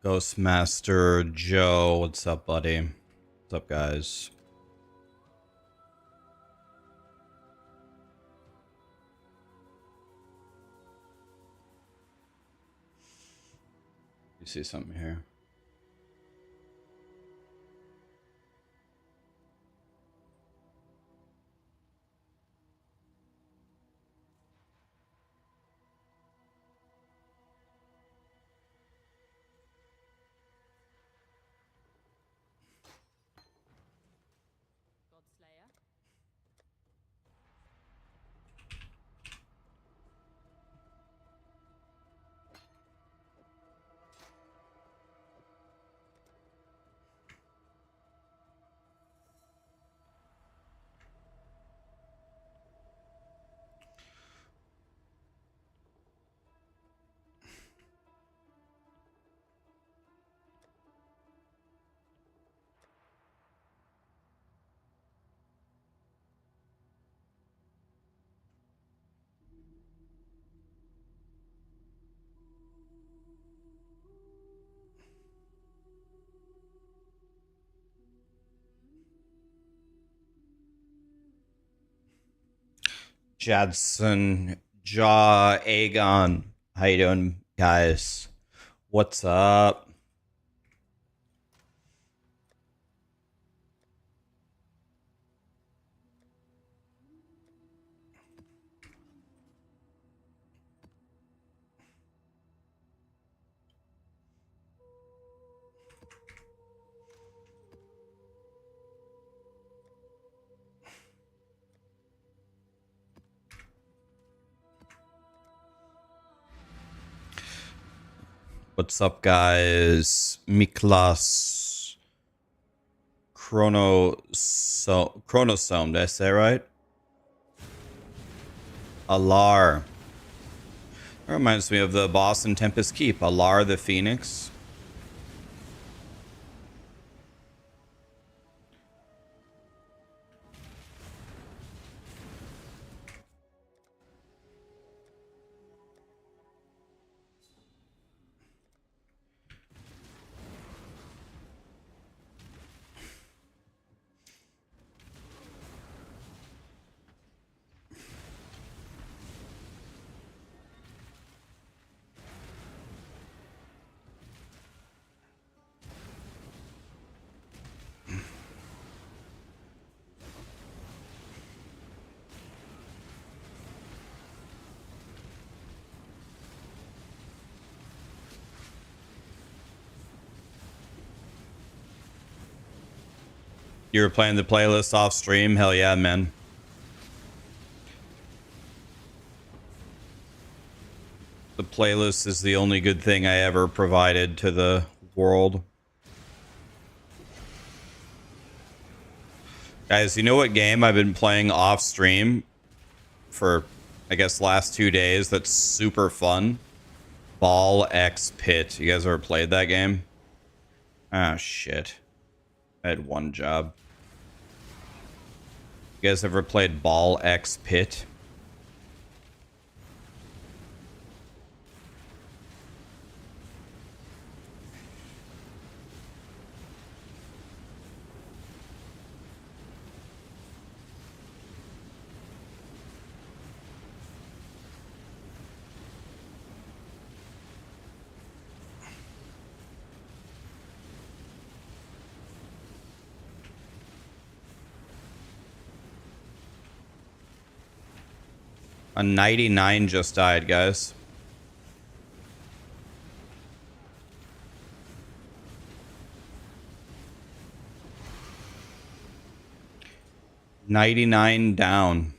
Ghostmaster Joe, what's up, buddy? What's up, guys? You see something here? Jadson, Jaw, Aegon. How you doing, guys? What's up? What's up, guys? Miklas Chronosome, did I say right? Alar. That reminds me of the boss in Tempest Keep, Alar the Phoenix. You were playing the playlist off stream? Hell yeah, man. The playlist is the only good thing I ever provided to the world. Guys, you know what game I've been playing off stream for, I guess, last 2 days that's super fun? Ball X Pit. You guys ever played that game? Ah, shit. I had one job. You guys ever played Ball X Pit? A 99 just died, guys. $99 down.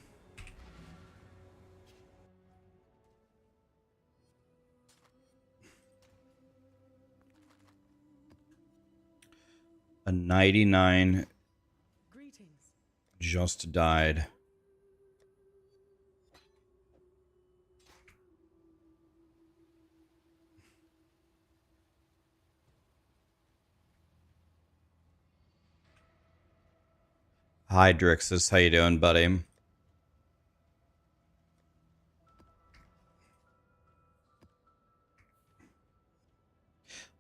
A 99 just died. Hi, Drixus. How you doing, buddy?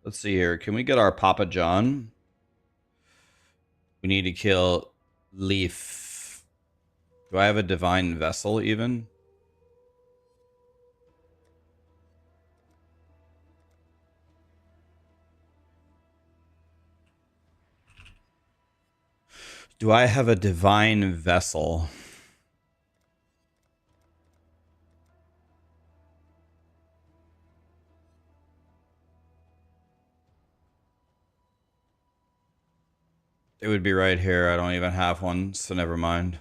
Let's see here. Can we get our Papa John? We need to kill Leaf. Do I have a divine vessel even? Do I have a divine vessel? It would be right here. I don't even have one, so never mind.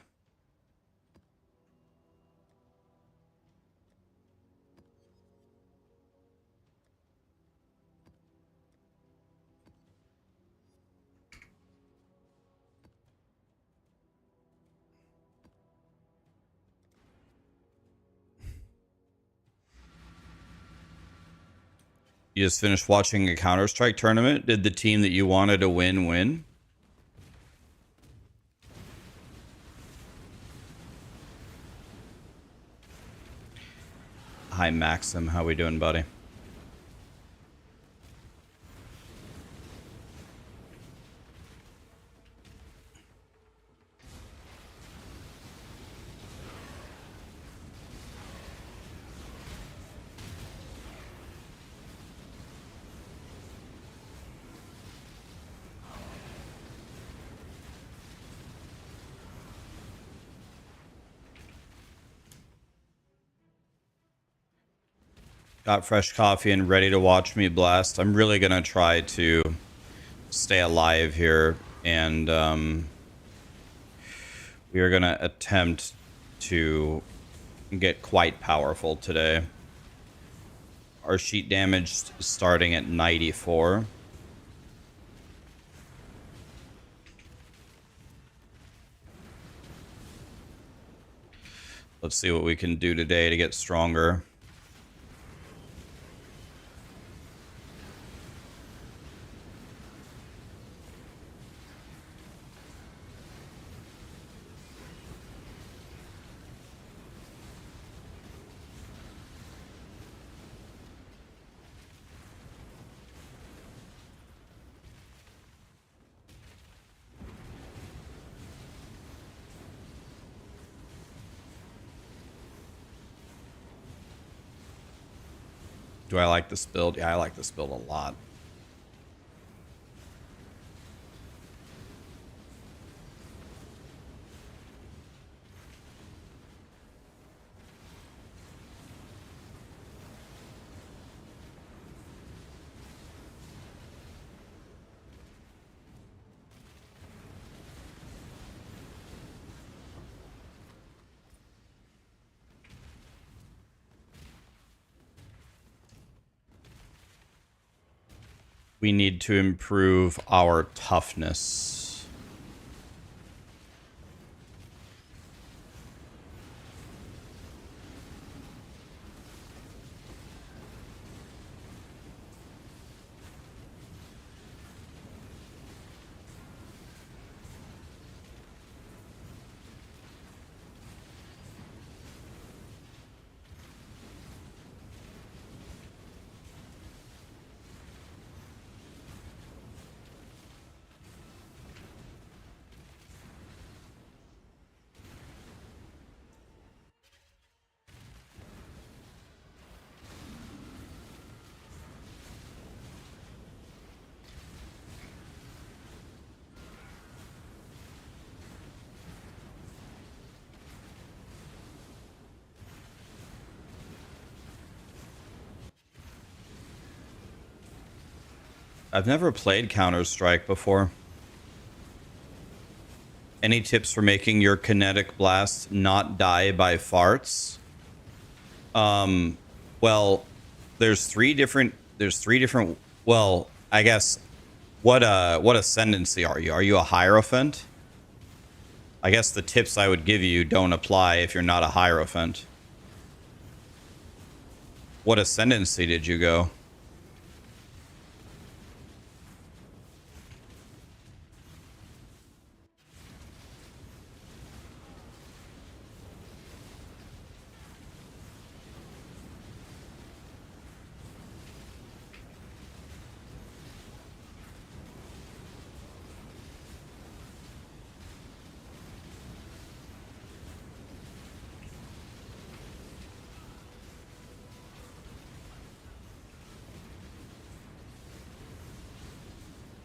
You just finished watching a Counter-Strike tournament? Did the team that you wanted to win win? Hi, Maxim. How we doing, buddy? Got fresh coffee and ready to watch me blast. I'm really going to try to stay alive here. And we are going to attempt to get quite powerful today. Our sheet damage starting at 94. Let's see what we can do today to get stronger. Do I like this build? Yeah, I like this build a lot. We need to improve our toughness. I've never played Counter-Strike before. Any tips for making your kinetic blast not die by farts? Well, there's three different, well, I guess, what ascendancy are you? Are you a Hierophant? I guess the tips I would give you don't apply if you're not a Hierophant. What ascendancy did you go?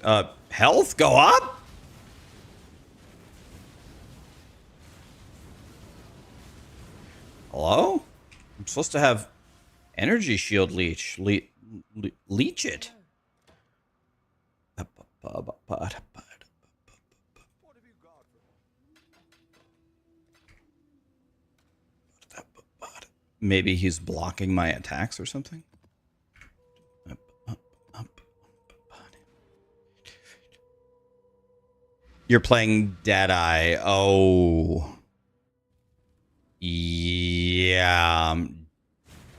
Health go up? Hello? I'm supposed to have energy shield leech. Leech it. Maybe he's blocking my attacks or something? You're playing Deadeye. Oh. Yeah.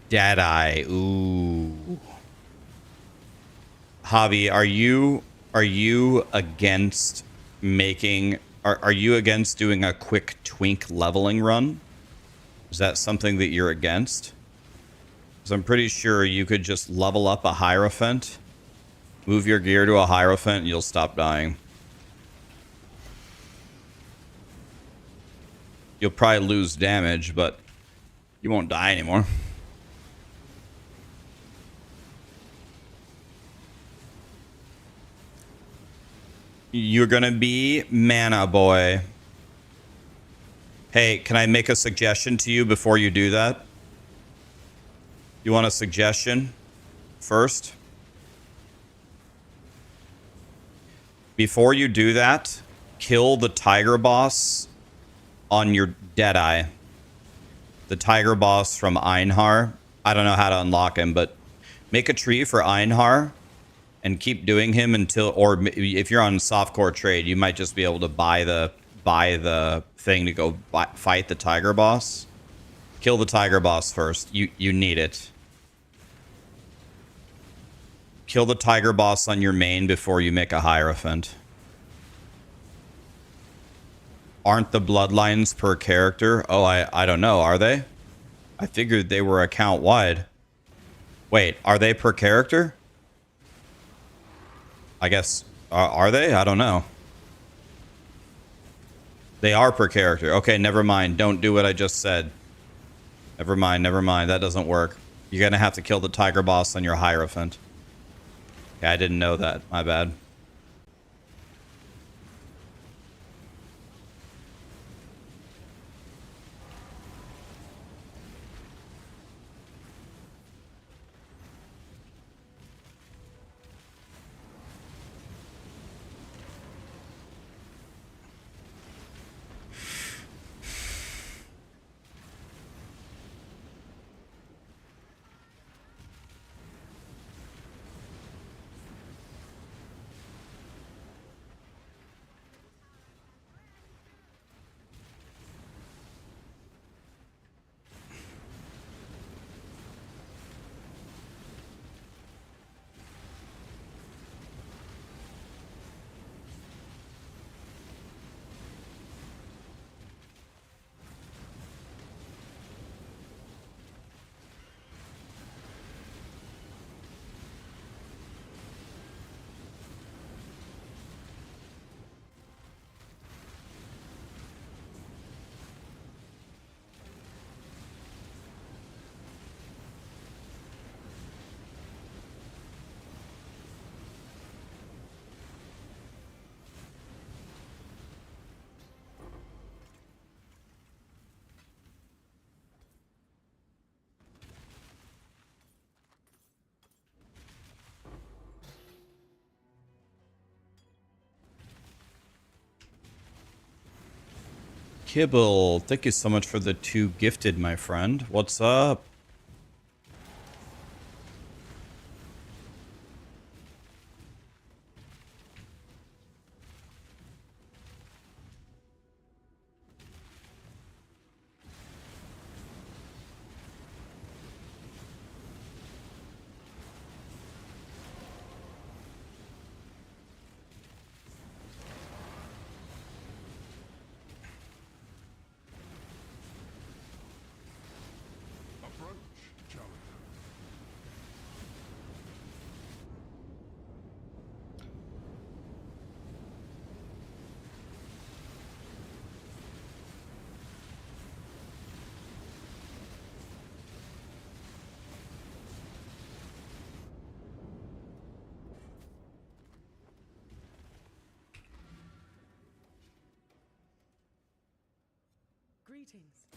Deadeye. Ooh. Javi, are you against making are you against doing a quick twink leveling run? Is that something that you're against? Because I'm pretty sure you could just level up a Hierophant, move your gear to a Hierophant, and you'll stop dying. You'll probably lose damage, but you won't die anymore. You're gonna be mana boy. Hey, can I make a suggestion to you before you do that? You want a suggestion first? Before you do that, kill the tiger boss on your Deadeye. The tiger boss from Einhar. I don't know how to unlock him, but make a tree for Einhar and keep doing him until, or if you're on softcore trade, you might just be able to buy the thing to go fight the tiger boss. Kill the tiger boss first. You need it. Kill the tiger boss on your main before you make a Hierophant. Aren't the bloodlines per character? Oh, I don't know. Are they? I figured they were account wide. Wait, are they per character? I guess. Are they? I don't know. They are per character. Okay, never mind. Don't do what I just said. Never mind, never mind. That doesn't work. You're going to have to kill the tiger boss on your Hierophant. Yeah, I didn't know that. My bad. Kibble, thank you so much for the 2 gifted, my friend. What's up? Greetings.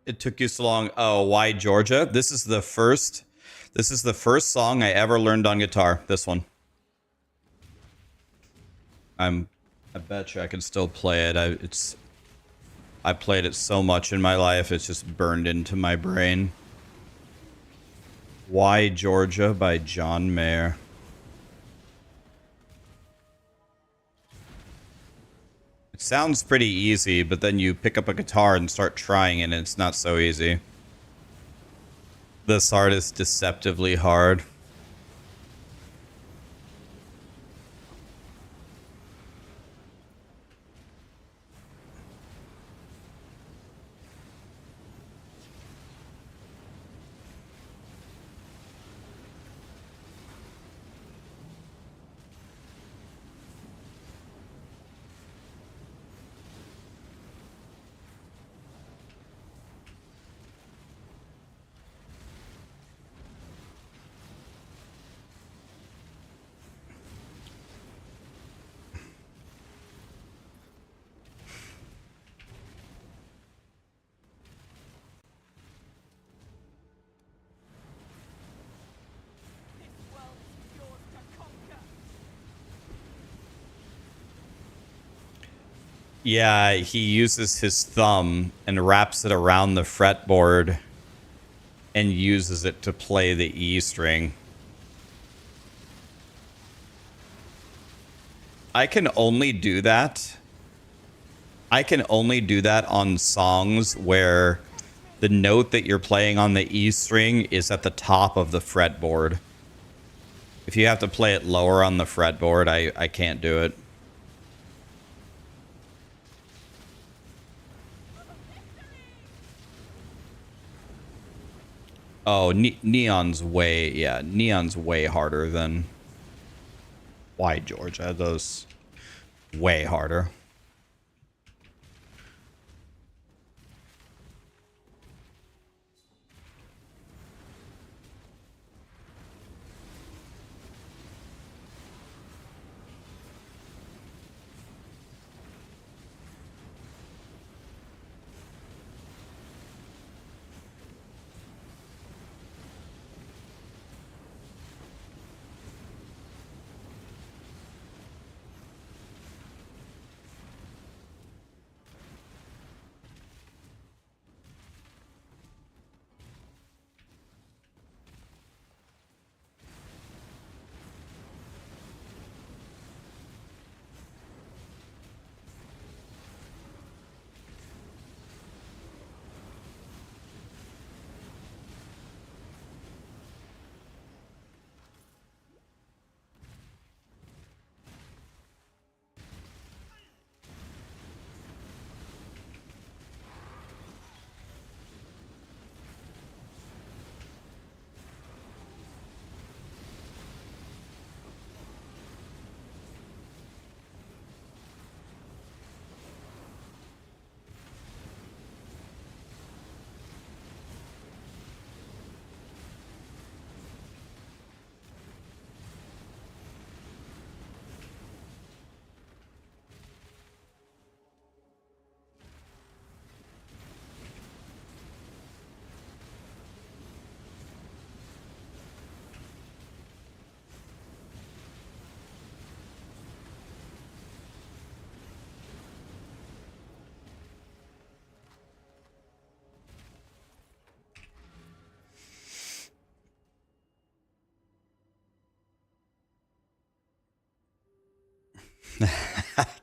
It took you so long. Oh, why Georgia? This is the first song I ever learned on guitar. This one. I bet you I can still play it. I played it so much in my life, it's just burned into my brain. Why Georgia by John Mayer. It sounds pretty easy, but then you pick up a guitar and start trying it, and it's not so easy. This art is deceptively hard. Yeah, he uses his thumb and wraps it around the fretboard and uses it to play the E string. I can only do that. I can only do that on songs where the note that you're playing on the E string is at the top of the fretboard. If you have to play it lower on the fretboard, I can't do it. Oh, Neon's way harder than Why Georgia. Those way harder.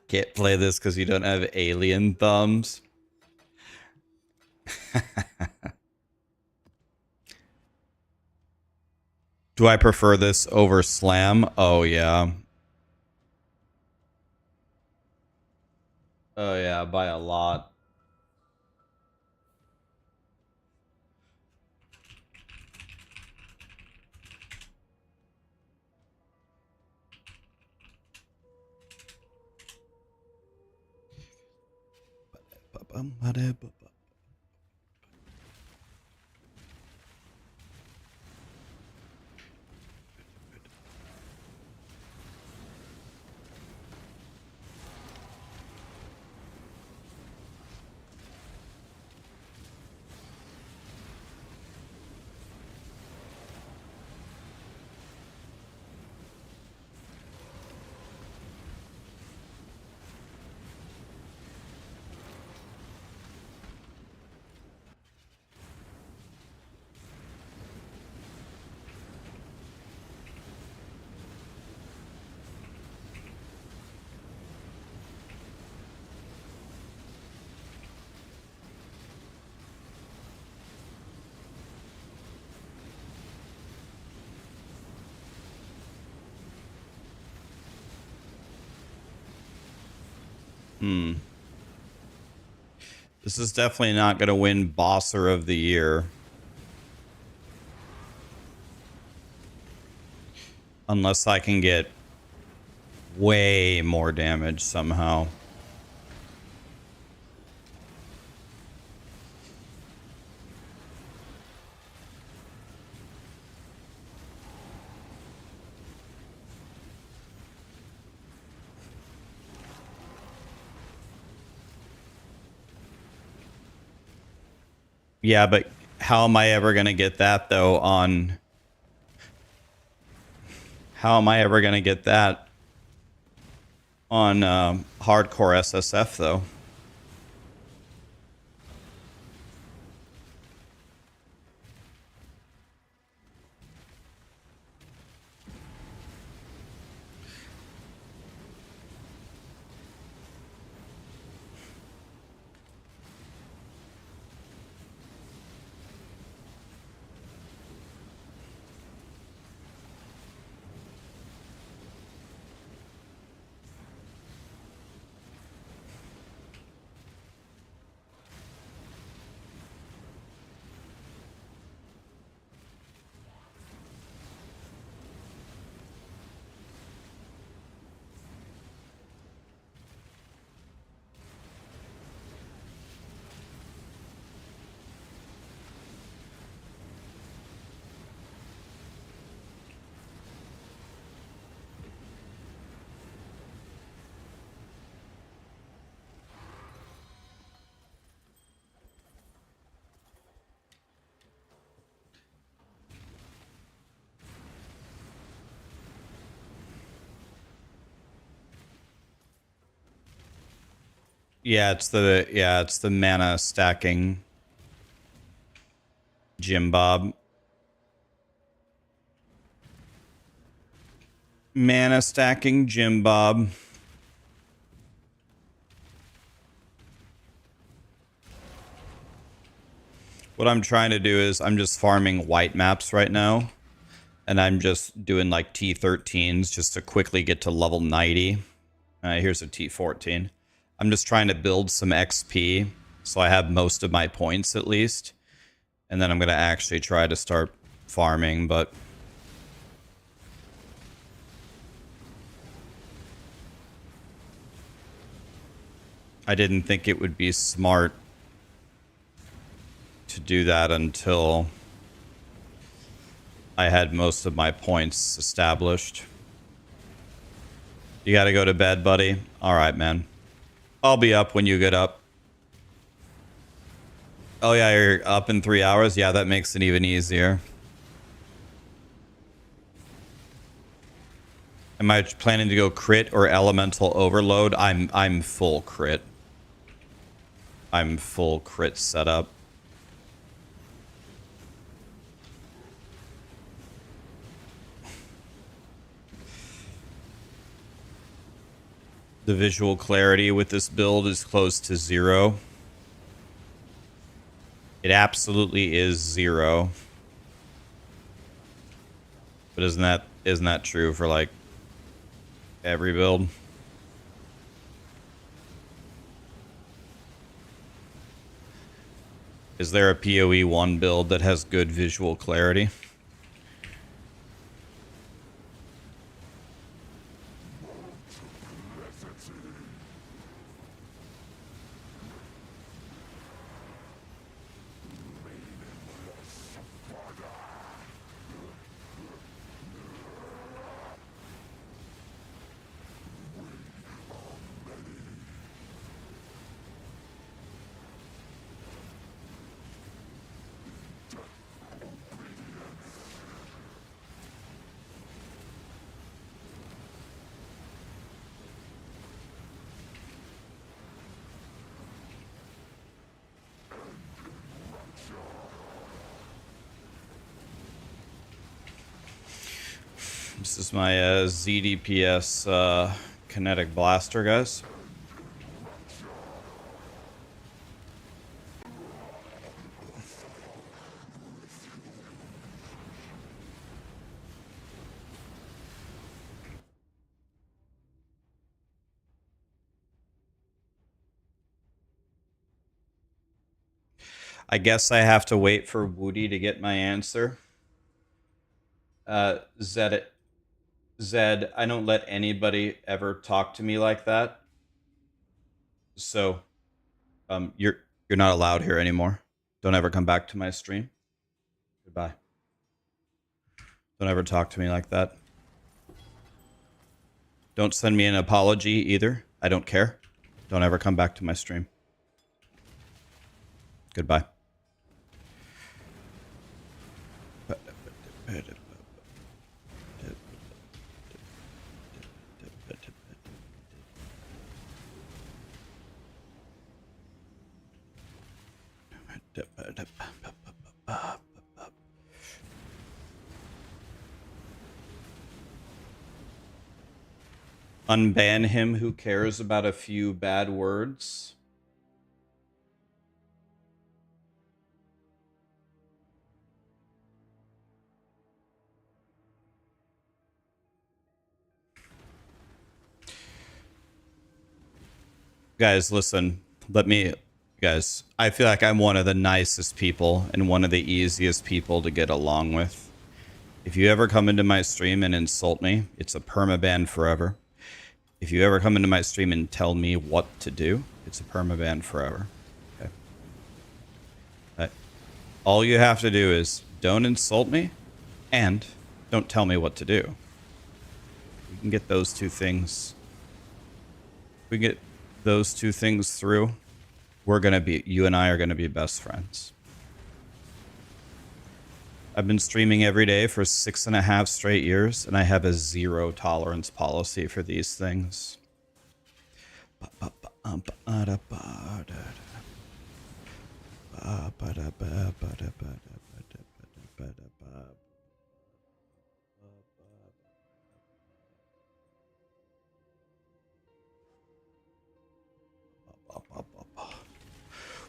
Can't play this because you don't have alien thumbs. Do I prefer this over Slam? Oh, yeah. Oh, yeah, by a lot. This is definitely not going to win Bosser of the Year. Unless I can get way more damage somehow. Yeah, but how am I ever going to get that, though, on... How am I ever going to get that on hardcore SSF, though? Yeah, it's the mana stacking Jim Bob. Mana stacking Jim Bob. What I'm trying to do is I'm just farming white maps right now. And I'm just doing like T13s just to quickly get to level 90. Here's a T14. I'm just trying to build some XP so I have most of my points at least. And then I'm going to actually try to start farming, but... I didn't think it would be smart to do that until I had most of my points established. You gotta go to bed, buddy? Alright, man. I'll be up when you get up. Oh yeah, you're up in 3 hours? Yeah, that makes it even easier. Am I planning to go crit or elemental overload? I'm full crit. I'm full crit setup. The visual clarity with this build is close to 0. It absolutely is 0. But isn't that true for like every build? Is there a POE1 build that has good visual clarity? This is my ZDPS Kinetic blaster, guys. I guess I have to wait for Woody to get my answer. Zed, I don't let anybody ever talk to me like that. So, you're not allowed here anymore. Don't ever come back to my stream. Goodbye. Don't ever talk to me like that. Don't send me an apology either. I don't care. Don't ever come back to my stream. Goodbye. Unban him. Who cares about a few bad words? Guys, listen. Guys, I feel like I'm one of the nicest people and one of the easiest people to get along with. If you ever come into my stream and insult me, it's a permaban forever. If you ever come into my stream and tell me what to do, it's a permaban forever. Okay. All you have to do is don't insult me and don't tell me what to do. We can get those two things. We get those two things through. You and I are gonna be best friends. I've been streaming every day for 6.5 straight years, and I have a zero tolerance policy for these things.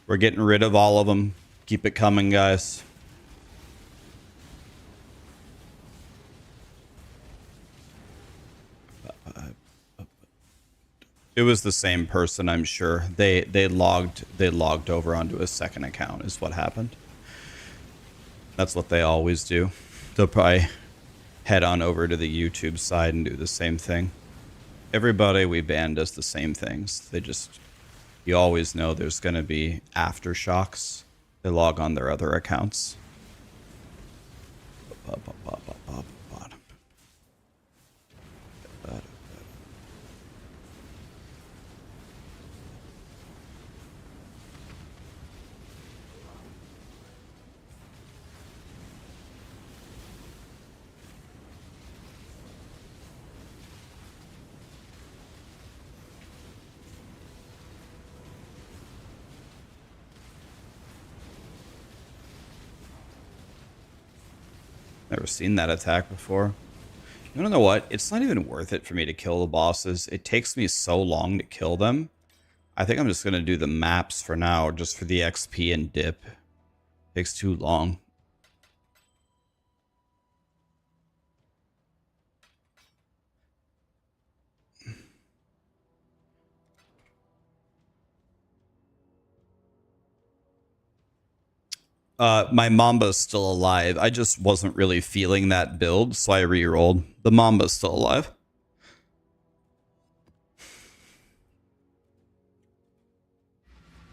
We're getting rid of all of them. Keep it coming, guys. It was the same person, I'm sure. They logged over onto a second account is what happened. That's what they always do. They'll probably head on over to the YouTube side and do the same thing. Everybody we ban does the same things. You always know there's going to be aftershocks. They log on their other accounts. Never seen that attack before. You wanna know what? It's not even worth it for me to kill the bosses. It takes me so long to kill them. I think I'm just gonna do the maps for now, just for the XP and dip. Takes too long. My Mamba's still alive. I just wasn't really feeling that build, so I re-rolled. The Mamba's still alive.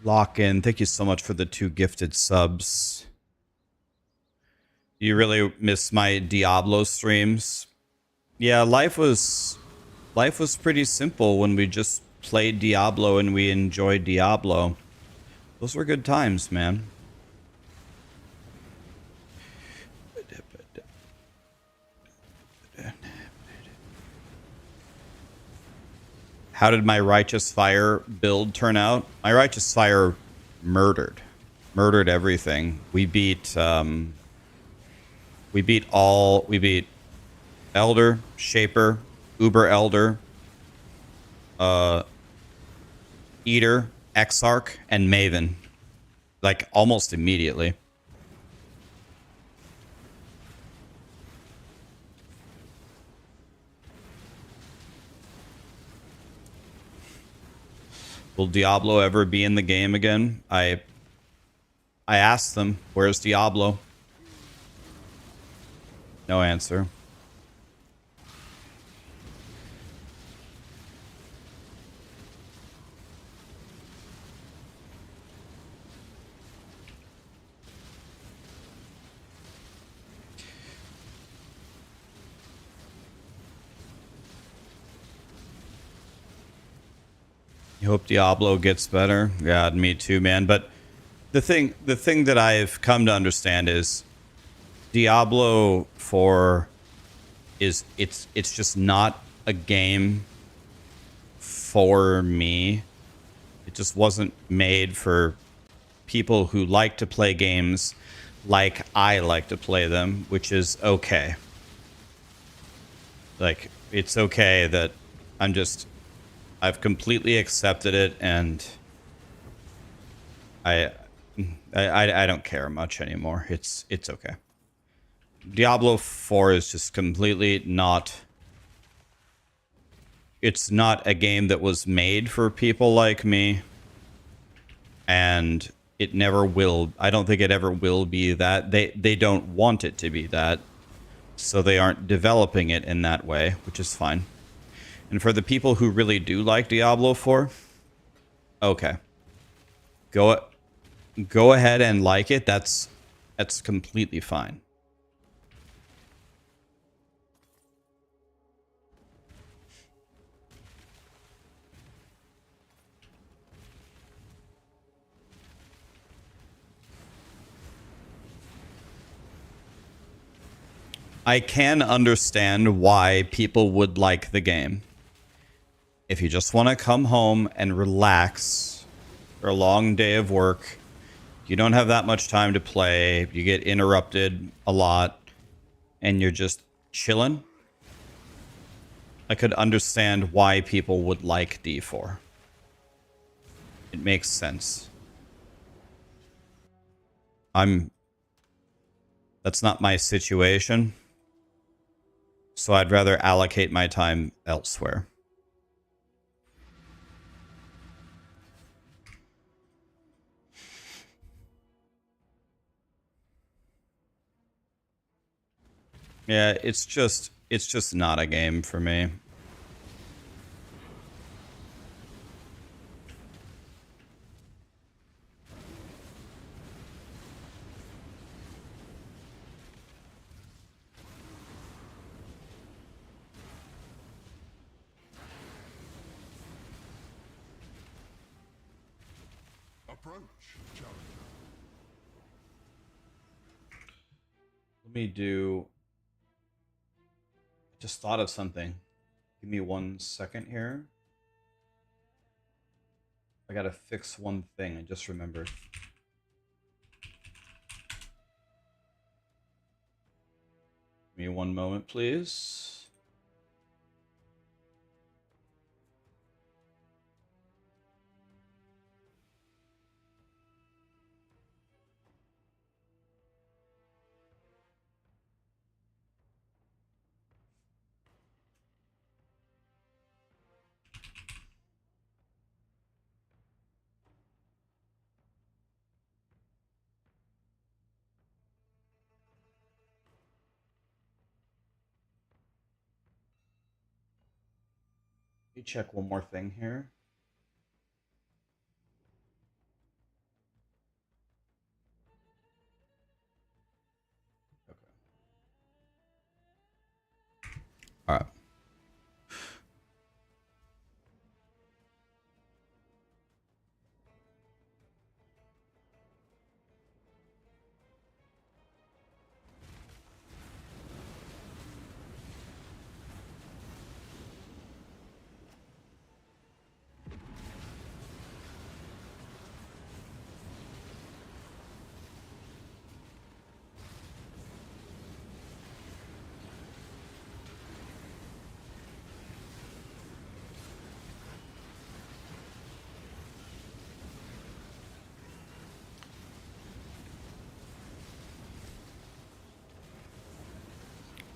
Lock in. Thank you so much for the 2 gifted subs. You really miss my Diablo streams? Yeah, life was pretty simple when we just played Diablo and we enjoyed Diablo. Those were good times, man. How did my Righteous Fire build turn out? My Righteous Fire murdered everything. We beat Elder, Shaper, Uber Elder, Eater, Exarch, and Maven. Like, almost immediately. Will Diablo ever be in the game again? I asked them, where's Diablo? No answer. You hope Diablo gets better. Yeah, me too, man. But the thing that I've come to understand is Diablo 4 is it's just not a game for me. It just wasn't made for people who like to play games like I like to play them, which is okay. Like, it's okay that I've completely accepted it, and I don't care much anymore. It's okay. Diablo 4 is just completely not... It's not a game that was made for people like me, and it never will. I don't think it ever will be that. They don't want it to be that, so they aren't developing it in that way, which is fine. And for the people who really do like Diablo 4, okay, go ahead and like it. That's completely fine. I can understand why people would like the game. If you just want to come home and relax for a long day of work, you don't have that much time to play, you get interrupted a lot, and you're just chilling, I could understand why people would like D4. It makes sense. That's not my situation, so I'd rather allocate my time elsewhere. Yeah, it's just not a game for me. Let me do... Just thought of something. Give me 1 second here. I gotta fix one thing. I just remembered. Give me 1 moment, please. Let me check one more thing here. Okay. All right.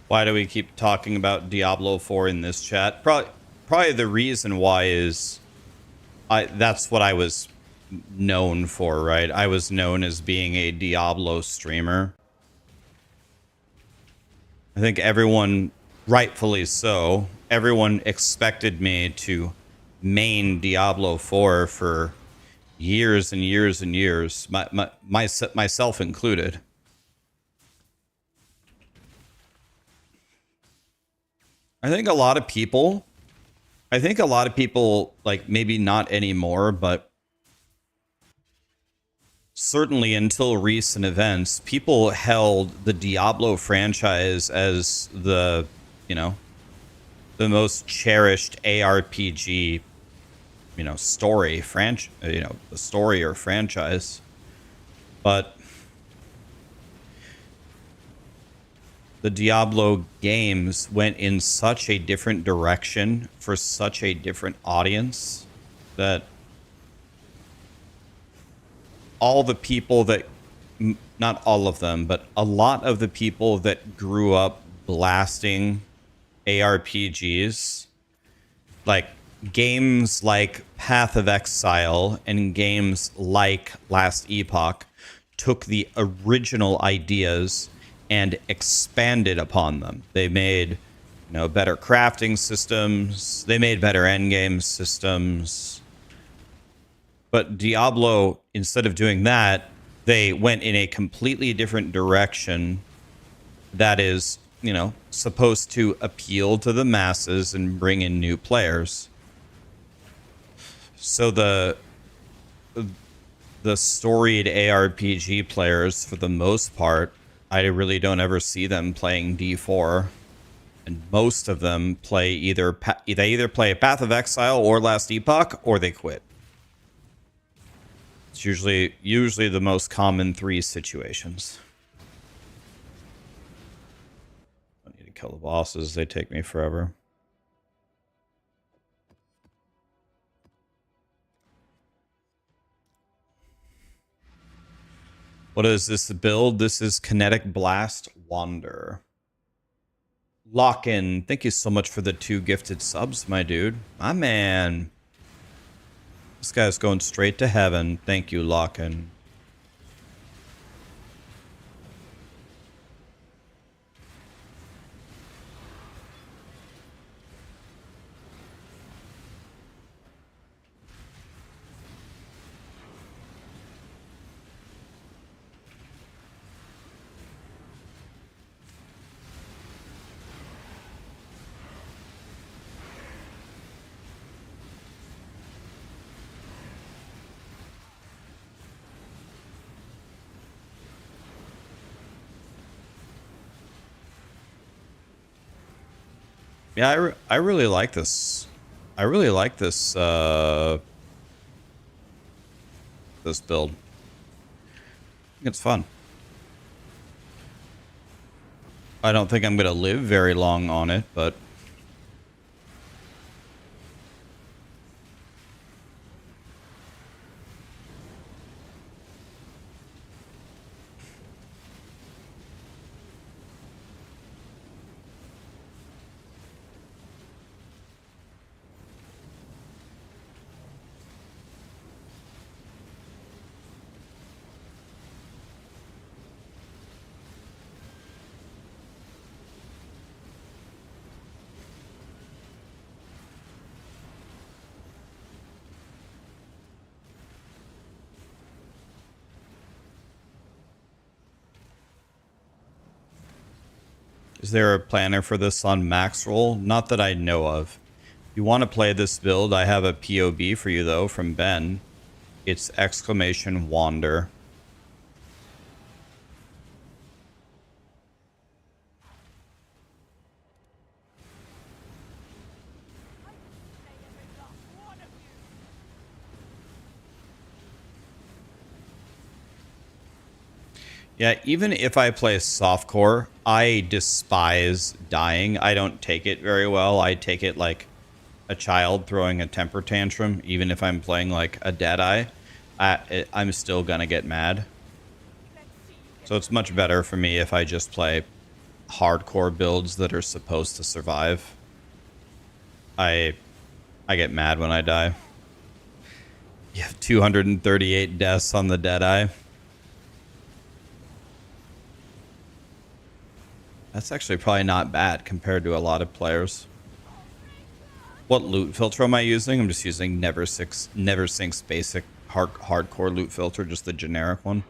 Why do we keep talking about Diablo 4 in this chat? Probably the reason why is that's what I was known for, right? I was known as being a Diablo streamer. I think everyone, rightfully so, everyone expected me to main Diablo 4 for years and years and years, myself included. I think a lot of people, like maybe not anymore, but certainly until recent events, people held the Diablo franchise as the, you know, the most cherished ARPG, you know, story the story or franchise. But the Diablo games went in such a different direction for such a different audience that all the people that, not all of them, but a lot of the people that grew up blasting ARPGs, like games like Path of Exile and games like Last Epoch, took the original ideas and expanded upon them. They made, you know, better crafting systems. They made better endgame systems. But Diablo, instead of doing that, they went in a completely different direction that is, you know, supposed to appeal to the masses and bring in new players. So the storied ARPG players, for the most part, I really don't ever see them playing D4, and most of them play either play Path of Exile or Last Epoch, or they quit. It's usually the most common 3 situations. I need to kill the bosses; they take me forever. What is this build? This is Kinetic Blast Wander. Lock-in, thank you so much for the 2 gifted subs, my dude. My man. This guy's going straight to heaven. Thank you, Lock-in. Yeah, I really like this. I really like this this build. I think it's fun. I don't think I'm gonna live very long on it, but is there a planner for this on max roll? Not that I know of. If you want to play this build, I have a POB for you though from Ben. It's !wander. Yeah, even if I play softcore, I despise dying. I don't take it very well. I take it like a child throwing a temper tantrum. Even if I'm playing like a Deadeye, I'm still gonna get mad. So it's much better for me if I just play hardcore builds that are supposed to survive. I get mad when I die. You have 238 deaths on the Deadeye. That's actually probably not bad compared to a lot of players. What loot filter am I using? I'm just using Never Sinks basic hardcore loot filter, just the generic one.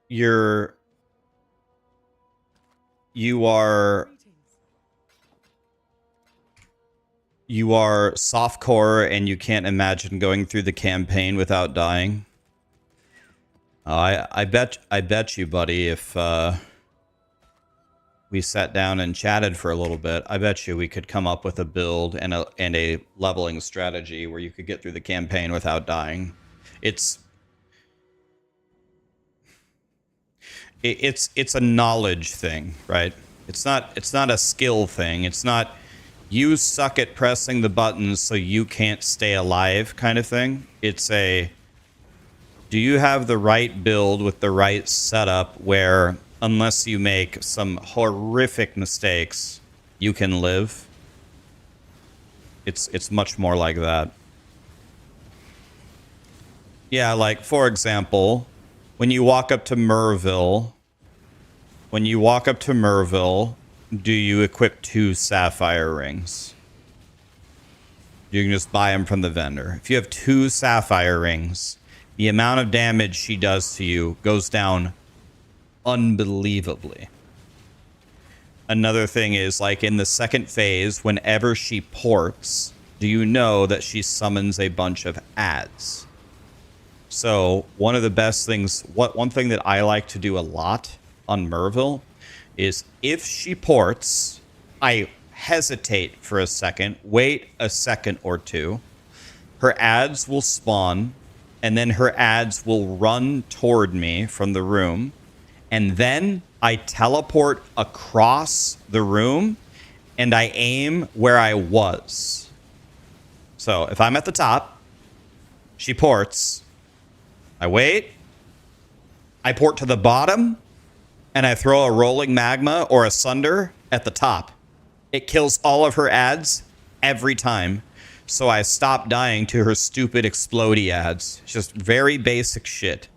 You are softcore and you can't imagine going through the campaign without dying. I bet you, buddy, if we sat down and chatted for a little bit, I bet you we could come up with a build and a leveling strategy where you could get through the campaign without dying. It's a knowledge thing, right? It's not a skill thing. It's not you suck at pressing the buttons so you can't stay alive kind of thing. It's a, do you have the right build with the right setup where unless you make some horrific mistakes, you can live? It's much more like that. Yeah, like for example, when you walk up to Merville, do you equip 2 sapphire rings? You can just buy them from the vendor. If you have 2 sapphire rings, the amount of damage she does to you goes down unbelievably. Another thing is, like in the second phase, whenever she ports, do you know that she summons a bunch of ads? So one of the best things, one thing that I like to do a lot on Merville is if she ports, I hesitate for a second, wait a second or two, her ads will spawn, and then her ads will run toward me from the room, and then I teleport across the room and I aim where I was. So if I'm at the top, she ports, I wait, I port to the bottom, and I throw a rolling magma or a sunder at the top. It kills all of her ads every time. So I stop dying to her stupid explodey ads. It's just very basic shit.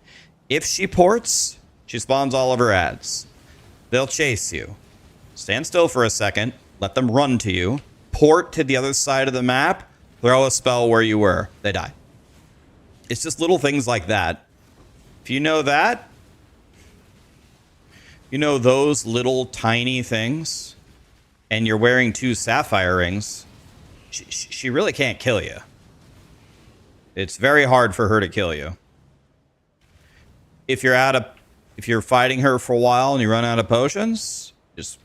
If she ports, she spawns all of her ads. They'll chase you. Stand still for a second, let them run to you, port to the other side of the map, throw a spell where you were. They die. It's just little things like that. If you know that, you know those little tiny things, and you're wearing 2 sapphire rings, she really can't kill you. It's very hard for her to kill you. If you're fighting her for a while and you run out of potions, just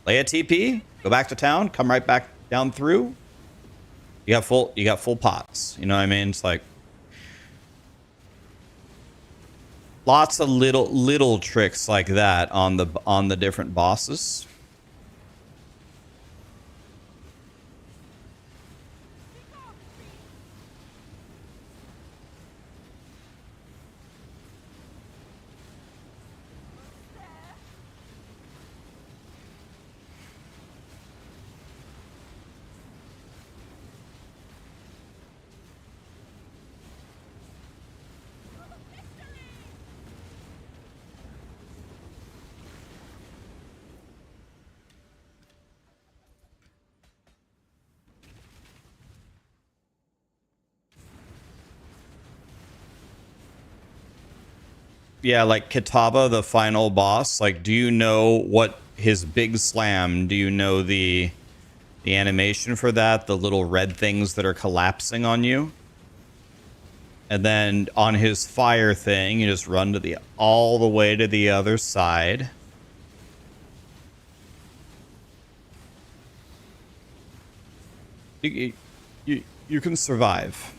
lay a TP, go back to town, come right back down through. You got full pots. You know what I mean? It's like lots of little tricks like that on the different bosses. Yeah, like Kitaba, the final boss. Like, do you know what his big slam? Do you know the animation for that? The little red things that are collapsing on you. And then on his fire thing, you just run to the all the way to the other side. You can survive.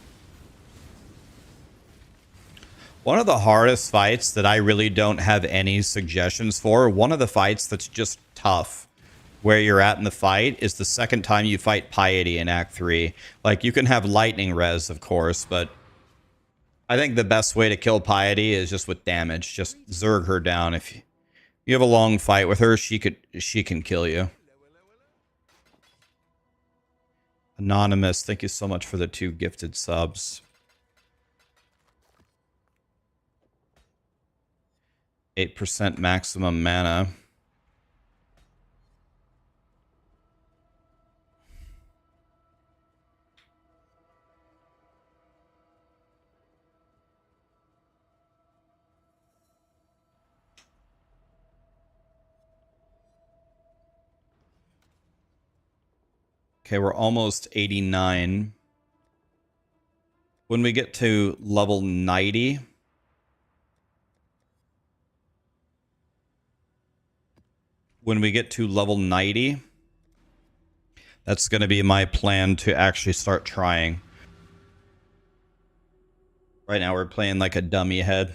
One of the hardest fights that I really don't have any suggestions for, one of the fights that's just tough where you're at in the fight, is the second time you fight Piety in Act 3. Like, you can have lightning res, of course, but I think the best way to kill Piety is just with damage. Just zerg her down. If you have a long fight with her, she can kill you. Anonymous, thank you so much for the 2 gifted subs. 8% maximum mana. Okay, we're almost 89. When we get to level 90, that's going to be my plan to actually start trying. Right now we're playing like a dummy head.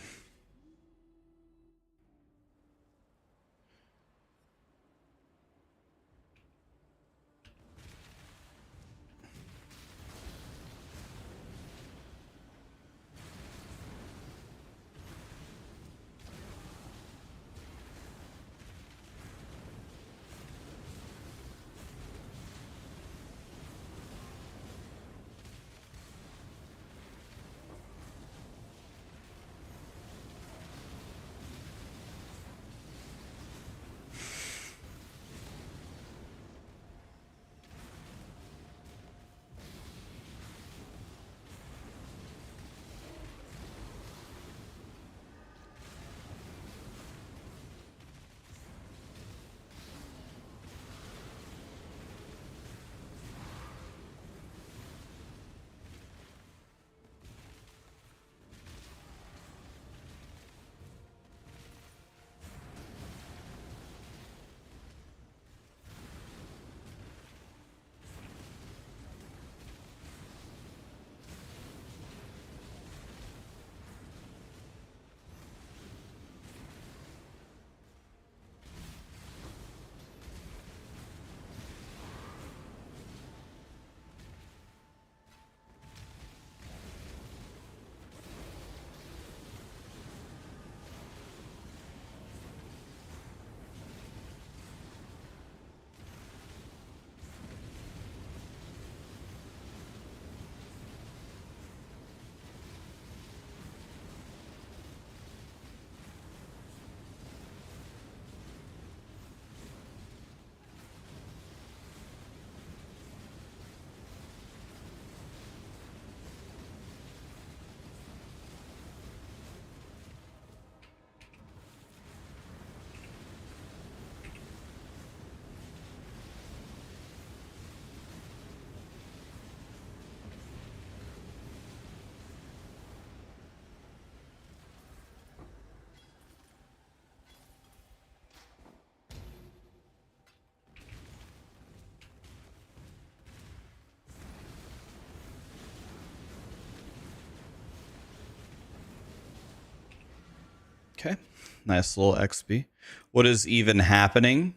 Okay, nice little XP. What is even happening?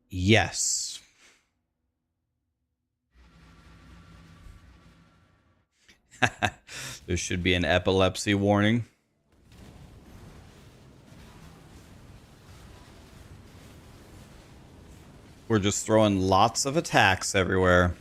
Yes. There should be an epilepsy warning. We're just throwing lots of attacks everywhere.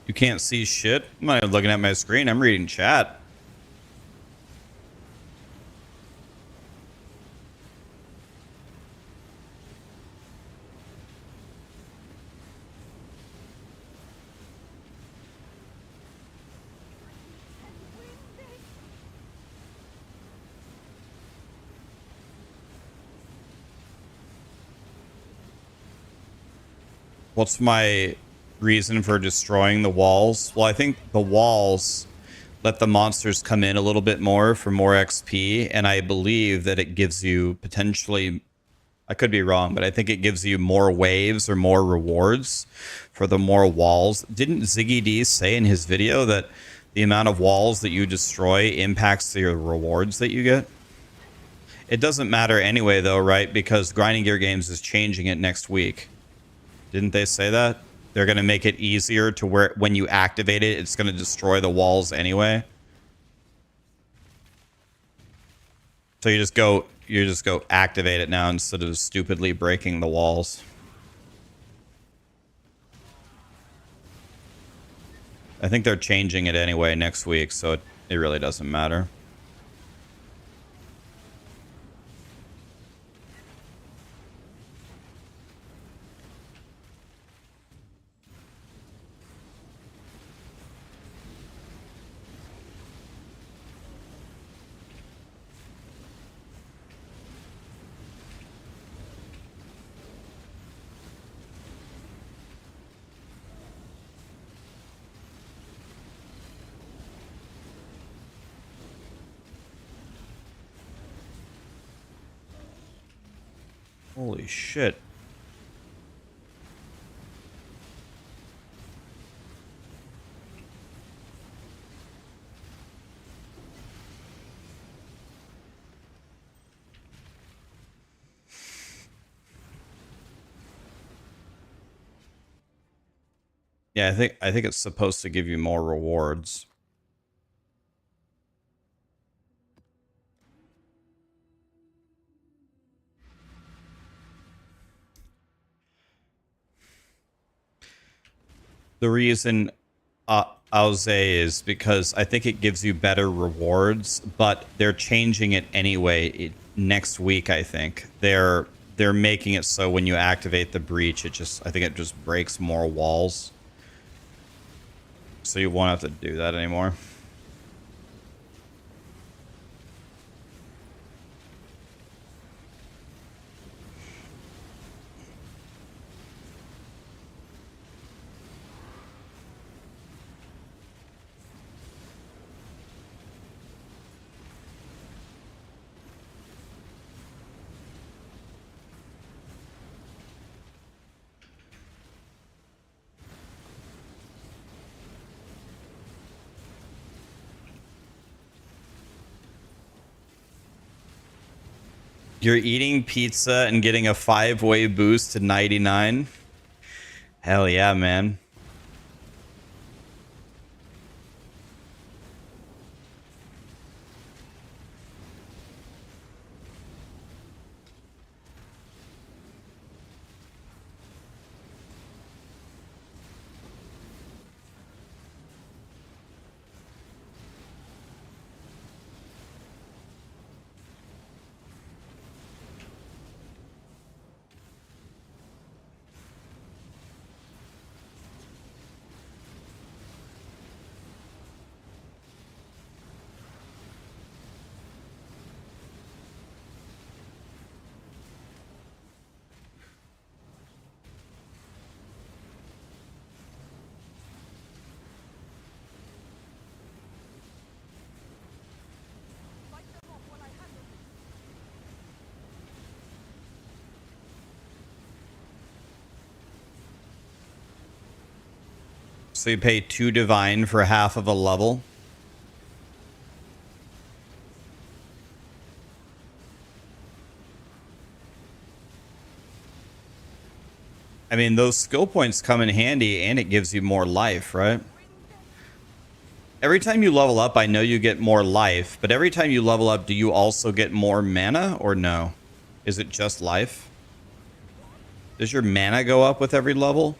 You can't see shit? I'm not even looking at my screen. I'm reading chat. What's my reason for destroying the walls? Well, I think the walls let the monsters come in a little bit more for more XP, and I believe that it gives you potentially, I could be wrong, but I think it gives you more waves or more rewards for the more walls. Didn't Ziggy D say in his video that the amount of walls that you destroy impacts your rewards that you get? It doesn't matter anyway, though, right? Because Grinding Gear Games is changing it next week. Didn't they say that? They're going to make it easier to where when you activate it, it's going to destroy the walls anyway. So you just go activate it now instead of stupidly breaking the walls. I think they're changing it anyway next week, so it really doesn't matter. Holy shit. Yeah, I think it's supposed to give you more rewards. The reason I'll say is because I think it gives you better rewards, but they're changing it anyway next week. I think they're making it so when you activate the breach, I think it just breaks more walls, so you won't have to do that anymore. You're eating pizza and getting a 5-way boost to 99? Hell yeah, man. So you pay 2 divine for half of a level. I mean, those skill points come in handy, and it gives you more life, right? Every time you level up, I know you get more life, but every time you level up, do you also get more mana, or no? Is it just life? Does your mana go up with every level?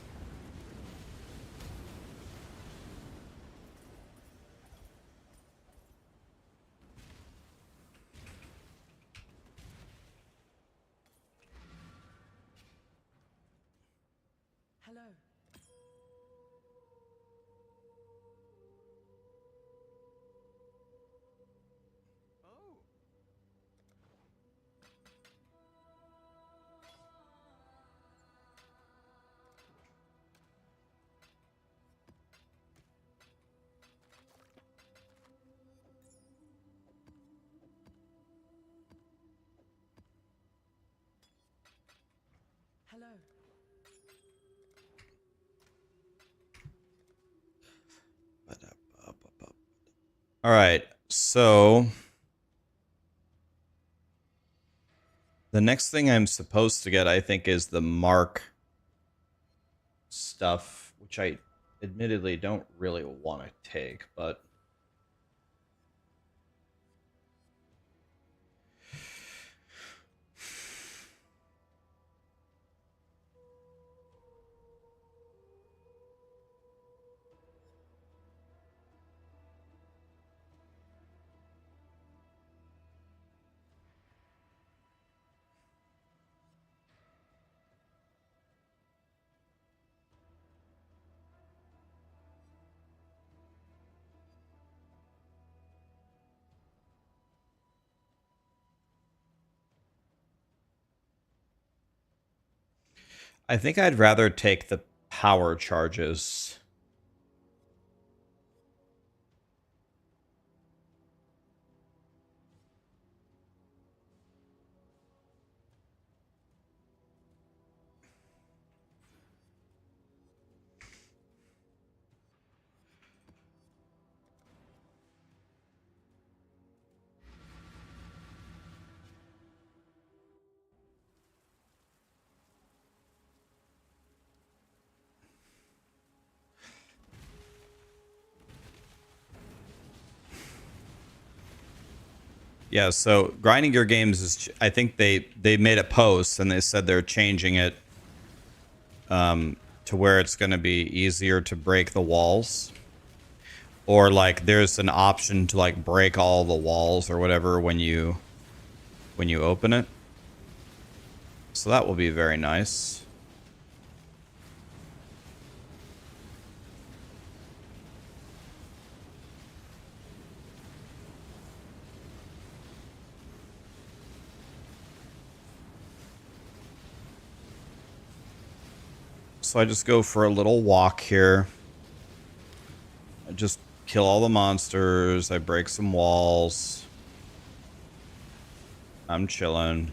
All right, so the next thing I'm supposed to get, I think, is the mark stuff, which I admittedly don't really want to take, but I think I'd rather take the power charges. Yeah, so grinding your games is, I think they made a post and they said they're changing it to where it's going to be easier to break the walls, or like there's an option to like break all the walls or whatever when you open it. So that will be very nice. So I just go for a little walk here. I just kill all the monsters. I break some walls. I'm chilling.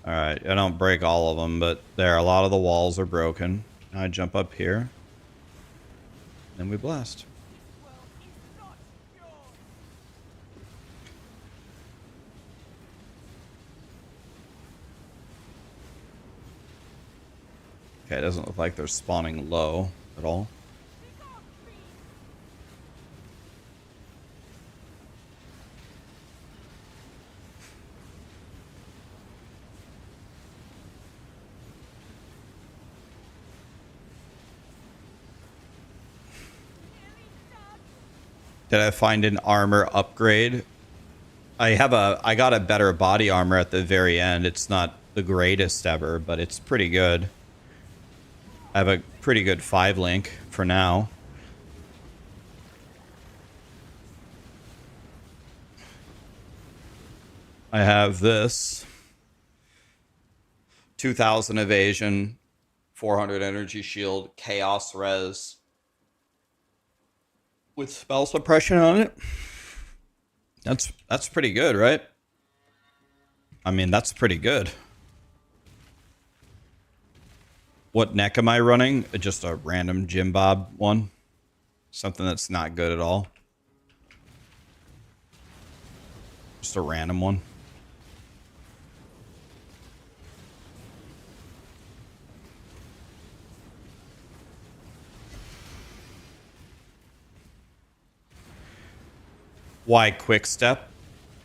Alright, I don't break all of them, but there, a lot of the walls are broken. Now I jump up here. And we blast. Okay, it doesn't look like they're spawning low at all. Did I find an armor upgrade? I got a better body armor at the very end. It's not the greatest ever, but it's pretty good. I have a pretty good 5-link for now. I have this. 2000 evasion, 400 energy shield, chaos res with spell suppression on it. That's pretty good, right? I mean, that's pretty good. What neck am I running? Just a random Jim Bob one. Something that's not good at all. Just a random one. Why Quickstep?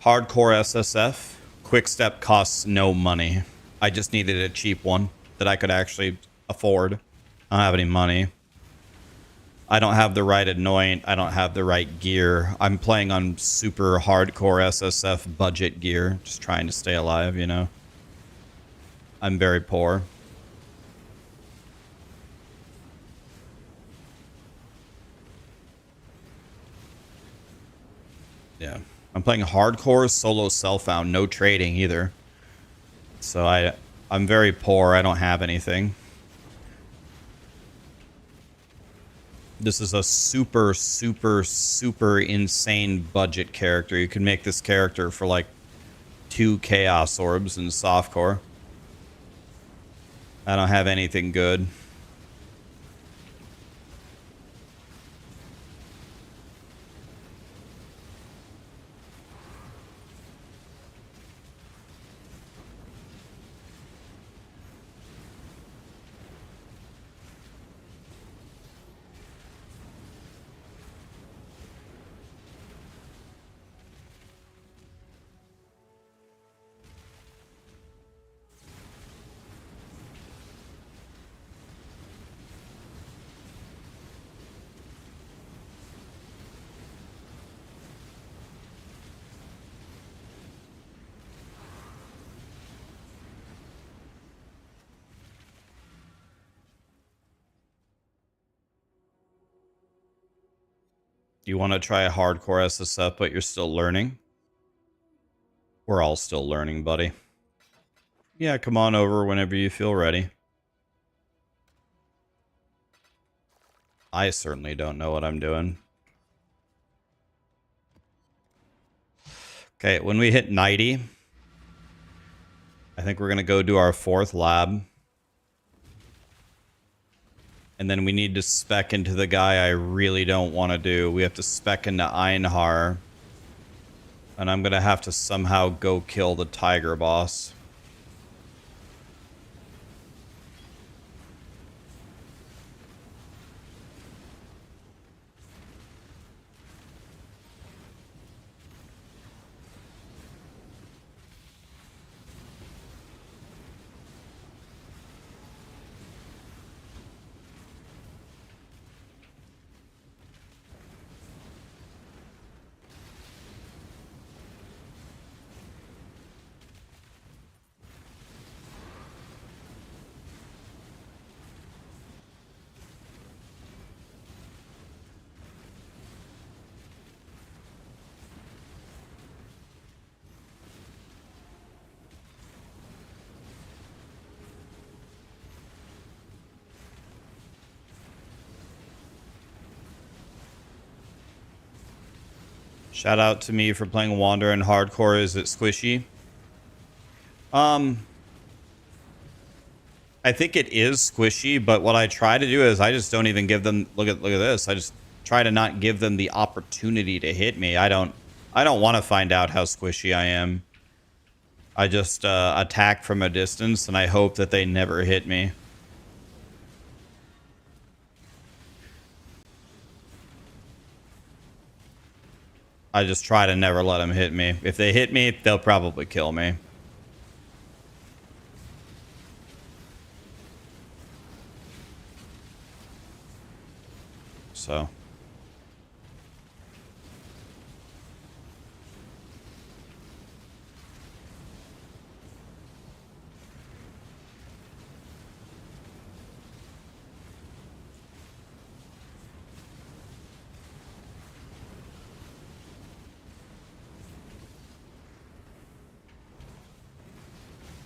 Hardcore SSF. Quickstep costs no money. I just needed a cheap one that I could actually afford. I don't have any money. I don't have the right anoint. I don't have the right gear. I'm playing on super hardcore SSF budget gear. Just trying to stay alive, you know. I'm very poor. Yeah. I'm playing hardcore solo self-found, no trading either. So I'm very poor. I don't have anything. This is a super, super, super insane budget character. You can make this character for like 2 Chaos Orbs in softcore. I don't have anything good. You want to try a hardcore SSF, but you're still learning? We're all still learning, buddy. Yeah, come on over whenever you feel ready. I certainly don't know what I'm doing. Okay, when we hit 90, I think we're going to go do our 4th lab. And then we need to spec into the guy I really don't want to do. We have to spec into Einhar. And I'm going to have to somehow go kill the tiger boss. Shout out to me for playing Wander and hardcore. Is it squishy? I think it is squishy, but what I try to do is I just don't even give them look at this. I just try to not give them the opportunity to hit me. I don't want to find out how squishy I am. I just attack from a distance and I hope that they never hit me. I just try to never let them hit me. If they hit me, they'll probably kill me. So.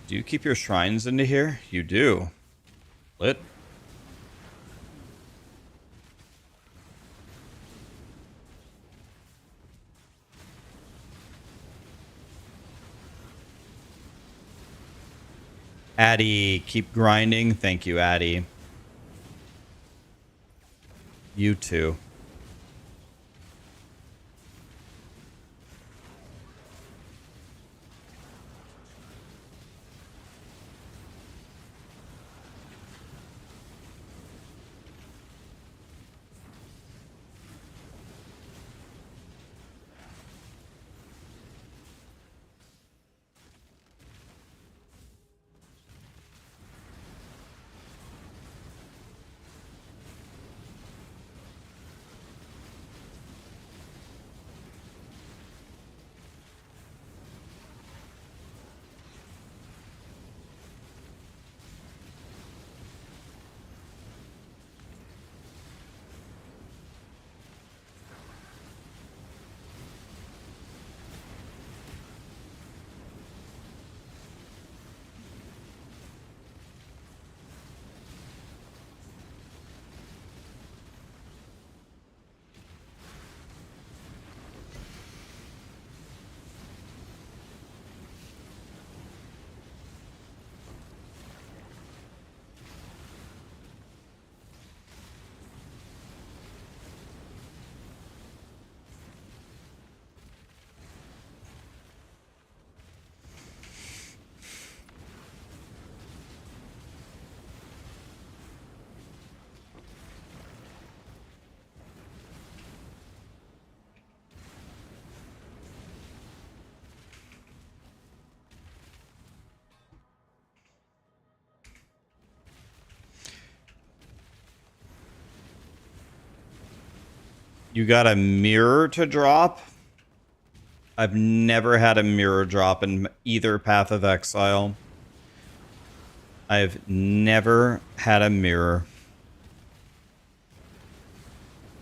Do you keep your shrines into here? You do. Lit. Addy, keep grinding. Thank you, Addy. You too. You got a mirror to drop? I've never had a mirror drop in either Path of Exile. I've never had a mirror.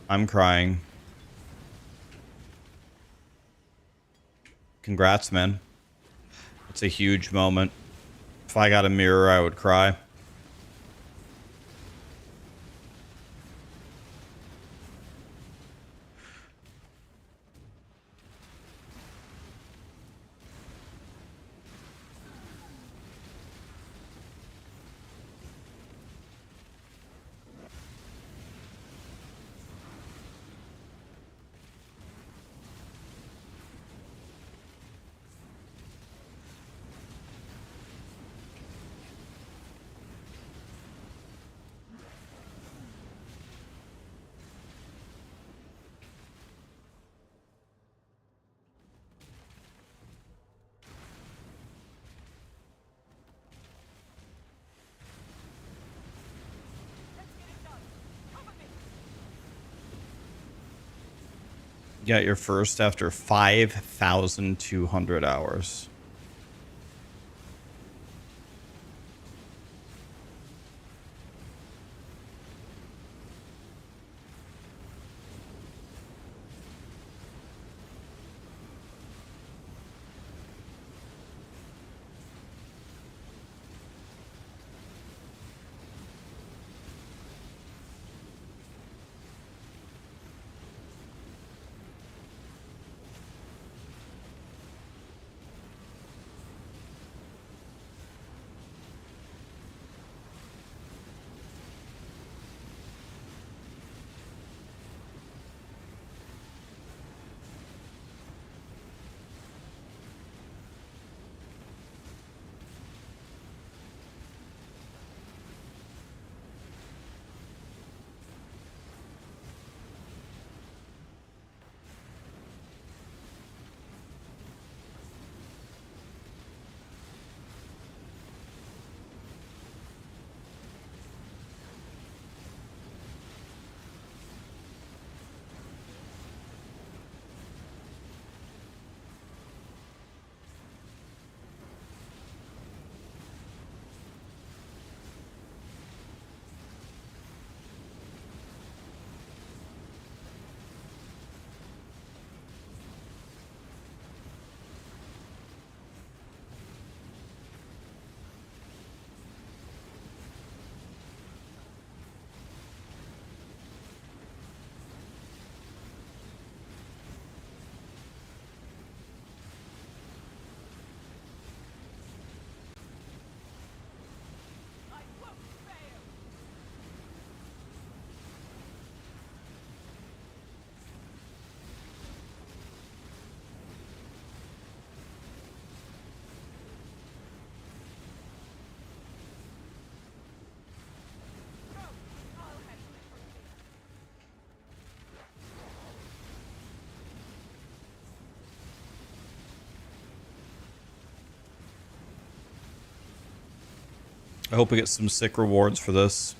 I'm crying. Congrats, man. It's a huge moment. If I got a mirror, I would cry. You got your first after 5,200 hours. I hope we get some sick rewards for this.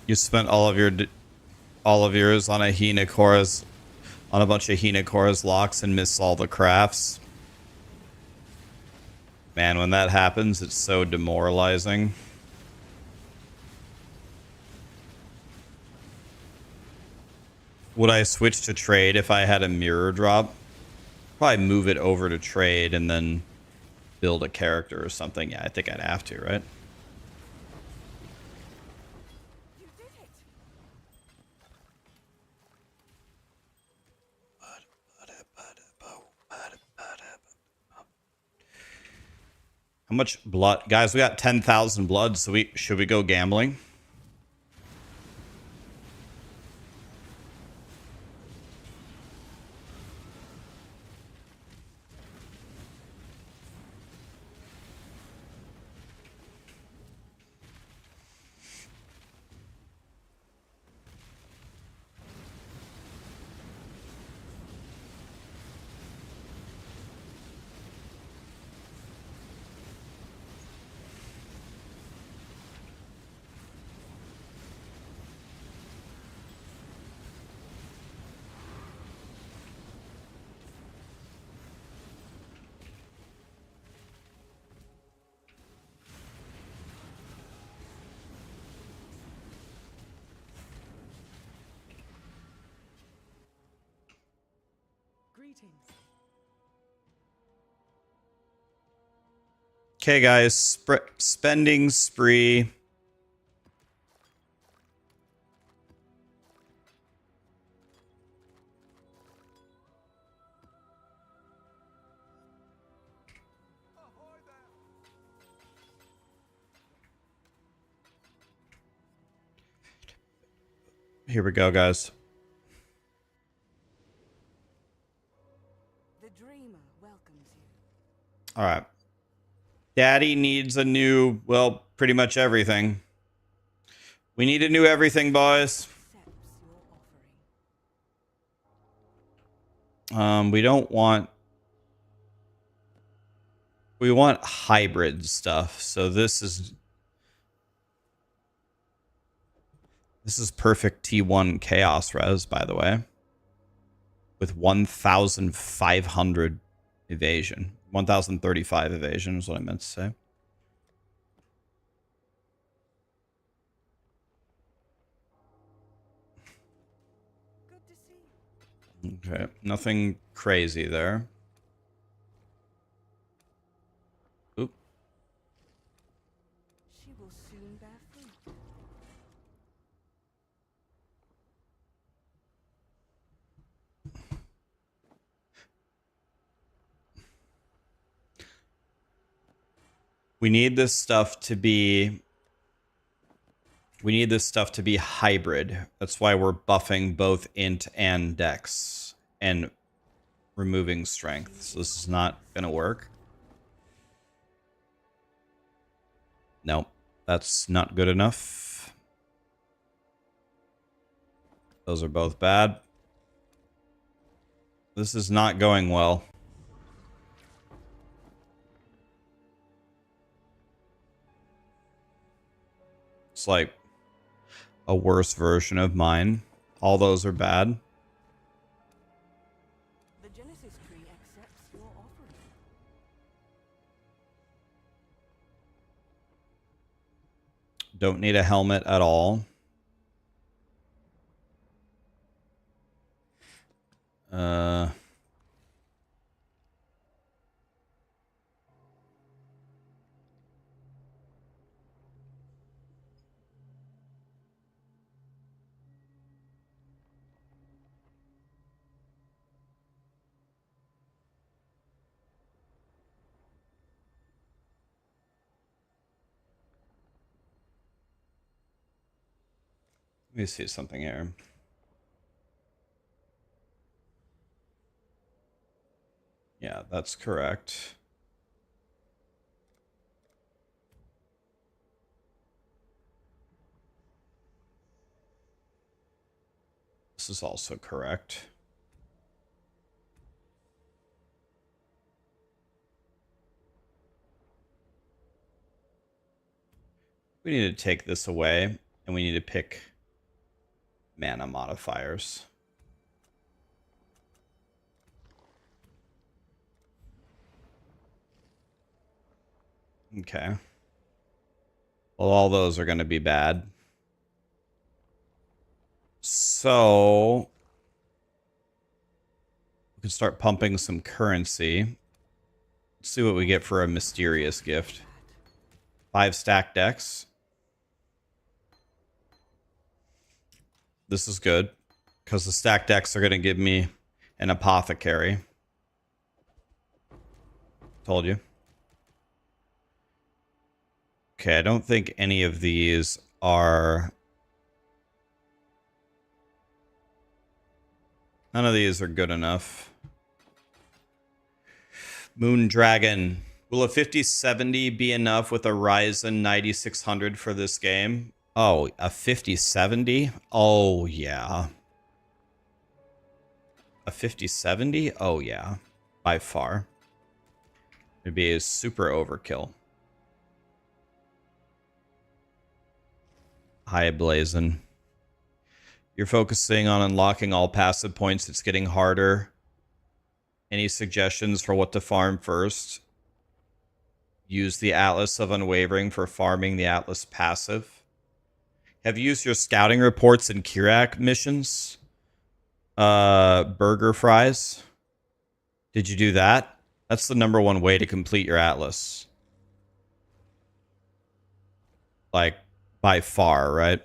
You spent all of yours on a Hinakora's, on a bunch of Hinakora's locks and missed all the crafts. Man, when that happens, it's so demoralizing. Would I switch to trade if I had a mirror drop? Probably move it over to trade and then build a character or something. Yeah, I think I'd have to, right? You did it. How much blood? Guys, we got 10,000 blood, so should we go gambling? Greetings. Okay, guys, spending spree. Here we go, guys. The dreamer welcomes you. All right. Daddy needs a new, well, pretty much everything. We need a new everything, boys. Accepts your offering. We don't want... We want hybrid stuff. So this is perfect T1 Chaos Res, by the way. With 1,500 evasion. 1,035 evasion is what I meant to say. Good to see you. Okay, nothing crazy there. Oop. She will soon bear fruit. We need this stuff to be... We need this stuff to be hybrid. That's why we're buffing both int and dex. And removing strength. So this is not going to work. Nope. That's not good enough. Those are both bad. This is not going well. It's like a worse version of mine. All those are bad. The Genesis tree accepts your offering. Don't need a helmet at all. Let me see something here. Yeah, that's correct. This is also correct. We need to take this away, and we need to pick mana modifiers. Okay. Well, all those are going to be bad. So we can start pumping some currency. Let's see what we get for a mysterious gift. 5 stack decks. This is good, because the stack decks are going to give me an apothecary. Told you. Okay, I don't think any of these are... None of these are good enough. Moon Dragon. Will a 5070 be enough with a Ryzen 9600 for this game? Oh, a 5070? Oh, yeah. A 5070? Oh, yeah. By far. It'd be a super overkill. Hi, Blazin'. You're focusing on unlocking all passive points. It's getting harder. Any suggestions for what to farm first? Use the Atlas of Unwavering for farming the Atlas passive. Have you used your scouting reports and Kirak missions? Burger fries. Did you do that? That's the #1 way to complete your atlas. Like, by far, right?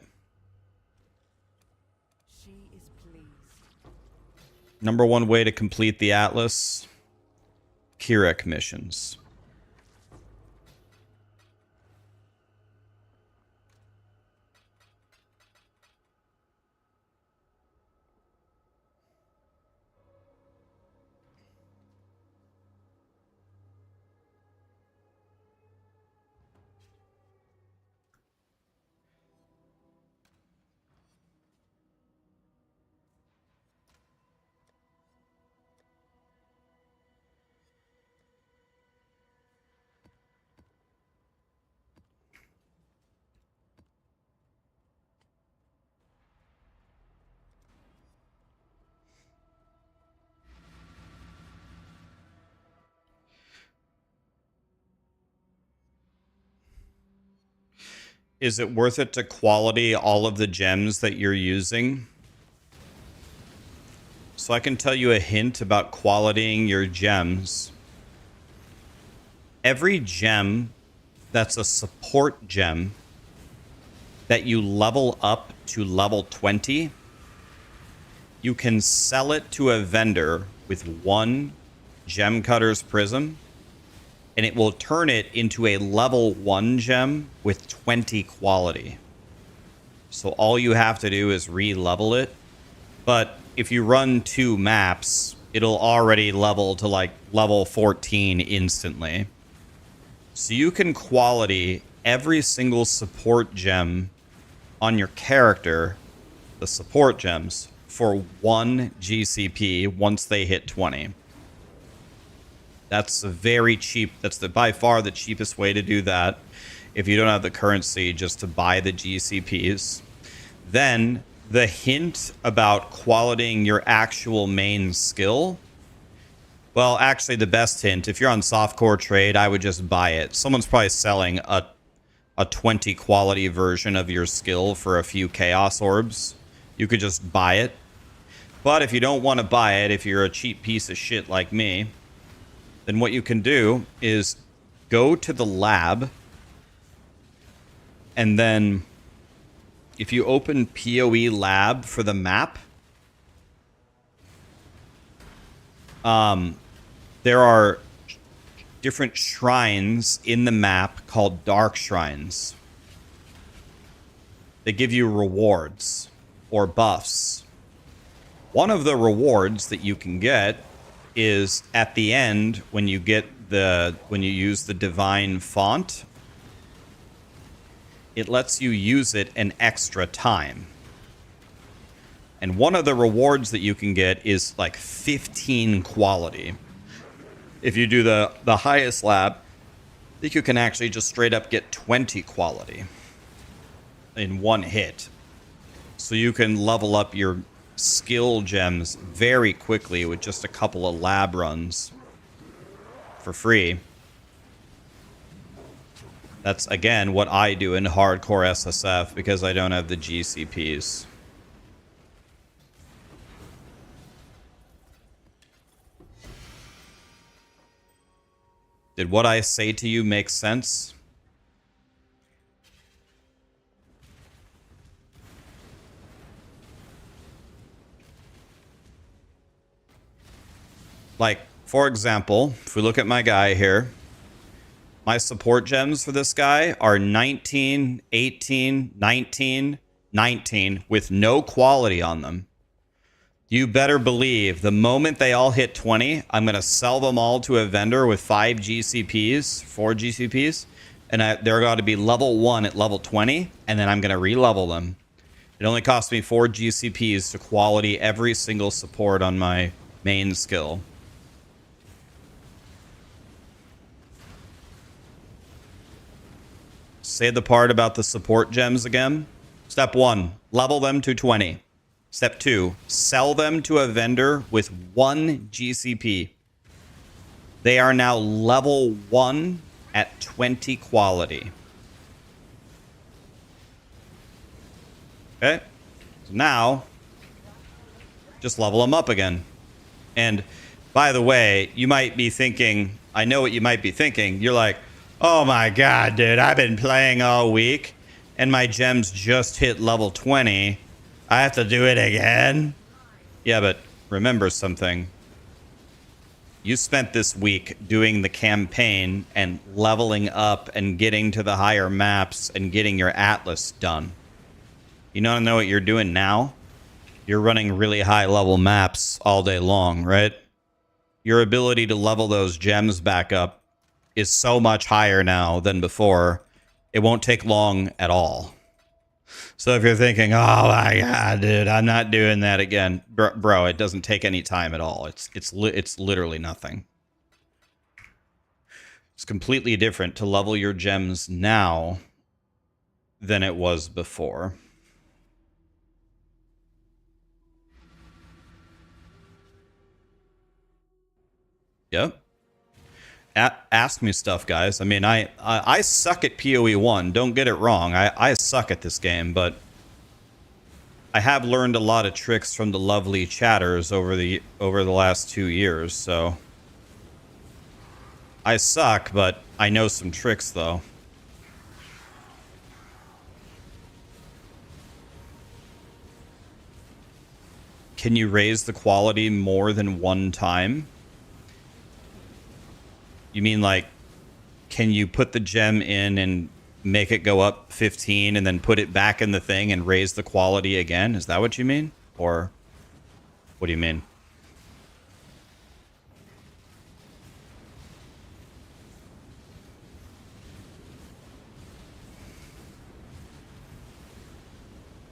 She is pleased. #1 way to complete the atlas. Kinetic missions. Is it worth it to quality all of the gems that you're using? So I can tell you a hint about qualitying your gems. Every gem that's a support gem that you level up to level 20, you can sell it to a vendor with 1 gem cutter's prism, and it will turn it into a level 1 gem with 20 quality. So all you have to do is re-level it. But if you run 2 maps, it'll already level to like level 14 instantly. So you can quality every single support gem on your character, the support gems, for 1 GCP once they hit 20. That's a very cheap, that's by far the cheapest way to do that. If you don't have the currency, just to buy the GCPs. Then the hint about qualitying your actual main skill. Well, actually the best hint, if you're on softcore trade, I would just buy it. Someone's probably selling a 20 quality version of your skill for a few chaos orbs. You could just buy it. But if you don't want to buy it, if you're a cheap piece of shit like me, then what you can do is go to the lab, and then if you open POE lab for the map, there are different shrines in the map called dark shrines. They give you rewards or buffs. One of the rewards that you can get is at the end when you use the divine font, it lets you use it an extra time. And one of the rewards that you can get is like 15 quality. If you do the highest lab, I think you can actually just straight up get 20 quality in one hit. So you can level up your skill gems very quickly with just a couple of lab runs for free. That's, again, what I do in hardcore SSF because I don't have the GCPs. Did what I say to you make sense? Like, for example, if we look at my guy here, my support gems for this guy are 19, 18, 19, 19 with no quality on them. You better believe the moment they all hit 20, I'm going to sell them all to a vendor with 5 GCPs, 4 GCPs, and they're going to be level 1 at level 20, and then I'm going to re-level them. It only cost me 4 GCPs to quality every single support on my main skill. Say the part about the support gems again. Step 1, level them to 20. Step 2, sell them to a vendor with 1 GCP. They are now level 1 at 20 quality. Okay? So now, just level them up again. And By the way, you might be thinking, I know what you might be thinking. You're like, oh my God, dude, I've been playing all week and my gems just hit level 20. I have to do it again? Yeah, but remember something. You spent this week doing the campaign and leveling up and getting to the higher maps and getting your atlas done. You don't know what you're doing now? You're running really high level maps all day long, right? Your ability to level those gems back up is so much higher now than before. It won't take long at all. So if you're thinking, oh my God, dude, I'm not doing that again. Bro, it doesn't take any time at all. It's literally nothing. It's completely different to level your gems now than it was before. Yep. Ask me stuff, guys. I mean, I suck at POE1. Don't get it wrong. I suck at this game, but I have learned a lot of tricks from the lovely chatters over the last 2 years. So I suck, but I know some tricks though. Can you raise the quality more than one time? You mean like, can you put the gem in and make it go up 15 and then put it back in the thing and raise the quality again? Is that what you mean? Or what do you mean?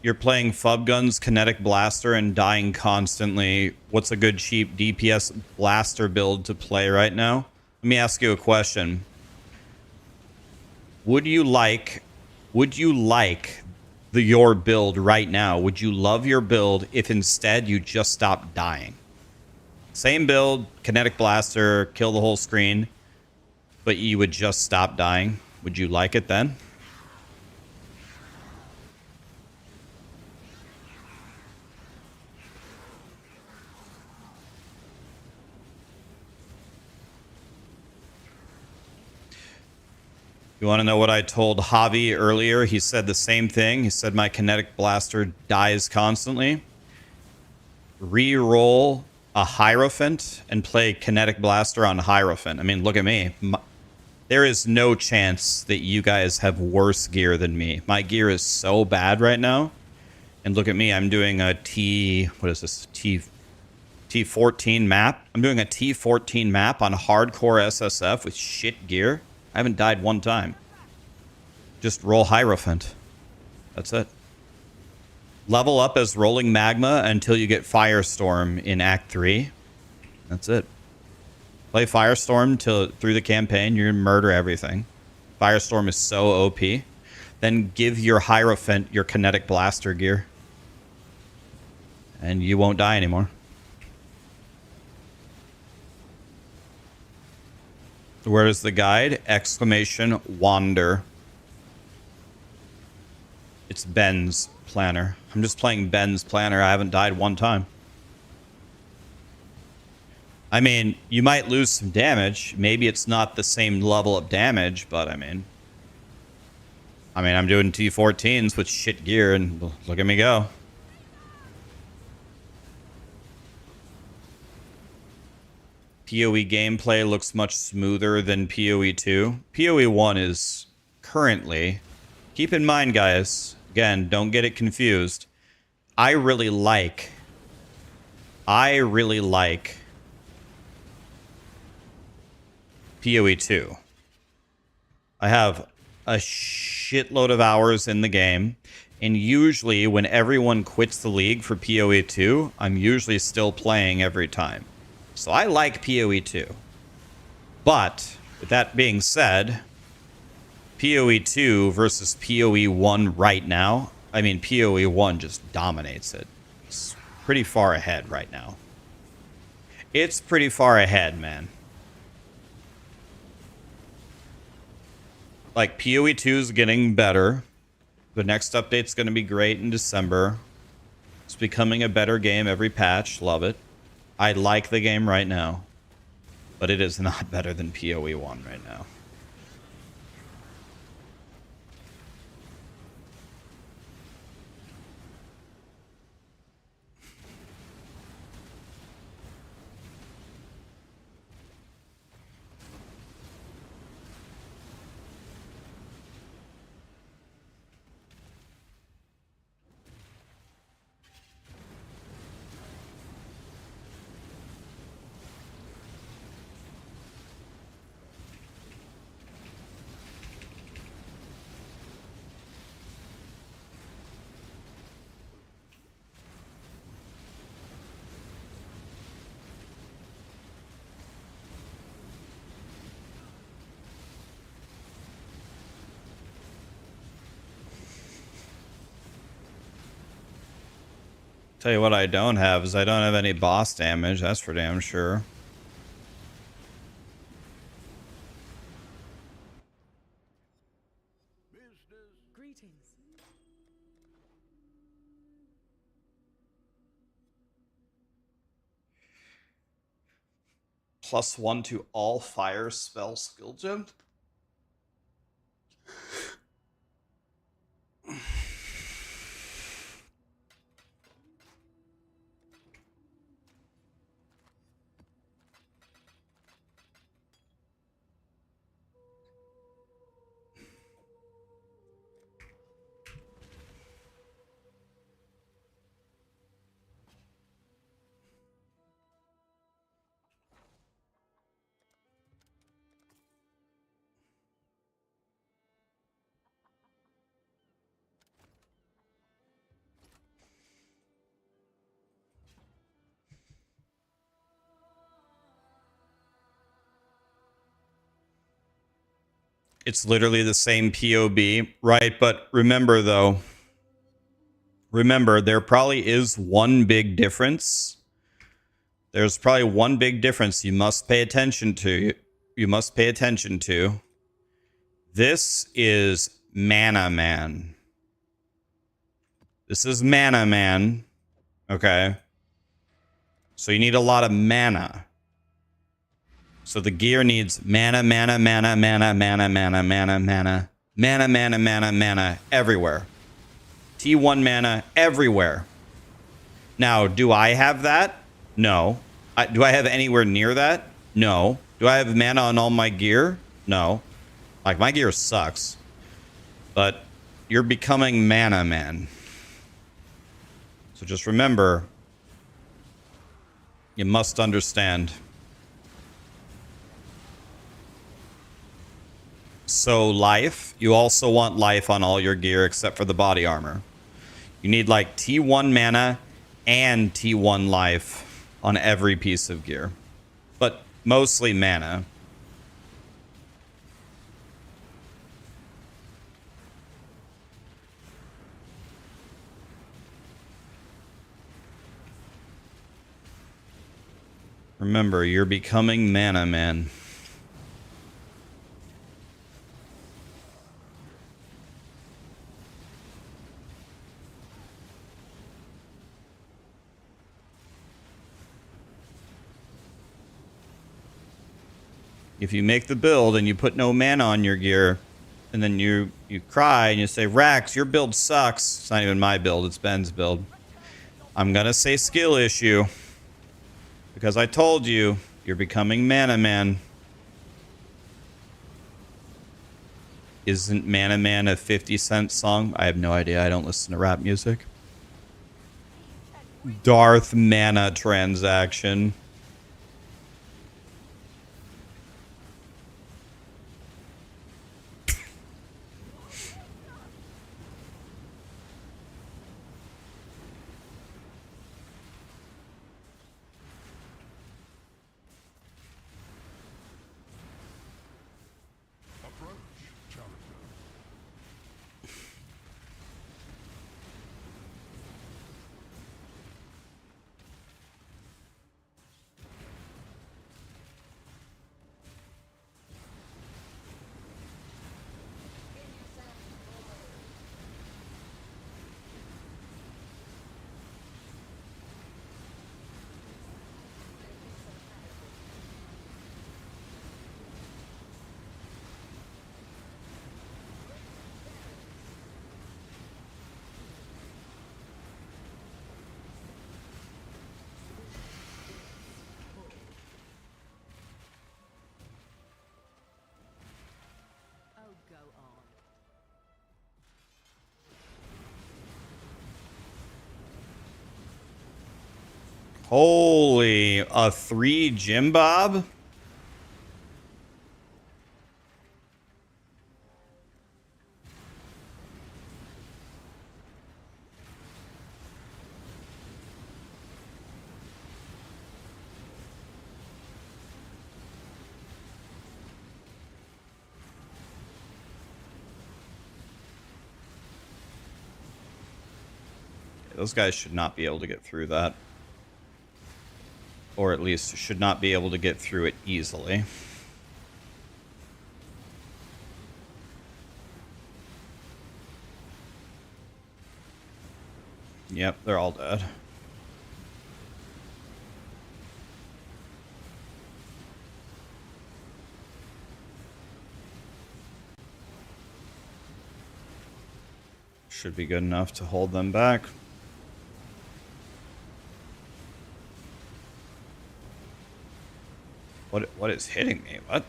You're playing Fub Guns, Kinetic Blaster, and dying constantly. What's a good cheap DPS blaster build to play right now? Let me ask you a question. Would you like your build right now? Would you love your build if instead you just stopped dying? Same build, Kinetic Blaster, kill the whole screen, but you would just stop dying. Would you like it then? You want to know what I told Javi earlier? He said the same thing. He said my Kinetic Blaster dies constantly. Re-roll a Hierophant and play Kinetic Blaster on Hierophant. I mean, look at me. There is no chance that you guys have worse gear than me. My gear is so bad right now. And look at me. I'm doing a what is this? T14 map. I'm doing a T14 map on hardcore SSF with shit gear. I haven't died one time. Just roll Hierophant. That's it. Level up as Rolling Magma until you get Firestorm in Act 3. That's it. Play Firestorm through the campaign. You're going to murder everything. Firestorm is so OP. Then give your Hierophant your Kinetic Blaster gear. And you won't die anymore. Where is the guide? Exclamation Wander. It's Ben's planner. I'm just playing Ben's planner. I haven't died one time. I mean, you might lose some damage. Maybe it's not the same level of damage, but I mean, I'm doing T14s with shit gear, and look at me go. PoE gameplay looks much smoother than PoE2. PoE1 is currently... Keep in mind, guys, again, don't get it confused. I really like PoE2. I have a shitload of hours in the game, and usually when everyone quits the league for PoE2, I'm usually still playing every time. So I like PoE2. But, with that being said, PoE2 versus PoE1 right now, I mean, PoE1 just dominates it. It's pretty far ahead right now. It's pretty far ahead, man. Like, PoE2 is getting better. The next update's going to be great in December. It's becoming a better game every patch. Love it. I like the game right now. But it is not better than POE1 right now. Tell you what I don't have is I don't have any boss damage. That's for damn sure. Greetings. +1 to all fire spell skill gem. It's literally the same POB, right? But remember, though, there probably is one big difference. There's probably one big difference you must pay attention to. You must pay attention to. This is Mana Man. This is Mana Man. Okay. So you need a lot of mana. So the gear needs mana everywhere. T1 mana everywhere. Now, do I have that? No. Do I have anywhere near that? No. Do I have mana on all my gear? No. Like, my gear sucks. But you're becoming Mana Man. So just remember, you must understand. So life, you also want life on all your gear except for the body armor. You need like T1 mana and T1 life on every piece of gear. But mostly mana. Remember, you're becoming Mana Man. If you make the build and you put no mana on your gear, and then you cry and you say, Rax, your build sucks. It's not even my build, it's Ben's build. I'm gonna say skill issue. Because I told you, you're becoming Mana Man. Isn't Mana Man a 50 Cent song? I have no idea. I don't listen to rap music. Darth Mana transaction. Holy, a 3 Jim Bob? Those guys should not be able to get through that. Or at least should not be able to get through it easily. Yep, they're all dead. Should be good enough to hold them back. What is hitting me? What?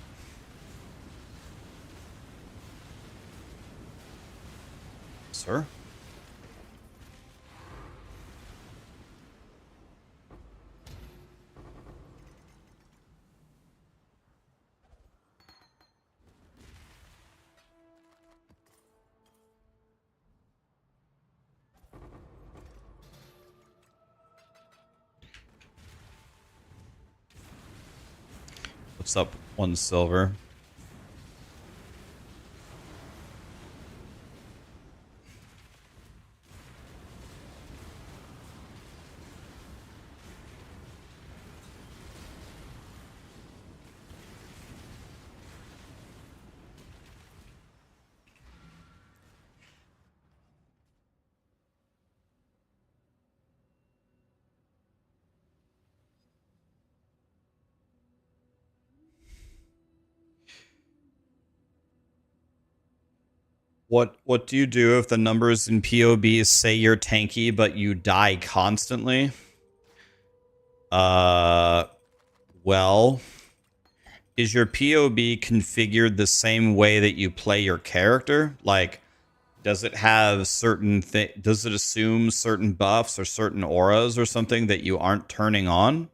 Sir? What's up, 1 silver? What do you do if the numbers in POBs say you're tanky but you die constantly? Well, is your POB configured the same way that you play your character? Like, does it have certain does it assume certain buffs or certain auras or something that you aren't turning on?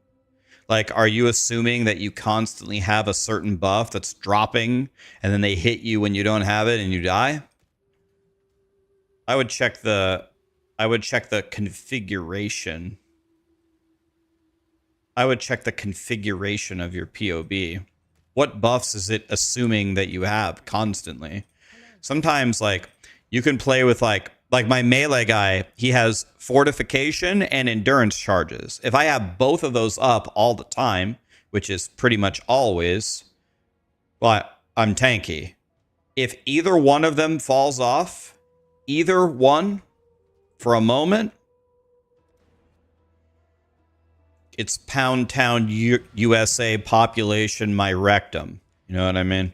Like, are you assuming that you constantly have a certain buff that's dropping and then they hit you when you don't have it and you die? I would check the configuration. I would check the configuration of your POB. What buffs is it assuming that you have constantly? Sometimes, like, you can play with like my melee guy, he has fortification and endurance charges. If I have both of those up all the time, which is pretty much always, well, I'm tanky. If either one of them falls off, either one, for a moment, it's Pound Town USA population my rectum. You know what I mean?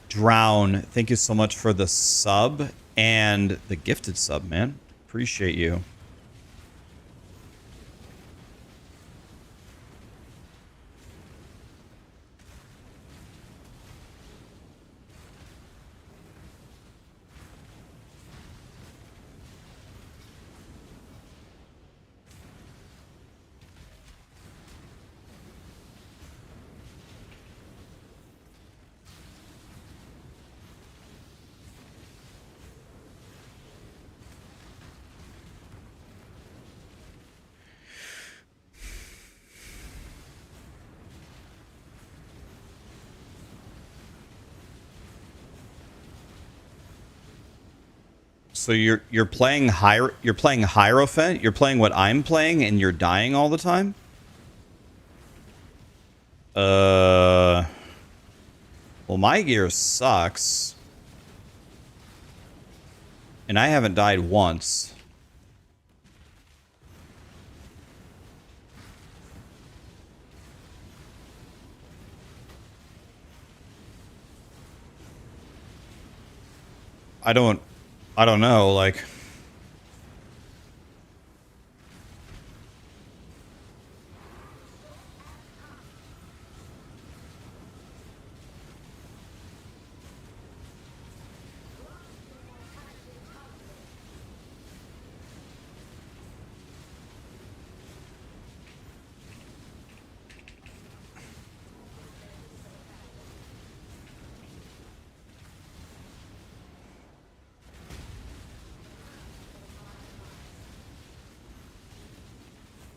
Drown, thank you so much for the sub and the gifted sub, man. Appreciate you. So you're playing Hierophant, you're playing what I'm playing, and you're dying all the time? Well, my gear sucks. And I haven't died once. I don't know, like...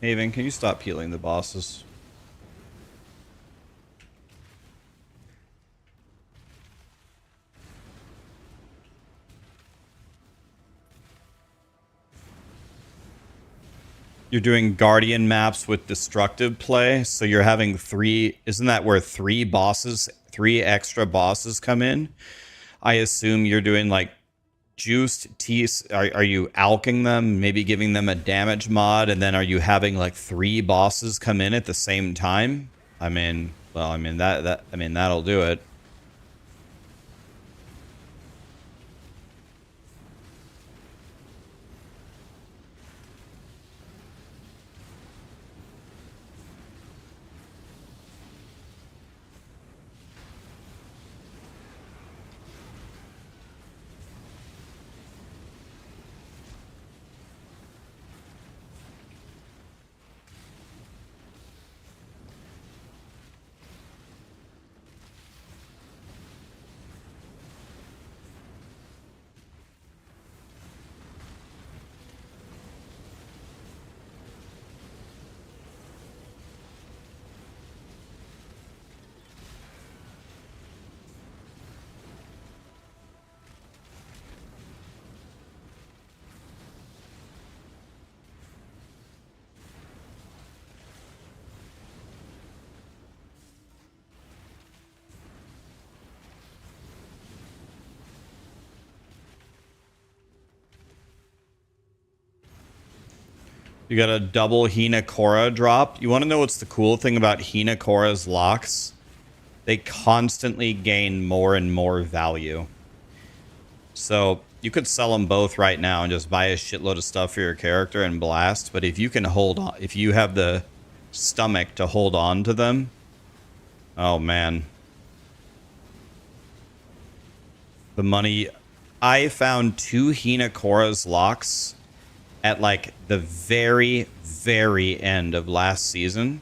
Haven, can you stop healing the bosses? You're doing Guardian maps with destructive play, so you're having three... Isn't that where three extra bosses come in? I assume you're doing, like, juiced teas. Are you alking them, maybe giving them a damage mod, and then are you having, like, three bosses come in at the same time? I mean, well, I mean, that'll do it. You got a double Hinakora drop. You want to know what's the cool thing about Hinakora's locks? They constantly gain more and more value. So you could sell them both right now and just buy a shitload of stuff for your character and blast. But if you can hold on, if you have the stomach to hold on to them, oh man. The money... I found 2 Hinakora's locks at like the very, very end of last season,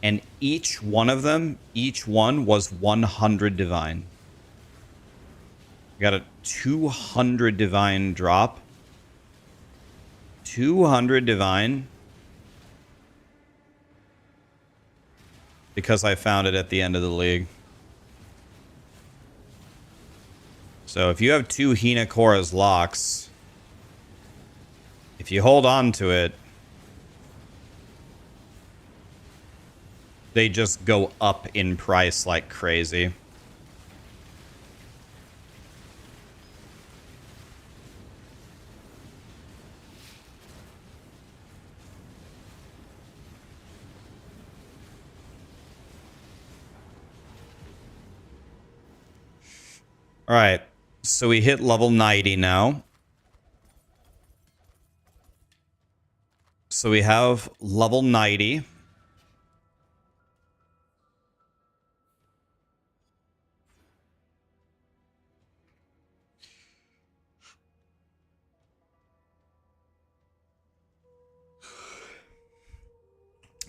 and each one was 100 divine. Got a 200 divine drop. 200 divine. Because I found it at the end of the league. So if you have 2 Hinakora's locks, if you hold on to it, they just go up in price like crazy. All right, so we hit level 90 now. So we have level 90.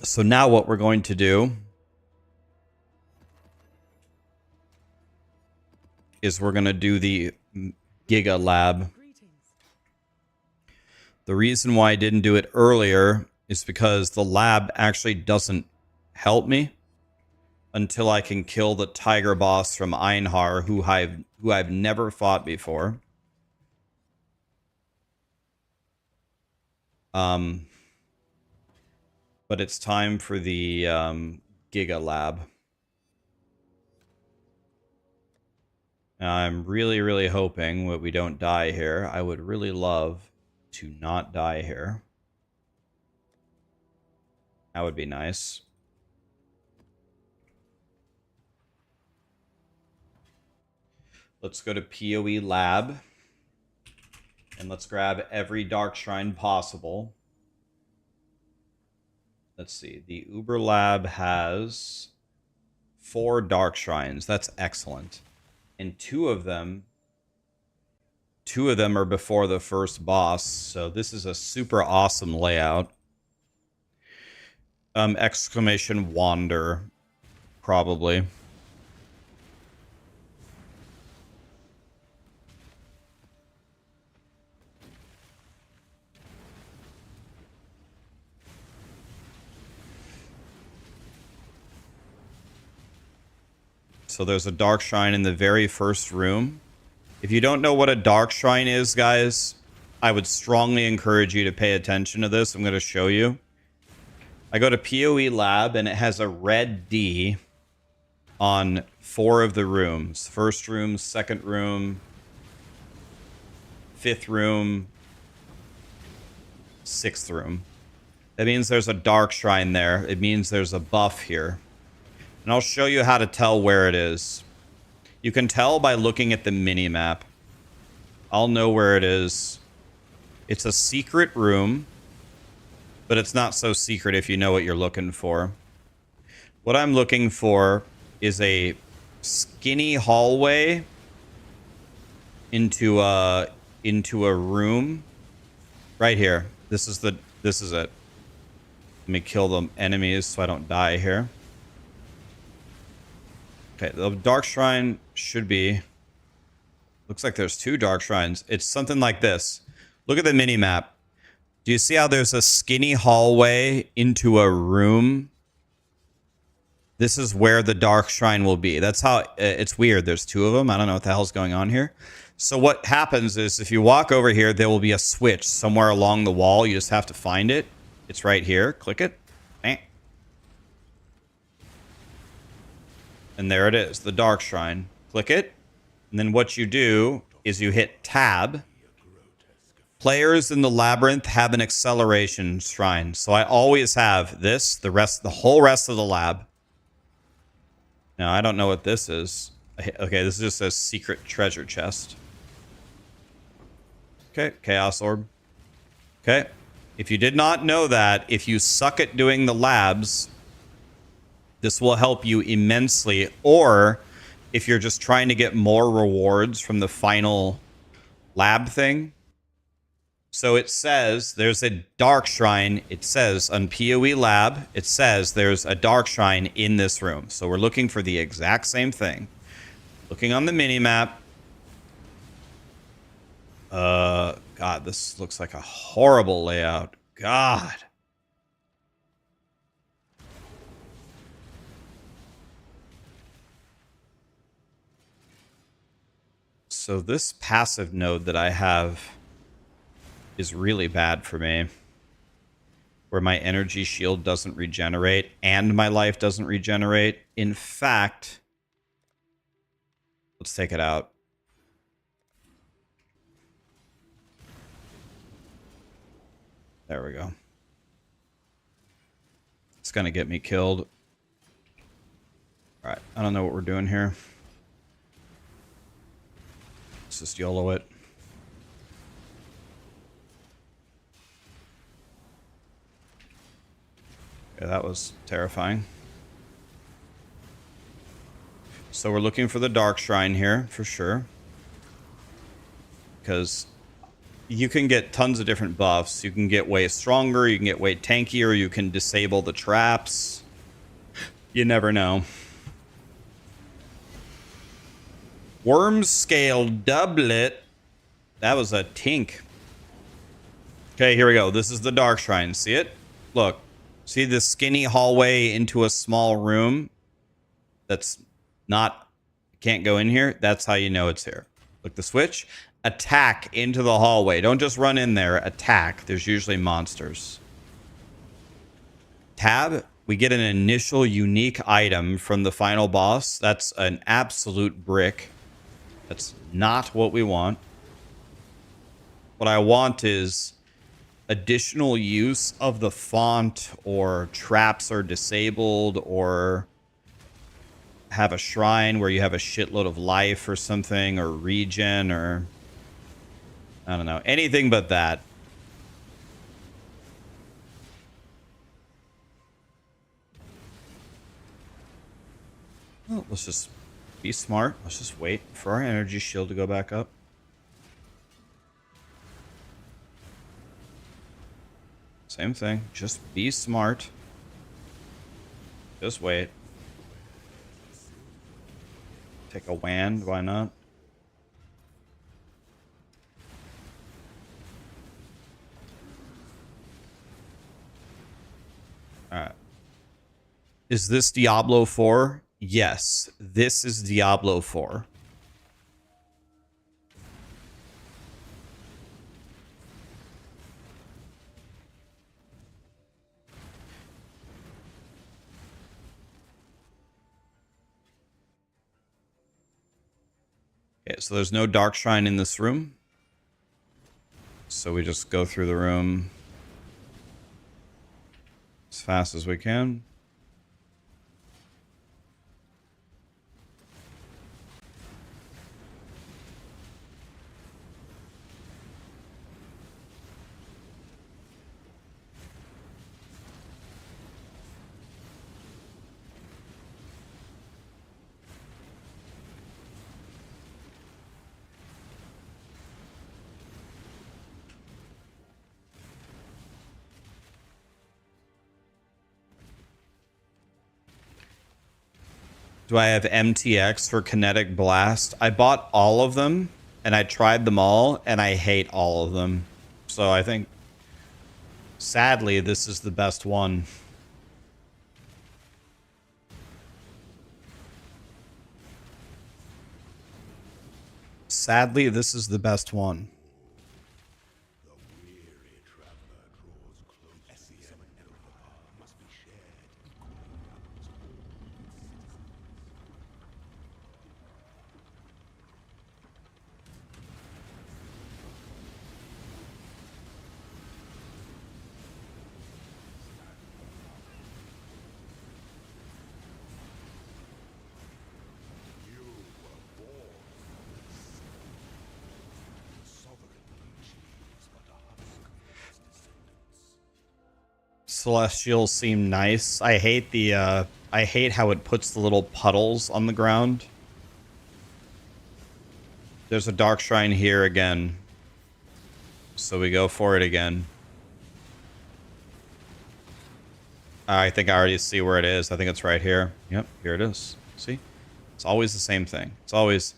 So now what we're going to do is we're going to do the Giga Lab. The reason why I didn't do it earlier is because the lab actually doesn't help me until I can kill the tiger boss from Einhar, who I've never fought before. But it's time for the Giga Lab. Now, I'm really, really hoping that we don't die here. I would really love to not die here. That would be nice. Let's go to POE Lab. And let's grab every Dark Shrine possible. Let's see. The Uber Lab has 4 Dark Shrines. That's excellent. And 2 of them are before the first boss. So this is a super awesome layout. Exclamation Wander, probably. So there's a dark shrine in the very first room. If you don't know what a dark shrine is, guys, I would strongly encourage you to pay attention to this. I'm going to show you. I go to POE Lab, and it has a red D on 4 of the rooms. First room, second room, 5th room, 6th room. That means there's a dark shrine there. It means there's a buff here. And I'll show you how to tell where it is. You can tell by looking at the mini-map. I'll know where it is. It's a secret room, but it's not so secret if you know what you're looking for. What I'm looking for is a skinny hallway into a room right here. This is it. Let me kill the enemies so I don't die here. Okay, the dark shrine should be... Looks like there's 2 dark shrines. It's something like this. Look at the mini-map. Do you see how there's a skinny hallway into a room? This is where the dark shrine will be. That's how... It's weird. There's 2 of them. I don't know what the hell's going on here. So what happens is if you walk over here, there will be a switch somewhere along the wall. You just have to find it. It's right here. Click it. Bang. And there it is, the dark shrine. Click it. And then what you do is you hit tab. Players in the Labyrinth have an acceleration shrine. So I always have this, the whole rest of the lab. Now, I don't know what this is. Okay, this is just a secret treasure chest. Okay, Chaos Orb. Okay. If you did not know that, if you suck at doing the labs, this will help you immensely. Or if you're just trying to get more rewards from the final lab thing. So it says there's a dark shrine. It says on POE Lab, it says there's a dark shrine in this room. So we're looking for the exact same thing. Looking on the mini-map. God, this looks like a horrible layout. God. So this passive node that I have is really bad for me. Where my energy shield doesn't regenerate and my life doesn't regenerate. In fact, let's take it out. There we go. It's going to get me killed. All right, I don't know what we're doing here. Let's just YOLO it. Yeah, that was terrifying. So we're looking for the Dark Shrine here, for sure. Because you can get tons of different buffs. You can get way stronger, you can get way tankier, you can disable the traps. You never know. Worm Scale Doublet. That was a tink. Okay, here we go. This is the Dark Shrine. See it? Look. See the skinny hallway into a small room? That's not... Can't go in here? That's how you know it's here. Look, the switch. Attack into the hallway. Don't just run in there. Attack. There's usually monsters. Tab. We get an initial unique item from the final boss. That's an absolute brick. That's not what we want. What I want is additional use of the font, or traps are disabled, or have a shrine where you have a shitload of life or something, or regen, or I don't know, anything but that. Well, let's just be smart. Let's just wait for our energy shield to go back up. Same thing. Just be smart. Just wait. Take a wand. Why not? Alright. Is this Diablo 4? Yes, this is Diablo 4. Okay, so there's no Dark Shrine in this room. So we just go through the room as fast as we can. Do I have MTX for Kinetic Blast? I bought all of them, and I tried them all, and I hate all of them. So I think, sadly, this is the best one. Sadly, this is the best one. Celestials seem nice. I hate the I hate how it puts the little puddles on the ground. There's a Dark Shrine here again. So we go for it again. I think I already see where it is. I think it's right here. Yep, here it is. See? It's always the same thing. It's always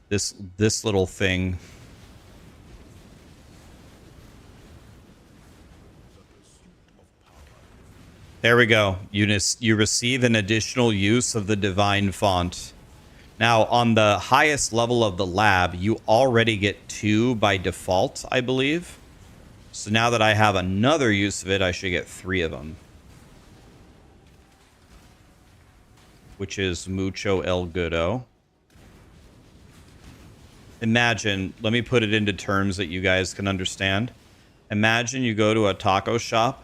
this little thing. There we go. You receive an additional use of the Divine Font. Now, on the highest level of the lab, you already get 2 by default, I believe. So now that I have another use of it, I should get 3 of them. Which is mucho el goodo. Imagine, let me put it into terms that you guys can understand. Imagine you go to a taco shop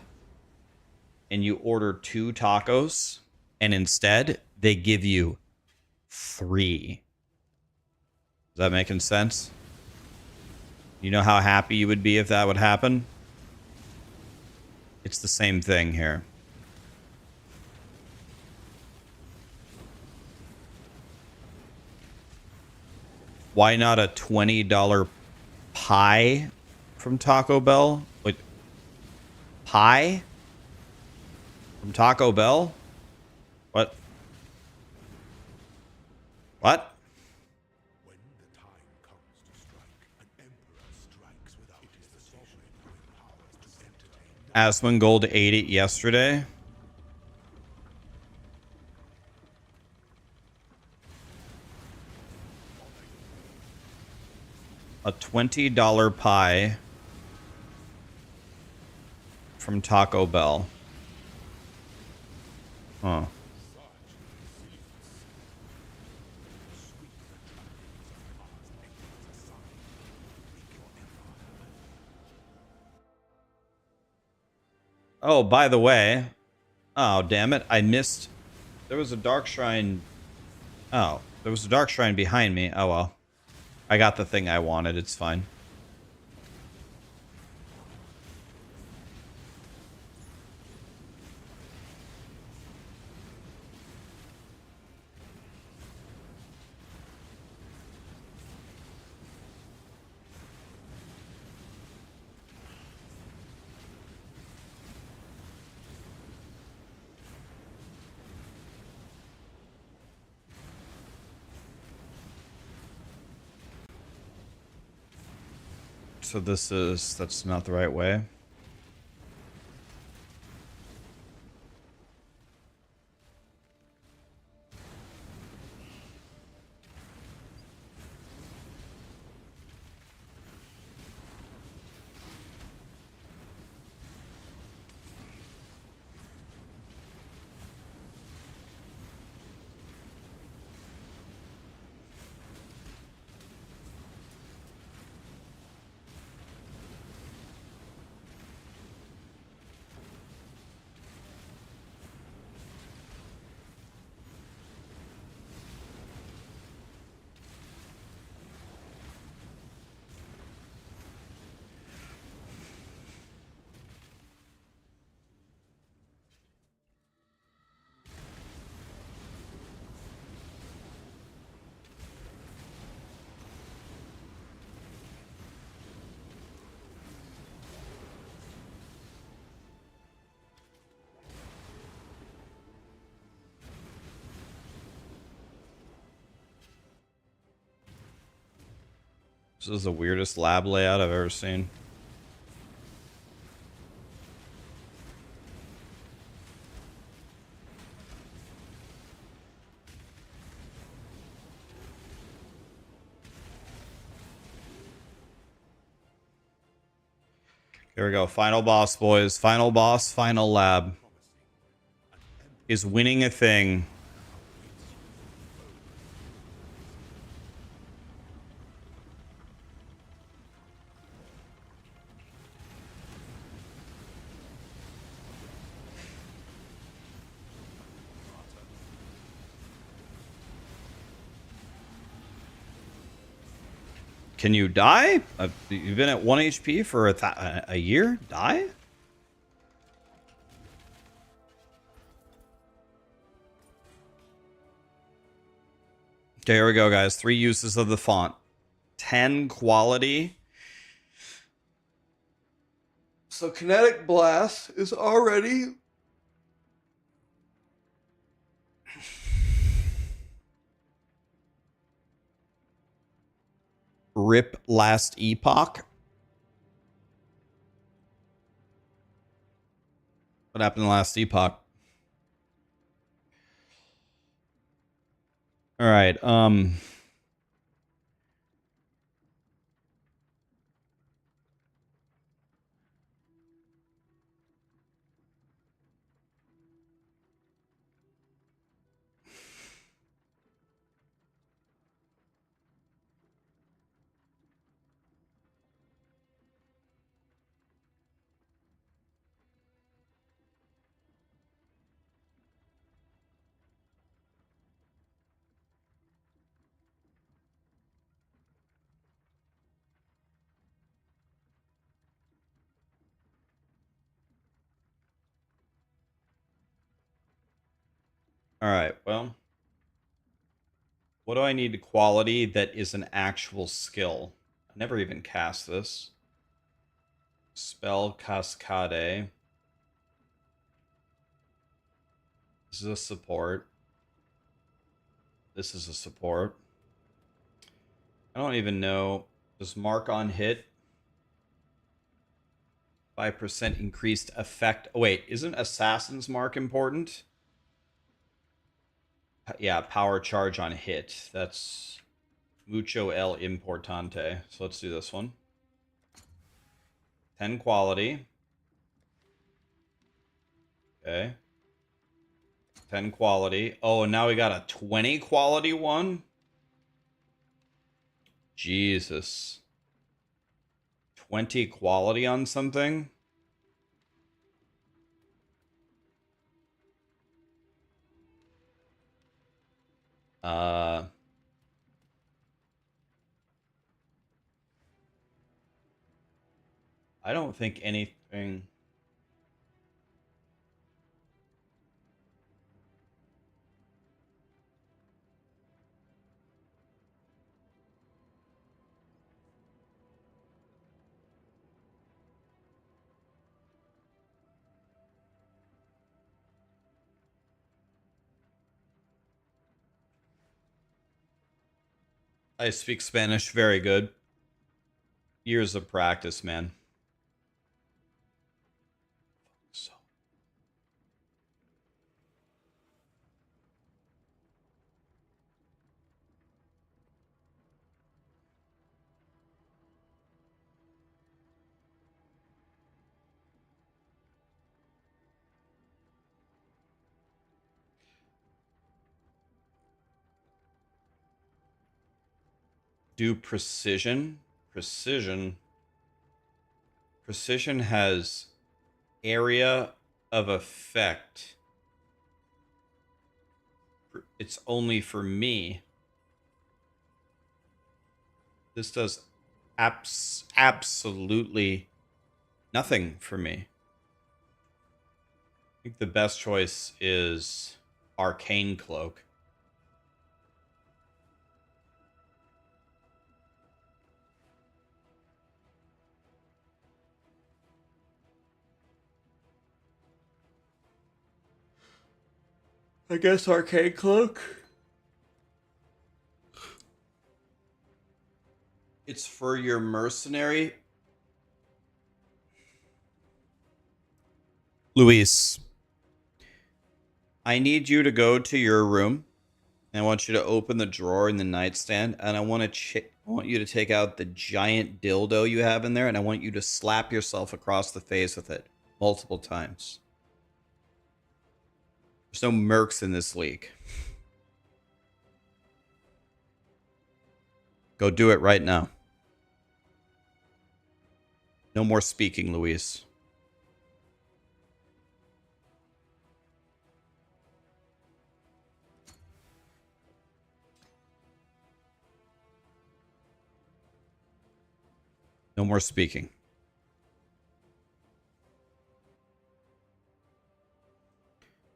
and you order 2 tacos, and instead they give you 3. Is that making sense? You know how happy you would be if that would happen? It's the same thing here. Why not a $20 pie from Taco Bell? Wait, pie? From Taco Bell? What? What? When the time comes to strike, an emperor strikes without his decision, powers to entertain. Asmongold ate it yesterday. A $20 pie from Taco Bell. Huh. Oh, by the way. Oh, damn it. I missed. There was a Dark Shrine. Oh, there was a Dark Shrine behind me. Oh, well. I got the thing I wanted. It's fine. So that's not the right way. This is the weirdest lab layout I've ever seen. Here we go. Final boss, boys. Final boss, final lab. Is winning a thing. Can you die? You've been at 1 HP for a year? Die? Okay, here we go, guys. 3 uses of the font. 10 quality. So Kinetic Blast is already... Rip last Epoch. What happened to last Epoch? All right. All right. Well, what do I need quality that is an actual skill? I never even cast this. Spell Cascade. This is a support. This is a support. I don't even know. Does mark on hit? 5% increased effect. Oh, wait, isn't Assassin's Mark important? Yeah, power charge on hit. That's mucho el importante. So let's do this one. 10 quality. Okay. 10 quality. Oh, and now we got a 20 quality one? Jesus. 20 quality on something? I don't think anything... I speak Spanish very good. Years of practice, man. So. Do precision. Precision has area of effect. It's only for me. This does absolutely nothing for me. I think the best choice is Arcane Cloak. I guess Arcane Cloak. It's for your mercenary. Luis, I need you to go to your room. And I want you to open the drawer in the nightstand. And I want you to take out the giant dildo you have in there. And I want you to slap yourself across the face with it multiple times. There's no mercs in this league. Go do it right now. No more speaking, Luis. No more speaking.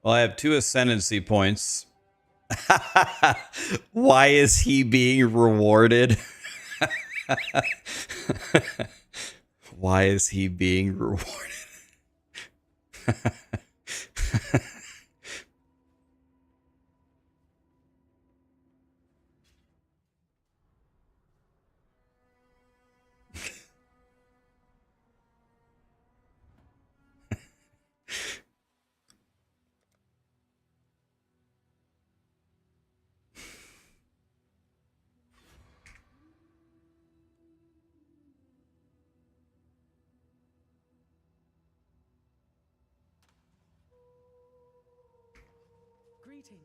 Well, I have 2 ascendancy points. Why is he being rewarded? Why is he being rewarded? Greetings.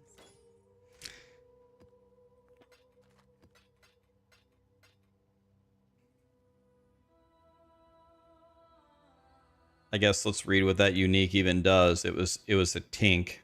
I guess let's read what that unique even does. It was a tink.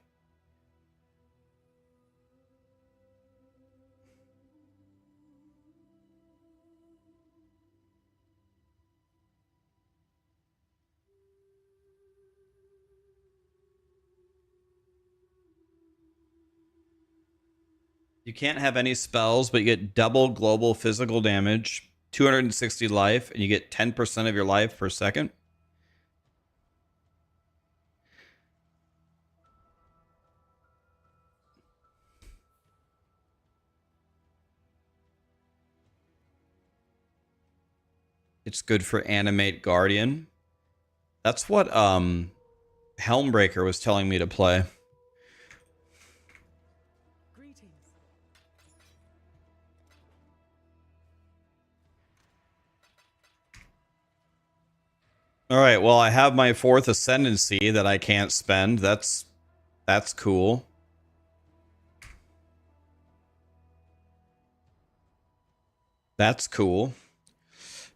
You can't have any spells, but you get double global physical damage, 260 life, and you get 10% of your life per second. It's good for Animate Guardian. That's what Helmbreaker was telling me to play. Greetings. All right, well, I have my 4th Ascendancy that I can't spend. That's cool. That's cool.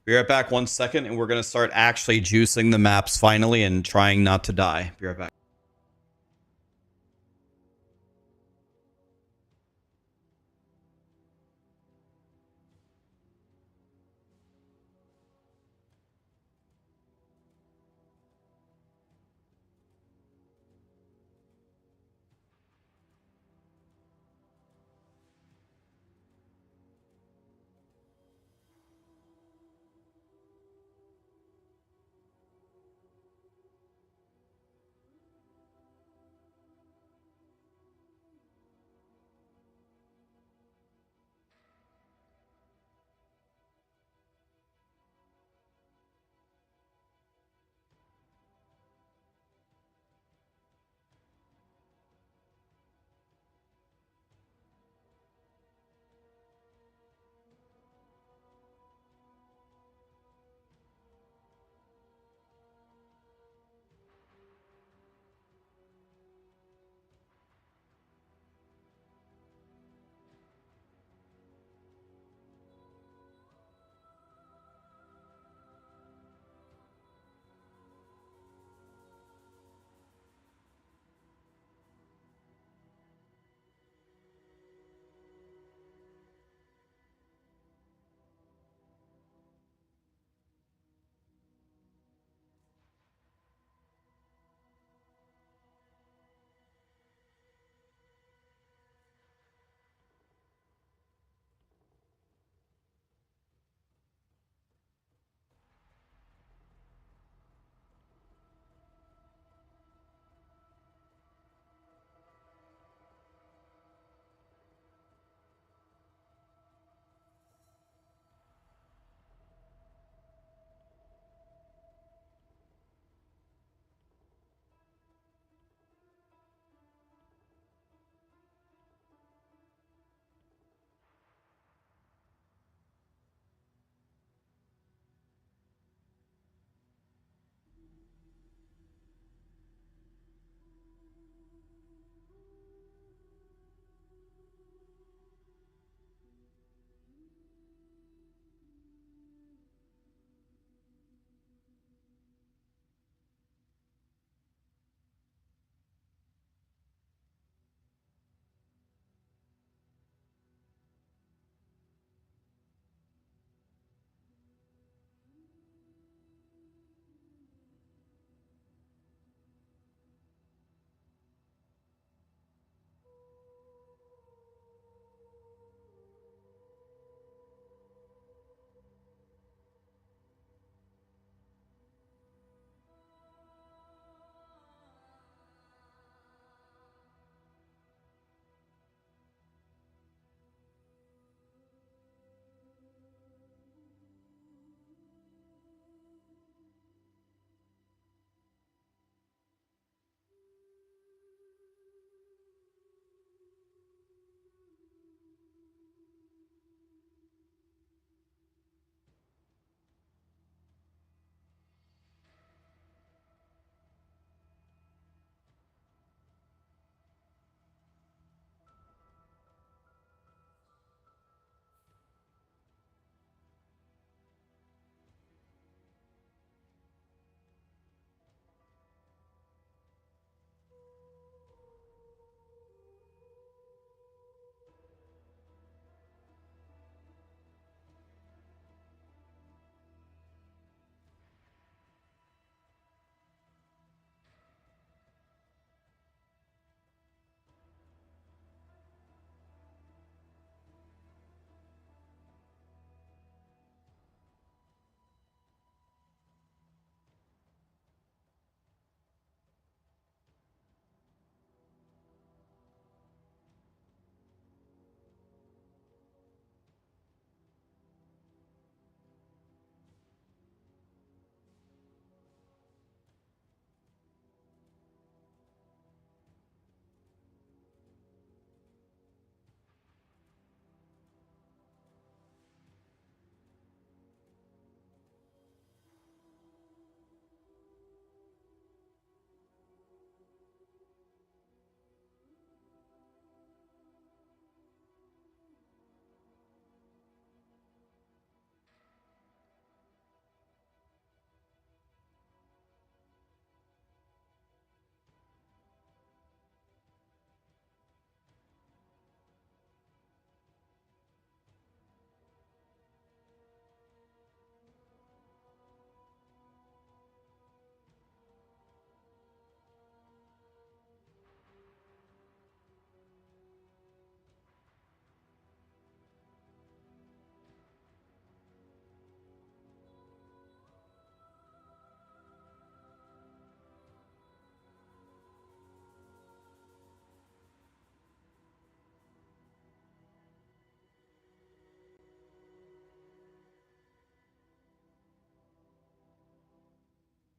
Be right back 1 second, and we're going to start actually juicing the maps finally and trying not to die. Be right back.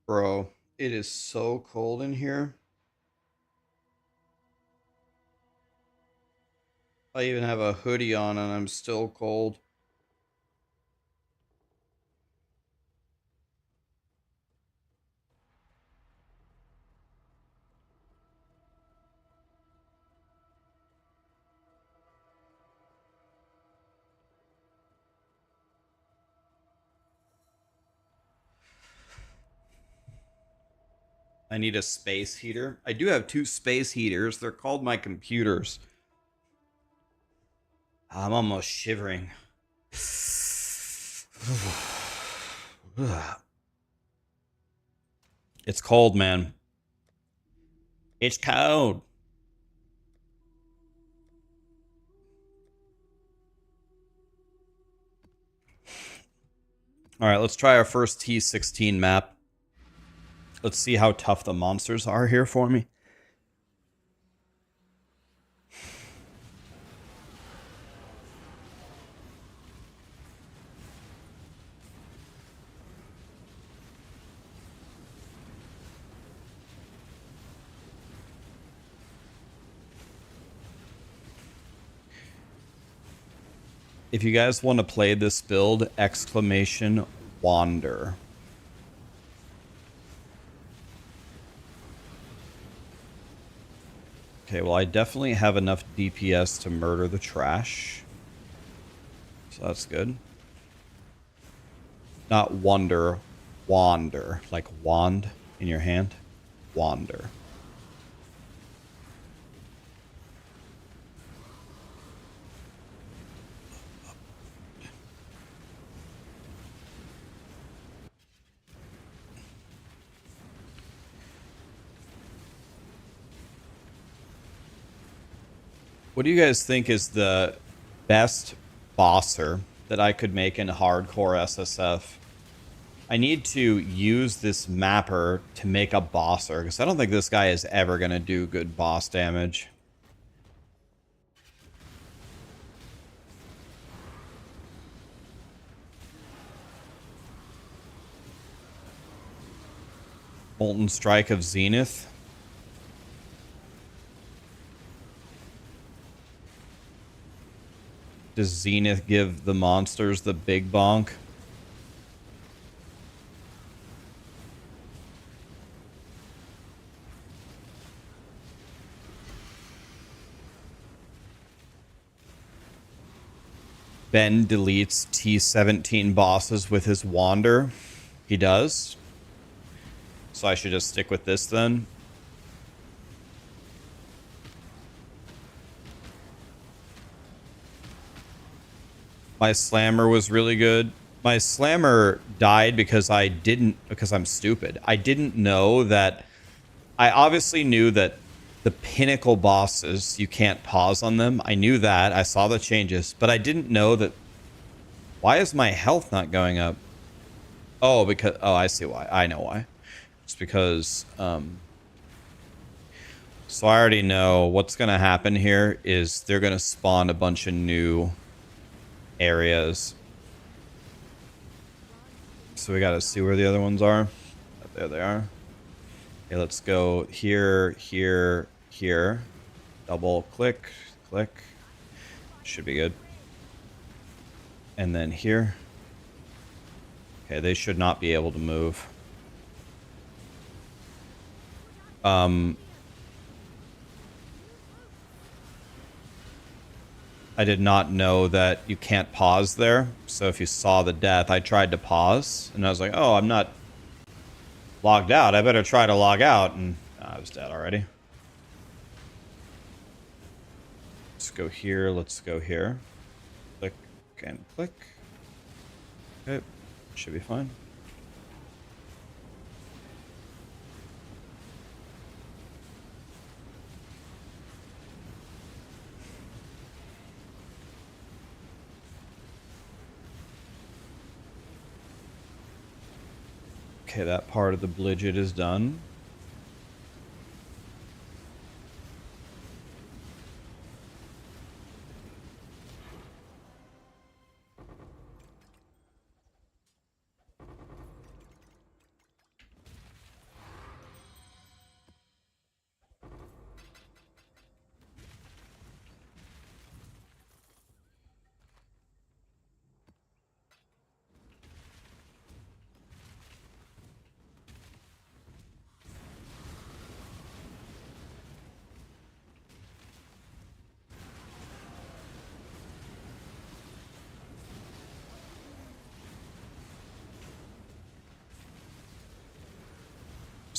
Bro, it is so cold in here. I even have a hoodie on and I'm still cold. I need a space heater. I do have 2 space heaters. They're called my computers. I'm almost shivering. It's cold, man. It's cold. All right, let's try our first T16 map. Let's see how tough the monsters are here for me. If you guys want to play this build, exclamation wander. Okay, well, I definitely have enough DPS to murder the trash. So that's good. Not wonder, wander. Like wand in your hand. Wander. What do you guys think is the best bosser that I could make in hardcore SSF? I need to use this mapper to make a bosser, because I don't think this guy is ever going to do good boss damage. Molten Strike of Zenith. Does Zenith give the monsters the big bonk? Ben deletes T17 bosses with his wander. He does. So I should just stick with this then. My slammer was really good. My slammer died because I'm stupid. I didn't know that. I obviously knew that the pinnacle bosses, you can't pause on them. I knew that. I saw the changes, but I didn't know that. Why is my health not going up? Oh, because, oh, I see why. I know why. It's because, so I already know what's going to happen here is they're going to spawn a bunch of new areas. So we got to see where the other ones are. There they are. Okay, let's go here, here, here. Double click, click. Should be good. And then here. Okay, they should not be able to move. I did not know that you can't pause there. So if you saw the death, I tried to pause. And I was like, oh, I'm not logged out. I better try to log out. And I was dead already. Let's go here. Let's go here. Click and click. Okay. Should be fine. Okay, that part of the Blidget is done.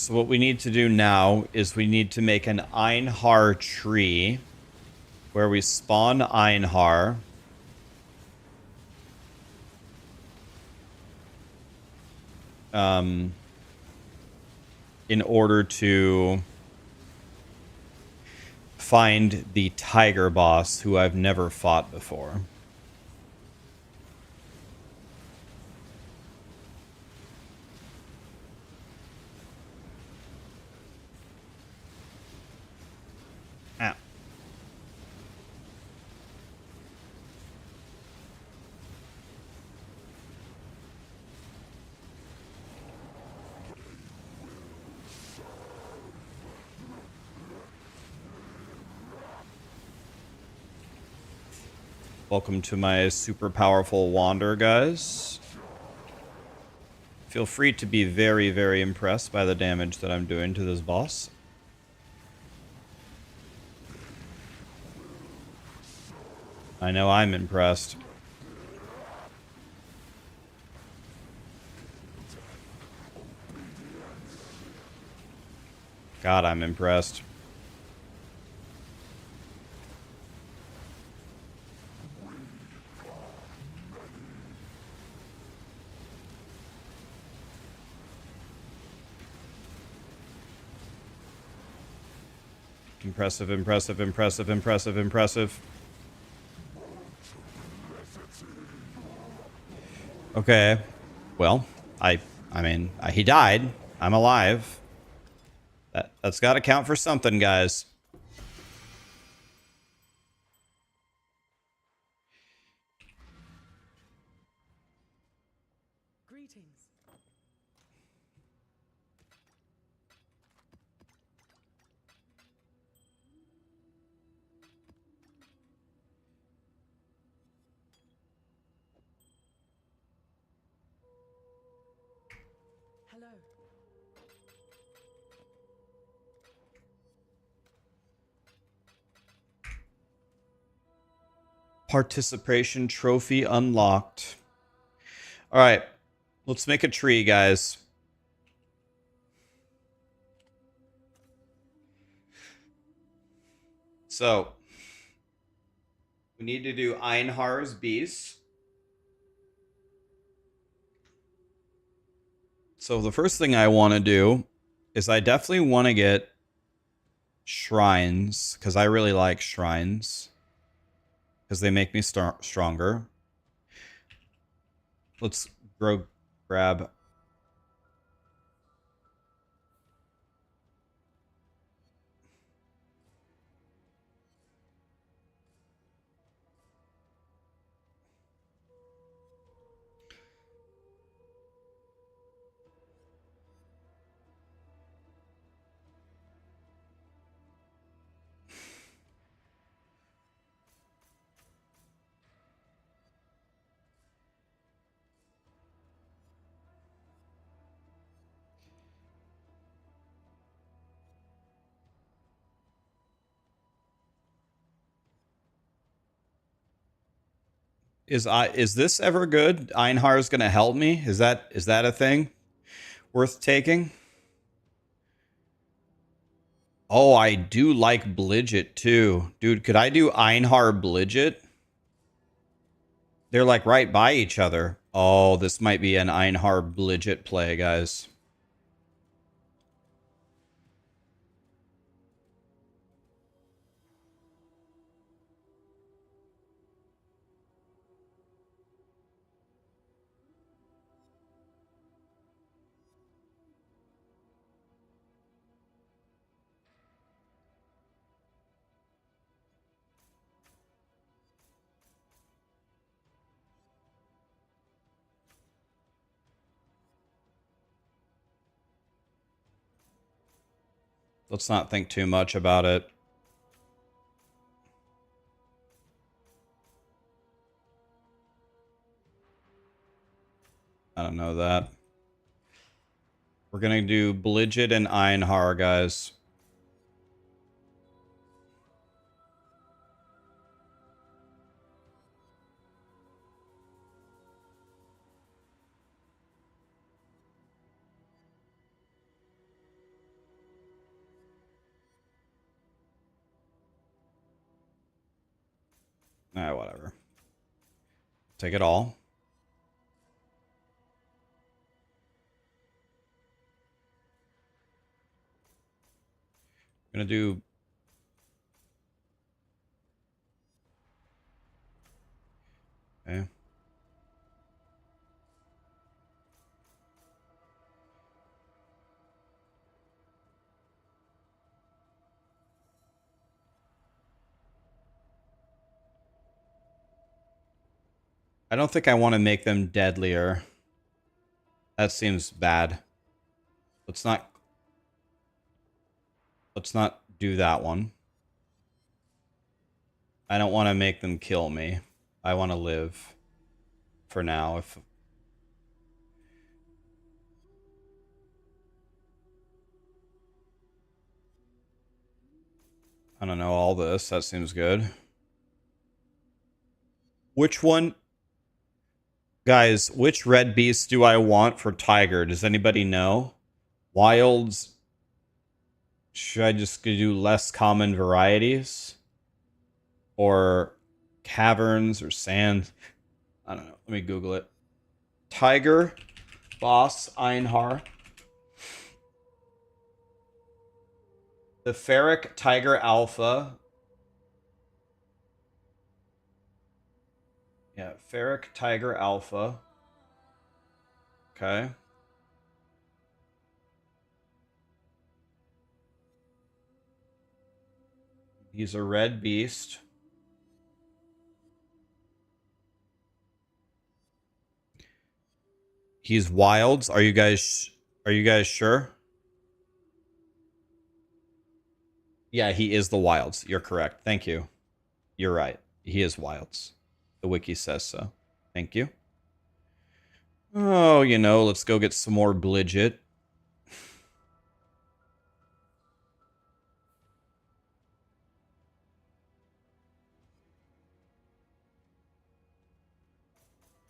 So what we need to do now is we need to make an Einhar tree where we spawn Einhar. In order to find the tiger boss who I've never fought before. Ow. Welcome to my super powerful wander, guys. Feel free to be very, very impressed by the damage that I'm doing to this boss. I know I'm impressed. God, I'm impressed. Impressive, impressive, impressive, impressive, impressive. Okay. Well, I mean, he died. I'm alive. That's got to count for something, guys. Greetings. Hello. Participation trophy unlocked. All right. Let's make a tree, guys. So, we need to do Einhar's Beast. So the first thing I want to do is I definitely want to get shrines, because I really like shrines, because they make me stronger. Let's grab. Is this ever good? Einhar is going to help me? Is that a thing worth taking? Oh, I do like Blidget too. Dude, could I do Einhar Blidget? They're like right by each other. Oh, this might be an Einhar Blidget play, guys. Let's not think too much about it. I don't know that. We're going to do Blidget and Einhar, guys. Whatever. Take it all. I'm gonna do... Okay. I don't think I want to make them deadlier. That seems bad. Let's not do that one. I don't want to make them kill me. I want to live for now. If I don't know all this, that seems good. Which one? Guys, which red beast do I want for Tiger? Does anybody know? Wilds. Should I just do less common varieties? Or caverns or sand? I don't know. Let me Google it. Tiger, boss, Einhar. The Ferric Tiger Alpha. Yeah, Ferric Tiger Alpha. Okay. He's a red beast. He's wilds. Are you guys sure? Yeah, he is the wilds. You're correct. Thank you. You're right. He is wilds. The wiki says so. Thank you. Oh, you know, let's go get some more Blidget.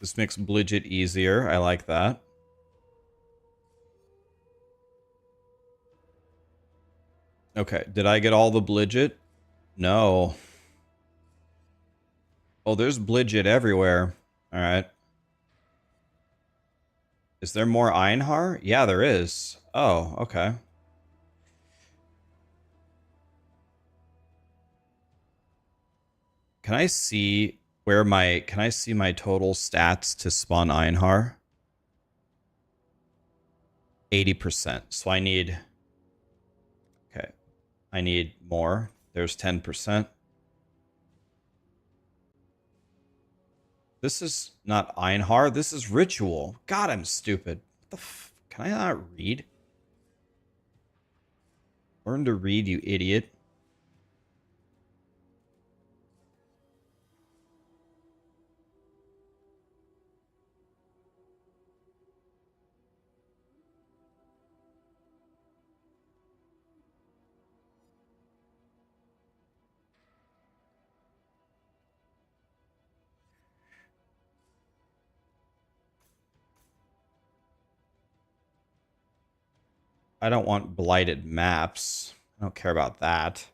This makes Blidget easier. I like that. Okay, did I get all the Blidget? No. Oh, there's Blidget everywhere. All right. Is there more Einhar? Yeah, there is. Oh, okay. Can I see where my... Can I see my total stats to spawn Einhar? 80%. So I need... Okay. I need more. There's 10%. This is not Einhar. This is Ritual. God, I'm stupid. What the f... Can I not read? Learn to read, you idiot. I don't want blighted maps. I don't care about that.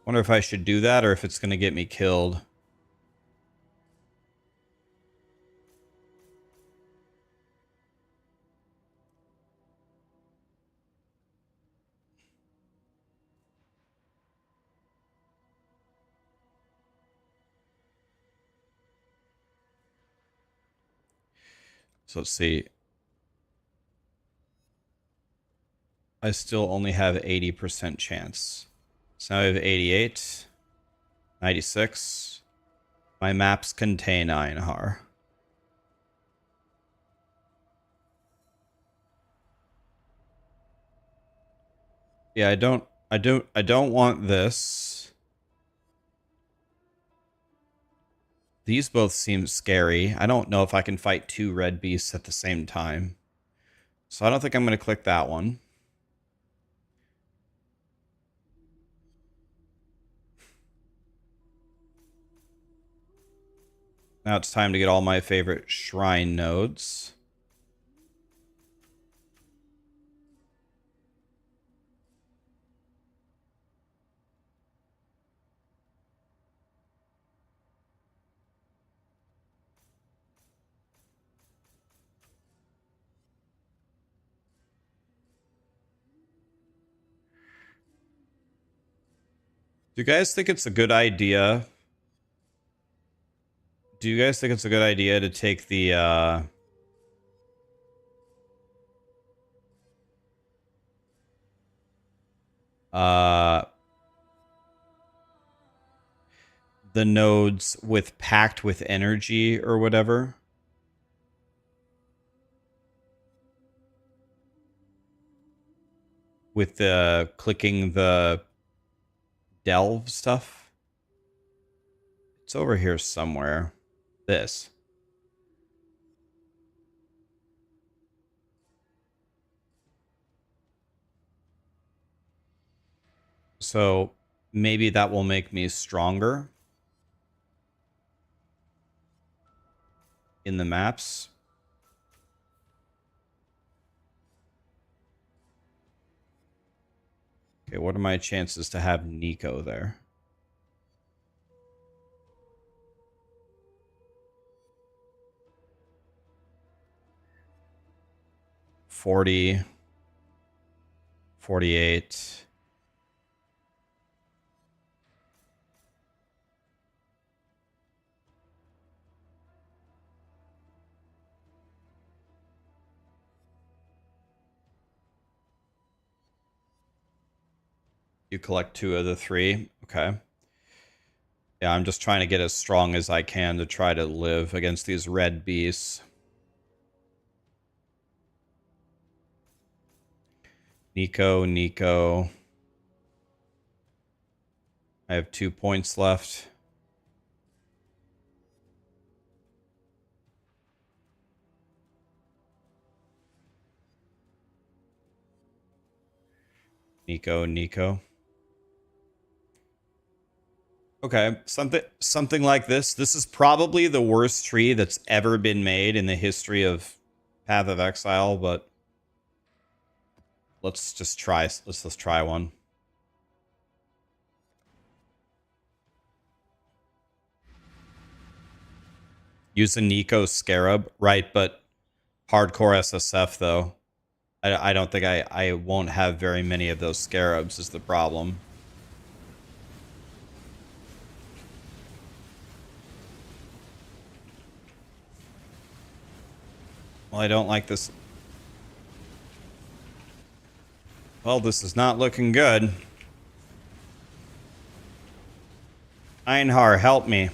Wonder if I should do that or if it's going to get me killed. So let's see. I still only have 80% chance. So now I have 88, 96. My maps contain Einhar. Yeah, I don't want this. These both seem scary. I don't know if I can fight two red beasts at the same time. So I don't think I'm going to click that one. Now it's time to get all my favorite shrine nodes. Do you guys think it's a good idea? Do you guys think it's a good idea to take the nodes with packed with energy or whatever? With the clicking the delve stuff? It's over here somewhere. This. So maybe that will make me stronger in the maps. Okay, what are my chances to have Nico there? $40, 48. You collect 2 of the 3. Okay. Yeah, I'm just trying to get as strong as I can to try to live against these red beasts. Nico. I have 2 points left. Nico. Okay, something like this. This is probably the worst tree that's ever been made in the history of Path of Exile, but let's just try. Let's try one. Use a Nico Scarab, right? But hardcore SSF though. I don't think I won't have very many of those Scarabs is the problem. Well, I don't like this. Well, this is not looking good. Einhar, help me.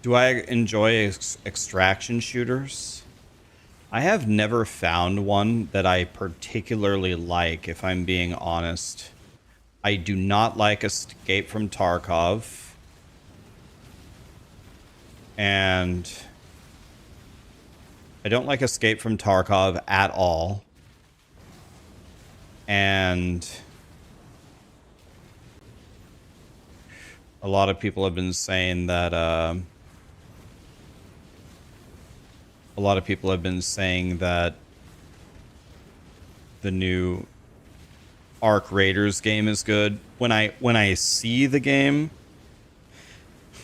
Do I enjoy extraction shooters? I have never found one that I particularly like, if I'm being honest. I do not like Escape from Tarkov. And I don't like Escape from Tarkov at all. And a lot of people have been saying that the new Arc Raiders game is good. When I see the game,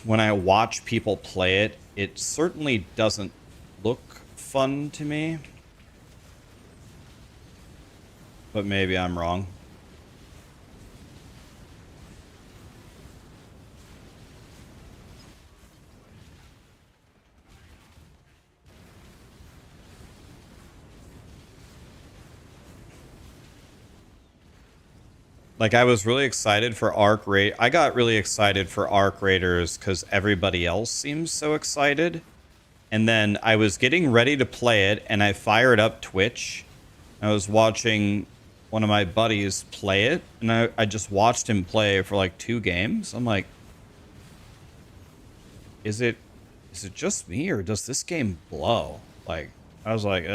when I watch people play it, it certainly doesn't look fun to me. But maybe I'm wrong. Like, I was really excited for I got really excited for Arc Raiders because everybody else seems so excited. And then I was getting ready to play it, and I fired up Twitch. I was watching one of my buddies play it, and I just watched him play for like 2 games. I'm like, is it Is it just me or does this game blow? Like, I was like,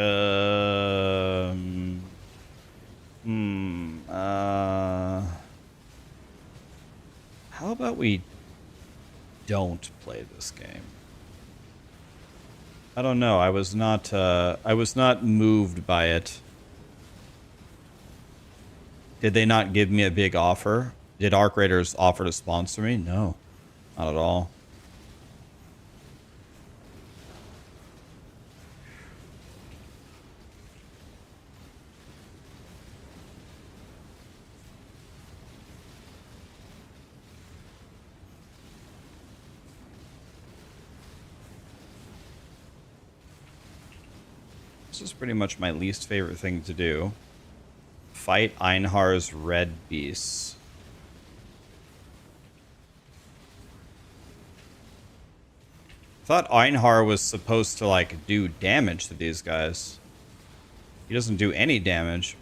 how about we don't play this game? I don't know. I was not moved by it. Did they not give me a big offer? Did Arc Raiders offer to sponsor me? No, not at all. This is pretty much my least favorite thing to do. Fight Einhar's red beasts. Thought Einhar was supposed to, like, do damage to these guys. He doesn't do any damage.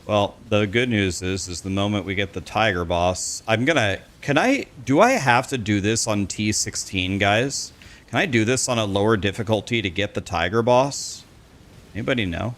Well, the good news is the moment we get the Tiger boss, do I have to do this on T16, guys? Can I do this on a lower difficulty to get the Tiger boss? Anybody know?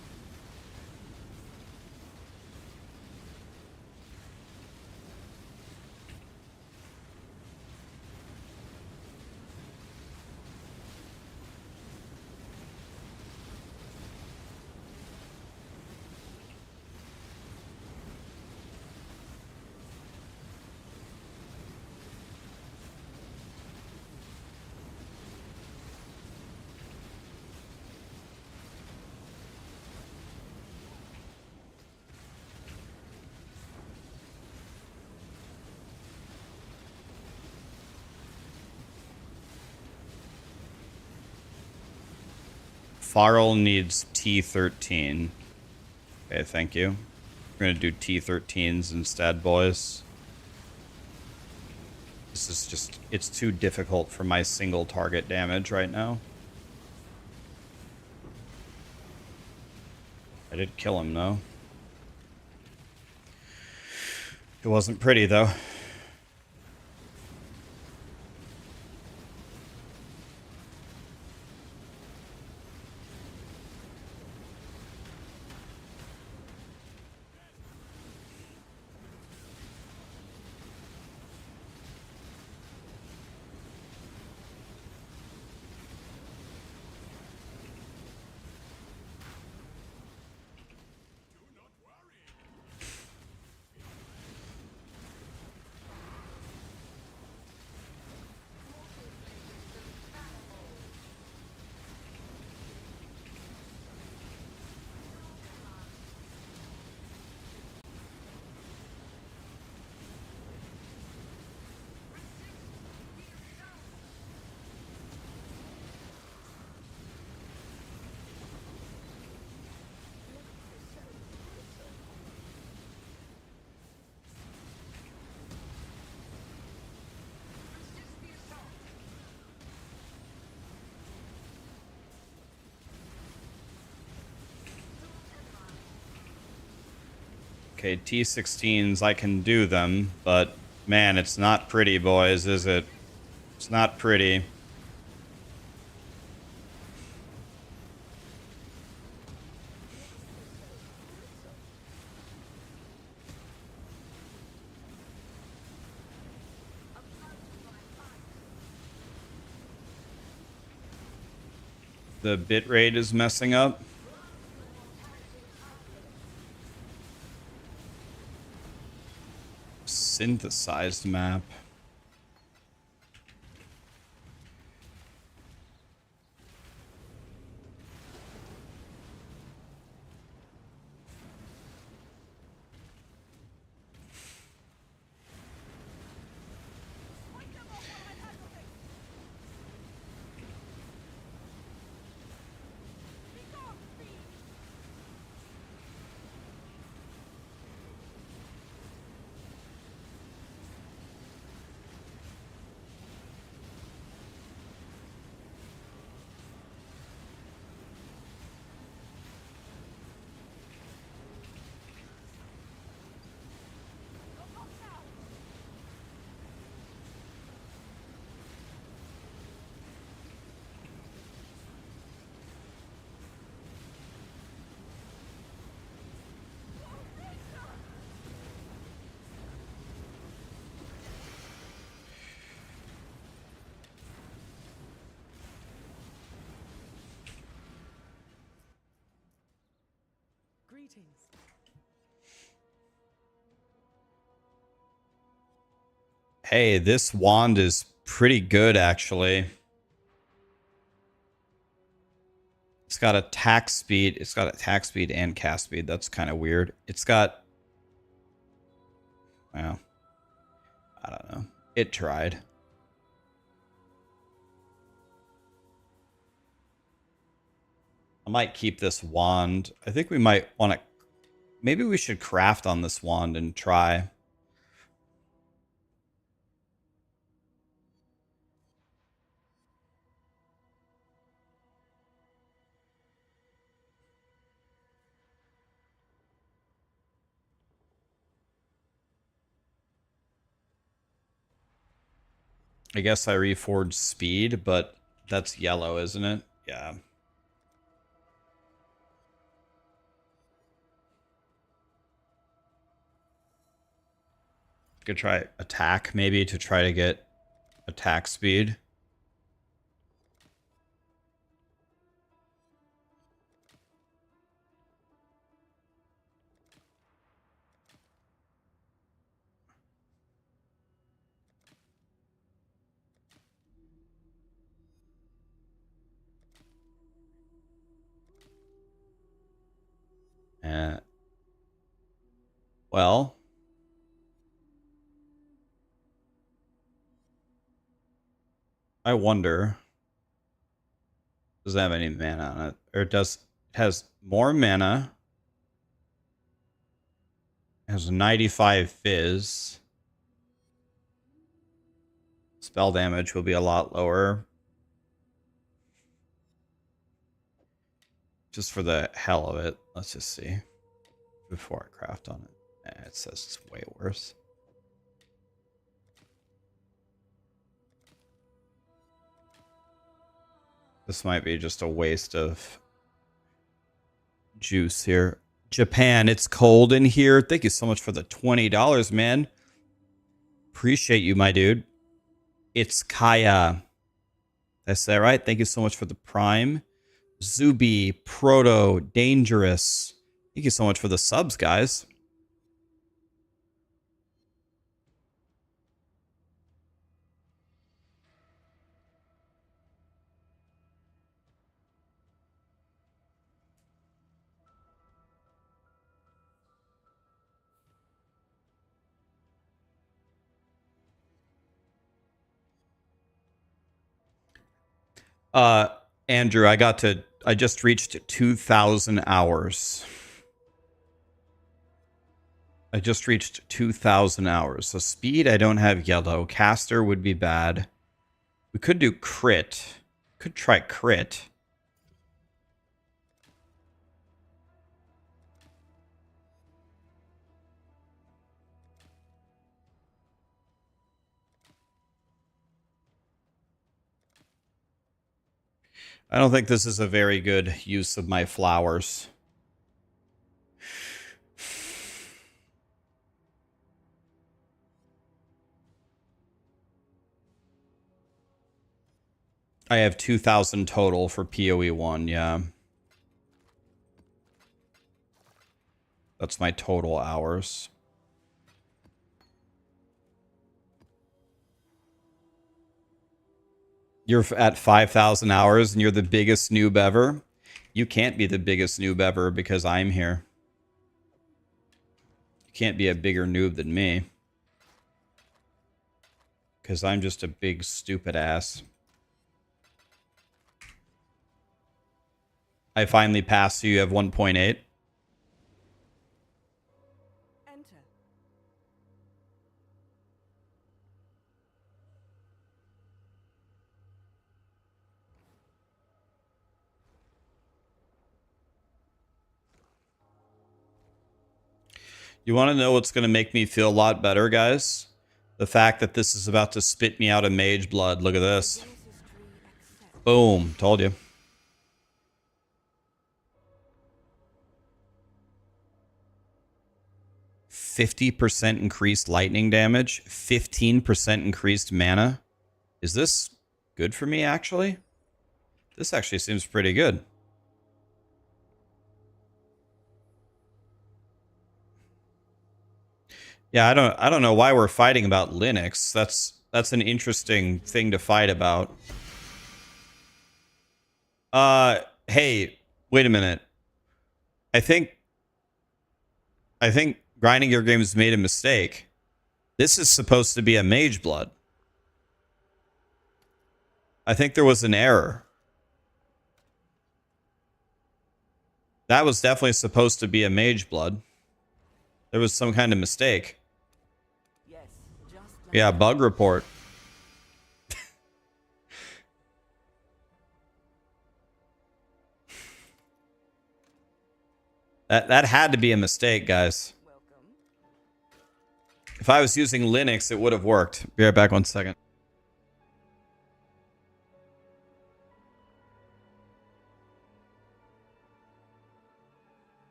Farrell needs T13. Okay, thank you. We're gonna do T13s instead, boys. This is just, it's too difficult for my single target damage right now. I did kill him, though. It wasn't pretty, though. Okay, T16s, I can do them, but man, it's not pretty, boys, is it? It's not pretty. The bitrate is messing up. Synthesized map. Greetings. Hey, this wand is pretty good, actually. It's got attack speed. It's got attack speed and cast speed. That's kind of weird. It's got... Well, I don't know. It tried. I might keep this wand. I think we might want to... Maybe we should craft on this wand and try. I guess I reforged speed, but that's yellow, isn't it? Yeah. Could try attack, maybe, to try to get attack speed. Well, I wonder, does it have any mana on it? Or it has more mana. It has 95 fizz. Spell damage will be a lot lower. Just for the hell of it. Let's just see. Before I craft on it. It says it's way worse. This might be just a waste of juice here. Japan, it's cold in here. Thank you so much for the $20, man. Appreciate you, my dude. It's Kaya. Did I say that right? Thank you so much for the Prime. Zuby, Proto, Dangerous. Thank you so much for the subs, guys. Andrew, I just reached 2,000 hours. I just reached 2,000 hours. So speed, I don't have yellow. Caster would be bad. We could do crit. Could try crit. I don't think this is a very good use of my flowers. I have 2,000 total for POE1, yeah. That's my total hours. You're at 5,000 hours and you're the biggest noob ever. You can't be the biggest noob ever because I'm here. You can't be a bigger noob than me. Because I'm just a big stupid ass. I finally passed, so you have 1.8. Enter. You want to know what's going to make me feel a lot better, guys? The fact that this is about to spit me out a mage blood. Look at this. Boom. Told you. %50 increased lightning damage. 15% increased mana. Is this good for me, actually? This actually seems pretty good. Yeah, I don't know why we're fighting about Linux. That's an interesting thing to fight about. Hey, wait a minute. I think Grinding Your Games made a mistake. This is supposed to be a Mage Blood. I think there was an error. That was definitely supposed to be a Mage Blood. There was some kind of mistake. Yes, just like Yeah, bug report. That had to be a mistake, guys. welcome. If I was using Linux, it would have worked. Be right back 1 second.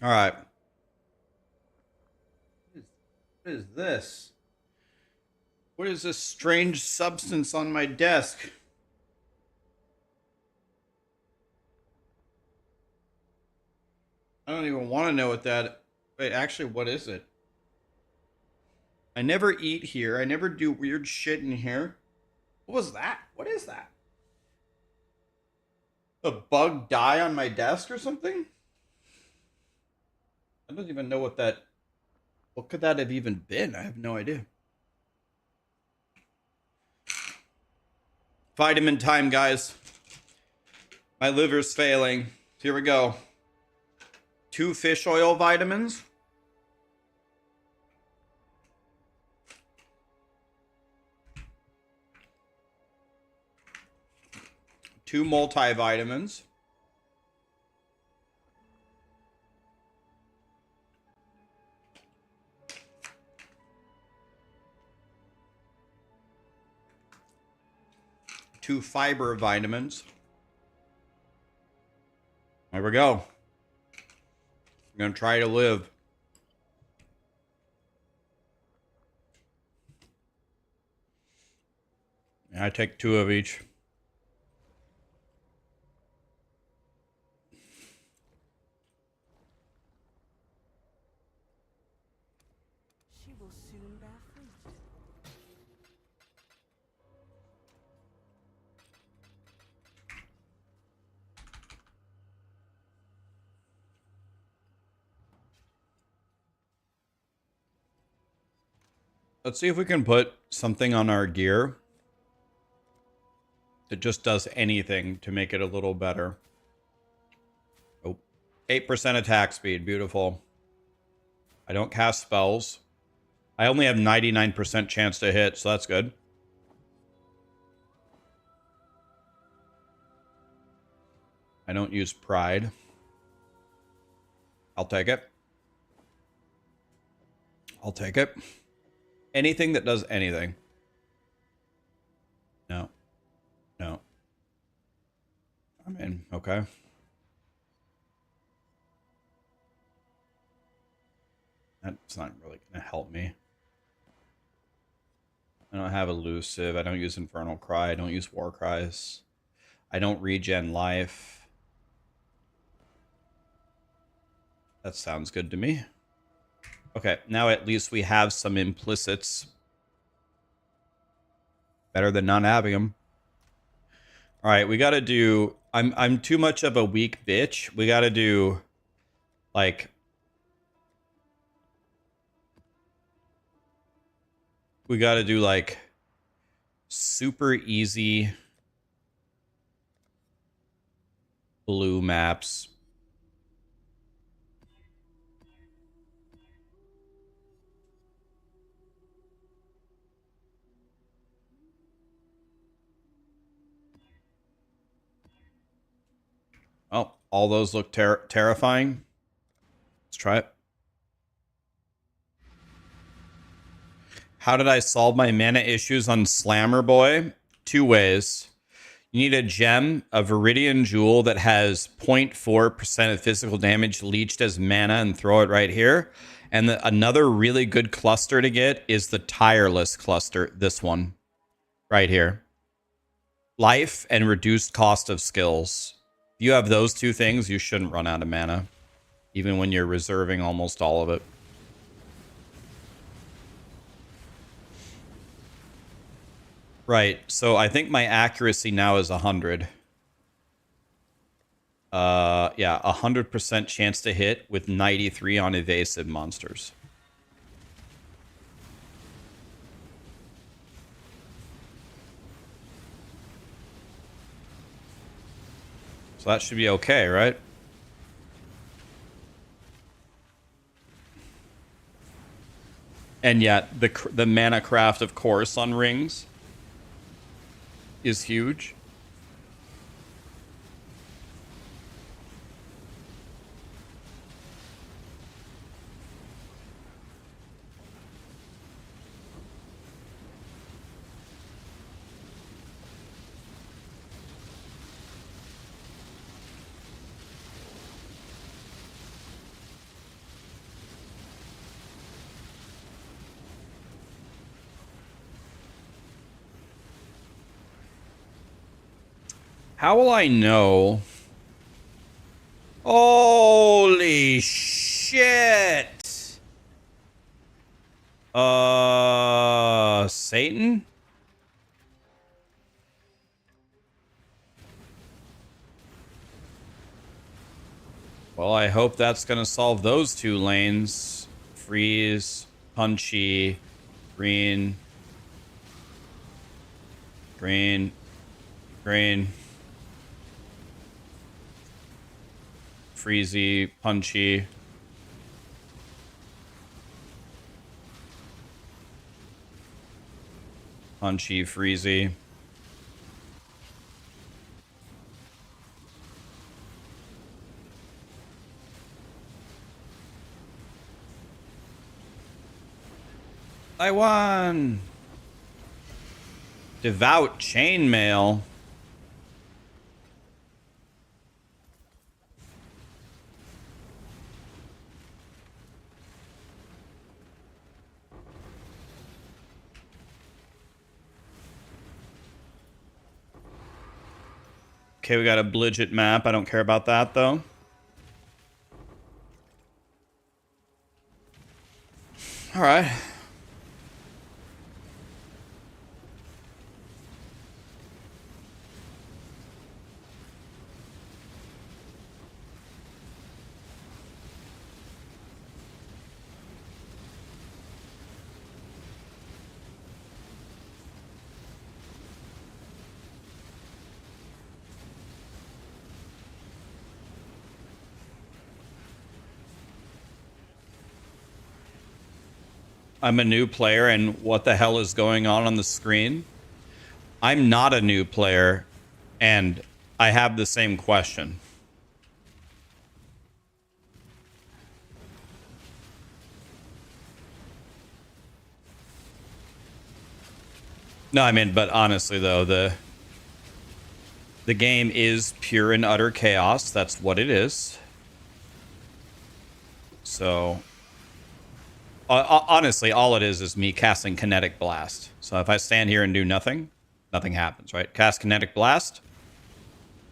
All right. What is this? What is this strange substance on my desk? I don't even want to know what that... Wait, actually, what is it? I never eat here. I never do weird shit in here. What was that? What is that? A bug die on my desk or something? I don't even know what that... What could that have even been? I have no idea. Vitamin time, guys. My liver's failing. Here we go. 2 fish oil vitamins. 2 multivitamins. Two fiber vitamins. There we go. I'm gonna try to live. I take 2 of each. She will soon bear fruit. Let's see if we can put something on our gear that just does anything to make it a little better. Oh, 8% attack speed. Beautiful. I don't cast spells. I only have 99% chance to hit, so that's good. I don't use pride. I'll take it. I'll take it. Anything that does anything. No. No. I'm in. Okay. That's not really going to help me. I don't have elusive. I don't use Infernal Cry. I don't use War Cries. I don't regen life. That sounds good to me. Okay, now at least we have some implicits. Better than not having them. All right, we got to do... I'm too much of a weak bitch. We got to do, like... We got to do, like, super easy blue maps. Oh, all those look terrifying. Let's try it. How did I solve my mana issues on Slammer Boy? 2 ways. You need a gem, a Viridian Jewel that has 0.4% of physical damage leached as mana, and throw it right here. And another really good cluster to get is the Tireless cluster, this one. Right here. Life and reduced cost of skills. If you have those 2 things, you shouldn't run out of mana. Even when you're reserving almost all of it. Right, so I think my accuracy now is 100. Yeah, 100% chance to hit with 93 on evasive monsters. So that should be okay, right? And yet, the mana craft, of course, on rings is huge. How will I know? Holy shit! Satan? Well, I hope that's gonna solve those two lanes. Freeze, punchy, green, green, green. Freezy, punchy. Punchy, freezy. I won! Devout chainmail. Okay, we got a Blidget map. I don't care about that, though. All right. I'm a new player, and what the hell is going on the screen? I'm not a new player, and I have the same question. No, I mean, but honestly, though, the game is pure and utter chaos. That's what it is. So... honestly, all it is me casting Kinetic Blast. So if I stand here and do nothing, nothing happens, right? Cast Kinetic Blast.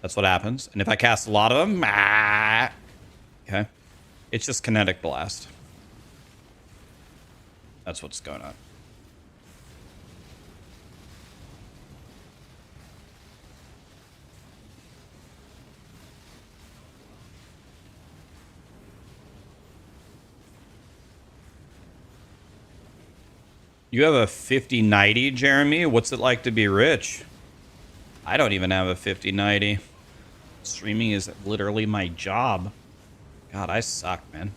That's what happens. And if I cast a lot of them, okay, it's just Kinetic Blast. That's what's going on. You have a 5090, Jeremy? What's it like to be rich? I don't even have a 5090. Streaming is literally my job. God, I suck, man.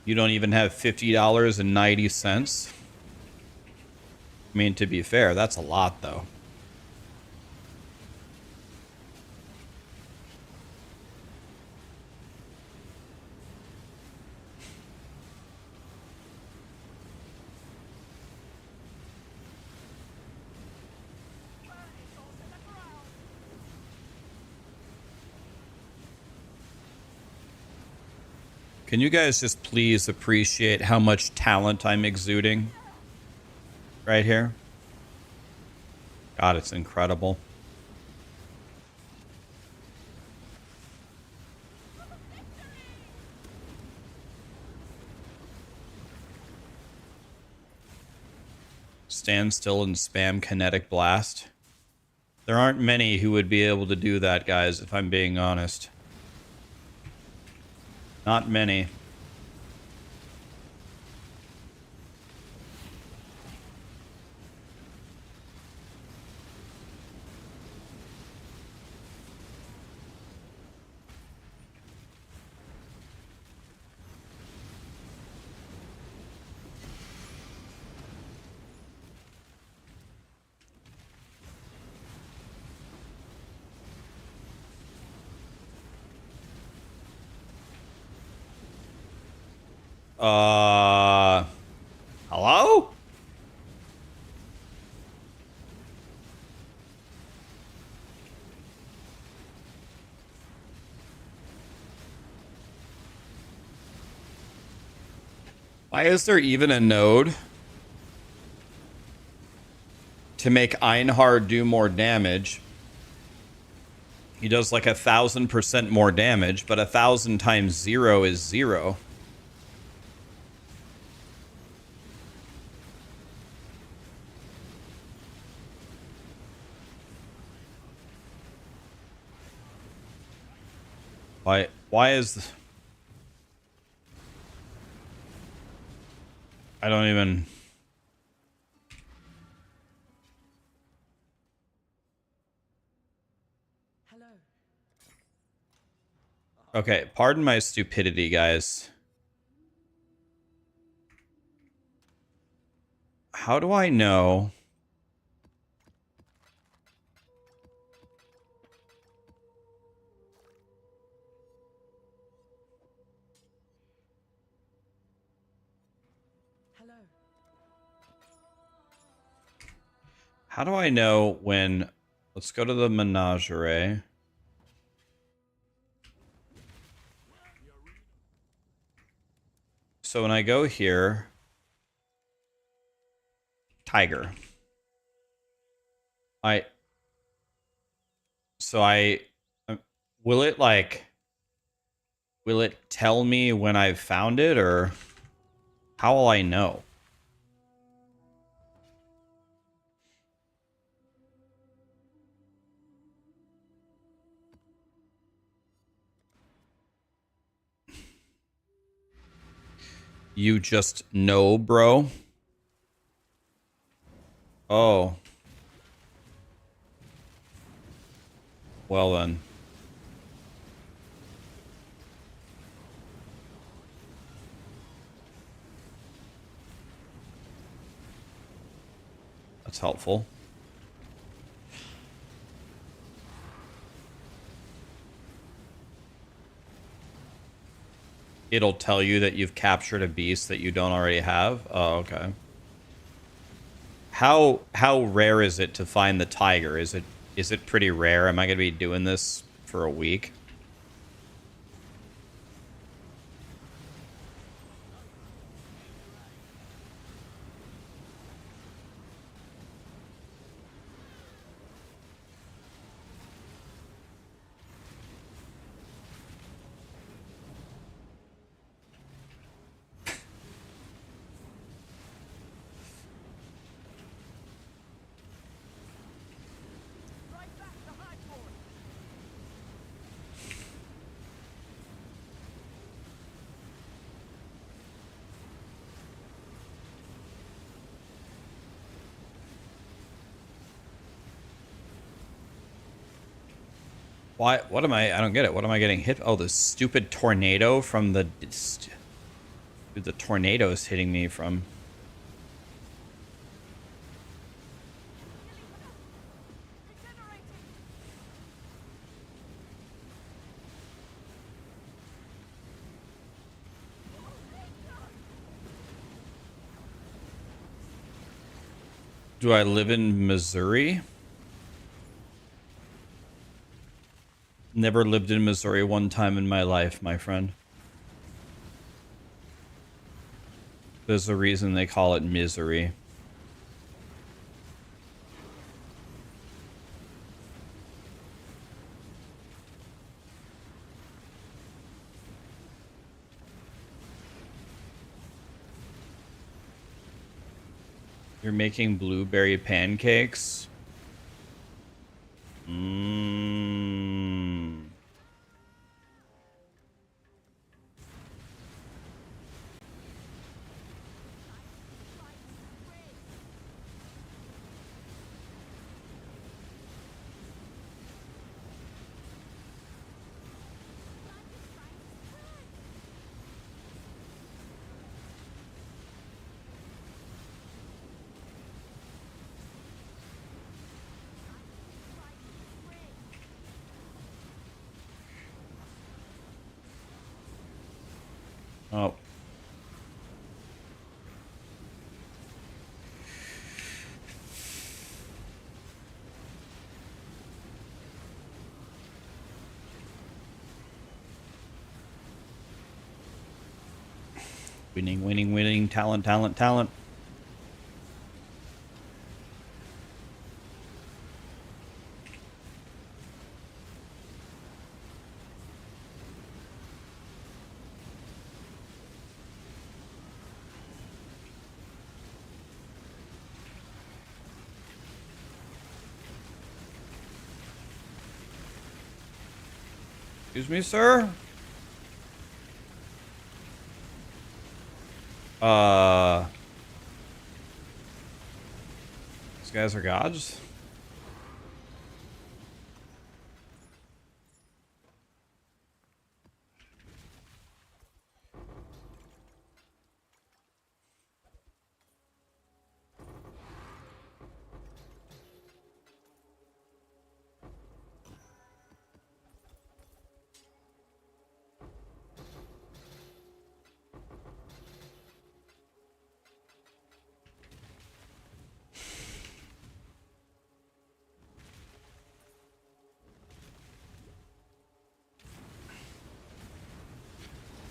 You don't even have $50.90. I mean, to be fair, that's a lot, though. Can you guys just please appreciate how much talent I'm exuding right here? God, it's incredible. Stand still and spam Kinetic Blast. There aren't many who would be able to do that, guys, if I'm being honest. Not many. Hello? Why is there even a node to make Einhar do more damage? He does like 1,000% more damage, but 1,000 times 0 is 0. Why is... I don't even... Hello. Okay, pardon my stupidity, guys. How do I know... Hello. How do I know when... Let's go to the menagerie. So when I go here... Tiger. Will it, like... Will it tell me when I've found it, or... How will I know? You just know, bro? Oh. Well then. That's helpful. It'll tell you that you've captured a beast that you don't already have? Oh, okay. How rare is it to find the tiger? Is it pretty rare? Am I going to be doing this for a week? Right back to high board. Why? What am I don't get it. What am I getting hit? Oh, the stupid tornado from the... Dude, the tornado is hitting me from... Regenerating. Do I live in Missouri? Never lived in Missouri one time in my life, my friend. There's a reason they call it misery. You're making blueberry pancakes? Mmm. Oh. Winning, winning, winning. Talent, talent, talent. Excuse me, sir? These guys are gods?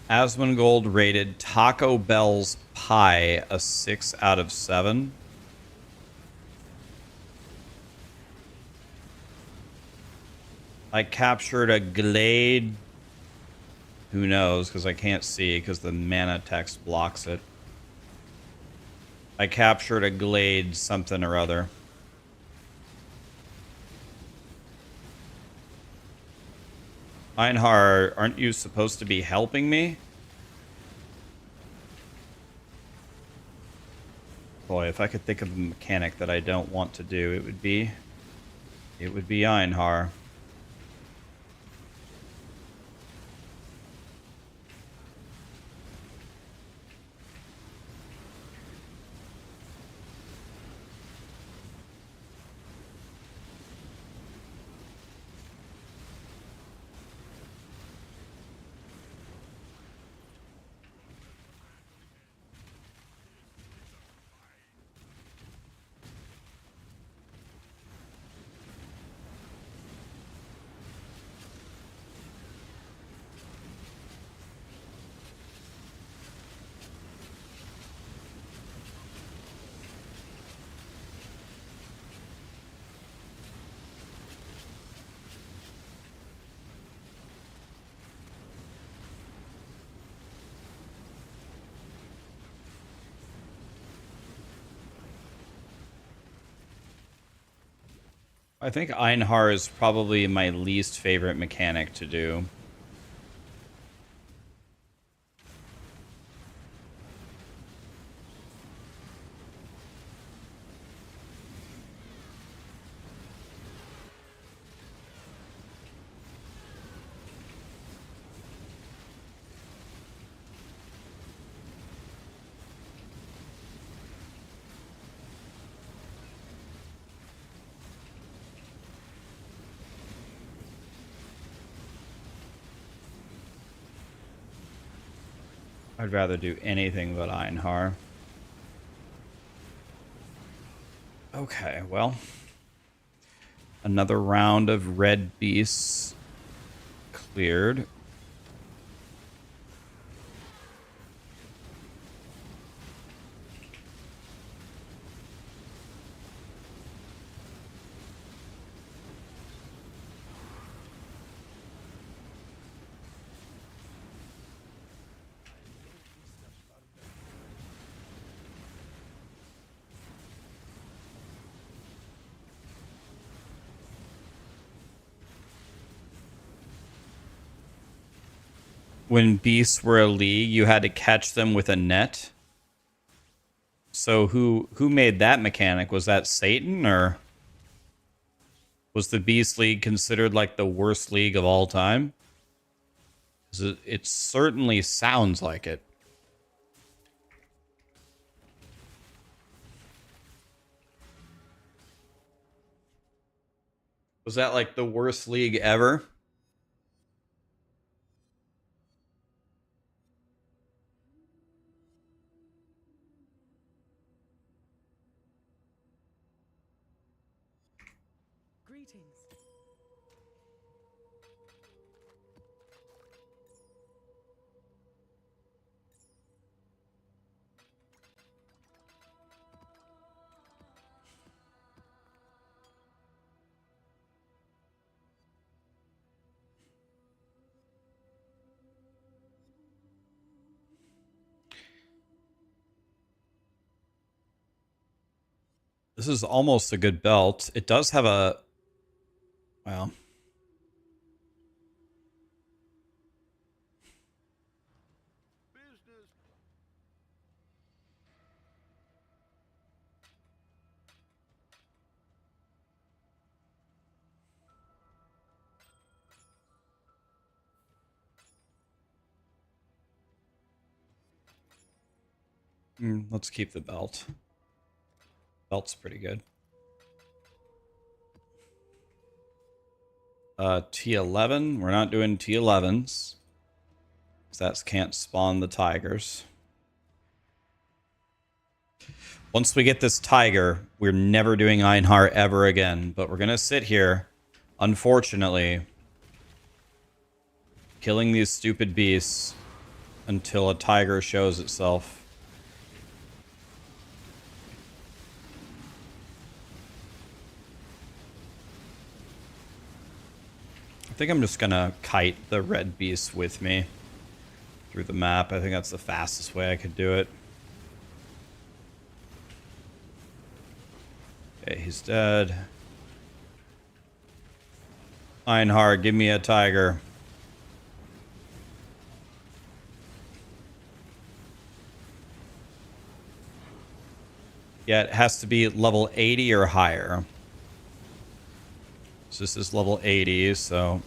Asmongold rated Taco Bell's pie a 6 out of 7. I captured a Glade. Who knows? Because I can't see because the mana text blocks it. I captured a Glade something or other. Einhar, aren't you supposed to be helping me? Boy, if I could think of a mechanic that I don't want to do, it would be Einhar. I think Einhar is probably my least favorite mechanic to do. I'd rather do anything but Einhar. Okay, well. Another round of red beasts cleared. When beasts were a league, you had to catch them with a net. So who made that mechanic? Was that Satan, or was the Beast League considered like the worst league of all time? 'Cause it certainly sounds like it. Was that like the worst league ever? Greetings. This is almost a good belt. It does have a... Well... let's keep the belt. Belt's pretty good. T11. We're not doing T11s. Because that can't spawn the tigers. Once we get this tiger, we're never doing Einhar ever again. But we're going to sit here, unfortunately, killing these stupid beasts until a tiger shows itself. I think I'm just gonna kite the red beast with me through the map. I think that's the fastest way I could do it. Okay, he's dead. Einhar, give me a tiger. Yeah, it has to be level 80 or higher. So this is level 80, so...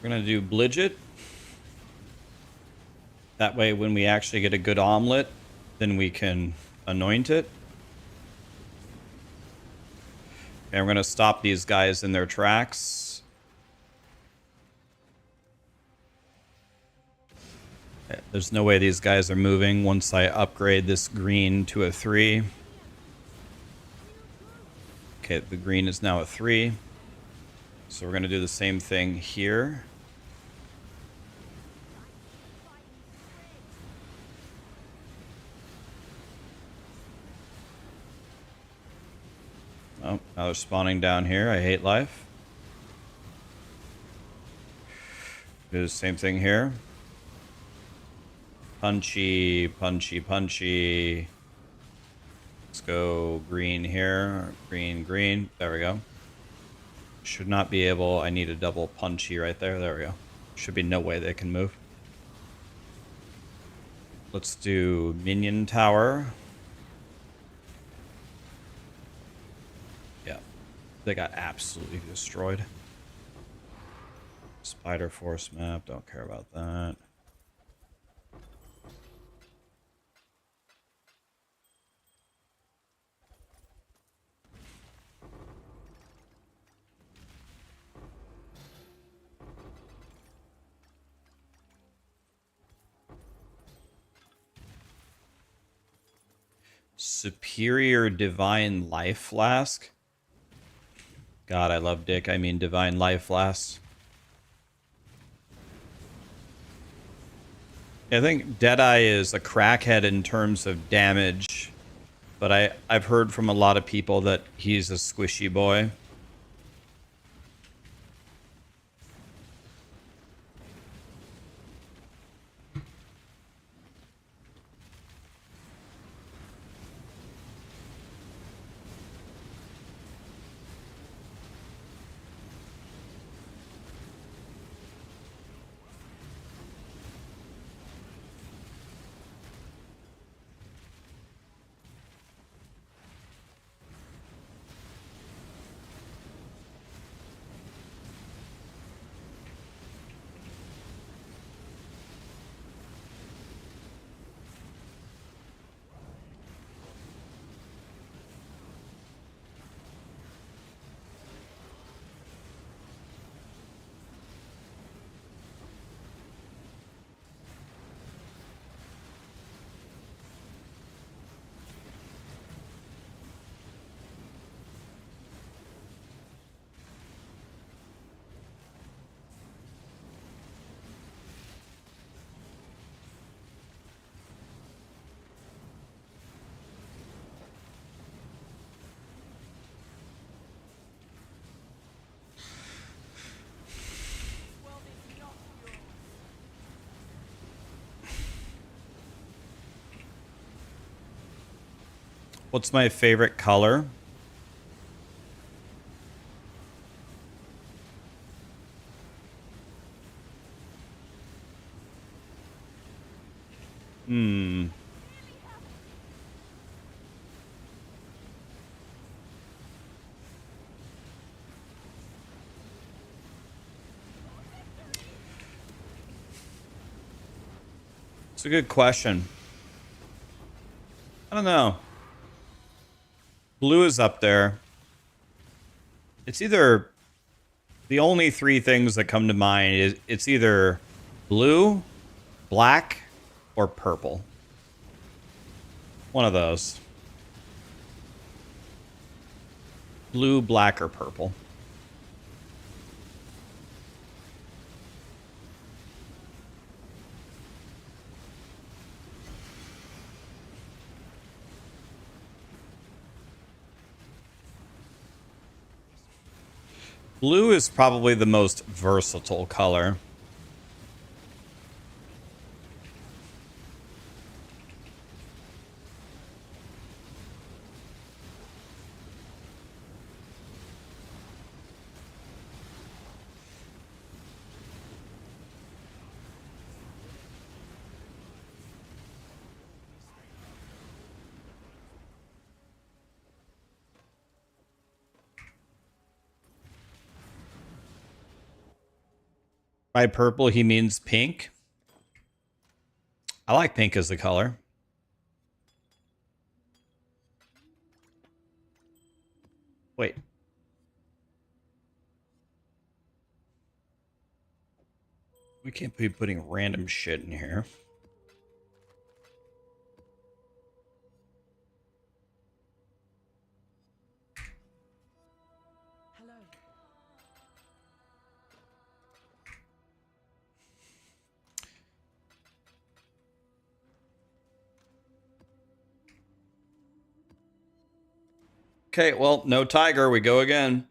We're going to do Blidget. That way, when we actually get a good omelet, then we can anoint it. And we're going to stop these guys in their tracks. Okay, there's no way these guys are moving once I upgrade this green to a 3. Okay, the green is now a 3. So we're going to do the same thing here. Oh, now they're spawning down here. I hate life. Do the same thing here. Punchy, punchy, punchy. Let's go green here. Green, green. There we go. Should not be able... I need a double punchy right there. There we go. Should be no way they can move. Let's do minion tower. Yeah. They got absolutely destroyed. Spider Force map. Don't care about that. Superior Divine Life Flask. God, I love Dick. I mean Divine Life Flask. I think Deadeye is a crackhead in terms of damage, but I've heard from a lot of people that he's a squishy boy. What's my favorite color? It's a good question. I don't know. Blue is up there. It's either... The only three things that come to mind is it's either blue, black, or purple. One of those. Blue, black, or purple. Blue is probably the most versatile color. By purple, he means pink. I like pink as the color. Wait. We can't be putting random shit in here. Hello. Okay, well, no tiger. We go again.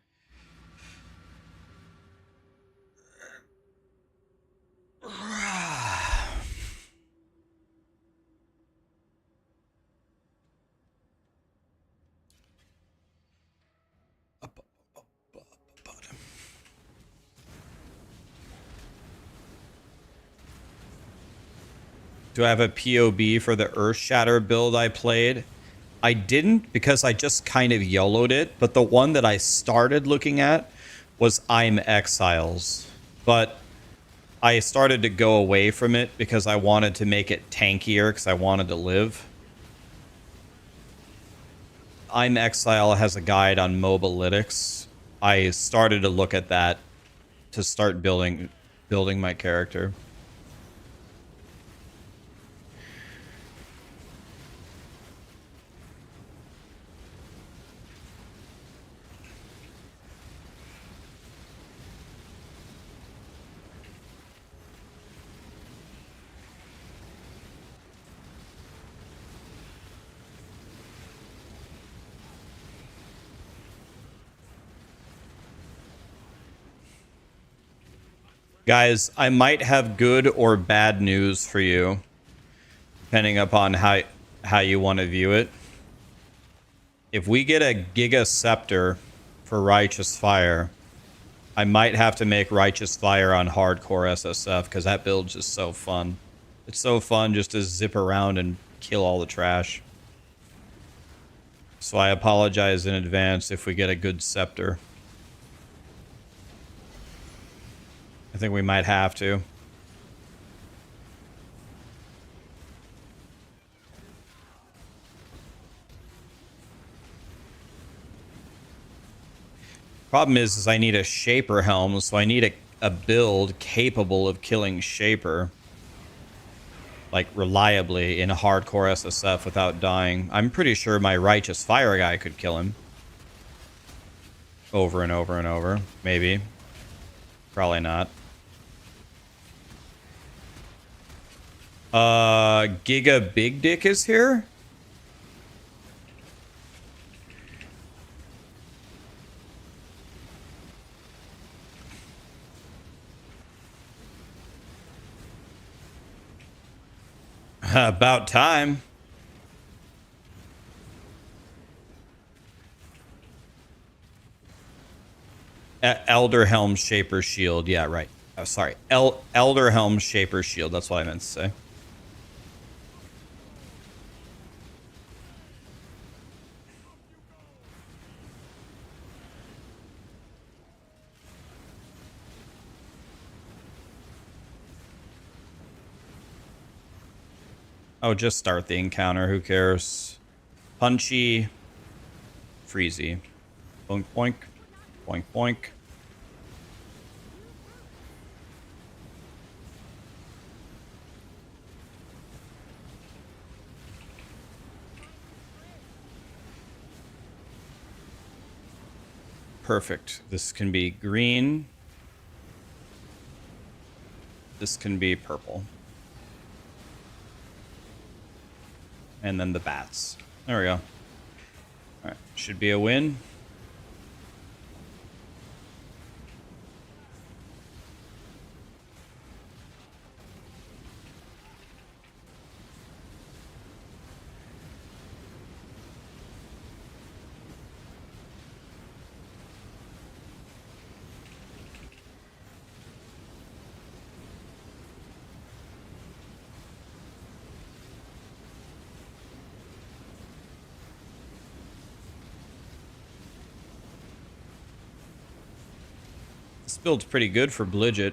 Do I have a POB for the Earthshatter build I played? I didn't because I just kind of YOLO'd it, but the one that I started looking at was I'm Exiles. But I started to go away from it because I wanted to make it tankier because I wanted to live. I'm Exile has a guide on Mobalytics. I started to look at that to start building my character. Guys, I might have good or bad news for you, depending upon how you want to view it. If we get a Giga Scepter for Righteous Fire, I might have to make Righteous Fire on Hardcore SSF, because that build's just so fun. It's so fun just to zip around and kill all the trash. So I apologize in advance if we get a good Scepter. I think we might have to. Problem is I need a Shaper helm, so I need a build capable of killing Shaper. Like, reliably in a hardcore SSF without dying. I'm pretty sure my Righteous Fire guy could kill him. Over and over and over. Maybe. Probably not. Giga Big Dick is here? About time. Elder Helm Shaper Shield. Yeah, right. Oh, sorry. Elder Helm Shaper Shield. That's what I meant to say. Oh, just start the encounter. Who cares? Punchy. Freezy. Boink, boink. Boink, boink. Perfect. This can be green. This can be purple. And then the bats. There we go. Alright, should be a win. This build's pretty good for Blidget.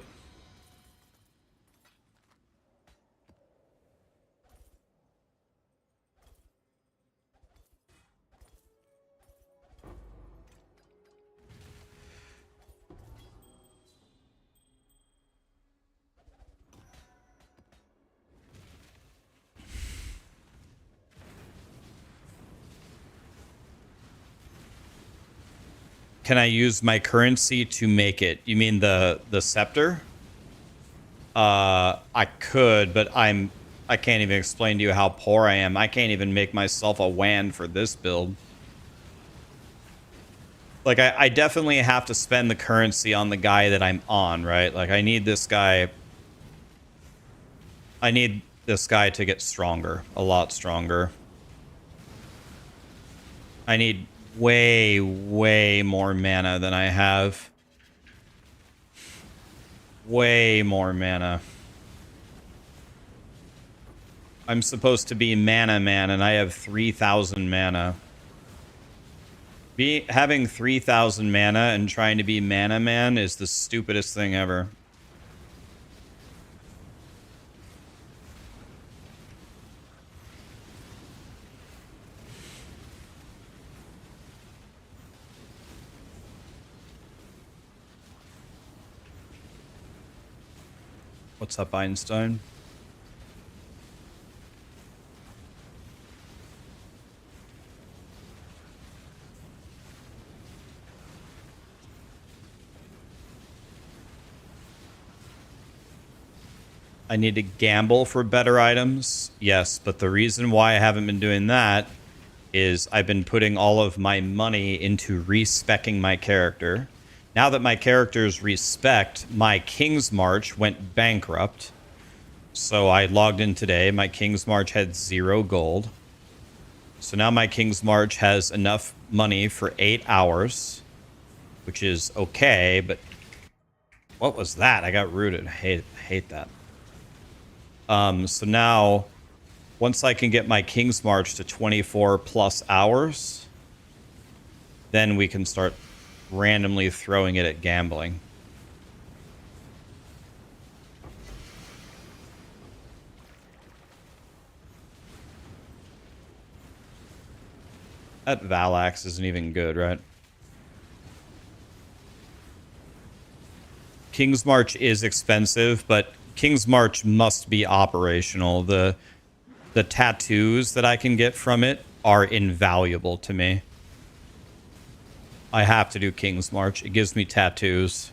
Can I use my currency to make it? You mean the scepter? I could, but I can't even explain to you how poor I am. I can't even make myself a wand for this build. Like, I definitely have to spend the currency on the guy that I'm on, right? Like, I need this guy... I need this guy to get stronger. A lot stronger. I need way, way more mana than I have. Way more mana. I'm supposed to be mana man, and I have 3,000 mana. Having 3,000 mana and trying to be mana man is the stupidest thing ever. What's up, Einstein? I need to gamble for better items. Yes, but the reason why I haven't been doing that is I've been putting all of my money into respecking my character. Now that my character is respect, my King's March went bankrupt. So I logged in today. My King's March had 0 gold. So now my King's March has enough money for 8 hours, which is okay, but what was that? I got rooted. I hate that. So now, once I can get my King's March to 24 plus hours, then we can start randomly throwing it at gambling. That Valax isn't even good, right? King's March is expensive, but King's March must be operational. The tattoos that I can get from it are invaluable to me. I have to do King's March. It gives me tattoos.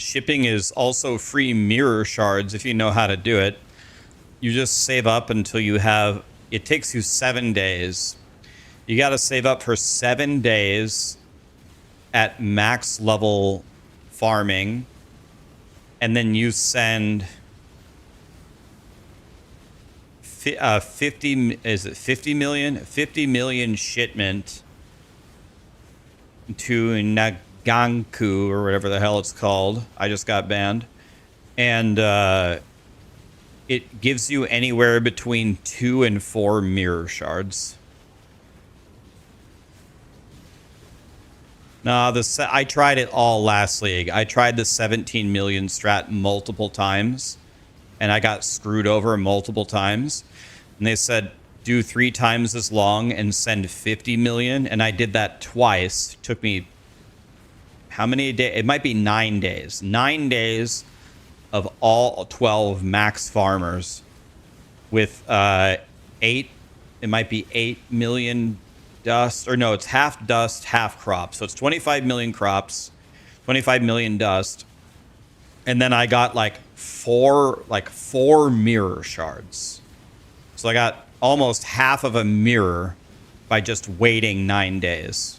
shipping is also free mirror shards if you know how to do it. You just save up until you have... It takes you 7 days. You got to save up for 7 days at max level farming. And then you send... 50 million? 50 million shipment to Naganku or whatever the hell it's called. I just got banned. And it gives you anywhere between 2 and 4 mirror shards. No, I tried it all last league. I tried the 17 million strat multiple times, and I got screwed over multiple times. And they said, do 3 times as long and send 50 million. And I did that twice. It took me how many days? It might be 9 days. 9 days of all 12 max farmers with 8, it might be 8 million dust, or no, it's half dust, half crops. So it's 25 million crops, 25 million dust. And then I got like four mirror shards. So I got almost half of a mirror by just waiting 9 days.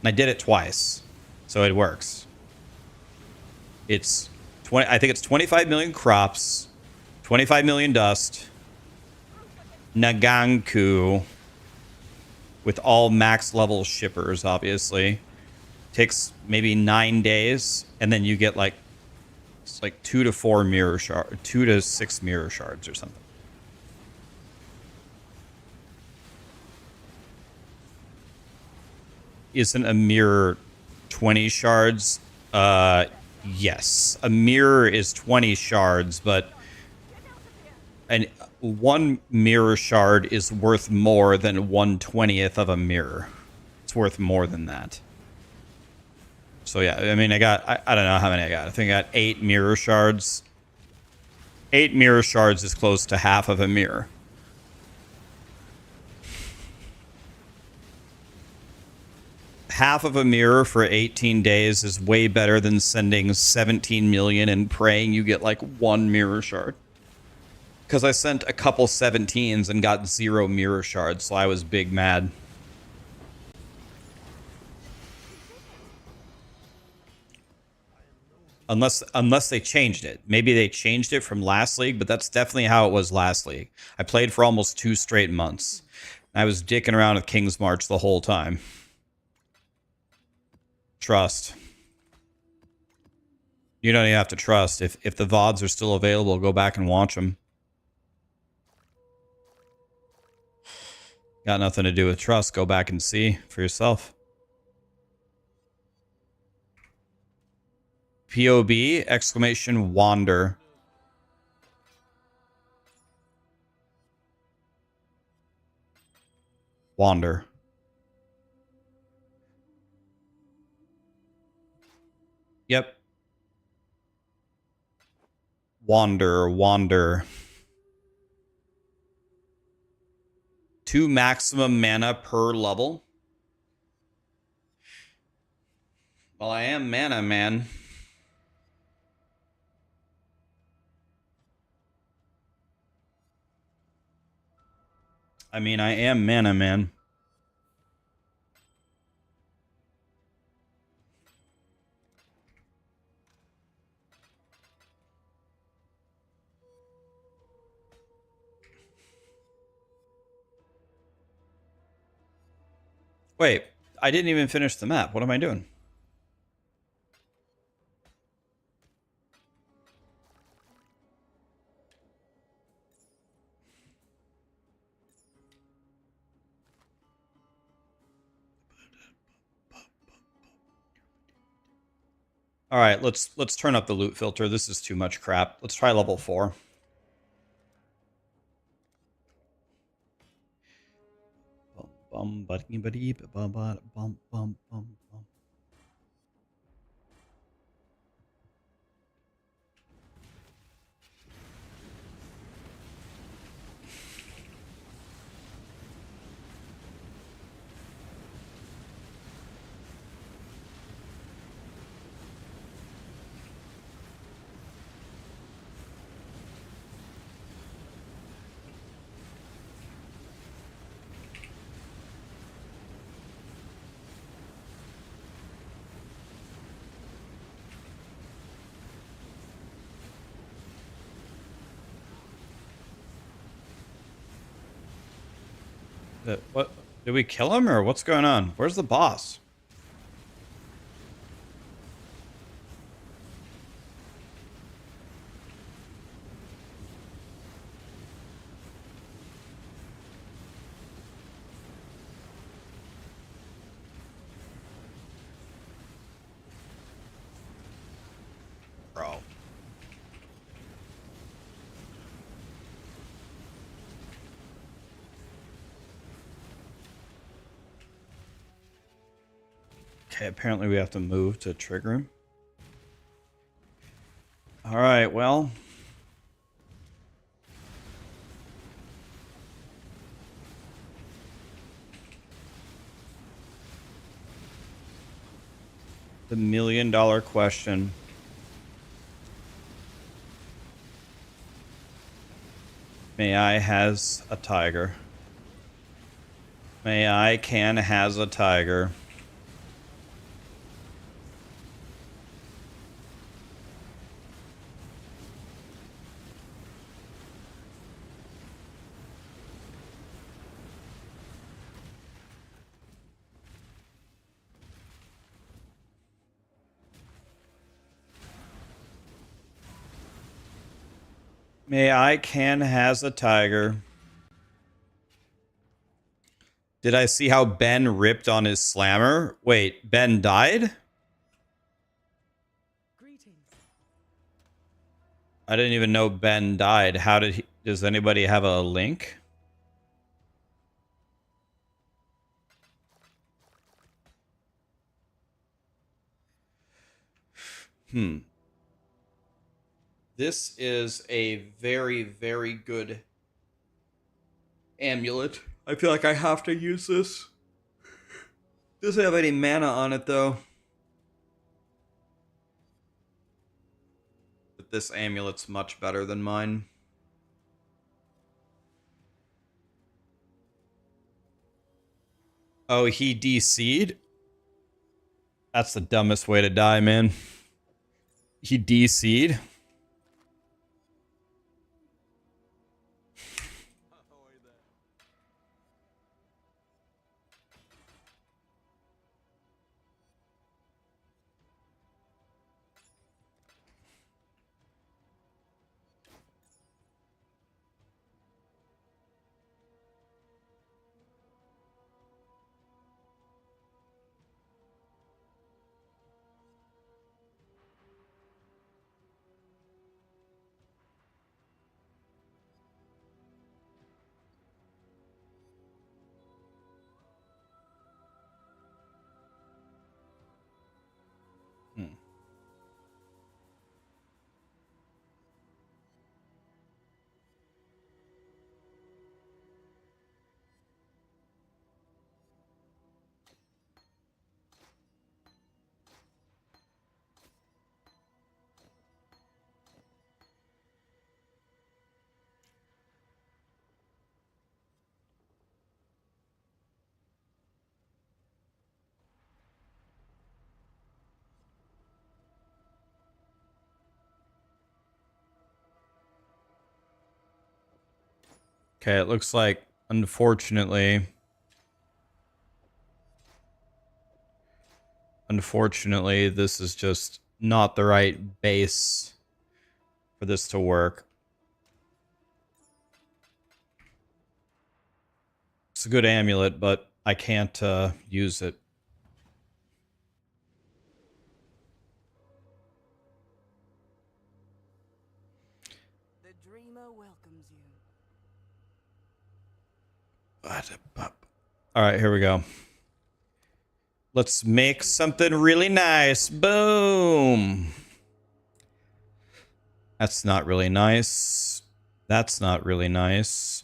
And I did it twice. So it works. It's I think it's 25 million crops, 25 million dust, Naganku, with all max level shippers, obviously. Takes maybe 9 days, and then you get like, it's like 2 to 4 mirror shards, 2 to 6 mirror shards or something. Isn't a mirror 20 shards? Yes, a mirror is 20 shards, but one mirror shard is worth more than 1/20th of a mirror. It's worth more than that. So yeah, I mean, I don't know how many I got. I think I got 8 mirror shards. 8 mirror shards is close to half of a mirror. Half of a mirror for 18 days is way better than sending 17 million and praying you get like 1 mirror shard. Because I sent a couple 17s and got 0 mirror shards, so I was big mad. Unless they changed it. Maybe they changed it from last league, but that's definitely how it was last league. I played for almost 2 straight months. I was dicking around with King's March the whole time. Trust. You don't even have to trust. If the VODs are still available, go back and watch them. Got nothing to do with trust. Go back and see for yourself. POB, exclamation, wander. Wander. Yep. Wander. 2 maximum mana per level. Well, I am mana man. I mean, I am mana man. Wait, I didn't even finish the map. What am I doing? All right, let's turn up the loot filter. This is too much crap. Let's try level 4. Bum buddy buddy bum bum bum bum bum. What? Did we kill him or what's going on? Where's the boss? Bro. Okay, apparently we have to move to trigger him. All right, well. The $1,000,000 question. May I has a tiger. May I can has a tiger. May I can has a tiger. Did I see how Ben ripped on his slammer? Wait, Ben died? Greetings. I didn't even know Ben died. How did he... Does anybody have a link? This is a very, very good amulet. I feel like I have to use this. Doesn't have any mana on it, though. But this amulet's much better than mine. Oh, he DC'd? That's the dumbest way to die, man. He DC'd? Okay, it looks like, unfortunately, this is just not the right base for this to work. It's a good amulet, but I can't use it. The dreamer welcomes you. All right, here we go. Let's make something really nice. Boom. That's not really nice. That's not really nice.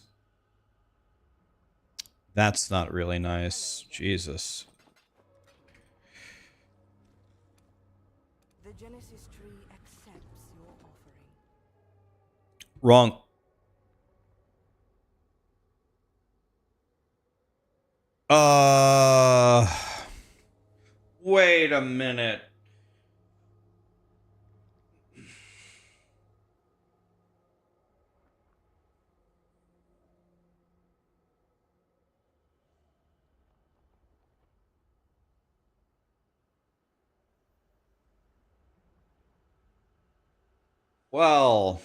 That's not really nice. Jesus. The Genesis tree accepts your offering. Wrong. Wait a minute. Well,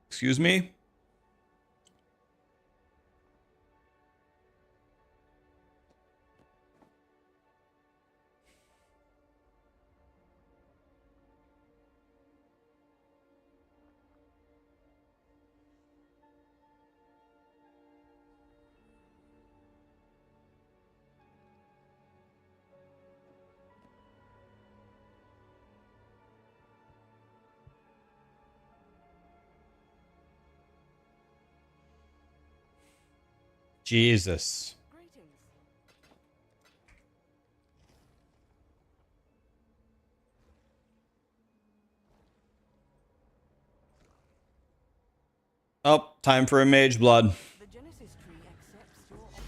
excuse me? Jesus. Greetings. Oh, time for a mage blood. The Genesis tree accepts your offer.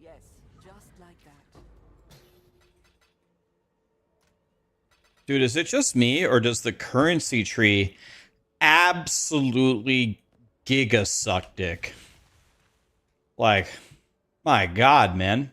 Yes, just like that. Dude, is it just me, or does the currency tree absolutely giga suck dick? Like, my god, man.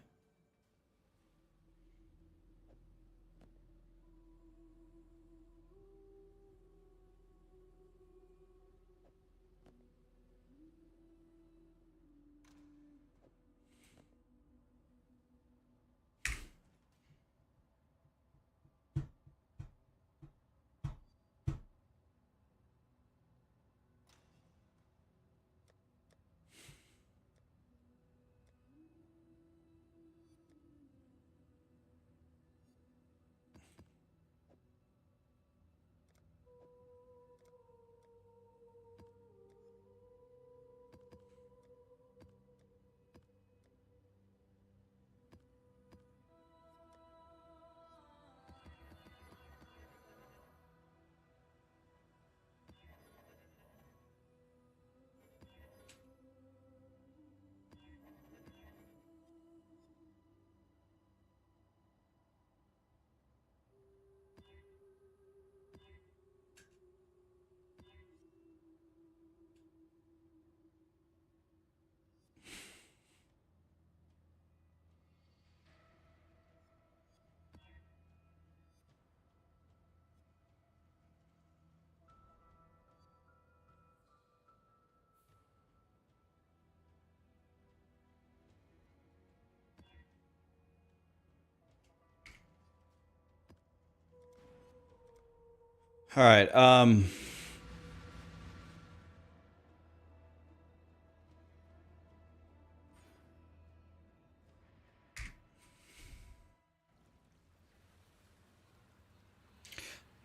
All right, I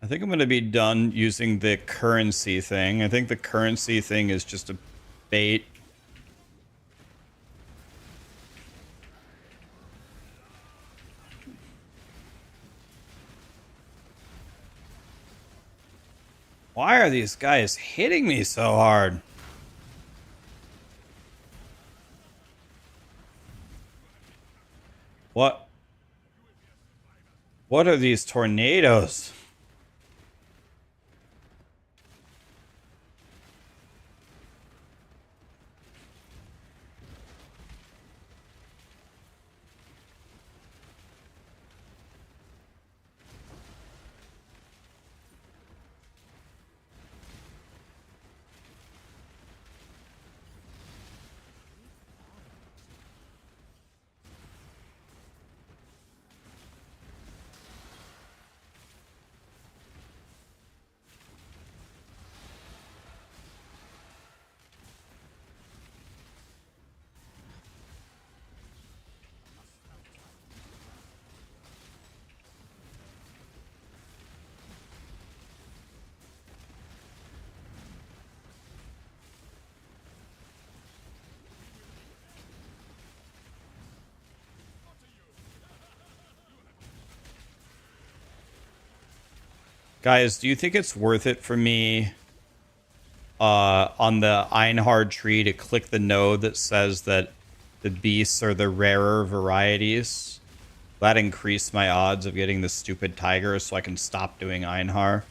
think I'm going to be done using the currency thing. I think the currency thing is just a bait. Why are these guys hitting me so hard? What? What are these tornadoes? Guys, do you think it's worth it for me on the Einhar tree to click the node that says that the beasts are the rarer varieties? That increased my odds of getting the stupid tiger so I can stop doing Einhar.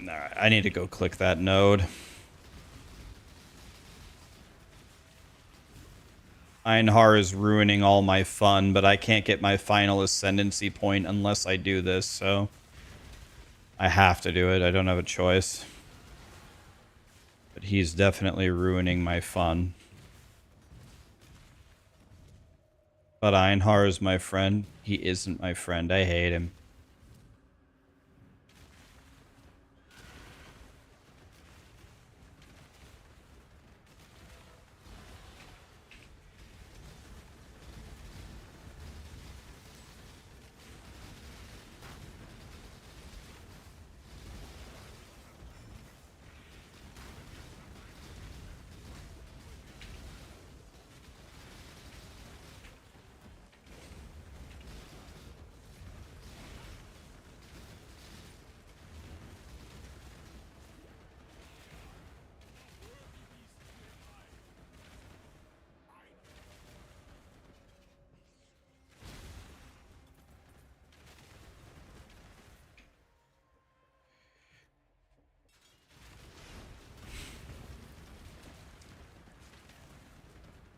Alright, I need to go click that node. Einhar is ruining all my fun, but I can't get my final Ascendancy point unless I do this, so I have to do it. I don't have a choice. But he's definitely ruining my fun. But Einhar is my friend. He isn't my friend. I hate him.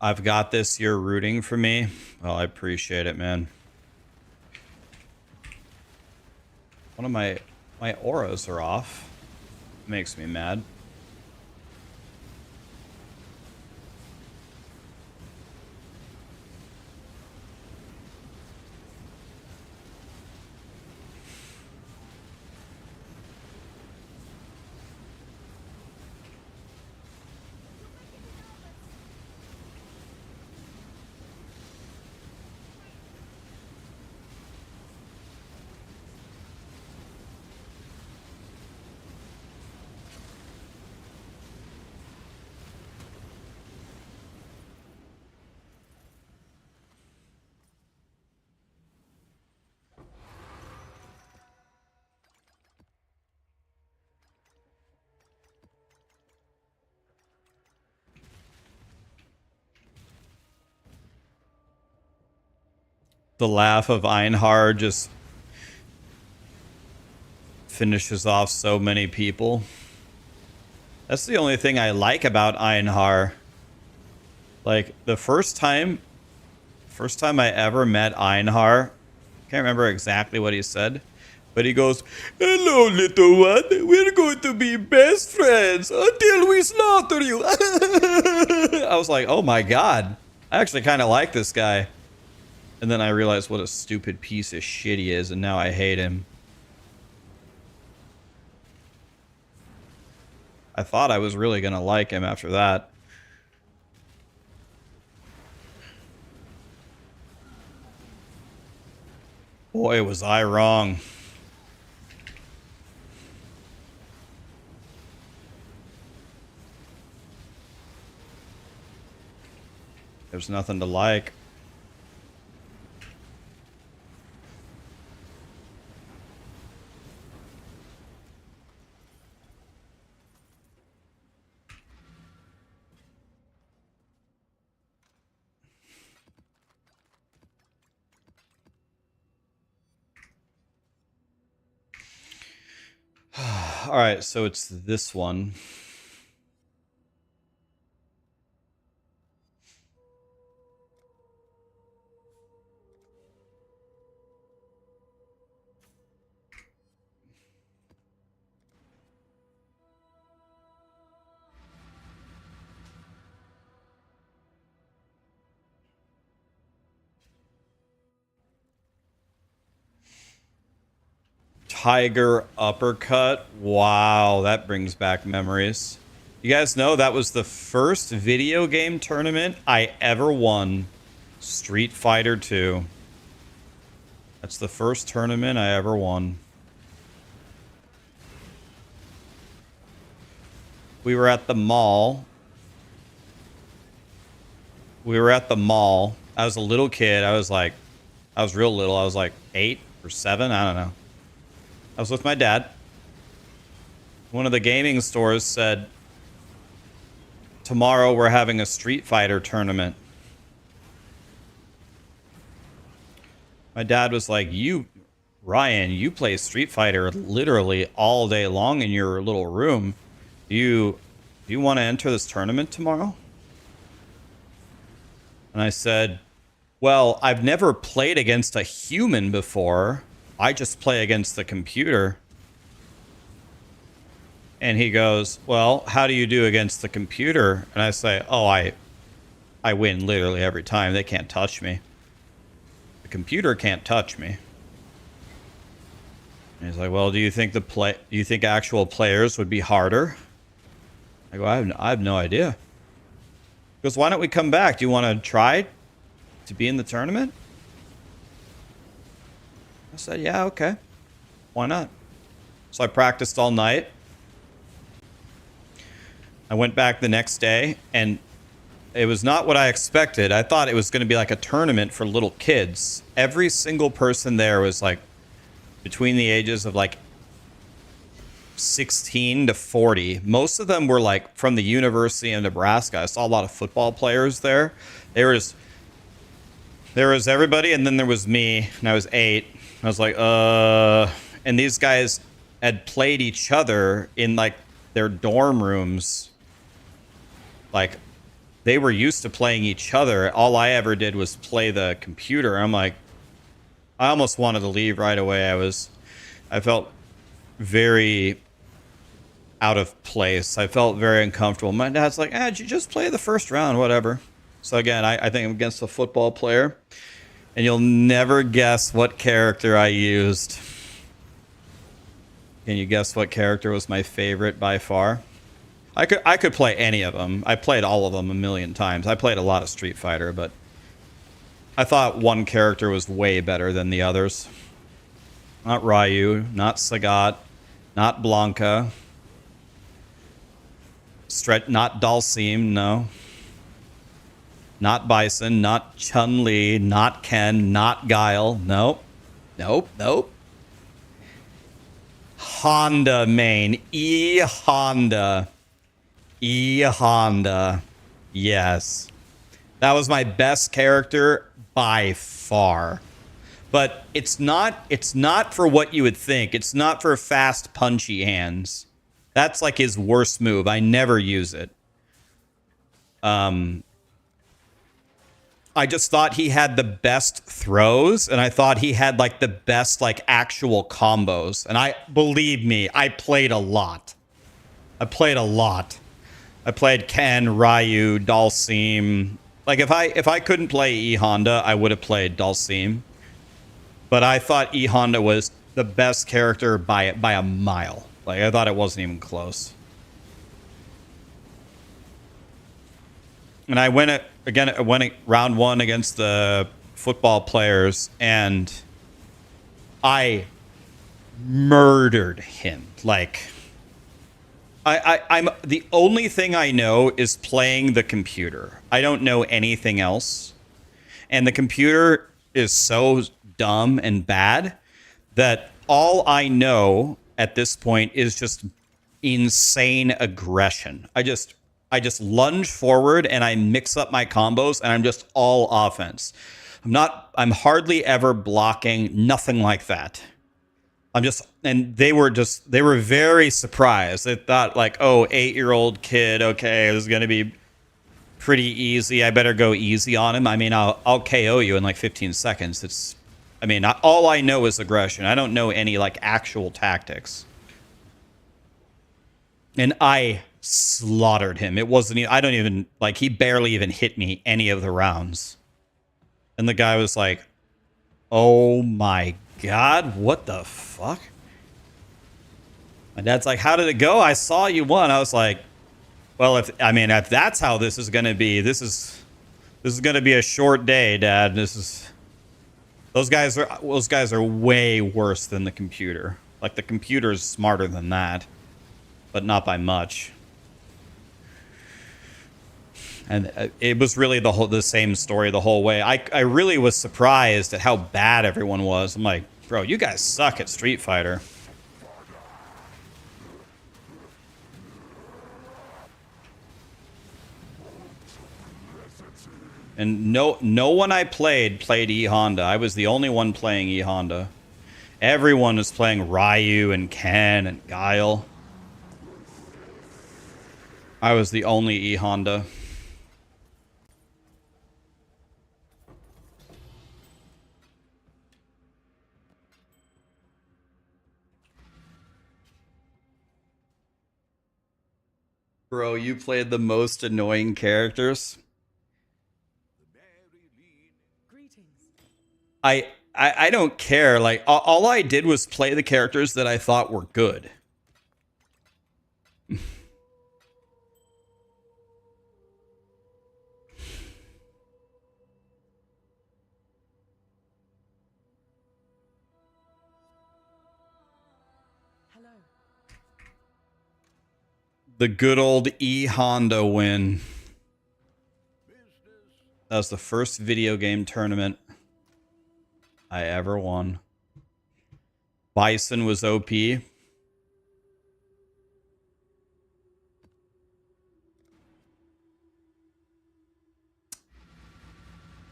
I've got this. You're rooting for me. Well, I appreciate it, man. One of my auras are off. Makes me mad. The laugh of Einhar just finishes off so many people. That's the only thing I like about Einhar. Like, the first time I ever met Einhar, can't remember exactly what he said, but he goes, "Hello, little one. We're going to be best friends until we slaughter you." I was like, oh my god. I actually kind of like this guy. And then I realized what a stupid piece of shit he is, and now I hate him. I thought I was really gonna like him after that. Boy, was I wrong. There's nothing to like. All right, so it's this one. Tiger uppercut. Wow, that brings back memories. You guys know that was the first video game tournament I ever won. Street Fighter 2. That's the first tournament I ever won. We were at the mall we were at the mall. I was a little kid. I was real little. I was like 8 or 7. I don't know. I was with my dad. One of the gaming stores said, tomorrow we're having a Street Fighter tournament. My dad was like, Ryan, you play Street Fighter literally all day long in your little room. Do you want to enter this tournament tomorrow? And I said, well, I've never played against a human before. I just play against the computer. And he goes, well, how do you do against the computer? And I say, oh, I win literally every time. They can't touch me. The computer can't touch me. And he's like, well, do you think actual players would be harder? I go, I have no idea. He goes, why don't we come back? Do you want to try to be in the tournament? I said, yeah, okay. Why not? So I practiced all night. I went back the next day, and it was not what I expected. I thought it was going to be like a tournament for little kids. Every single person there was like between the ages of like 16 to 40. Most of them were like from the University of Nebraska. I saw a lot of football players there. There was everybody, and then there was me, and I was 8. I was like, and these guys had played each other in like their dorm rooms. Like, they were used to playing each other. All I ever did was play the computer. I'm like, I almost wanted to leave right away. I felt very out of place. I felt very uncomfortable. My dad's like, you just play the first round, whatever. So again, I think I'm against a football player. And you'll never guess what character I used. Can you guess what character was my favorite by far? I could play any of them. I played all of them a million times. I played a lot of Street Fighter, but I thought one character was way better than the others. Not Ryu, not Sagat, not Blanca, not Dalsim, no. Not Bison, not Chun-Li, not Ken, not Guile. Nope. Nope, nope. Honda main. E-Honda. E-Honda. Yes. That was my best character by far. But it's not for what you would think. It's not for fast, punchy hands. That's like his worst move. I never use it. I just thought he had the best throws, and I thought he had like the best like actual combos. And believe me, I played a lot. I played Ken, Ryu, Dalsim. Like if I couldn't play E-Honda, I would have played Dalsim. But I thought E-Honda was the best character by a mile. Like I thought it wasn't even close. And I went round 1 against the football players, and I murdered him. Like, I'm the only thing I know is playing the computer. I don't know anything else. And the computer is so dumb and bad that all I know at this point is just insane aggression. I just lunge forward and I mix up my combos, and I'm just all offense. I'm hardly ever blocking, nothing like that. And they were very surprised. They thought like, oh, 8-year-old kid, okay, this is going to be pretty easy. I better go easy on him. I mean, I'll KO you in like 15 seconds. All I know is aggression. I don't know any like actual tactics. And I slaughtered him. It wasn't, he barely even hit me any of the rounds. And the guy was like, oh my God, what the fuck? My dad's like, how did it go? I saw you won. I was like, well, if that's how this is going to be, this is going to be a short day, Dad. Those guys are way worse than the computer. Like the computer's smarter than that, but not by much. And it was really the same story the whole way. I really was surprised at how bad everyone was. I'm like, bro, you guys suck at Street Fighter. And no one I played E Honda. I was the only one playing E Honda. Everyone was playing Ryu and Ken and Guile. I was the only E Honda. Bro, you played the most annoying characters. Greetings. I don't care. Like, all I did was play the characters that I thought were good. Hello. The good old E Honda win. That was the first video game tournament I ever won. Bison was OP. I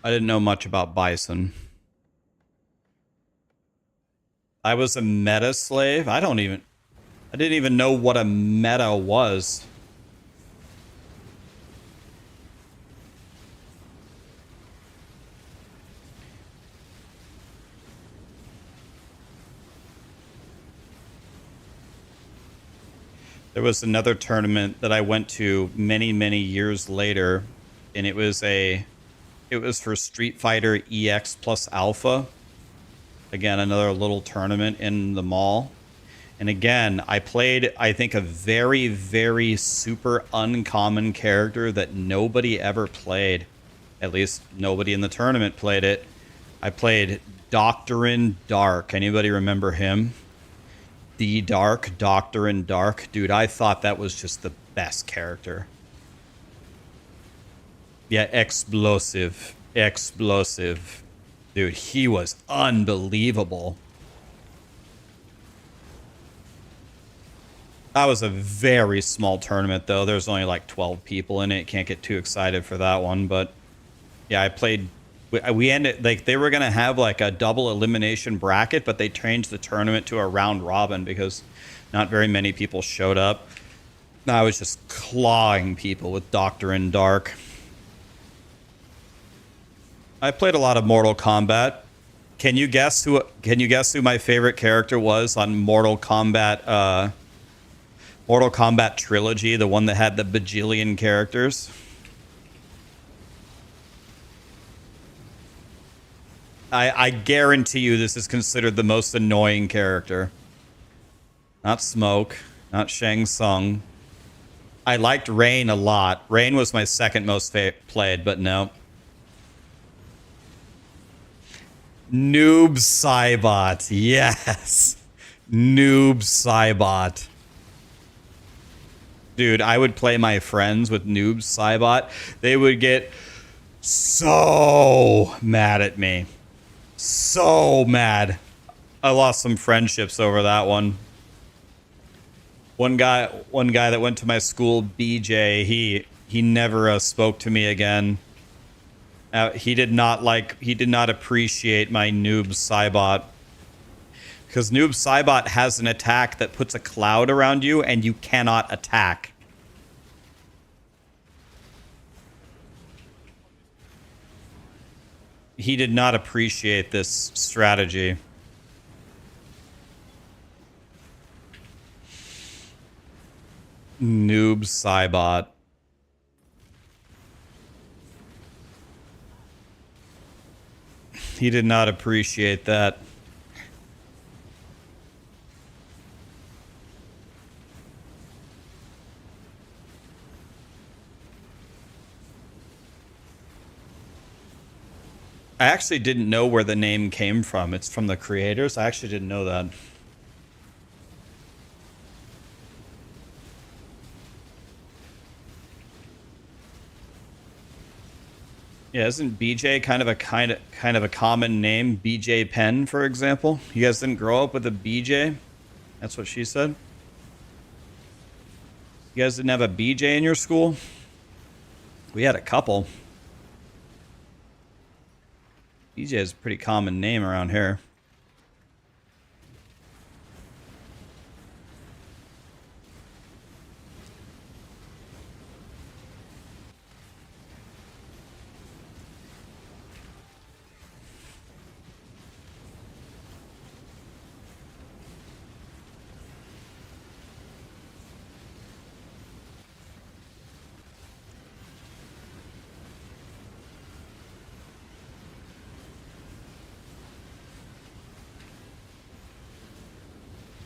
didn't know much about Bison. I was a meta slave. I didn't even know what a meta was. There was another tournament that I went to many, many years later, and it was for Street Fighter EX plus Alpha. Again, another little tournament in the mall. And again, I played, I think, a very, very super uncommon character that nobody ever played. At least nobody in the tournament played it. I played Doctrine Dark. Anybody remember him? The Dark, Doctrine Dark. Dude, I thought that was just the best character. Yeah, explosive. Explosive. Dude, he was unbelievable. That was a very small tournament, though. There's only like 12 people in it. Can't get too excited for that one. But yeah, I played. We ended, like, they were going to have like a double elimination bracket, but they changed the tournament to a round robin because not very many people showed up. I was just clawing people with Doctrine Dark. I played a lot of Mortal Kombat. Can you guess who my favorite character was on Mortal Kombat Trilogy, the one that had the bajillion characters? I guarantee you this is considered the most annoying character. Not Smoke, not Shang Tsung. I liked Rain a lot. Rain was my second most played, but no. Noob Saibot. Yes. Noob Saibot. Dude, I would play my friends with Noob Saibot. They would get so mad at me. So mad. I lost some friendships over that one. One guy that went to my school, BJ, he never spoke to me again. He did not appreciate my Noob Saibot. Because Noob Saibot has an attack that puts a cloud around you and you cannot attack. He did not appreciate this strategy. Noob Saibot. He did not appreciate that. I actually didn't know where the name came from. It's from the creators. I actually didn't know that. Yeah, isn't BJ kind of a common name? BJ Penn, for example. You guys didn't grow up with a BJ? That's what she said. You guys didn't have a BJ in your school? We had a couple. BJ is a pretty common name around here.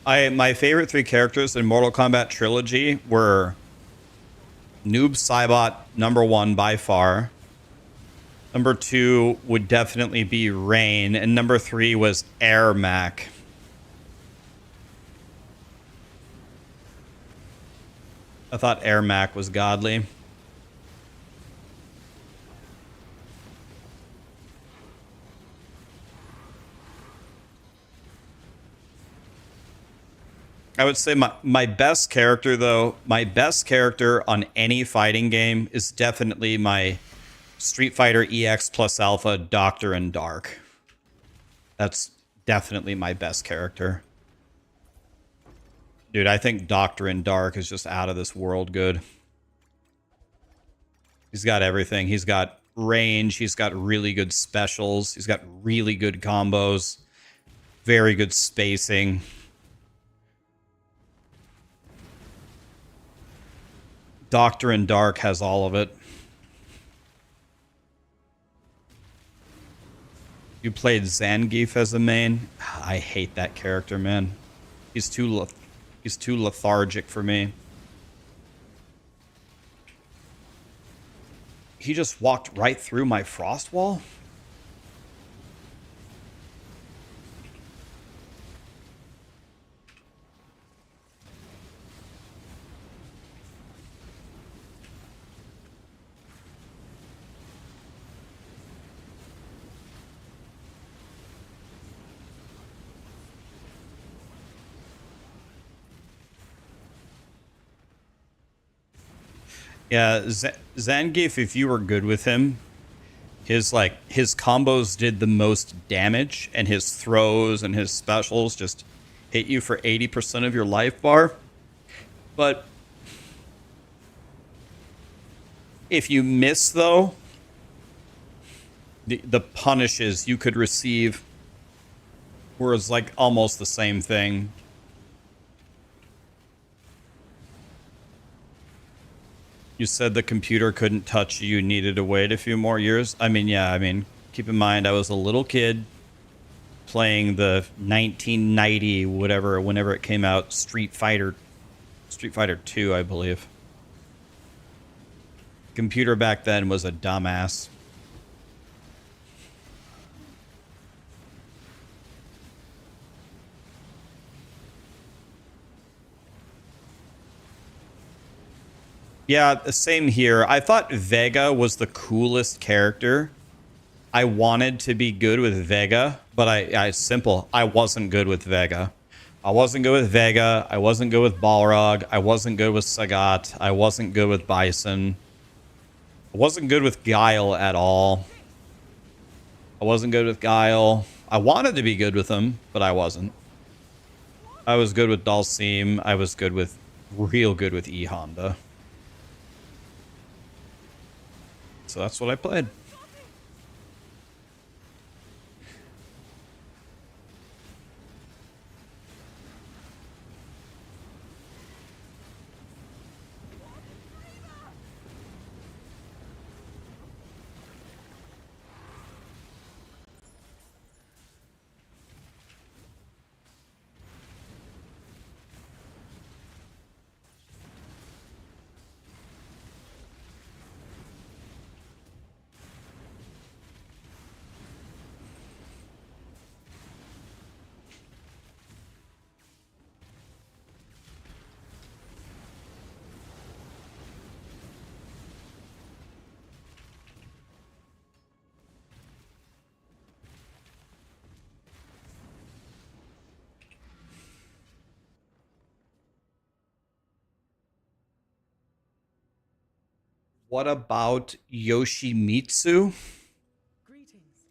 My favorite three characters in Mortal Kombat Trilogy were Noob Saibot, number 1 by far. Number 2 would definitely be Rain, and number 3 was Air Mac. I thought Air Mac was godly. I would say my best character, though, my best character on any fighting game is definitely my Street Fighter EX plus Alpha Doctor and Dark. That's definitely my best character. Dude, I think Doctor and Dark is just out of this world good. He's got everything. He's got range. He's got really good specials. He's got really good combos. Very good spacing. Doctor and Dark has all of it. You played Zangief as a main? I hate that character, man. He's too lethargic for me. He just walked right through my frost wall? Yeah, Zangief, if you were good with him, his combos did the most damage, and his throws and his specials just hit you for 80% of your life bar. But if you miss, though, the punishes you could receive were like almost the same thing. You said the computer couldn't touch you, needed to wait a few more years. I mean, yeah, keep in mind, I was a little kid playing the 1990, whenever it came out, Street Fighter 2, I believe. Computer back then was a dumbass. Yeah, the same here. I thought Vega was the coolest character. I wanted to be good with Vega, but I wasn't good with Vega. I wasn't good with Vega. I wasn't good with Balrog. I wasn't good with Sagat. I wasn't good with Bison. I wasn't good with Guile at all. I wasn't good with Guile. I wanted to be good with him, but I wasn't. I was good with Dhalsim. I was real good with E Honda. So that's what I played. What about Yoshimitsu? Greetings.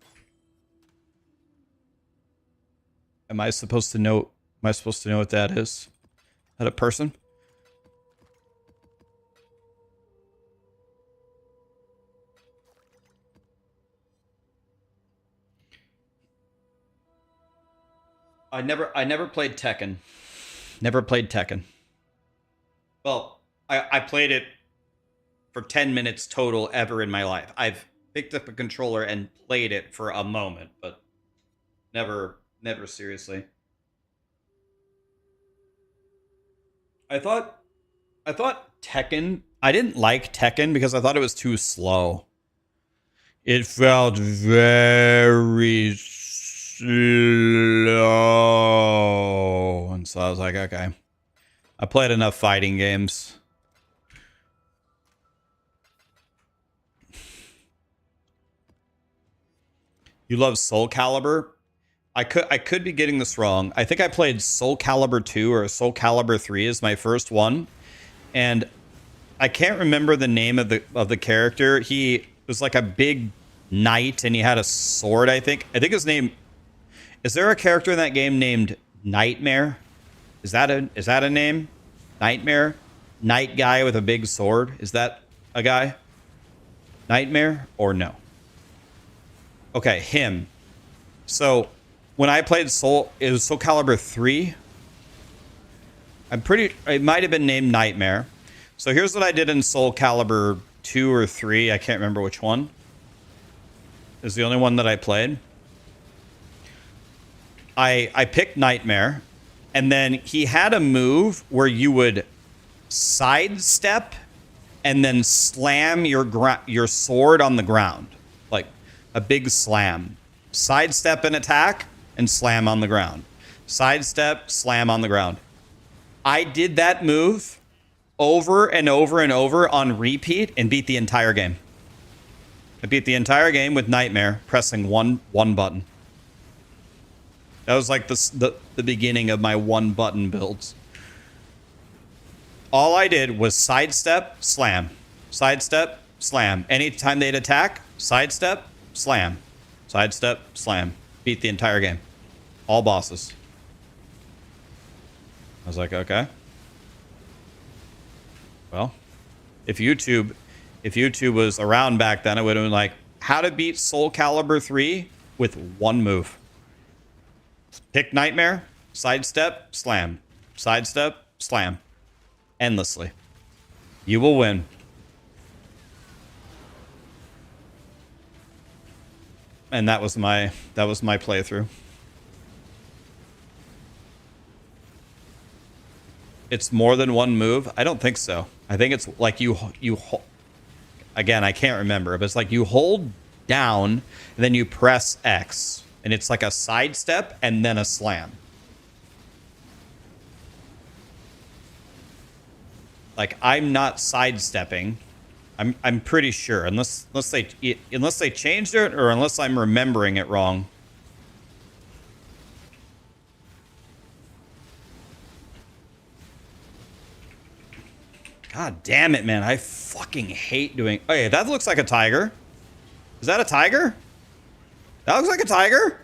Am I supposed to know? Am I supposed to know what that is? Is that a person? I never played Tekken. Never played Tekken. Well, I played it for 10 minutes total ever in my life. I've picked up a controller and played it for a moment, but never seriously. I thought Tekken, I didn't like Tekken because I thought it was too slow. It felt very slow. And so I was like, okay. I played enough fighting games. You love Soul Calibur? I could be getting this wrong. I think I played Soul Calibur 2 or Soul Calibur 3 as my first one. And I can't remember the name of the character. He was like a big knight and he had a sword, I think. I think his name, is there a character in that game named Nightmare? Is that a name? Nightmare? Night guy with a big sword? Is that a guy? Nightmare or no? Okay, him. So when I played it was Soul Calibur 3. It might have been named Nightmare. So here's what I did in Soul Calibur 2 or 3. I can't remember which one. It was the only one that I played. I picked Nightmare. And then he had a move where you would sidestep and then slam your sword on the ground. Like a big slam. Sidestep and attack and slam on the ground. Sidestep, slam on the ground. I did that move over and over and over on repeat and beat the entire game. I beat the entire game with Nightmare pressing one button. That was like the beginning of my one button builds. All I did was sidestep, slam. Sidestep, slam. Anytime they'd attack, sidestep, slam. Sidestep, slam. Beat the entire game. All bosses. I was like, okay. Well, if YouTube was around back then, it would have been like, how to beat Soul Calibur 3 with one move. Pick Nightmare, sidestep, slam. Sidestep, slam. Endlessly. You will win. And that was my playthrough. It's more than one move? I don't think so. I think it's like you again, I can't remember, but it's like you hold down and then you press X. And it's like a sidestep and then a slam. Like I'm not sidestepping. I'm pretty sure, unless they changed it or unless I'm remembering it wrong. God damn it, man. I fucking hate doing... Okay, that looks like a tiger. Is that a tiger? That looks like a tiger?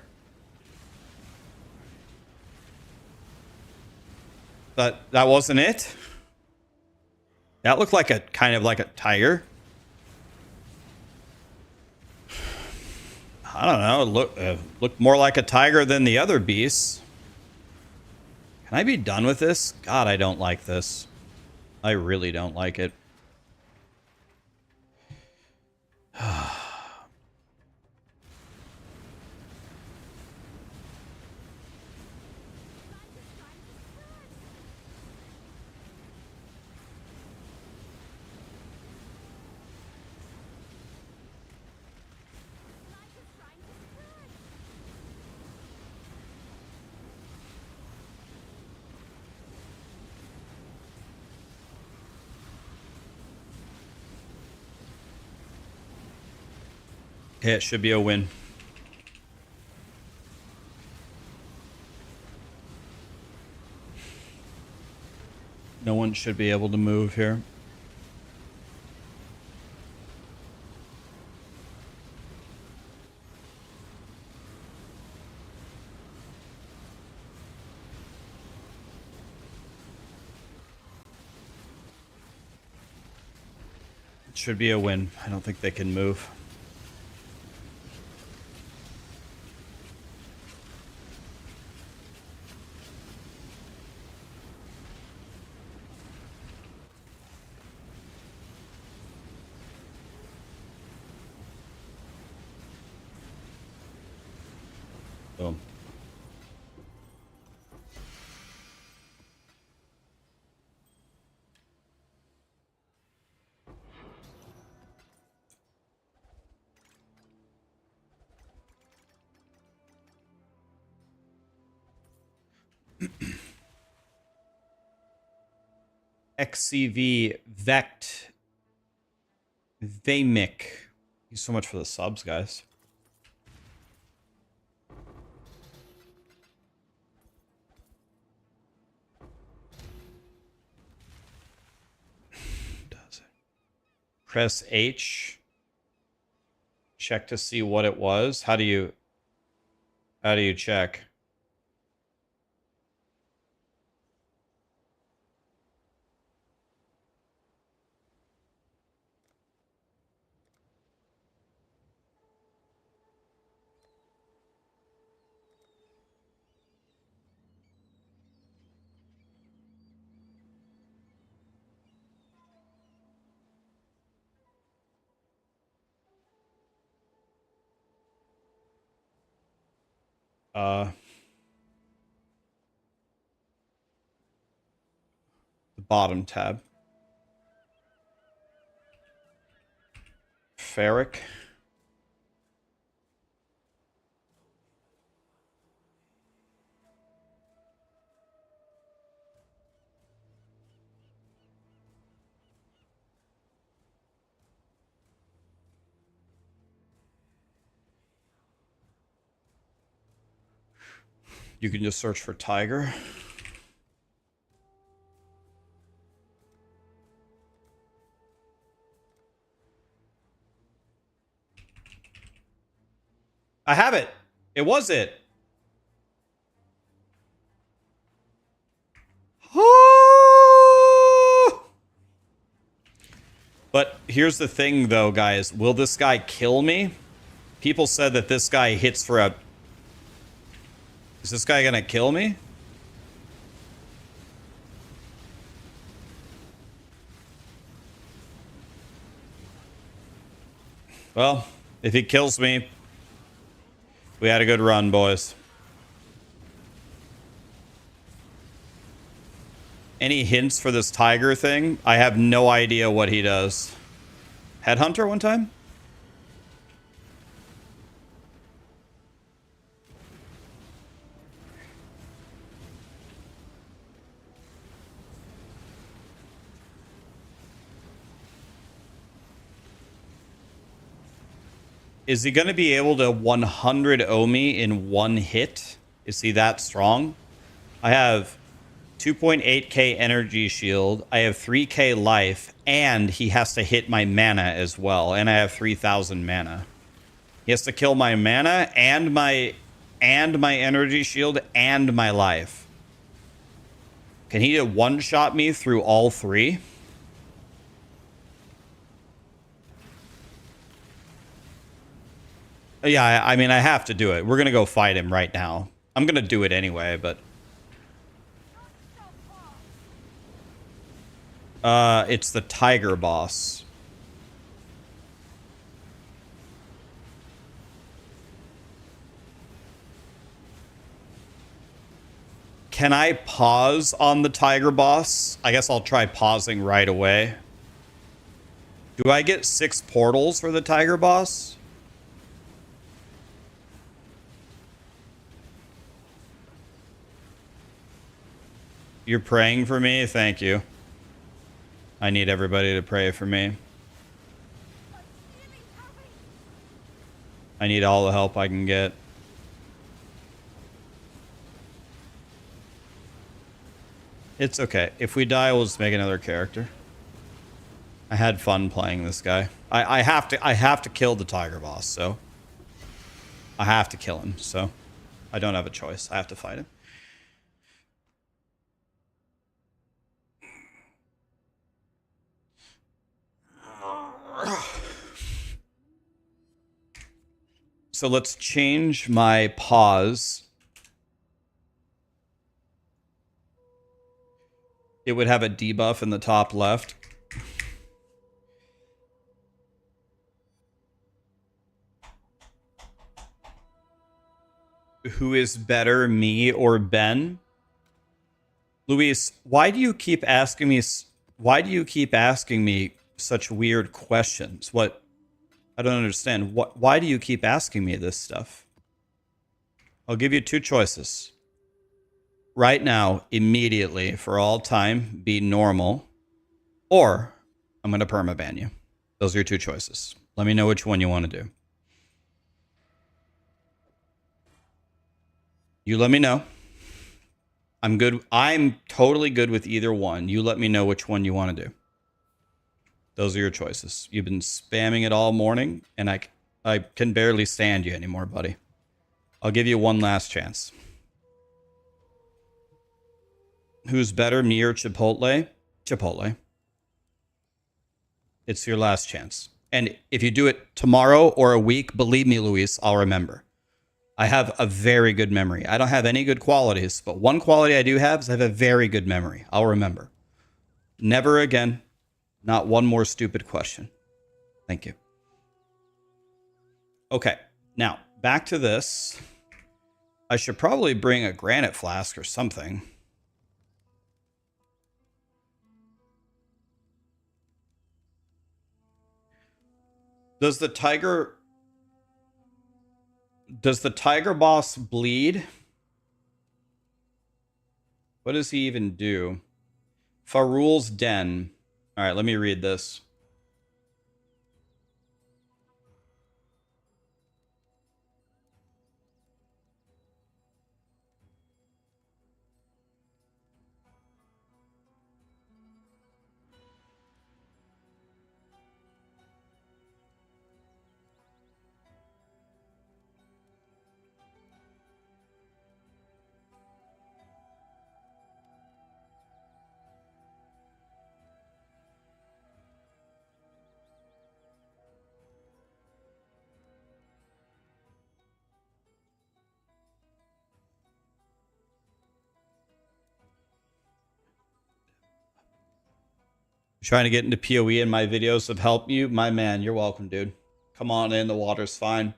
But that wasn't it? That looked like a kind of like a tiger. I don't know. It looked more like a tiger than the other beasts. Can I be done with this? God, I don't like this. I really don't like it. Okay, it should be a win. No one should be able to move here. Should be a win. I don't think they can move. Boom. XCV Vect Vamic. Thank you so much for the subs, guys. Does it? Press H. Check to see what it was. How do you check? The bottom tab. Ferric. You can just search for tiger. I have it. It was it. But here's the thing, though, guys. Will this guy kill me? People said that this guy hits for a... Is this guy gonna kill me? Well, if he kills me, we had a good run, boys. Any hints for this tiger thing? I have no idea what he does. Headhunter one time? Is he going to be able to 100 Omi in one hit? Is he that strong? I have 2.8k energy shield. I have 3k life. And he has to hit my mana as well. And I have 3,000 mana. He has to kill my mana and my energy shield and my life. Can he one-shot me through all three? Yeah, I mean, I have to do it. We're going to go fight him right now. I'm going to do it anyway, but... it's the tiger boss. Can I pause on the tiger boss? I guess I'll try pausing right away. Do I get 6 portals for the tiger boss? You're praying for me? Thank you. I need everybody to pray for me. I need all the help I can get. It's okay. If we die, we'll just make another character. I had fun playing this guy. I have to kill the tiger boss, so I have to kill him, so I don't have a choice. I have to fight him. So let's change my pause. It would have a debuff in the top left. Who is better, me or Ben? Luis, why do you keep asking me such weird questions? What? I don't understand. Why do you keep asking me this stuff? I'll give you two choices. Right now, immediately, for all time, be normal, or I'm going to permaban you. Those are your two choices. Let me know which one you want to do. You let me know. I'm good. I'm totally good with either one. You let me know which one you want to do. Those are your choices. You've been spamming it all morning, and I can barely stand you anymore, buddy. I'll give you one last chance. Who's better, me or Chipotle? Chipotle. It's your last chance. And if you do it tomorrow or a week, believe me, Luis, I'll remember. I have a very good memory. I don't have any good qualities, but one quality I do have is I have a very good memory. I'll remember. Never again. Not one more stupid question. Thank you. Okay, now back to this. I should probably bring a granite flask or something. Does the tiger boss bleed? What does he even do? Farul's Den. All right, let me read this. Trying to get into POE and my videos have helped you. My man, you're welcome, dude. Come on in, the water's fine.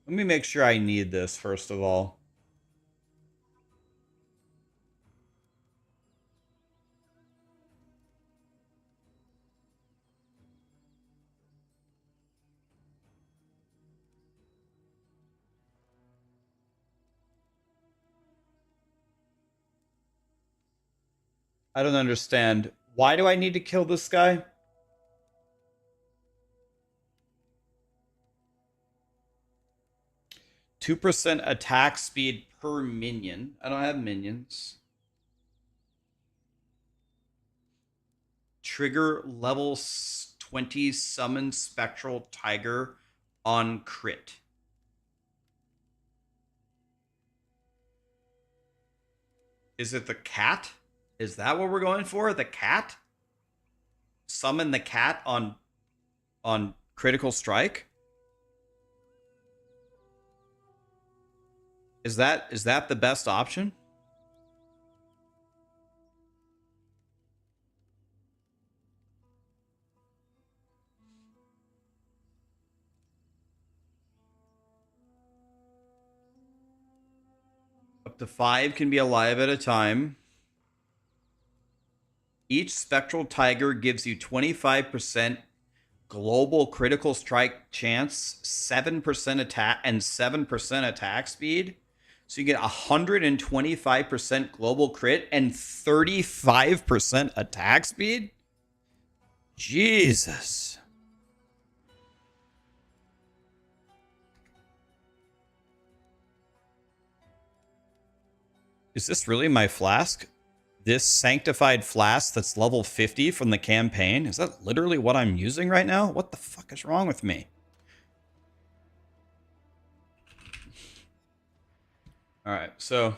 Let me make sure I need this first of all. I don't understand. Why do I need to kill this guy? %2 attack speed per minion. I don't have minions. Trigger level 20 summon spectral tiger on crit. Is it the cat? Is that what we're going for? The cat? Summon the cat on critical strike? Is that the best option? Up to 5 can be alive at a time. Each spectral tiger gives you 25% global critical strike chance, 7% attack, and 7% attack speed. So you get 125% global crit and 35% attack speed? Jesus. Is this really my flask? This sanctified flask that's level 50 from the campaign? Is that literally what I'm using right now? What the fuck is wrong with me? All right, so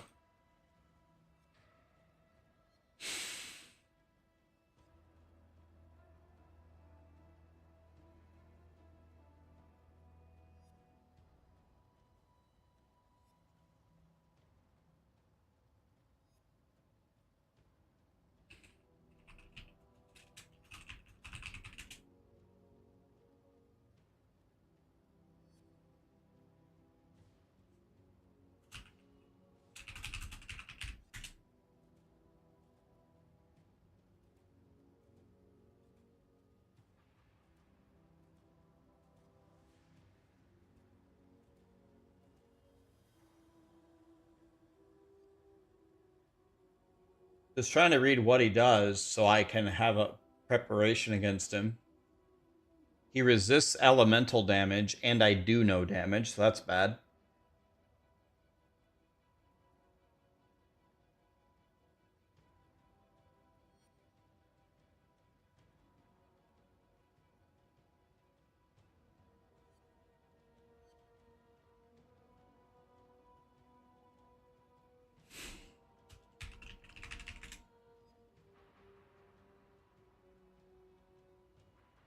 Just trying to read what he does so I can have a preparation against him. He resists elemental damage, and I do no damage, so that's bad.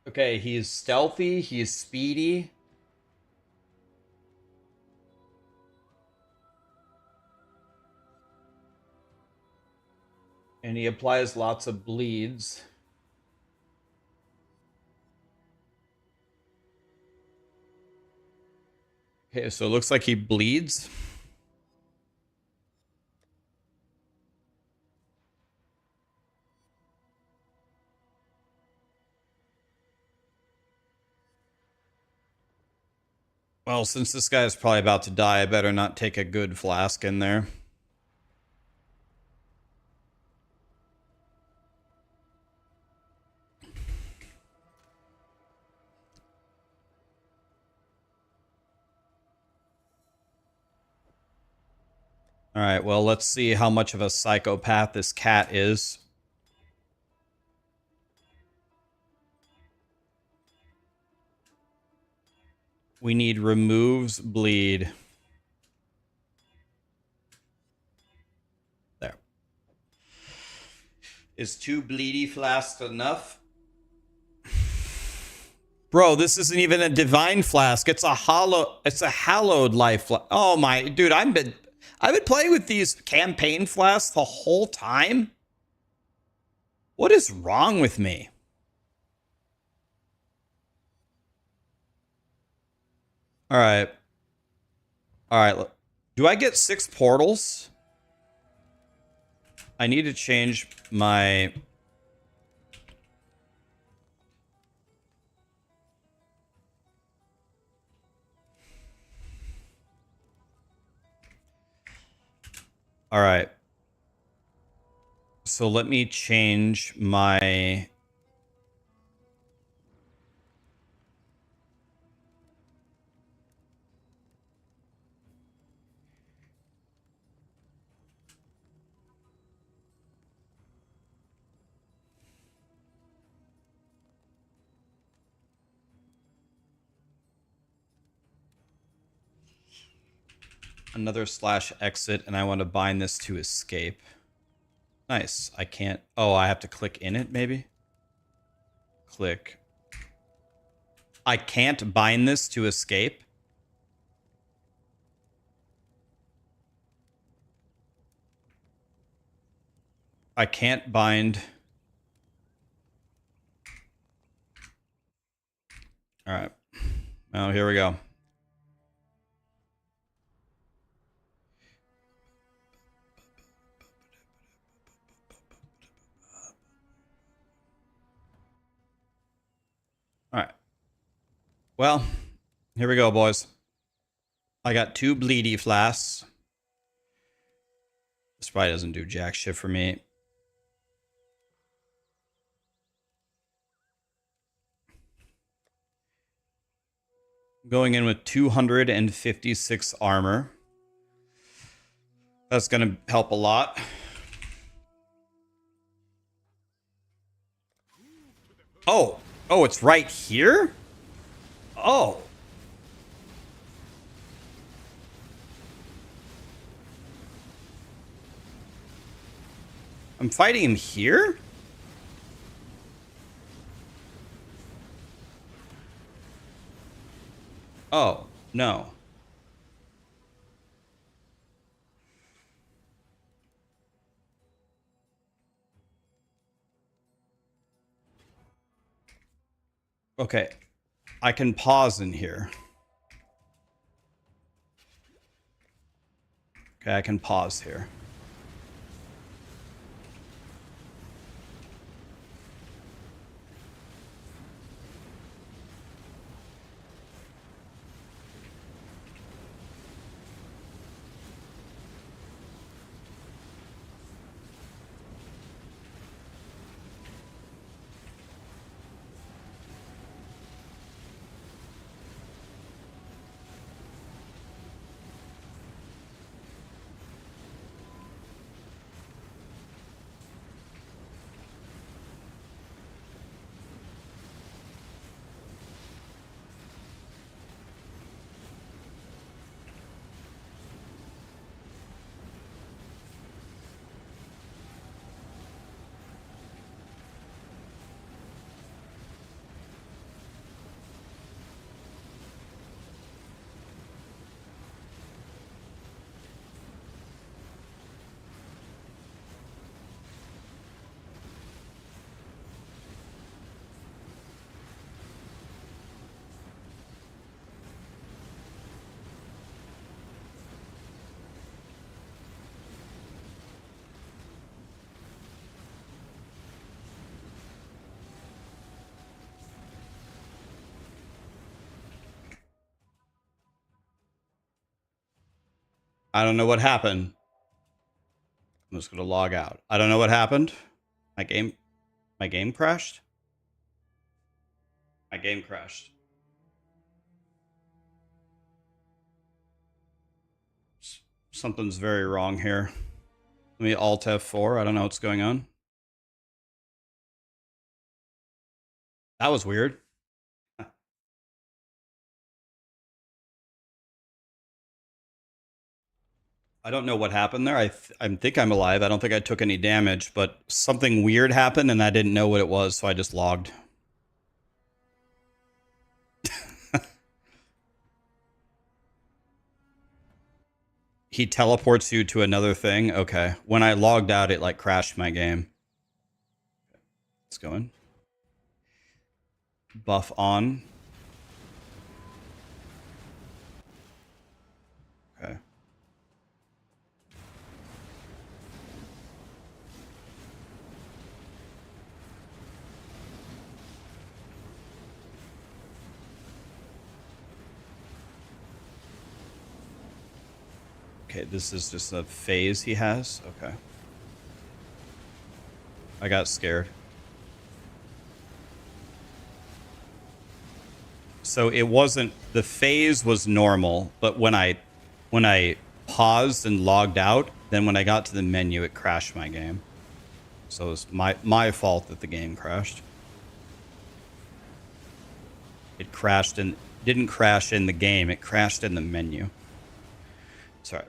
Okay, he's stealthy, he's speedy. And he applies lots of bleeds. Okay, so it looks like he bleeds. Well, since this guy is probably about to die, I better not take a good flask in there. All right, well, let's see how much of a psychopath this cat is. We need removes bleed. There. Is 2 bleedy flasks enough? Bro, this isn't even a divine flask. It's a hallowed life flask. Oh my, dude, I've been playing with these campaign flasks the whole time. What is wrong with me? All right. All right. Do I get 6 portals? I need to change my... All right. So let me change my... Another /exit, and I want to bind this to escape. Nice. I can't... Oh, I have to click in it, maybe? Click. I can't bind this to escape? I can't bind... All right. Oh, here we go. All right. Well, here we go, boys. I got 2 bleedy flasks. This probably doesn't do jack shit for me. Going in with 256 armor. That's going to help a lot. Oh, it's right here? Oh. I'm fighting him here? Oh, no. Okay. I can pause in here. Okay, I can pause here. I don't know what happened. I'm just gonna log out. I don't know what happened. My game crashed. My game crashed. Something's very wrong here. Let me Alt F4. I don't know what's going on. That was weird. I don't know what happened there. I think I'm alive. I don't think I took any damage, but something weird happened and I didn't know what it was, so I just logged. He teleports you to another thing? Okay. When I logged out, it like crashed my game. Let's go in. Buff on. Okay. Okay, this is just a phase he has. Okay. I got scared. So it wasn't, the phase was normal, but when I paused and logged out, then when I got to the menu, it crashed my game. So it was my fault that the game crashed. It crashed and didn't crash in the game, it crashed in the menu. Sorry.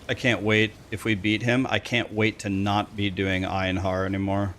I can't wait if we beat him. I can't wait to not be doing Einhar anymore.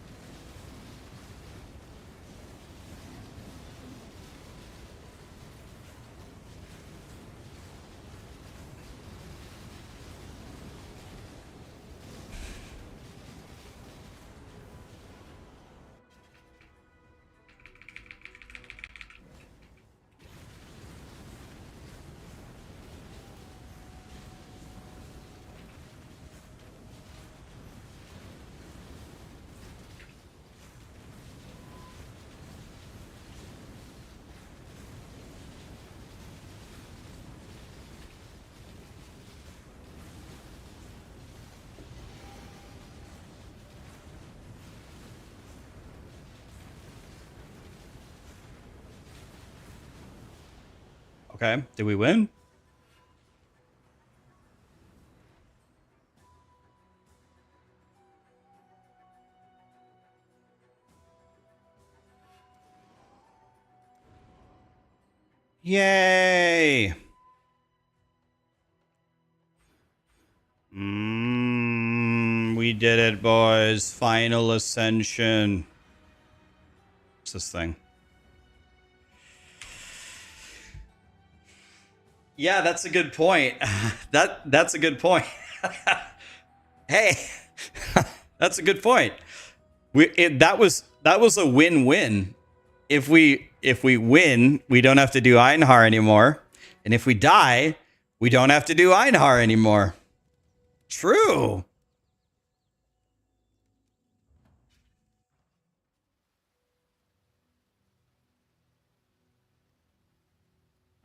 Okay, did we win? Yay! We did it, boys. Final ascension. What's this thing? Yeah, that's a good point. That's a good point. Hey, that's a good point. That was a win-win. If we win, we don't have to do Einhar anymore, and if we die, we don't have to do Einhar anymore. True.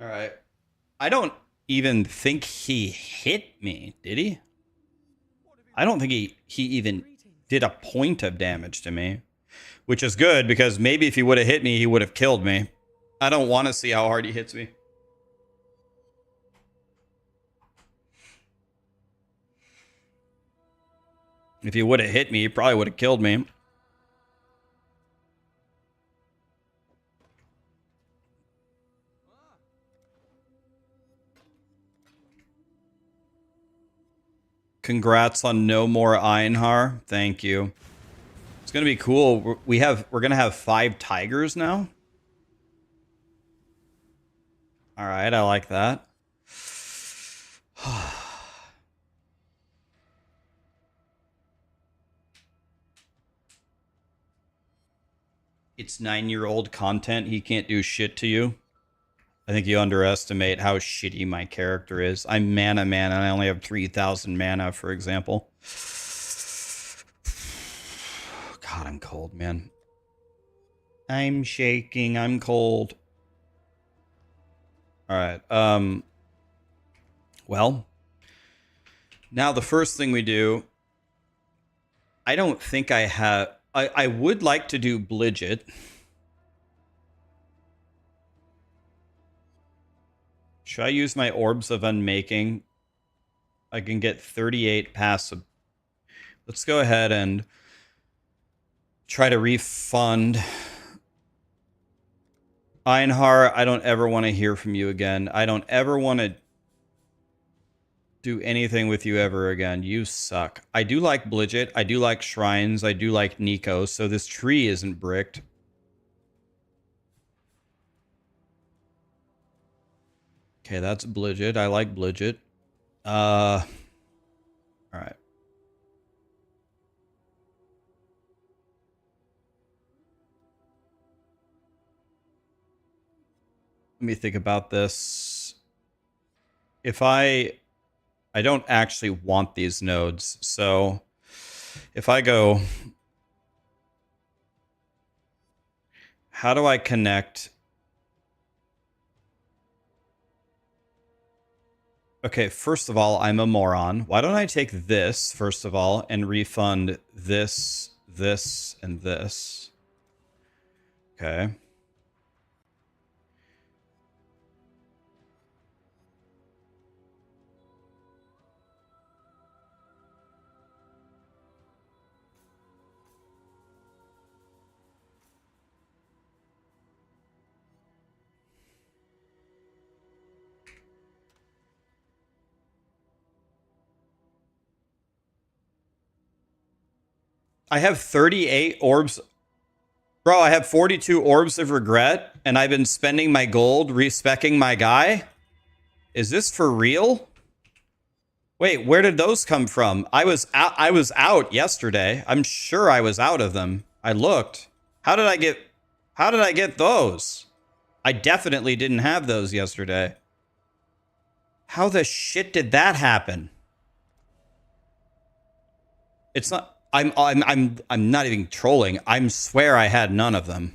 All right. I don't even think he hit me, did he? I don't think he even did a point of damage to me, which is good because maybe if he would have hit me, he would have killed me. I don't want to see how hard he hits me. If he would have hit me, he probably would have killed me. Congrats on no more Einhar. Thank you. It's gonna be cool. We're gonna have 5 tigers now. All right, I like that. It's 9-year-old content. He can't do shit to you. I think you underestimate how shitty my character is. I'm mana man, and I only have 3,000 mana, for example. God, I'm cold, man. I'm shaking. I'm cold. All right. Well, now the first thing we do, I don't think I have... I would like to do Blidget. Should I use my Orbs of Unmaking? I can get 38 passive. Let's go ahead and try to refund. Einhar, I don't ever want to hear from you again. I don't ever want to do anything with you ever again. You suck. I do like Blidget. I do like Shrines. I do like Nico. So this tree isn't bricked. Okay, that's Blidget. I like Blidget. All right. Let me think about this. If I don't actually want these nodes, so if I go, how do I connect? Okay, first of all, I'm a moron. Why don't I take this, first of all, and refund this, this, and this? Okay. I have 38 orbs. Bro, I have 42 orbs of regret, and I've been spending my gold respecking my guy? Is this for real? Wait, where did those come from? I was out yesterday. I'm sure I was out of them. I looked. How did I get those? I definitely didn't have those yesterday. How the shit did that happen? It's not... I'm not even trolling. I swear I had none of them.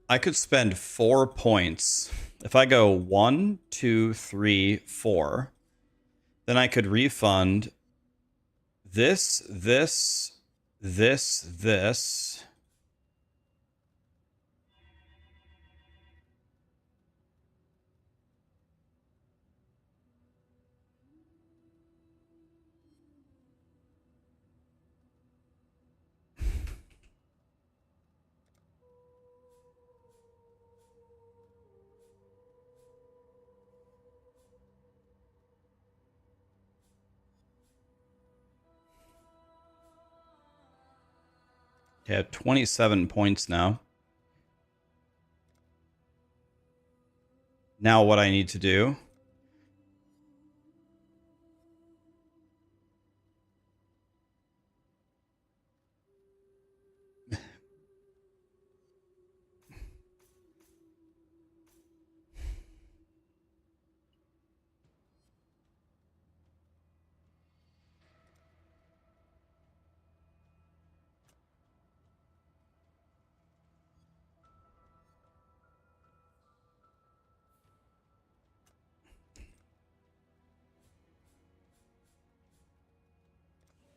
I could spend 4 points. If I go 1, 2, 3, 4, then I could refund this, this, this. Okay, I have 27 points now. Now what I need to do...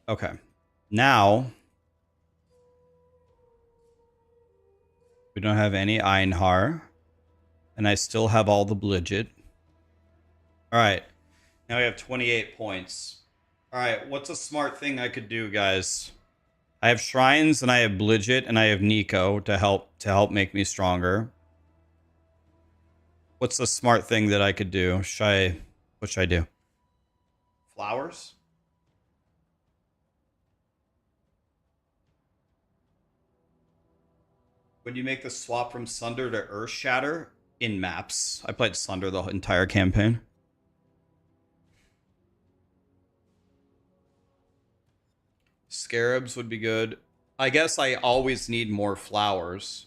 Okay. Now, we don't have any Einhar, and I still have all the Blidget. All right. Now we have 28 points. All right. What's a smart thing I could do, guys? I have Shrines, and I have Blidget, and I have Nico to help make me stronger. What's a smart thing that I could do? What should I do? Flowers? When you make the swap from Sunder to Earth Shatter in maps. I played Sunder the entire campaign. Scarabs would be good. I guess I always need more flowers.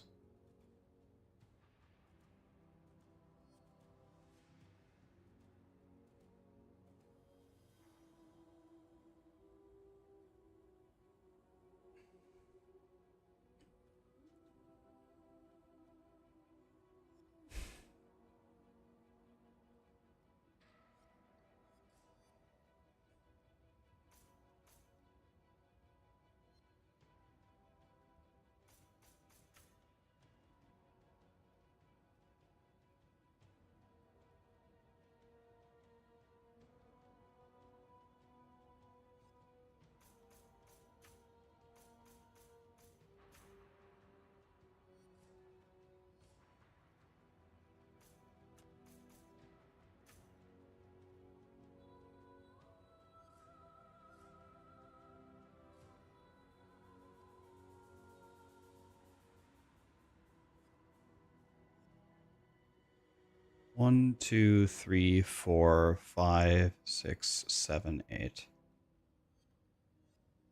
One, two, three, 4, 5, 6, 7, 8.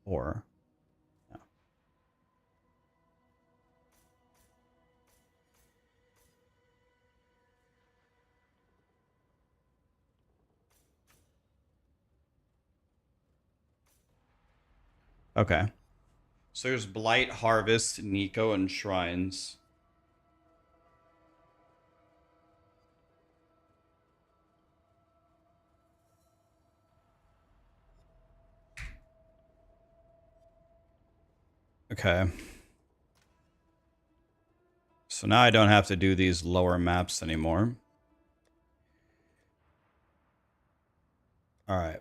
4. Yeah. Okay. So there's Blight, Harvest, Nico, and Shrines. Okay. So now I don't have to do these lower maps anymore. All right.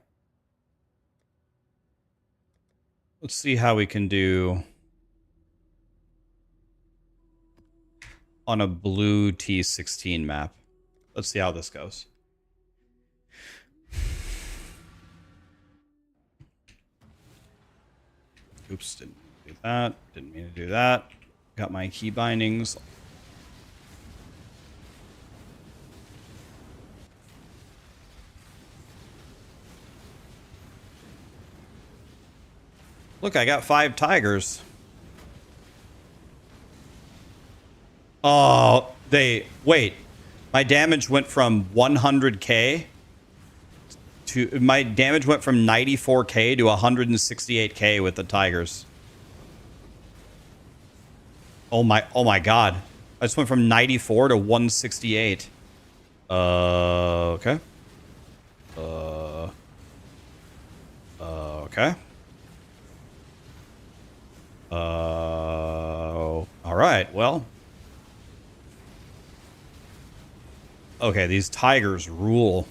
Let's see how we can do on a blue T16 map. Let's see how this goes. Oops, didn't do that. Didn't mean to do that. Got my key bindings. Look, I got 5 tigers. Oh, wait. My damage went from 100k to my damage went from 94k to 168k with the tigers. Oh my god. I just went from 94 to 168. Okay. Okay. All right. Well. Okay, these tigers rule.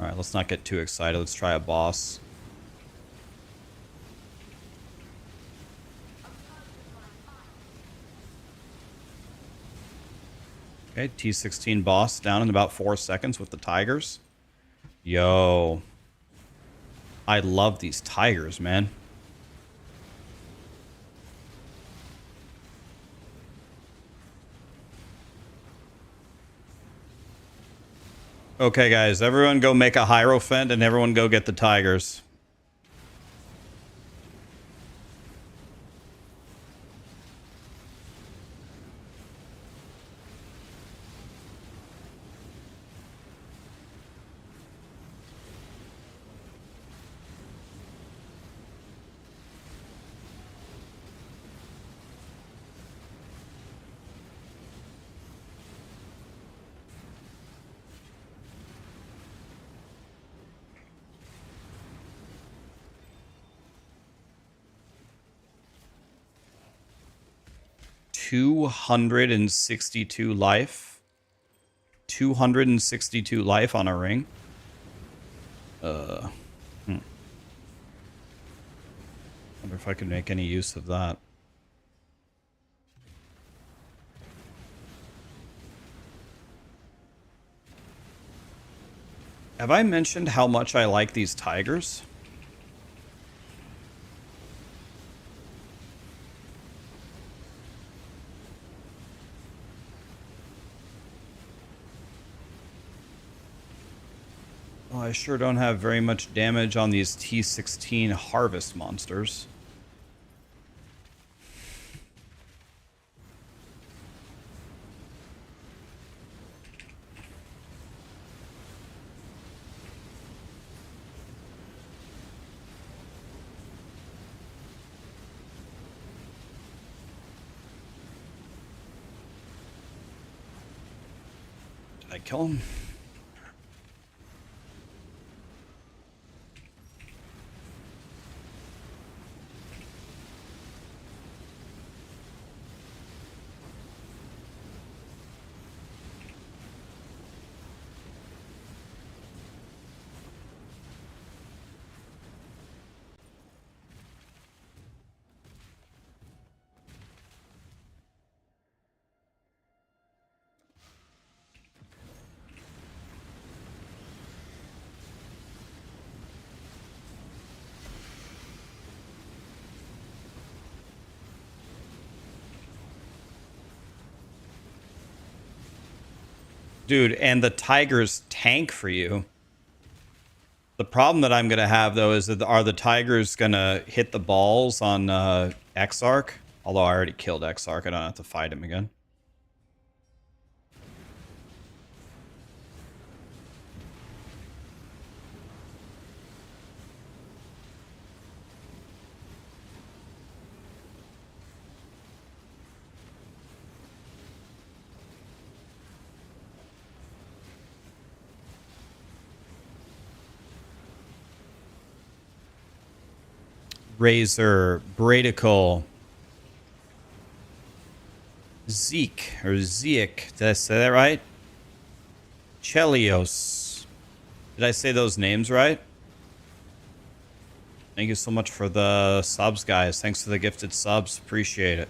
All right, let's not get too excited. Let's try a boss. Okay, T16 boss down in about 4 seconds with the tigers. Yo. I love these tigers, man. Okay, guys, everyone go make a Hierophant and everyone go get the tigers. $262 life. 262 life on a ring. Wonder if I could make any use of that. Have I mentioned how much I like these tigers? Well, I sure don't have very much damage on these T16 harvest monsters. Did I kill him? Dude, and the tigers tank for you. The problem that I'm going to have, though, is that are the tigers going to hit the balls on Exarch? Although I already killed Exarch, I don't have to fight him again. Razor, Bradical, Zeke, or Zeek, did I say that right? Chelios. Did I say those names right? Thank you so much for the subs, guys. Thanks for the gifted subs. Appreciate it.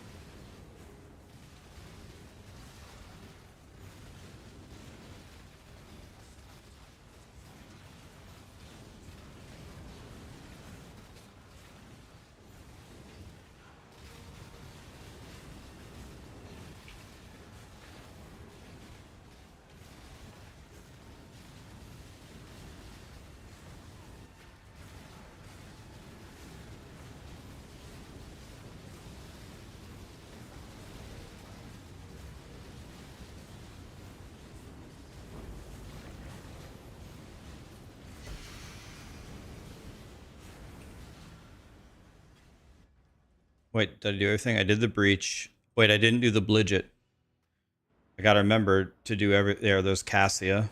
Wait, did I do everything? I did the breach. Wait, I didn't do the Blidget. I gotta remember to do every... There's Cassia.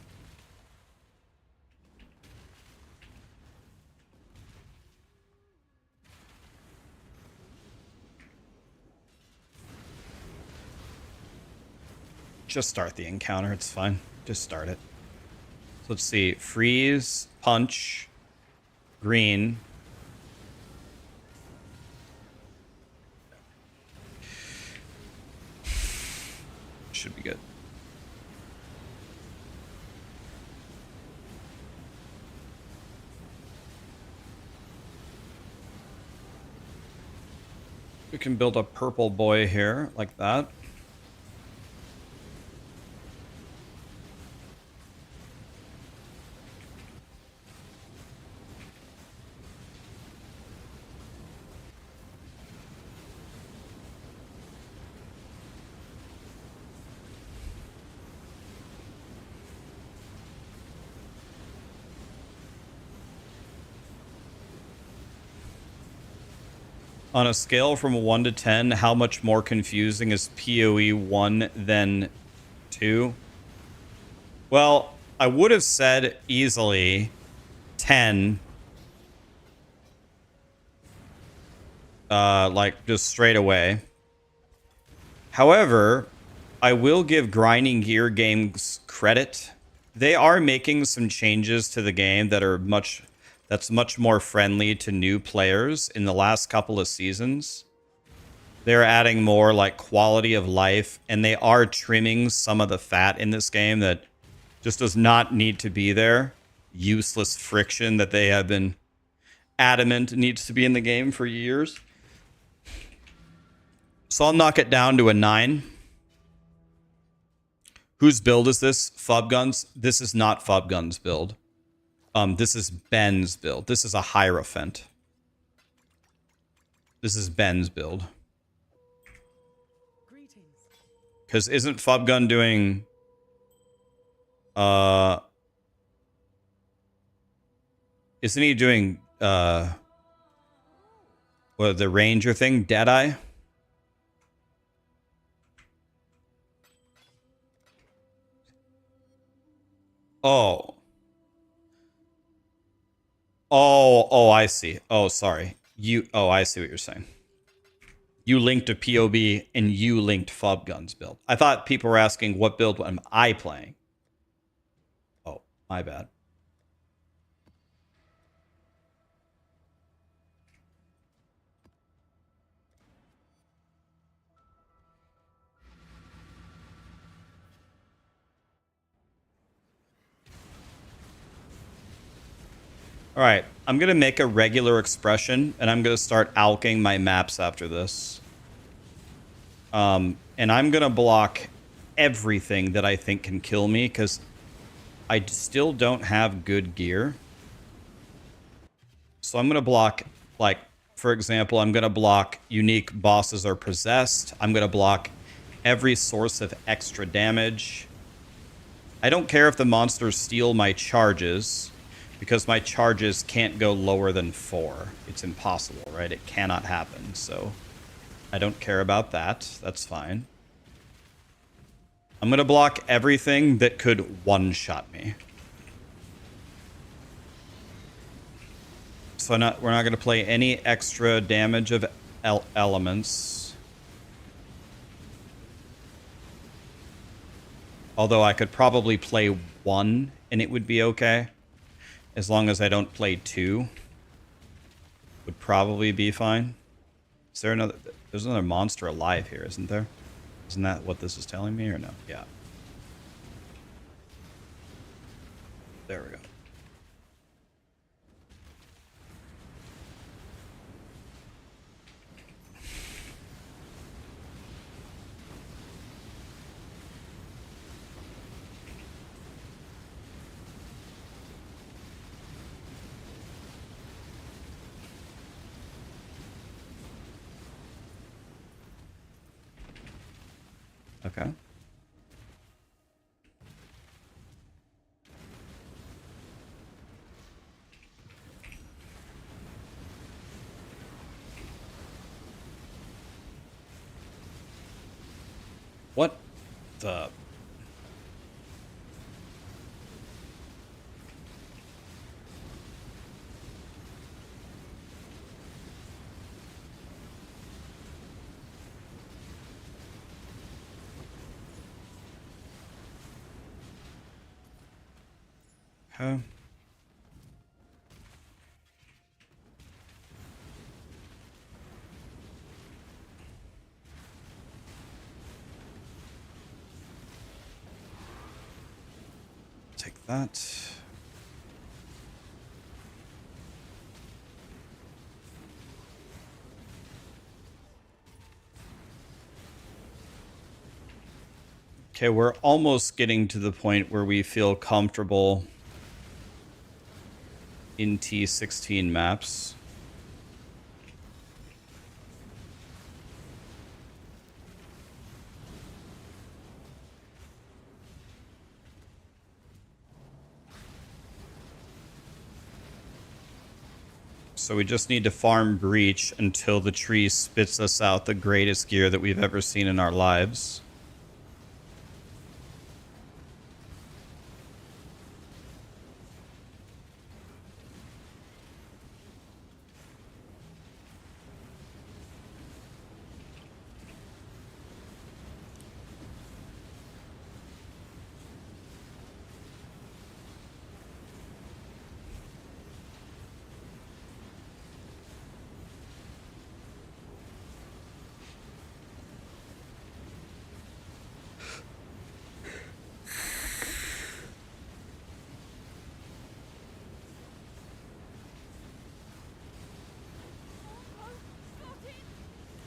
Just start the encounter, it's fine. Just start it. So let's see. Freeze, punch, green... Should be good. We can build a purple boy here, like that. On a scale from 1 to 10, how much more confusing is PoE 1 than 2? Well, I would have said easily 10. Like, just straight away. However, I will give Grinding Gear Games credit. They are making some changes to the game that are much more friendly to new players in the last couple of seasons. They're adding more like quality of life, and they are trimming some of the fat in this game that just does not need to be there. Useless friction that they have been adamant needs to be in the game for years. So I'll knock it down to a 9. Whose build is this? Fub Guns? This is not Fub Guns' build. This is Ben's build. This is a Hierophant. This is Ben's build. Greetings. Because isn't Fubgun doing... Isn't he doing... What, the Ranger thing? Deadeye? Oh. Oh, I see. Oh, sorry. I see what you're saying. You linked to POB and you linked Fubgun's build. I thought people were asking what build am I playing? Oh, my bad. All right, I'm going to make a regular expression, and I'm going to start alking my maps after this. And I'm going to block everything that I think can kill me, because I still don't have good gear. So I'm going to block, like, for example, I'm going to block unique bosses or possessed. I'm going to block every source of extra damage. I don't care if the monsters steal my charges, because my charges can't go lower than 4. It's impossible, right? It cannot happen, so I don't care about that. That's fine. I'm going to block everything that could one-shot me. So we're not going to play any extra damage of elements. Although I could probably play 1 and it would be okay. As long as I don't play 2. Would probably be fine. Is there another... There's another monster alive here, isn't there? Isn't that what this is telling me, or no? Yeah. There we go. Okay. What the... Huh? Take that. Okay, we're almost getting to the point where we feel comfortable in T16 maps. So we just need to farm Breach until the tree spits us out the greatest gear that we've ever seen in our lives.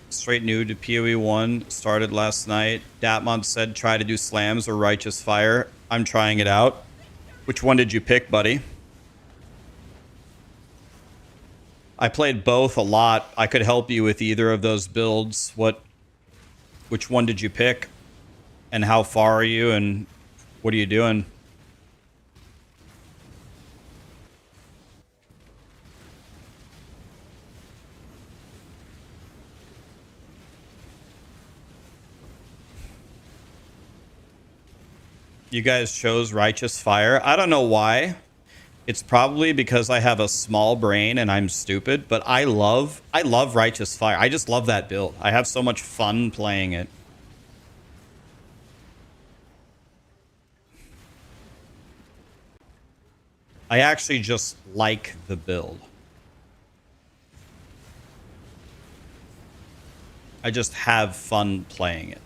Straight new to POE1, started last night. Datmon said try to do slams or righteous fire. I'm trying it out. Which one did you pick, buddy? I played both a lot. I could help you with either of those builds. Which one did you pick? And how far are you? And what are you doing? You guys chose Righteous Fire. I don't know why. It's probably because I have a small brain and I'm stupid, but I love Righteous Fire. I just love that build. I have so much fun playing it. I actually just like the build. I just have fun playing it.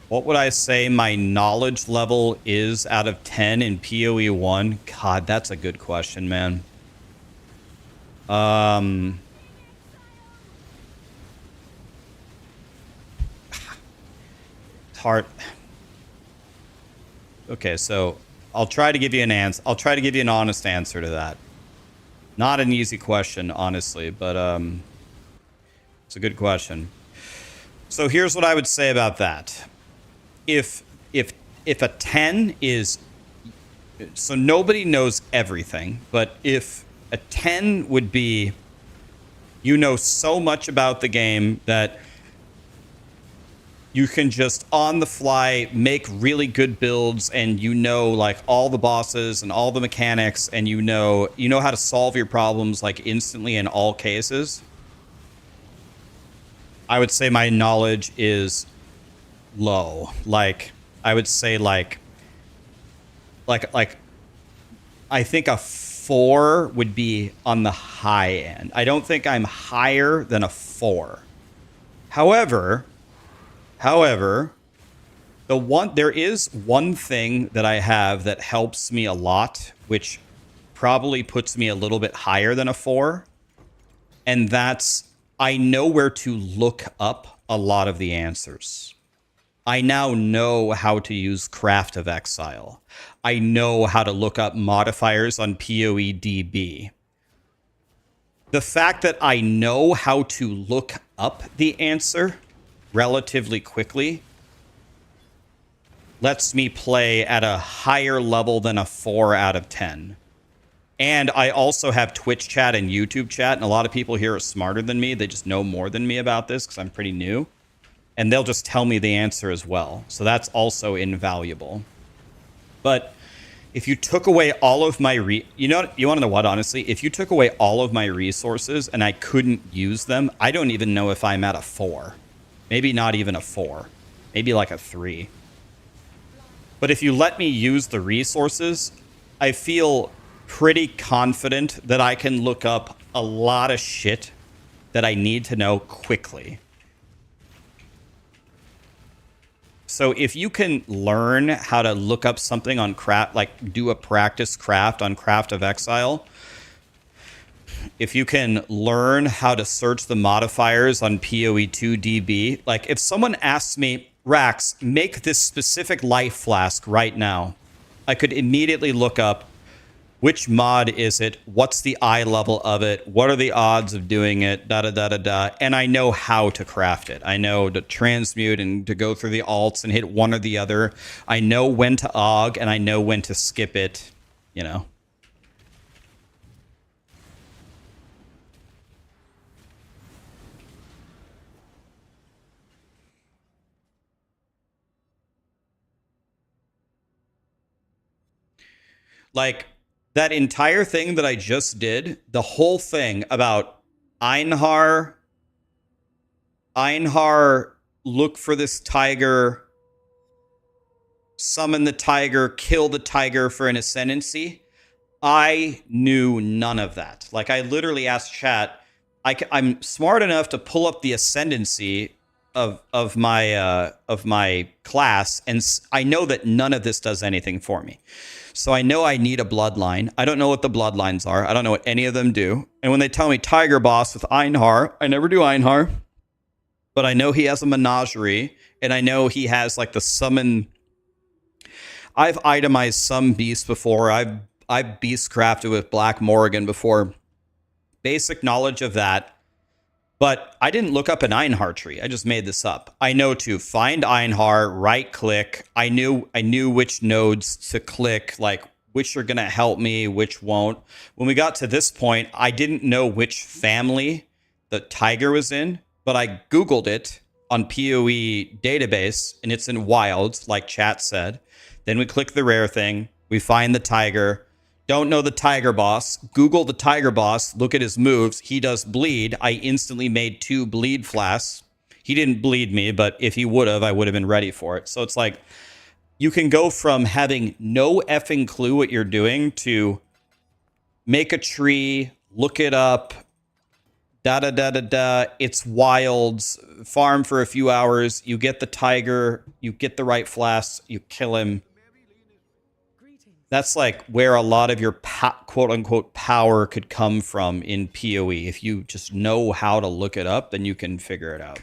What would I say my knowledge level is out of 10 in POE1? God, that's a good question, man. It's hard. Okay, so I'll try to give you an answer. I'll try to give you an honest answer to that. Not an easy question, honestly, but it's a good question. So here's what I would say about that. If a 10 is, so nobody knows everything, but if a 10 would be, you know so much about the game that you can just on the fly make really good builds, and you know like all the bosses and all the mechanics, and you know how to solve your problems like instantly in all cases, I would say my knowledge is low. Like I would say like I think a 4 would be on the high end. I don't think I'm higher than a 4. However, there is one thing that I have that helps me a lot, which probably puts me a little bit higher than a 4, and that's I know where to look up a lot of the answers. I now know how to use Craft of Exile. I know how to look up modifiers on POEDB. The fact that I know how to look up the answer relatively quickly lets me play at a higher level than a 4 out of 10. And I also have Twitch chat and YouTube chat, and a lot of people here are smarter than me. They just know more than me about this because I'm pretty new. And they'll just tell me the answer as well. So that's also invaluable. But if you took away all of my you want to know what, honestly? If you took away all of my resources and I couldn't use them, I don't even know if I'm at a 4. Maybe not even a 4. Maybe like a 3. But if you let me use the resources, I feel pretty confident that I can look up a lot of shit that I need to know quickly. So if you can learn how to look up something on craft, like do a practice craft on Craft of Exile, if you can learn how to search the modifiers on POE2 DB, like if someone asks me, Rax, make this specific life flask right now, I could immediately look up which mod is it, what's the eye level of it, what are the odds of doing it, da-da-da-da-da, and I know how to craft it. I know to transmute and to go through the alts and hit one or the other. I know when to AUG, and I know when to skip it, you know. Like, that entire thing that I just did, the whole thing about Einhar, look for this tiger, summon the tiger, kill the tiger for an Ascendancy, I knew none of that. Like, I literally asked chat, I'm smart enough to pull up the Ascendancy of my class, and I know that none of this does anything for me. So I know I need a bloodline. I don't know what the bloodlines are. I don't know what any of them do. And when they tell me Tiger Boss with Einhar, I never do Einhar. But I know he has a menagerie. And I know he has like the summon. I've itemized some beasts before. I've I've beast crafted with Black Morrigan before. Basic knowledge of that. But I didn't look up an Einhar tree. I just made this up. I know to find Einhar, right click. I knew which nodes to click, like which are gonna help me, which won't. When we got to this point, I didn't know which family the tiger was in, but I Googled it on POE database, and it's in wild, like chat said. Then we click the rare thing. We find the tiger. Don't know the tiger boss. Google the tiger boss. Look at his moves. He does bleed. I instantly made 2 bleed flasks. He didn't bleed me, but if he would have, I would have been ready for it. So it's like you can go from having no effing clue what you're doing to make a tree, look it up, da-da-da-da-da. It's wilds. Farm for a few hours. You get the tiger. You get the right flasks. You kill him. That's like where a lot of your quote-unquote power could come from in PoE. If you just know how to look it up, then you can figure it out.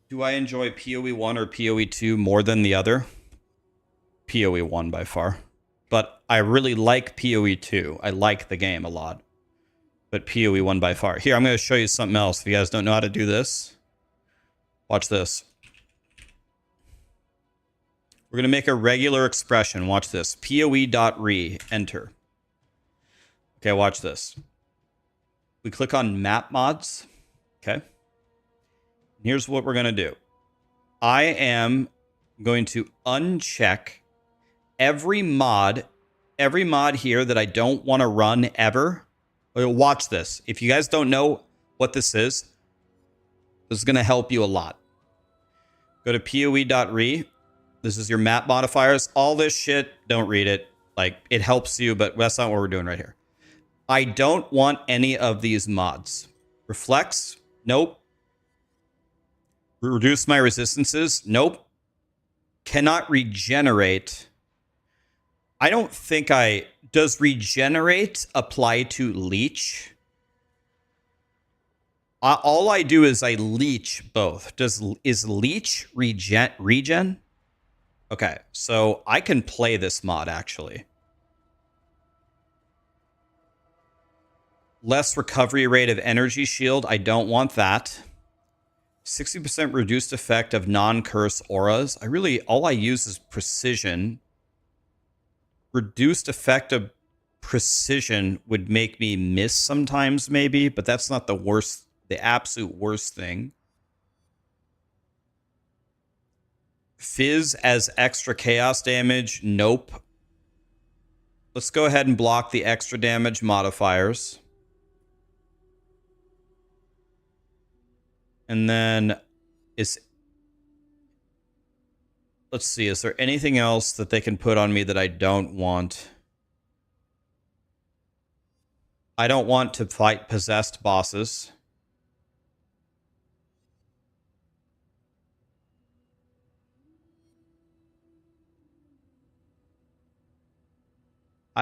Do I enjoy PoE 1 or PoE 2 more than the other? PoE 1 by far. But I really like PoE 2. I like the game a lot. But PoE 1 by far. Here, I'm going to show you something else. If you guys don't know how to do this, watch this. We're going to make a regular expression. Watch this. PoE.re. Enter. Okay, watch this. We click on map mods. Okay. Here's what we're going to do. I am going to uncheck every mod here that I don't want to run ever. Watch this. If you guys don't know what this is going to help you a lot. Go to PoE.re. This is your map modifiers. All this shit, don't read it. Like, it helps you, but that's not what we're doing right here. I don't want any of these mods. Reflex? Nope. Reduce my resistances? Nope. Cannot regenerate. I don't think does regenerate apply to leech? All I do is I leech both. Is leech regen? Okay, so I can play this mod actually. Less recovery rate of energy shield. I don't want that. 60% reduced effect of non-curse auras. All I use is precision. Reduced effect of precision would make me miss sometimes, maybe, but that's not the absolute worst thing. Fizz as extra chaos damage. Nope. Let's go ahead and block the extra damage modifiers. And then let's see, is there anything else that they can put on me that I don't want? I don't want to fight possessed bosses.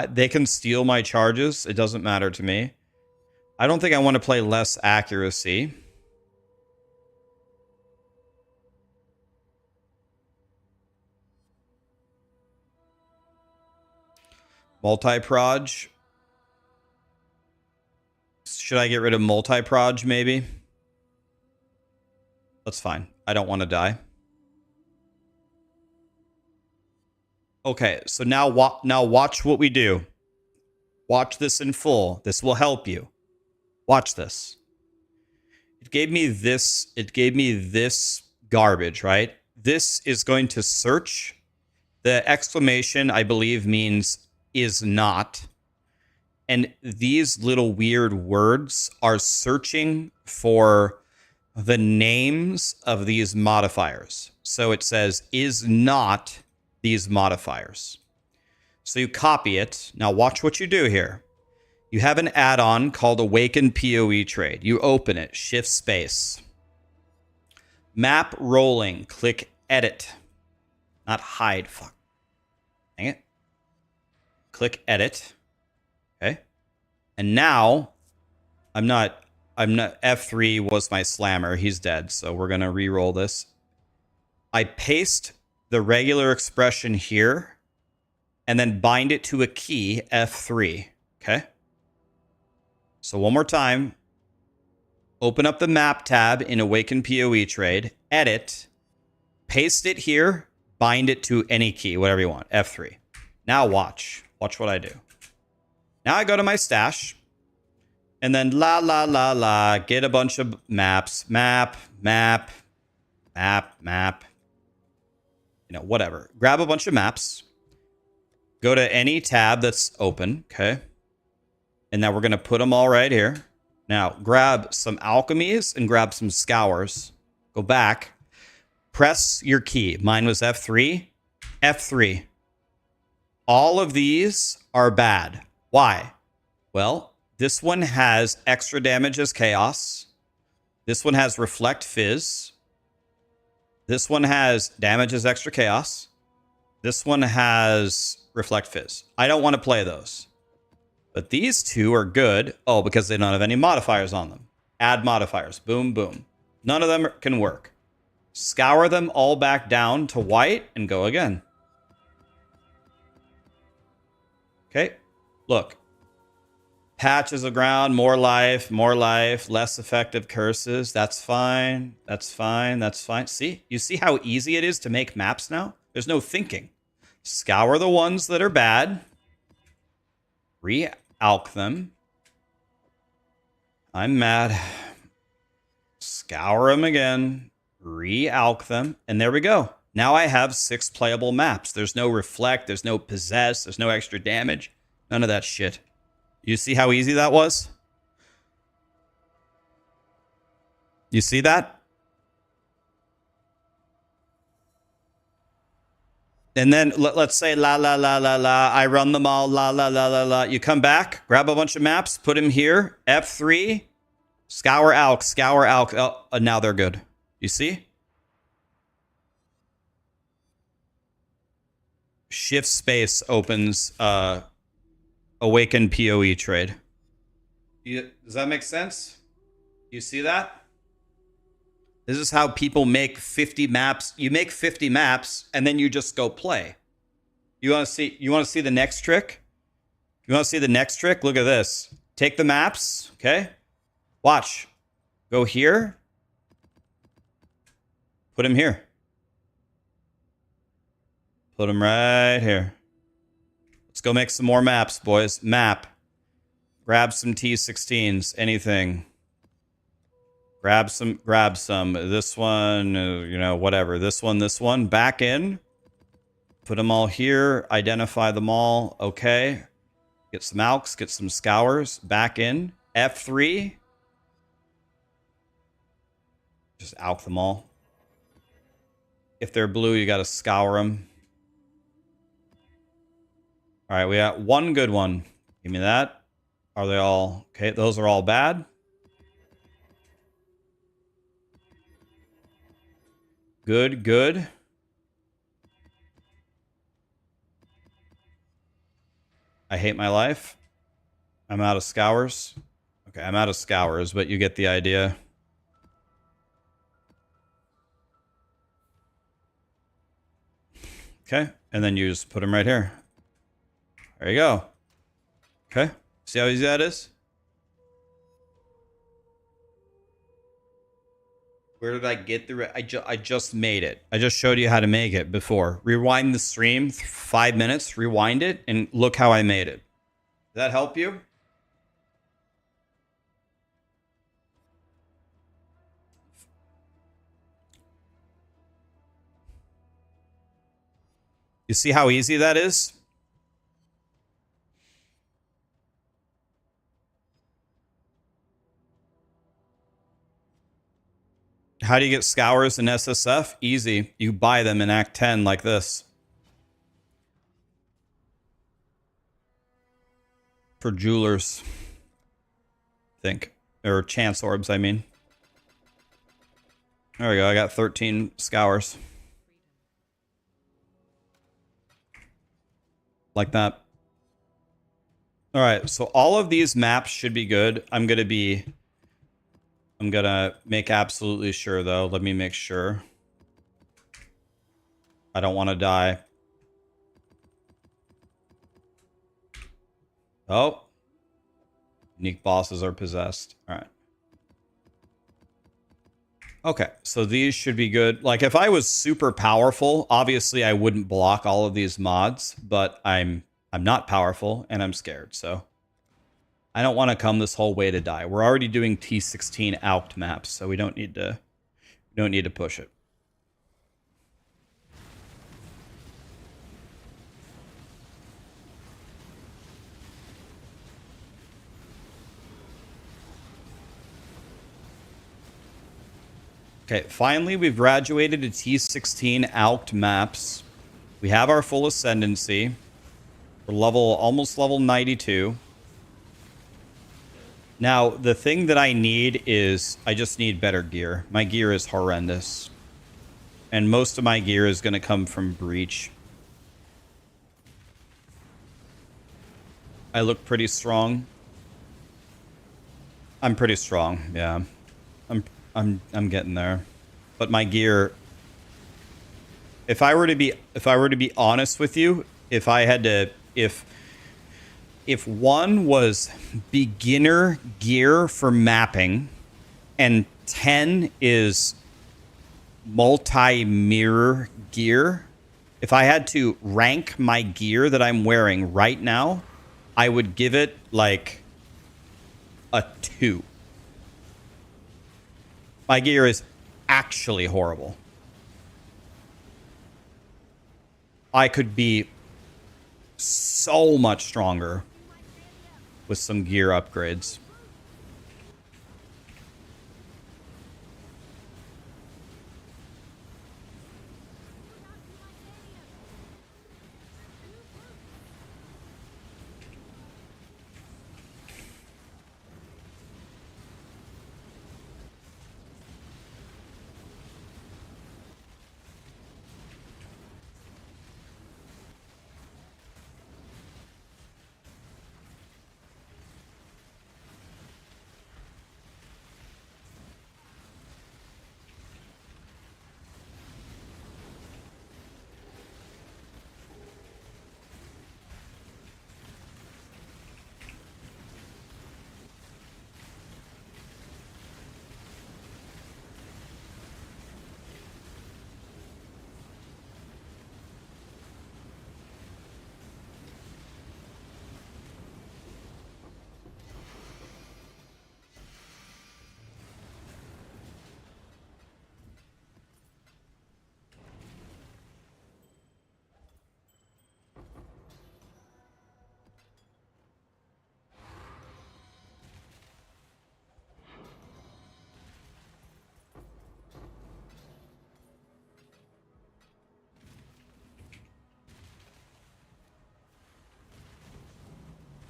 They can steal my charges. It doesn't matter to me. I don't think I want to play less accuracy. Multi-proj. Should I get rid of multi-proj, maybe? That's fine. I don't want to die. Okay, so now watch what we do. Watch this in full. This will help you. Watch this. It gave me this garbage, right? This is going to search. The exclamation, I believe, means is not. And these little weird words are searching for the names of these modifiers. So it says is not these modifiers. So you copy it. Now watch what you do here. You have an add-on called Awaken PoE Trade. You open it, shift space. Map rolling, click edit. Not hide, fuck. Dang it. Click edit. Okay. And now, I'm not I'm not. F3 was my slammer. He's dead. So we're going to re-roll this. I paste the regular expression here and then bind it to a key, F3. Okay. So one more time. Open up the map tab in Awaken PoE trade, edit, paste it here, bind it to any key, whatever you want, F3. Now watch. Watch what I do. Now I go to my stash, and then get a bunch of maps. Map. You know, whatever. Grab a bunch of maps. Go to any tab that's open, okay? And now we're going to put them all right here. Now, grab some alchemies and grab some scours. Go back. Press your key. Mine was F3. F3. All of these are bad. Why? Well, this one has extra damage as chaos. This one has reflect fizz. This one has damage as extra chaos. This one has reflect fizz. I don't want to play those. But these two are good. Oh, because they don't have any modifiers on them. Add modifiers. Boom, boom. None of them can work. Scour them all back down to white and go again. Okay. Look. Patches of ground, more life, less effective curses. That's fine. That's fine. That's fine. See? You see how easy it is to make maps now? There's no thinking. Scour the ones that are bad. Re-alch them. I'm mad. Scour them again. Re-alch them. And there we go. Now I have 6 playable maps. There's no reflect. There's no possess. There's no extra damage. None of that shit. You see how easy that was? You see that? And then let's say I run them all, You come back, grab a bunch of maps, put them here, F3, scour alch. Oh, now they're good. You see? Shift space opens Awaken PoE trade. Does that make sense? You see that? This is how people make 50 maps. You make 50 maps and then you just go play. You want to see the next trick? You want to see the next trick? Look at this. Take the maps, okay? Watch. Go here. Put them here. Put them right here. Let's go make some more maps, boys. Map. Grab some T16s. Anything. Grab some. This one, you know, whatever. This one. Back in. Put them all here. Identify them all. Okay. Get some alks. Get some scours. Back in. F3. Just alk them all. If they're blue, you got to scour them. All right, we got one good one. Give me that. Are they all... Okay, those are all bad. Good. I hate my life. I'm out of scours. Okay, I'm out of scours, but you get the idea. Okay, and then you just put them right here. There you go. Okay. See how easy that is? Where did I get the... I just made it. I just showed you how to make it before. Rewind the stream, 5 minutes, rewind it, and look how I made it. Does that help you? You see how easy that is? How do you get scours in SSF? Easy. You buy them in Act 10 like this. For jewelers. Think. Or chance orbs, I mean. There we go. I got 13 scours. Like that. All right. So all of these maps should be good. I'm going to be I'm gonna make absolutely sure, though. Let me make sure. I don't want to die. Oh. Unique bosses are possessed. All right. Okay, so these should be good. Like, if I was super powerful, obviously I wouldn't block all of these mods, but I'm not powerful, and I'm scared, so... I don't want to come this whole way to die. We're already doing T16 Alct maps, so we don't need to push it. Okay, finally we've graduated to T16 Alct maps. We have our full Ascendancy. We're almost level 92. Now, the thing that I need is, I just need better gear. My gear is horrendous. And most of my gear is going to come from Breach. I look pretty strong. I'm pretty strong, yeah. I'm getting there. But my gear... If I were to be honest with you, if one was beginner gear for mapping and 10 is multi-mirror gear, if I had to rank my gear that I'm wearing right now, I would give it like a 2. My gear is actually horrible. I could be so much stronger with some gear upgrades.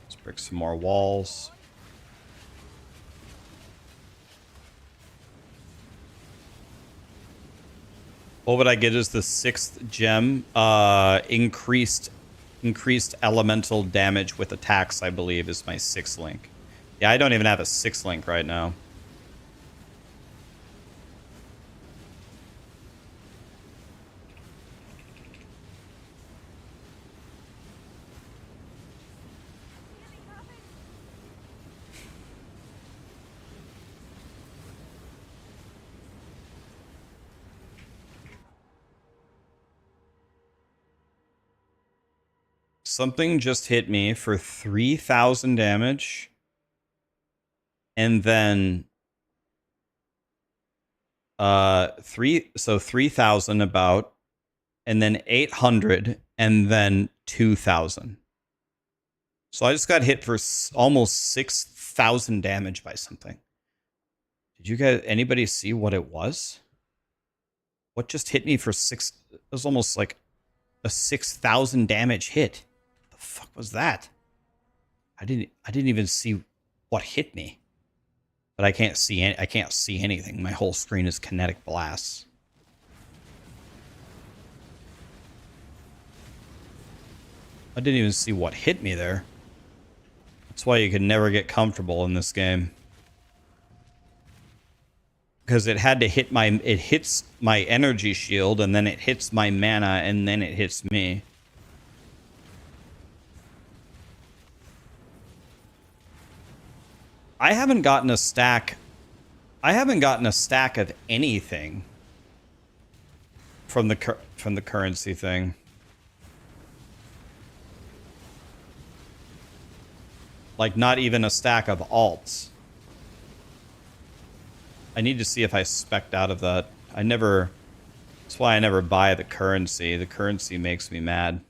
Let's break some more walls. What would I get as the 6th gem? Increased elemental damage with attacks, I believe, is my 6th link. Yeah, I don't even have a 6th link right now. Something just hit me for 3,000 damage. And then 3,000 about, and then 800, and then 2,000. So I just got hit for almost 6,000 damage by something. Did you guys, anybody see what it was? What just hit me for it was almost like a 6,000 damage hit. The fuck was that? I didn't even see what hit me. But I can't see anything. My whole screen is kinetic blasts. I didn't even see what hit me there. That's why you can never get comfortable in this game. because it had to hit it hits my energy shield, and then it hits my mana, and then it hits me. I haven't gotten a stack. I haven't gotten a stack of anything from the currency thing. Like, not even a stack of alts. I need to see if I spec'd out of that. That's why I never buy the currency. The currency makes me mad.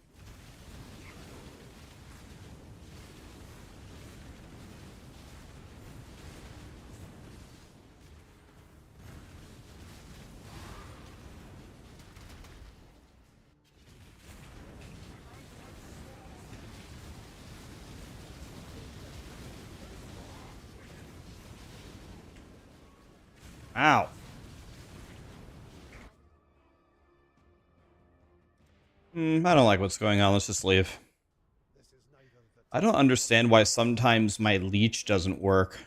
Ow. I don't like what's going on. Let's just leave. I don't understand why sometimes my leech doesn't work.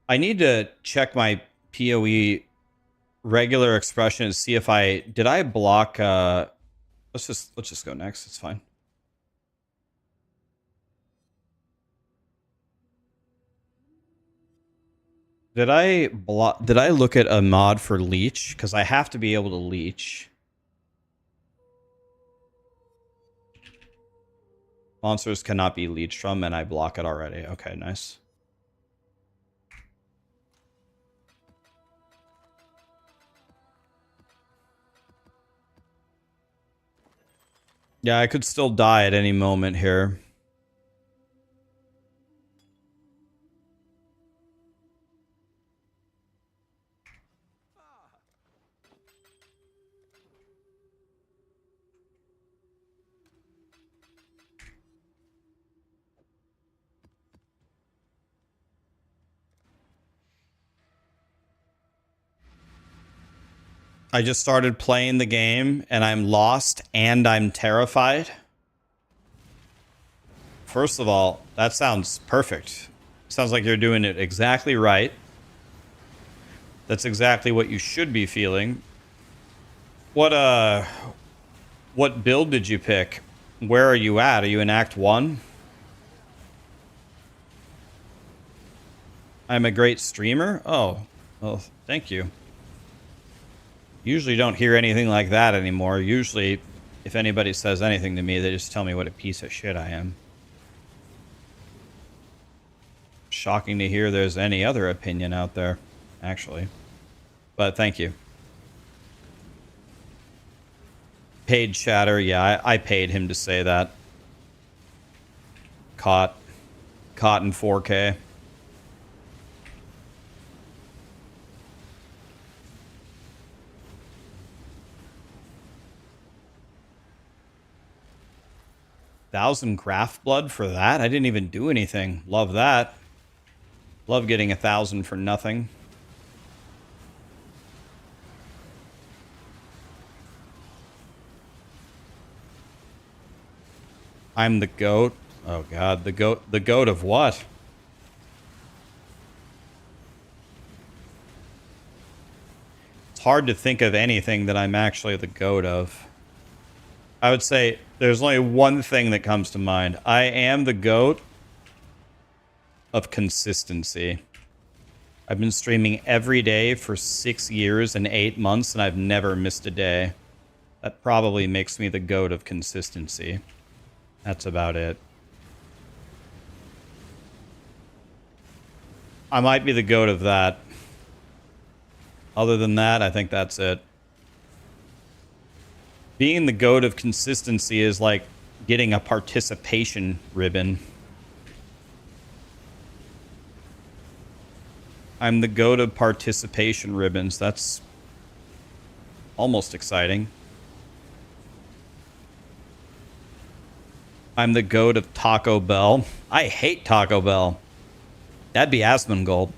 I need to check my POE regular expression and see if did I block let's just go next. It's fine. Did I look at a mod for leech? Because I have to be able to leech. Monsters cannot be leeched from, and I block it already. Okay, nice. Yeah, I could still die at any moment here. I just started playing the game, and I'm lost, and I'm terrified. First of all, that sounds perfect. Sounds like you're doing it exactly right. That's exactly what you should be feeling. What build did you pick? Where are you at? Are you in Act 1? I'm a great streamer? Oh, well, thank you. Usually don't hear anything like that anymore. Usually, if anybody says anything to me, they just tell me what a piece of shit I am. Shocking to hear there's any other opinion out there, actually. But thank you. Paid chatter, yeah, I paid him to say that. Caught in 4K. $1,000 craft blood for that? I didn't even do anything. Love that. Love getting 1,000 for nothing. I'm the goat. Oh god, the goat of what? It's hard to think of anything that I'm actually the goat of. I would say there's only one thing that comes to mind. I am the goat of consistency. I've been streaming every day for 6 years and 8 months, and I've never missed a day. That probably makes me the goat of consistency. That's about it. I might be the goat of that. Other than that, I think that's it. Being the goat of consistency is like getting a participation ribbon. I'm the goat of participation ribbons. That's almost exciting. I'm the goat of Taco Bell. I hate Taco Bell. That'd be Asmongold.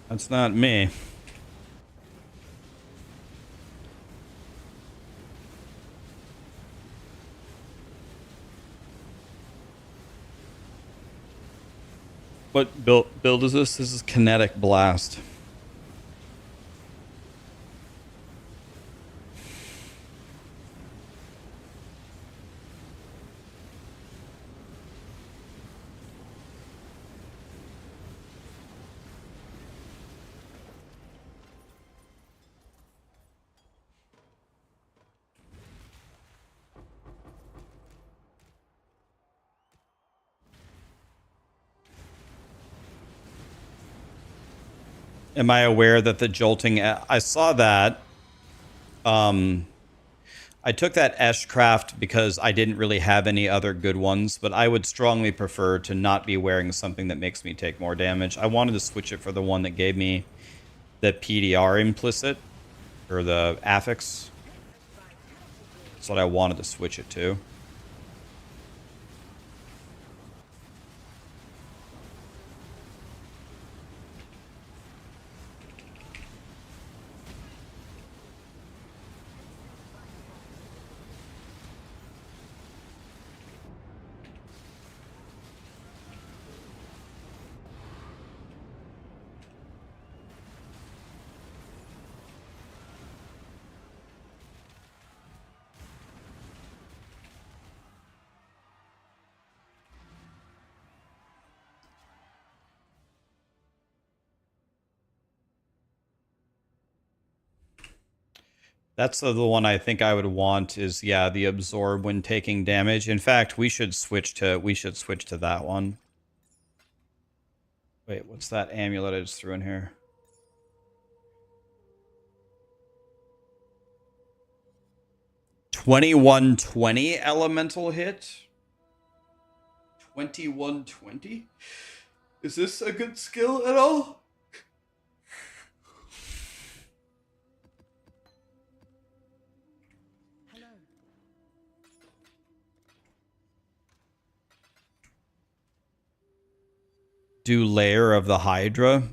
That's not me. What build is this? This is Kinetic Blast. Am I aware that the jolting... I saw that. I took that Eshcraft because I didn't really have any other good ones, but I would strongly prefer to not be wearing something that makes me take more damage. I wanted to switch it for the one that gave me the PDR implicit, or the affix. That's what I wanted to switch it to. That's the one I think I would want is, yeah, the absorb when taking damage. In fact, we should switch to that one. Wait, what's that amulet I just threw in here? $2120 elemental hit? 2120? Is this a good skill at all? Hello. Do Lair of the Hydra.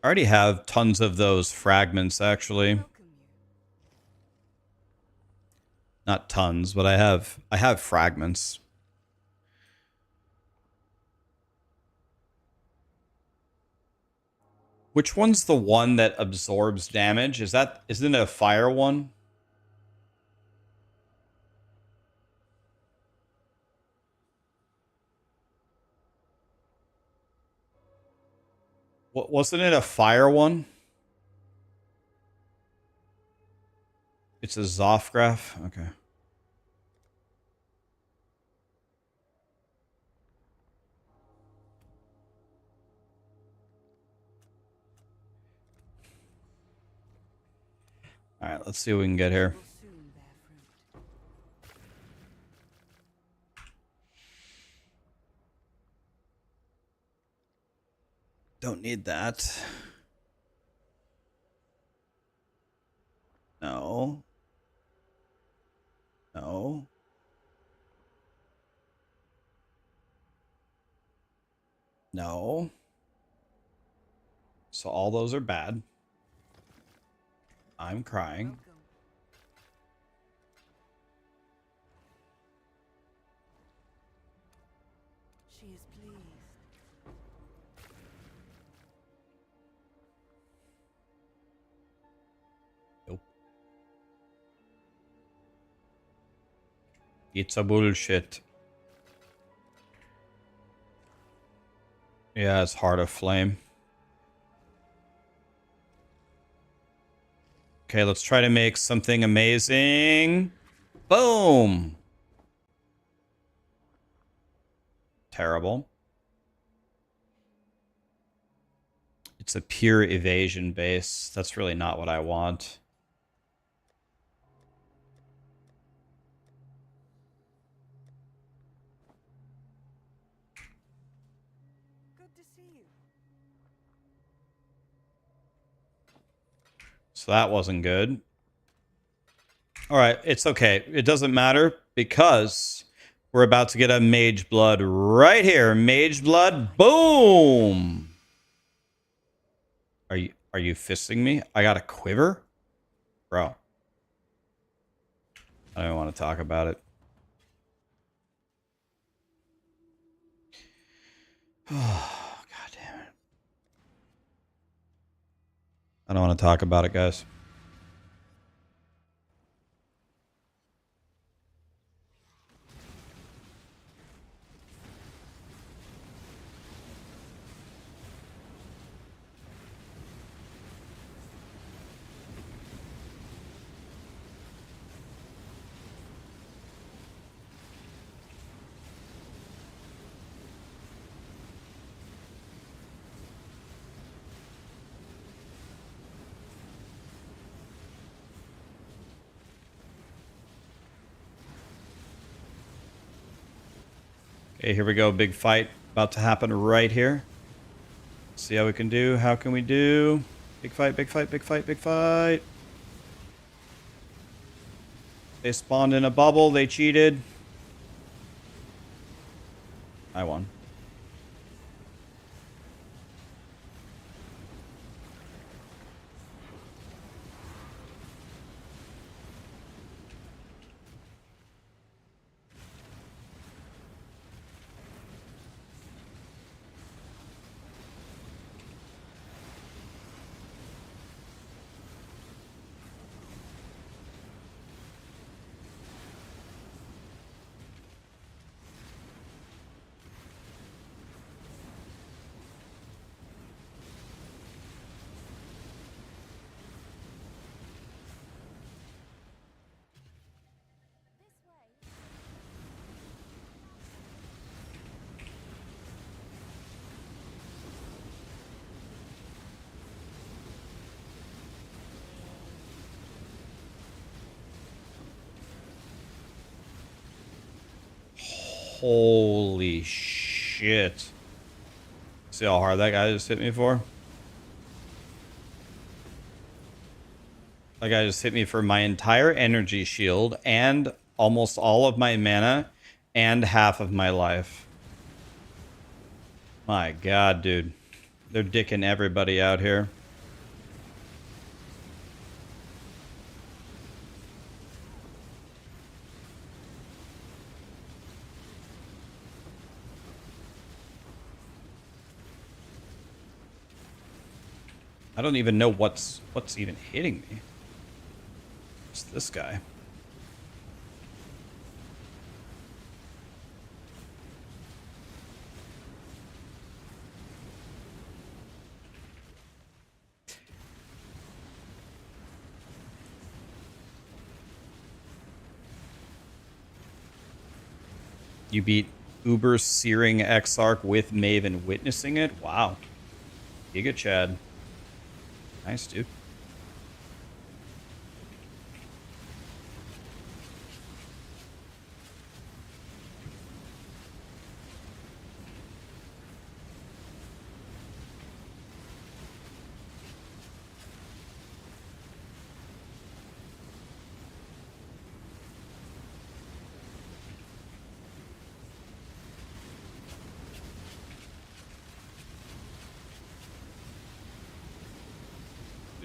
I already have tons of those fragments, actually. Welcome you. Not tons, but I have fragments. Which one's the one that absorbs damage? Isn't it a fire one? Wasn't it a fire one? It's a Zophgraph? Okay. Alright, let's see what we can get here. Will soon bear fruit. Don't need that. No. No. No. So all those are bad. I'm crying. Welcome. She is pleased. Nope. It's a bullshit. Yeah, it's Heart of Flame. Okay, let's try to make something amazing. Boom! Terrible. It's a pure evasion base. That's really not what I want. Good to see you. So that wasn't good. All right, it's okay. It doesn't matter because we're about to get a Mage Blood right here. Mage Blood, boom! Are you fisting me? I got a quiver? Bro. I don't want to talk about it. Oh, God damn it. I don't want to talk about it, guys. Okay, here we go. Big fight about to happen right here. See how we can do. How can we do? Big fight, big fight, big fight, big fight. They spawned in a bubble. They cheated. I won. Holy shit. See how hard that guy just hit me for? That guy just hit me for my entire energy shield and almost all of my mana and half of my life. My God, dude. They're dicking everybody out here. I don't even know what's even hitting me. It's this guy. You beat Uber Searing Exarch with Maven witnessing it? Wow. Giga Chad. Nice, dude.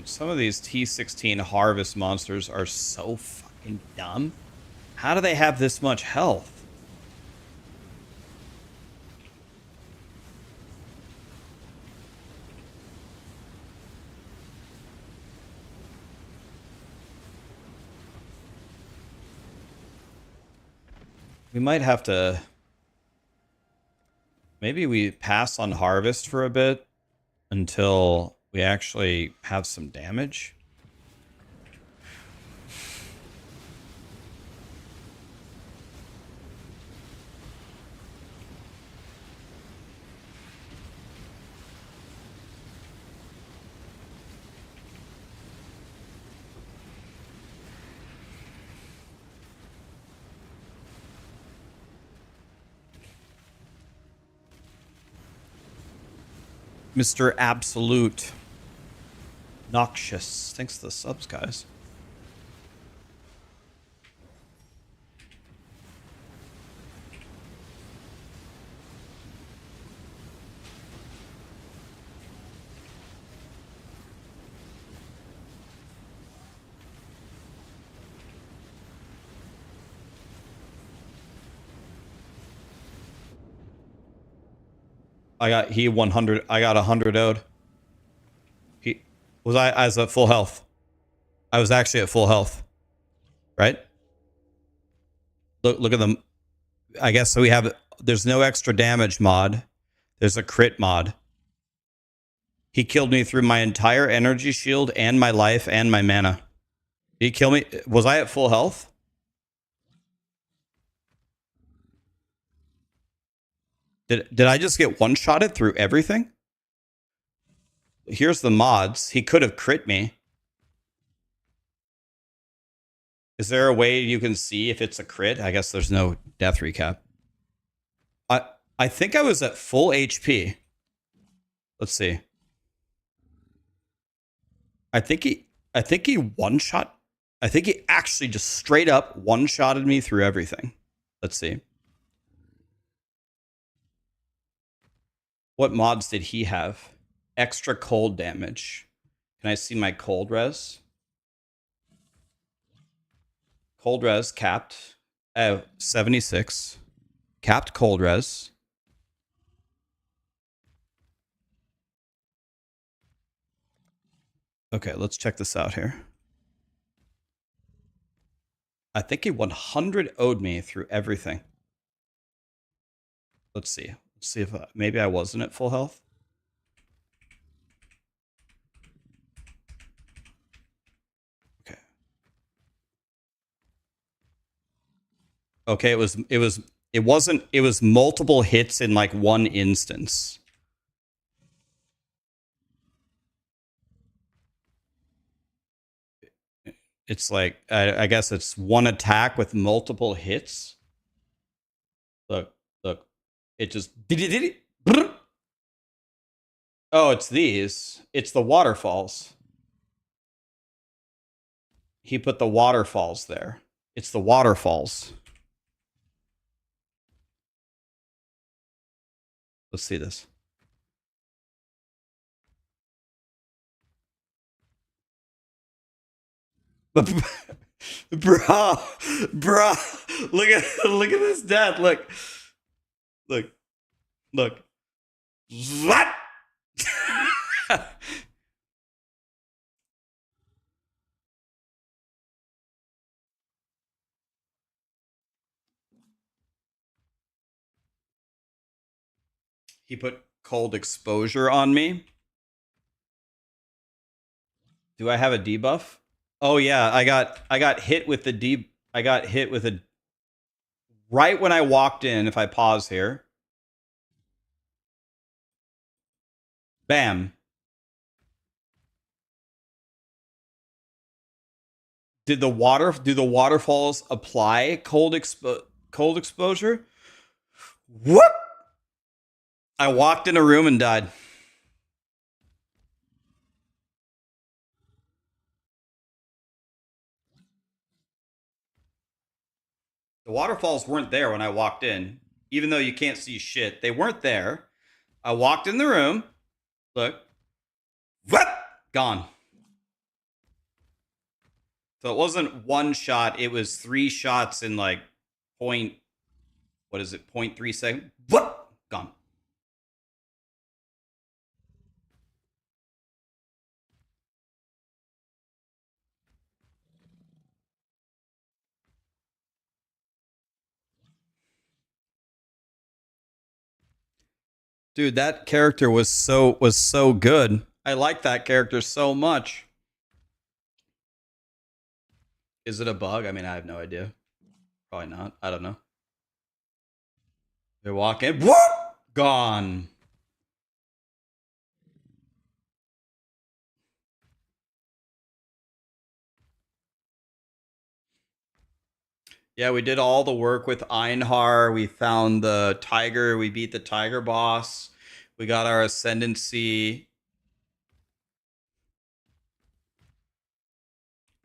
Some of these T16 harvest monsters are so fucking dumb. How do they have this much health? We might have to... Maybe we pass on harvest for a bit until we actually have some damage. Mr. Absolute. Noxious. Thanks for the subs, guys. He 100. I got 100 owed. I was at full health. I was actually at full health. Right? Look at them. I guess so we have there's no extra damage mod. There's a crit mod. He killed me through my entire energy shield and my life and my mana. Did he kill me? Was I at full health? Did I just get one-shotted through everything? Here's the mods. He could have crit me. Is there a way you can see if it's a crit? I guess there's no death recap. I think I was at full HP. Let's see. I think he one-shot. I think he actually just straight up one-shotted me through everything. Let's see. What mods did he have? Extra cold damage. Can I see my cold res? Cold res capped. 76. Capped cold res. Okay, let's check this out here. I think he 100 owed me through everything. Let's see. Let's see if maybe I wasn't at full health. Okay. Okay, it was multiple hits in like one instance. It's like I guess it's one attack with multiple hits. Look. It just oh, it's these. It's the waterfalls. He put the waterfalls there. It's the waterfalls. Let's see this. Bro, look at this death. Look. What? He put cold exposure on me. Do I have a debuff? Oh yeah, I got hit with the I got hit with a right when I walked in. If I pause here, bam. Do the waterfalls apply cold exposure? Whoop! I walked in a room and died. The waterfalls weren't there when I walked in, even though you can't see shit. They weren't there. I walked in the room. Look. Whoop! Gone. So it wasn't one shot. It was 3 shots in like point. What is it? 0.3 seconds. Whoop! Gone. Dude, that character was so good. I like that character so much. Is it a bug? I mean, I have no idea. Probably not. I don't know. They walk in. Whoop! Gone. Yeah, we did all the work with Einhar. We found the tiger. We beat the tiger boss. We got our Ascendancy.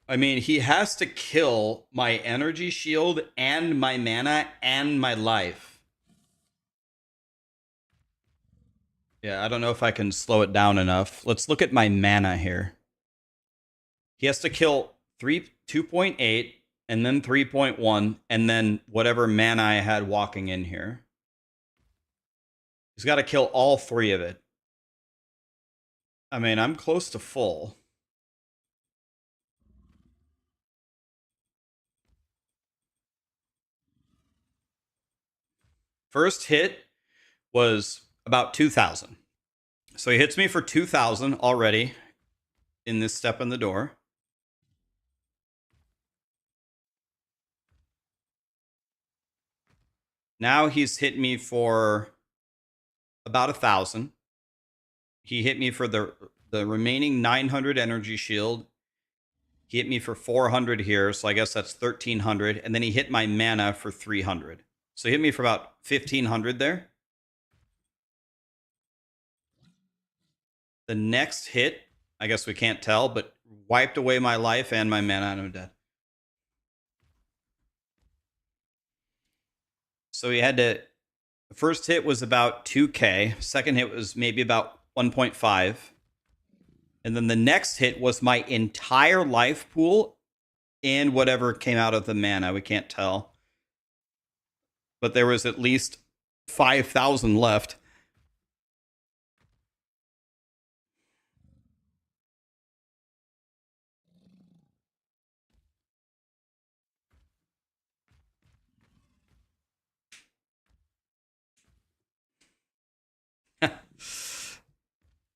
I mean, he has to kill my energy shield and my mana and my life. Yeah, I don't know if I can slow it down enough. Let's look at my mana here. He has to kill 2.8 and then 3.1 and then whatever mana I had walking in here. He's got to kill all 3 of it. I mean, I'm close to full. First hit was about 2,000. So he hits me for 2,000 already in this step in the door. Now he's hit me for about 1,000. He hit me for the remaining 900 energy shield. He hit me for 400 here, so I guess that's 1,300. And then he hit my mana for 300. So he hit me for about 1,500 there. The next hit, I guess we can't tell, but wiped away my life and my mana, and I'm dead. So he had to... The first hit was about 2k. Second hit was maybe about 1.5. And then the next hit was my entire life pool and whatever came out of the mana. We can't tell. But there was at least 5,000 left.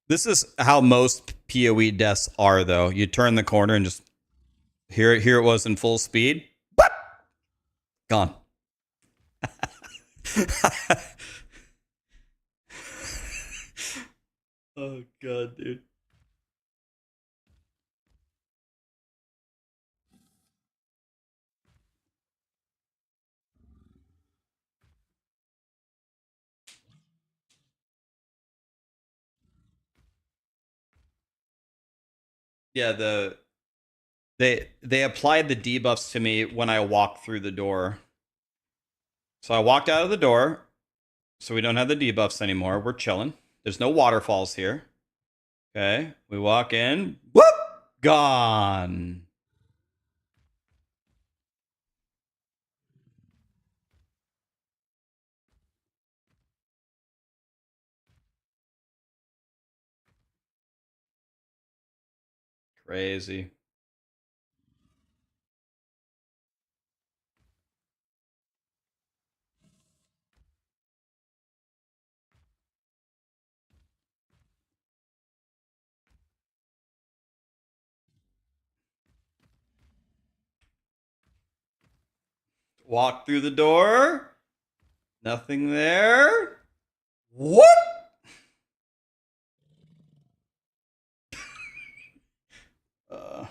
This is how most PoE deaths are, though. You turn the corner and just here it was in full speed. But gone. Oh god, dude. Yeah, they applied the debuffs to me when I walked through the door. So I walked out of the door. So we don't have the debuffs anymore. We're chilling. There's no waterfalls here. Okay. We walk in. Whoop! Gone. Crazy. Walk through the door. Nothing there. What? Uh,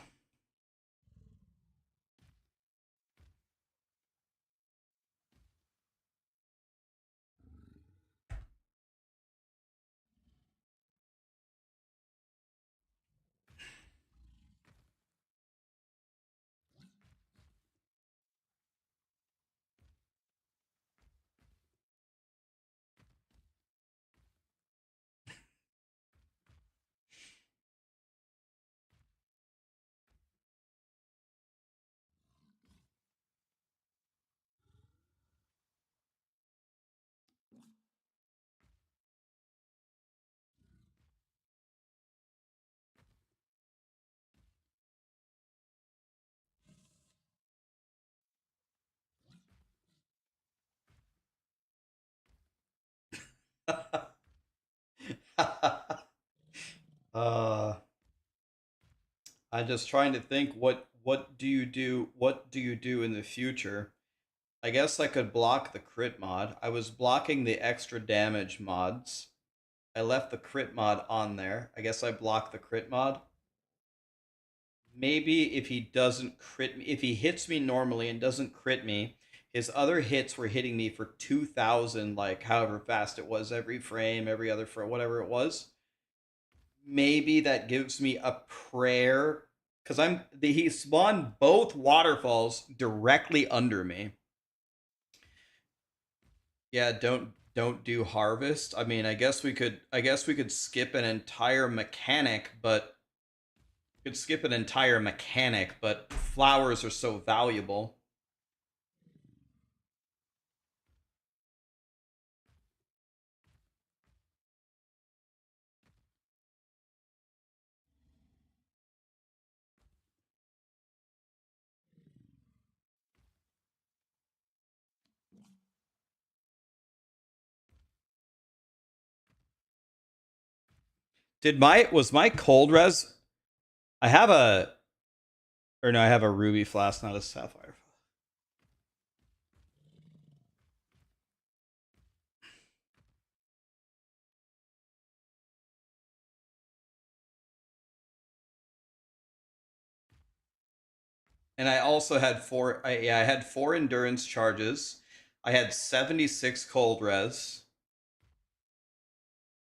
uh, I'm just trying to think what do you do? What do you do in the future? I guess I could block the crit mod. I was blocking the extra damage mods. I left the crit mod on there. I guess I block the crit mod. Maybe if he doesn't crit me, if he hits me normally and doesn't crit me, his other hits were hitting me for 2,000, like however fast it was every frame, every other frame, whatever it was. Maybe that gives me a prayer because he spawned both waterfalls directly under me. Yeah, don't do harvest. I mean, I guess we could skip an entire mechanic, but flowers are so valuable. Was my cold res? I have a ruby flask, not a sapphire. And I also had I had 4 endurance charges. I had 76 cold res.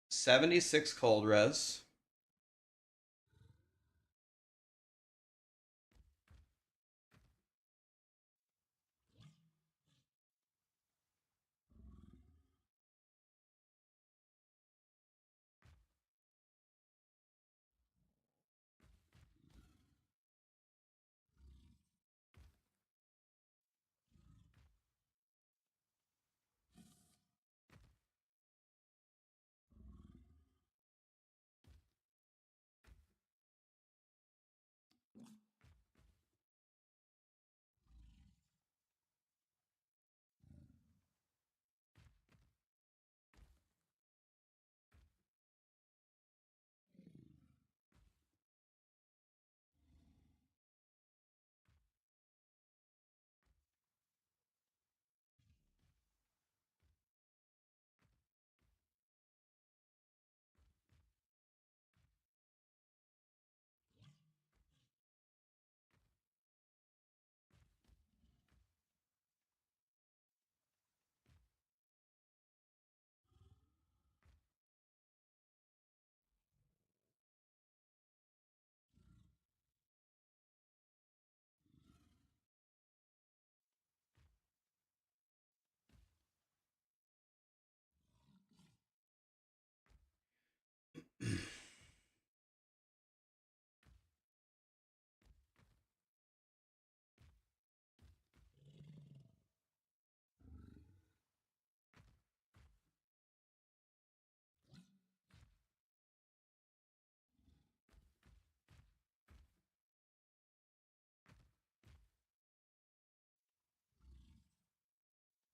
76 cold res.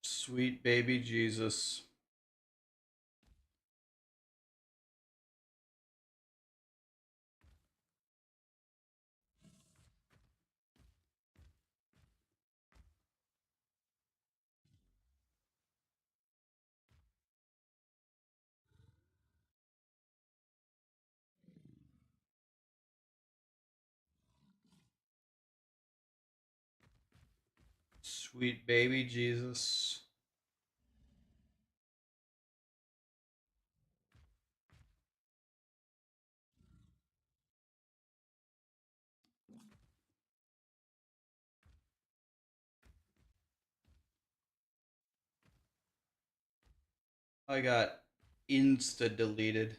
Sweet baby Jesus. Sweet baby Jesus. I got insta deleted.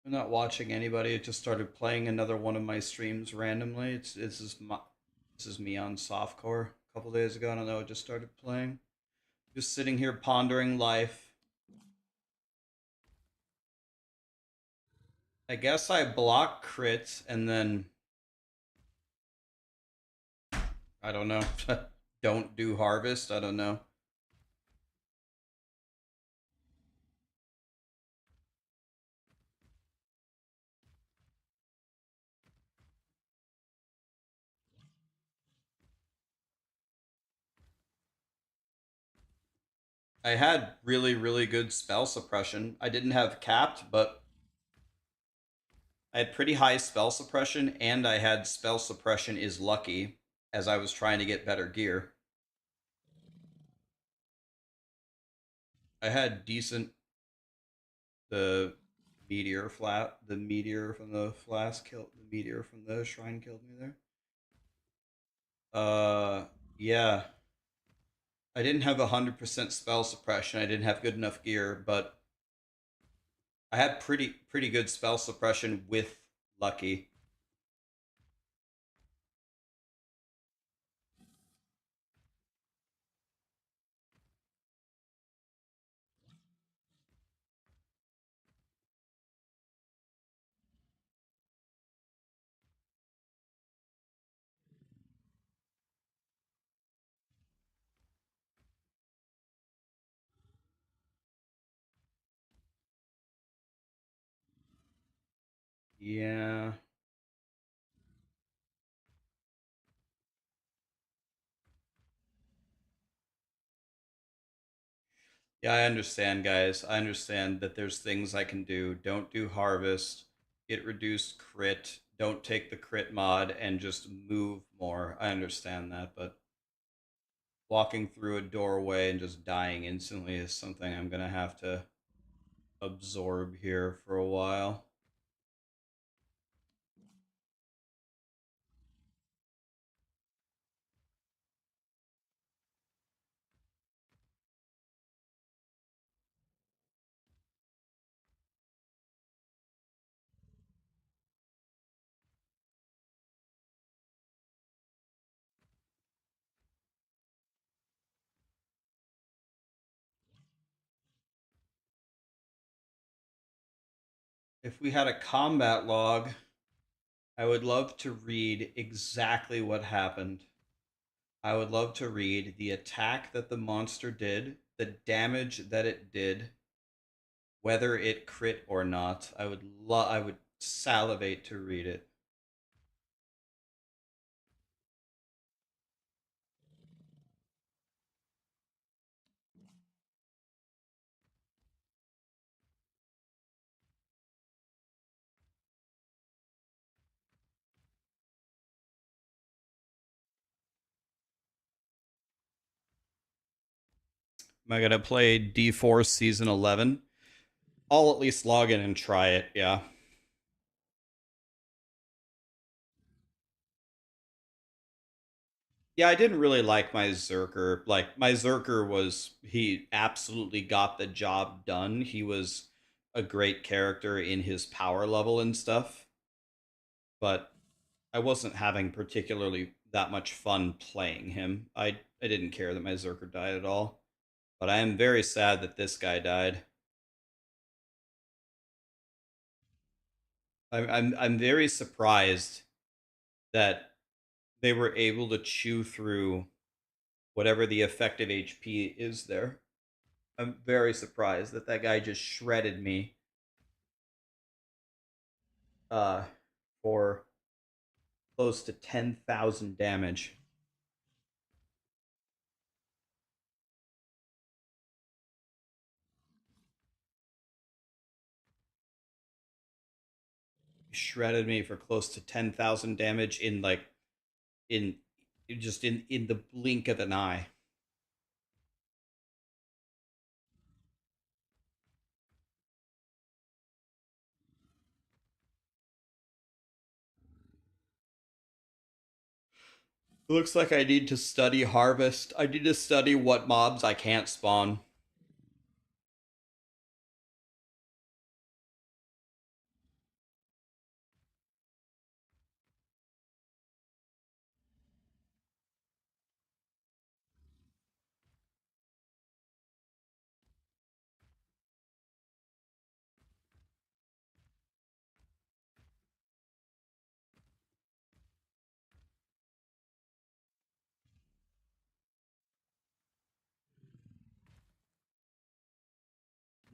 I'm not watching anybody. It just started playing another one of my streams randomly. This is me on softcore a couple days ago. I don't know. It just started playing. Just sitting here pondering life. I guess I block crits and then I don't know. Don't do harvest. I don't know. I had really, really good spell suppression. I didn't have capped, but I had pretty high spell suppression, and I had spell suppression is lucky as I was trying to get better gear. I had decent. The the meteor from the flask killed the meteor from the shrine killed me there. Yeah. I didn't have 100% spell suppression. I didn't have good enough gear, but I had pretty good spell suppression with lucky. Yeah. Yeah, I understand, guys. I understand that there's things I can do. Don't do harvest. Get reduced crit. Don't take the crit mod and just move more. I understand that, but walking through a doorway and just dying instantly is something I'm gonna have to absorb here for a while. If we had a combat log, I would love to read exactly what happened. I would love to read the attack that the monster did, the damage that it did, whether it crit or not. I would salivate to read it. Am I gonna play D4 season 11? I'll at least log in and try it. Yeah. Yeah, I didn't really like my Zerker. Like my Zerker was he absolutely got the job done. He was a great character in his power level and stuff, but I wasn't having particularly that much fun playing him. I didn't care that my Zerker died at all, but I am very sad that this guy died. I'm very surprised that they were able to chew through whatever the effective HP is there. I'm very surprised that that guy just shredded me uh, for close to 10,000 damage. He shredded me for close to 10,000 damage in like in just in the blink of an eye. It looks like I need to study harvest. I need to study what mobs I can't spawn.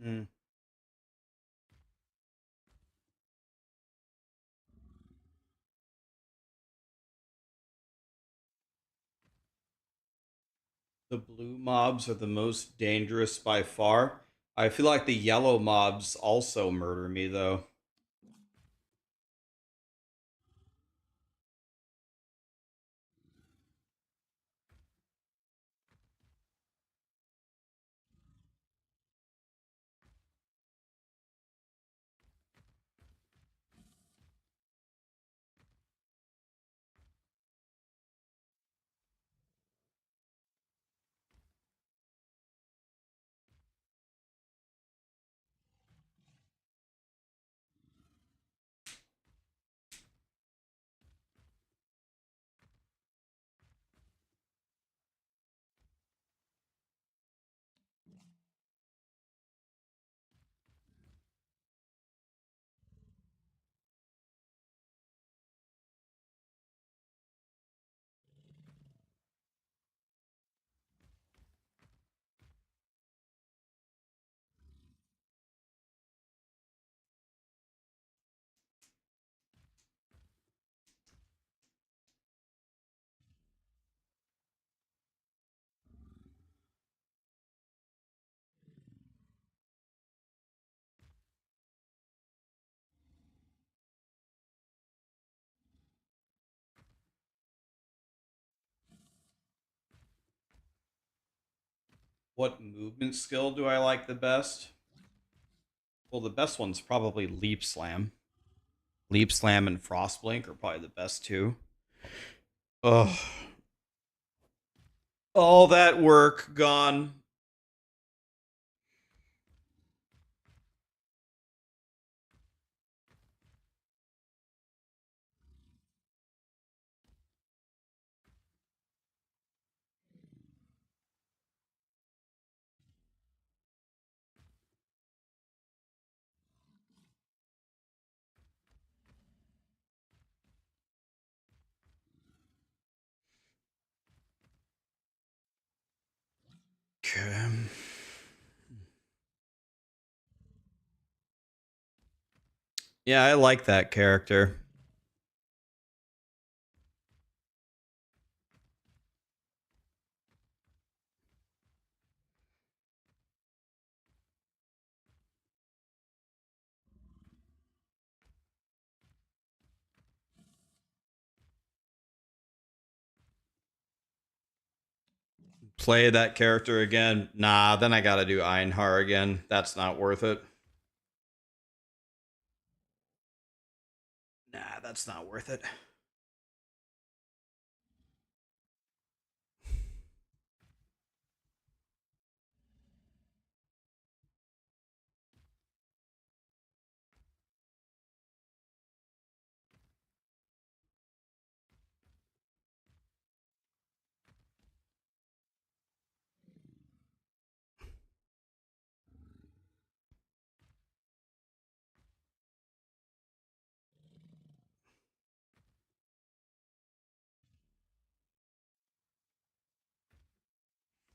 Hmm. The blue mobs are the most dangerous by far. I feel like the yellow mobs also murder me though. What movement skill do I like the best? Well, the best one's probably Leap Slam. Leap Slam and Frostblink are probably the best two. Ugh. All that work gone. Okay. Yeah, I like that character. Play that character again? Nah, then I gotta do Einhar again. That's not worth it. Nah, that's not worth it.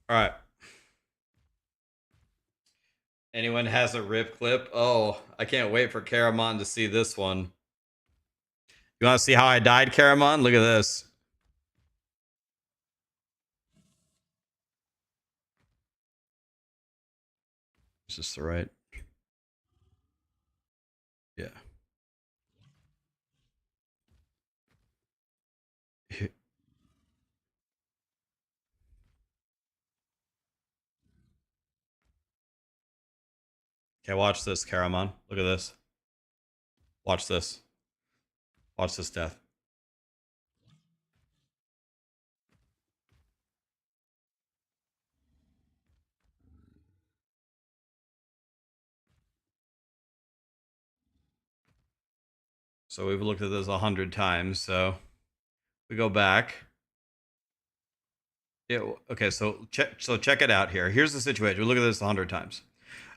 All right. Anyone has a rip clip? Oh, I can't wait for Karamon to see this one. You want to see how I died, Karamon? Look at this. Is this the right? Yeah. Okay, watch this, Karamon. Look at this. Watch this. Watch this death. So we've looked at this 100 times. So we go back. Yeah, okay, so check it out here. Here's the situation. We look at this 100 times.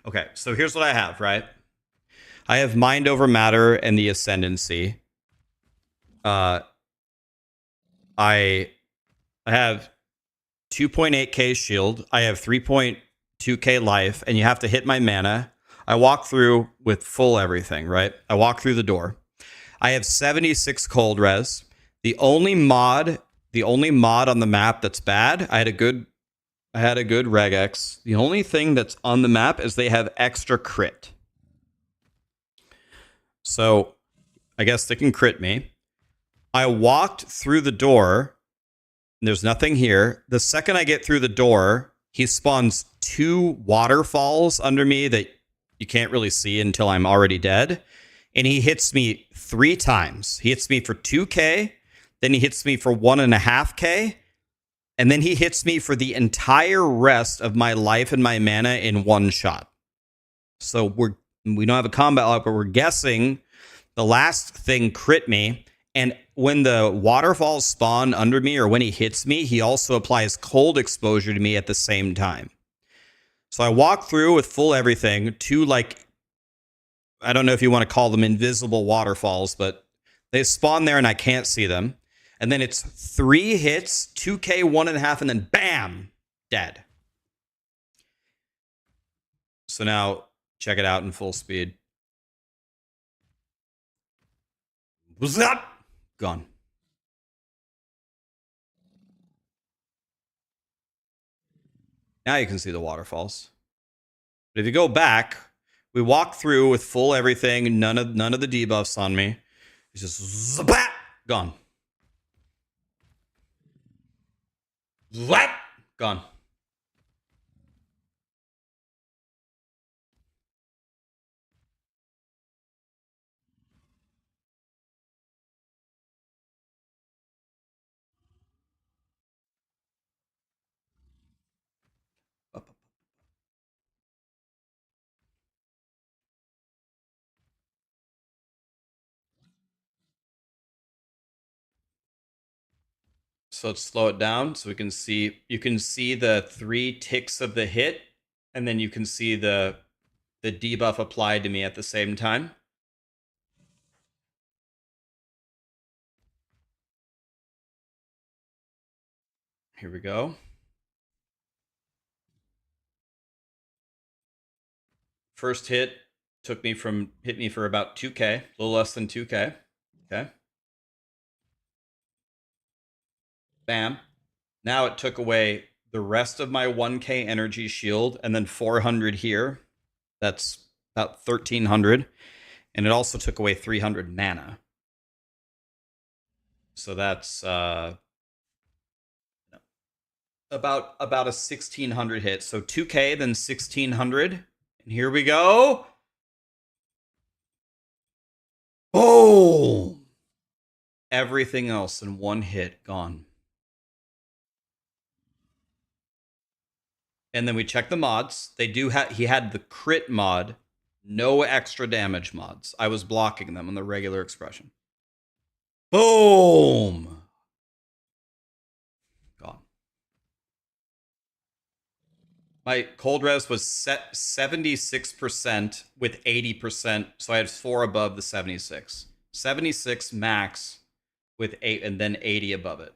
Okay, so here's what I have, right? I have Mind Over Matter and the Ascendancy. I have 2.8k shield. I have 3.2k life, and you have to hit my mana. I walk through with full everything, right? I walk through the door. I have 76 cold res. The only mod on the map that's bad, I had a good regex. The only thing that's on the map is they have extra crit. So I guess they can crit me. I walked through the door. There's nothing here. The second I get through the door, he spawns 2 waterfalls under me that you can't really see until I'm already dead. And he hits me 3 times. He hits me for 2k, then he hits me for 1.5k, and then he hits me for the entire rest of my life and my mana in one shot. So we don't have a combat log, but we're guessing the last thing crit me. And when the waterfalls spawn under me or when he hits me, he also applies cold exposure to me at the same time. So I walk through with full everything, 2, like, I don't know if you want to call them invisible waterfalls, but they spawn there and I can't see them. And then it's 3 hits, 2k, 1.5, and then bam, dead. So now check it out in full speed. What's up? Gone. Now you can see the waterfalls. But if you go back, we walk through with full everything, none of the debuffs on me. It's just zap, gone. Zap, gone. So let's slow it down so we can see. You can see the 3 ticks of the hit, and then you can see the debuff applied to me at the same time. Here we go. First hit hit me for about 2k, a little less than 2k. Okay. Bam. Now it took away the rest of my 1k energy shield and then 400 here. That's about 1300. And it also took away 300 mana. So that's about a 1600 hit. So 2k, then 1600. And here we go. Boom! Everything else in one hit gone. And then we check the mods. They do he had the crit mod, no extra damage mods. I was blocking them on the regular expression. Boom! Gone. My cold res was set 76% with 80%, so I had 4 above the 76. 76 max with 8 and then 80 above it.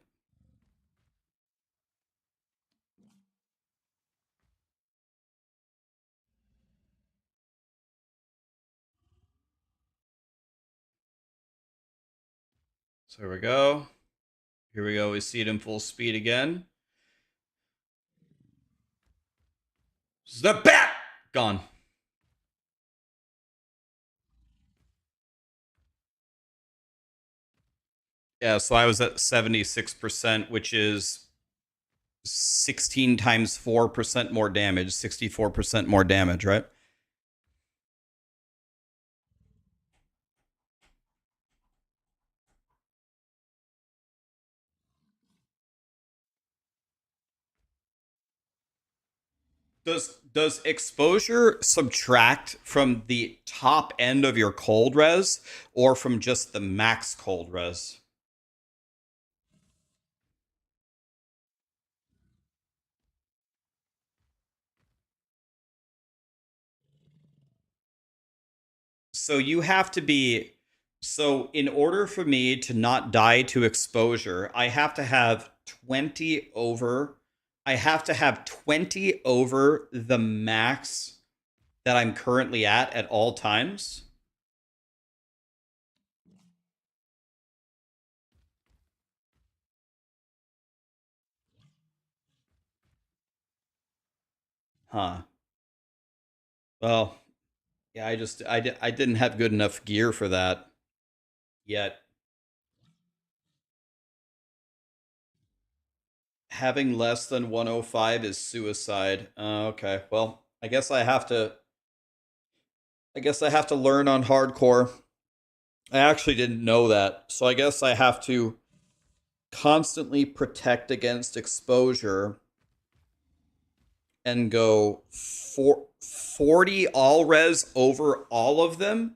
So here we go. Here we go. We see it in full speed again. The bat gone. Yeah, so I was at 76%, which is 16 times 4% more damage, 64% more damage, right? Does exposure subtract from the top end of your cold res or from just the max cold res? So you have to be in order for me to not die to exposure, I have to have 20 over the max that I'm currently at all times. Huh. Well, yeah, I didn't have good enough gear for that yet. Having less than 105 is suicide. Okay. Well, I guess I have to learn on hardcore. I actually didn't know that. So I guess I have to constantly protect against exposure and go 40 all res over all of them.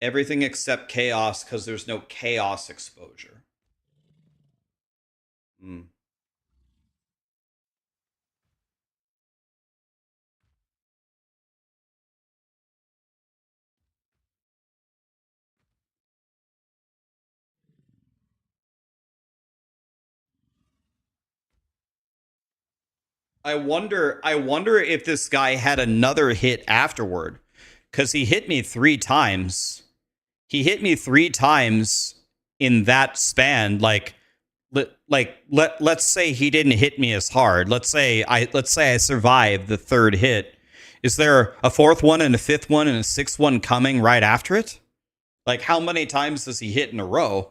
Everything except chaos, because there's no chaos exposure. Hmm. I wonder if this guy had another hit afterward, because he hit me 3 times. He hit me 3 times in that span. Let's say he didn't hit me as hard. Let's say I survived the 3rd hit. Is there a 4th one and a 5th one and a 6th one coming right after it? Like, how many times does he hit in a row?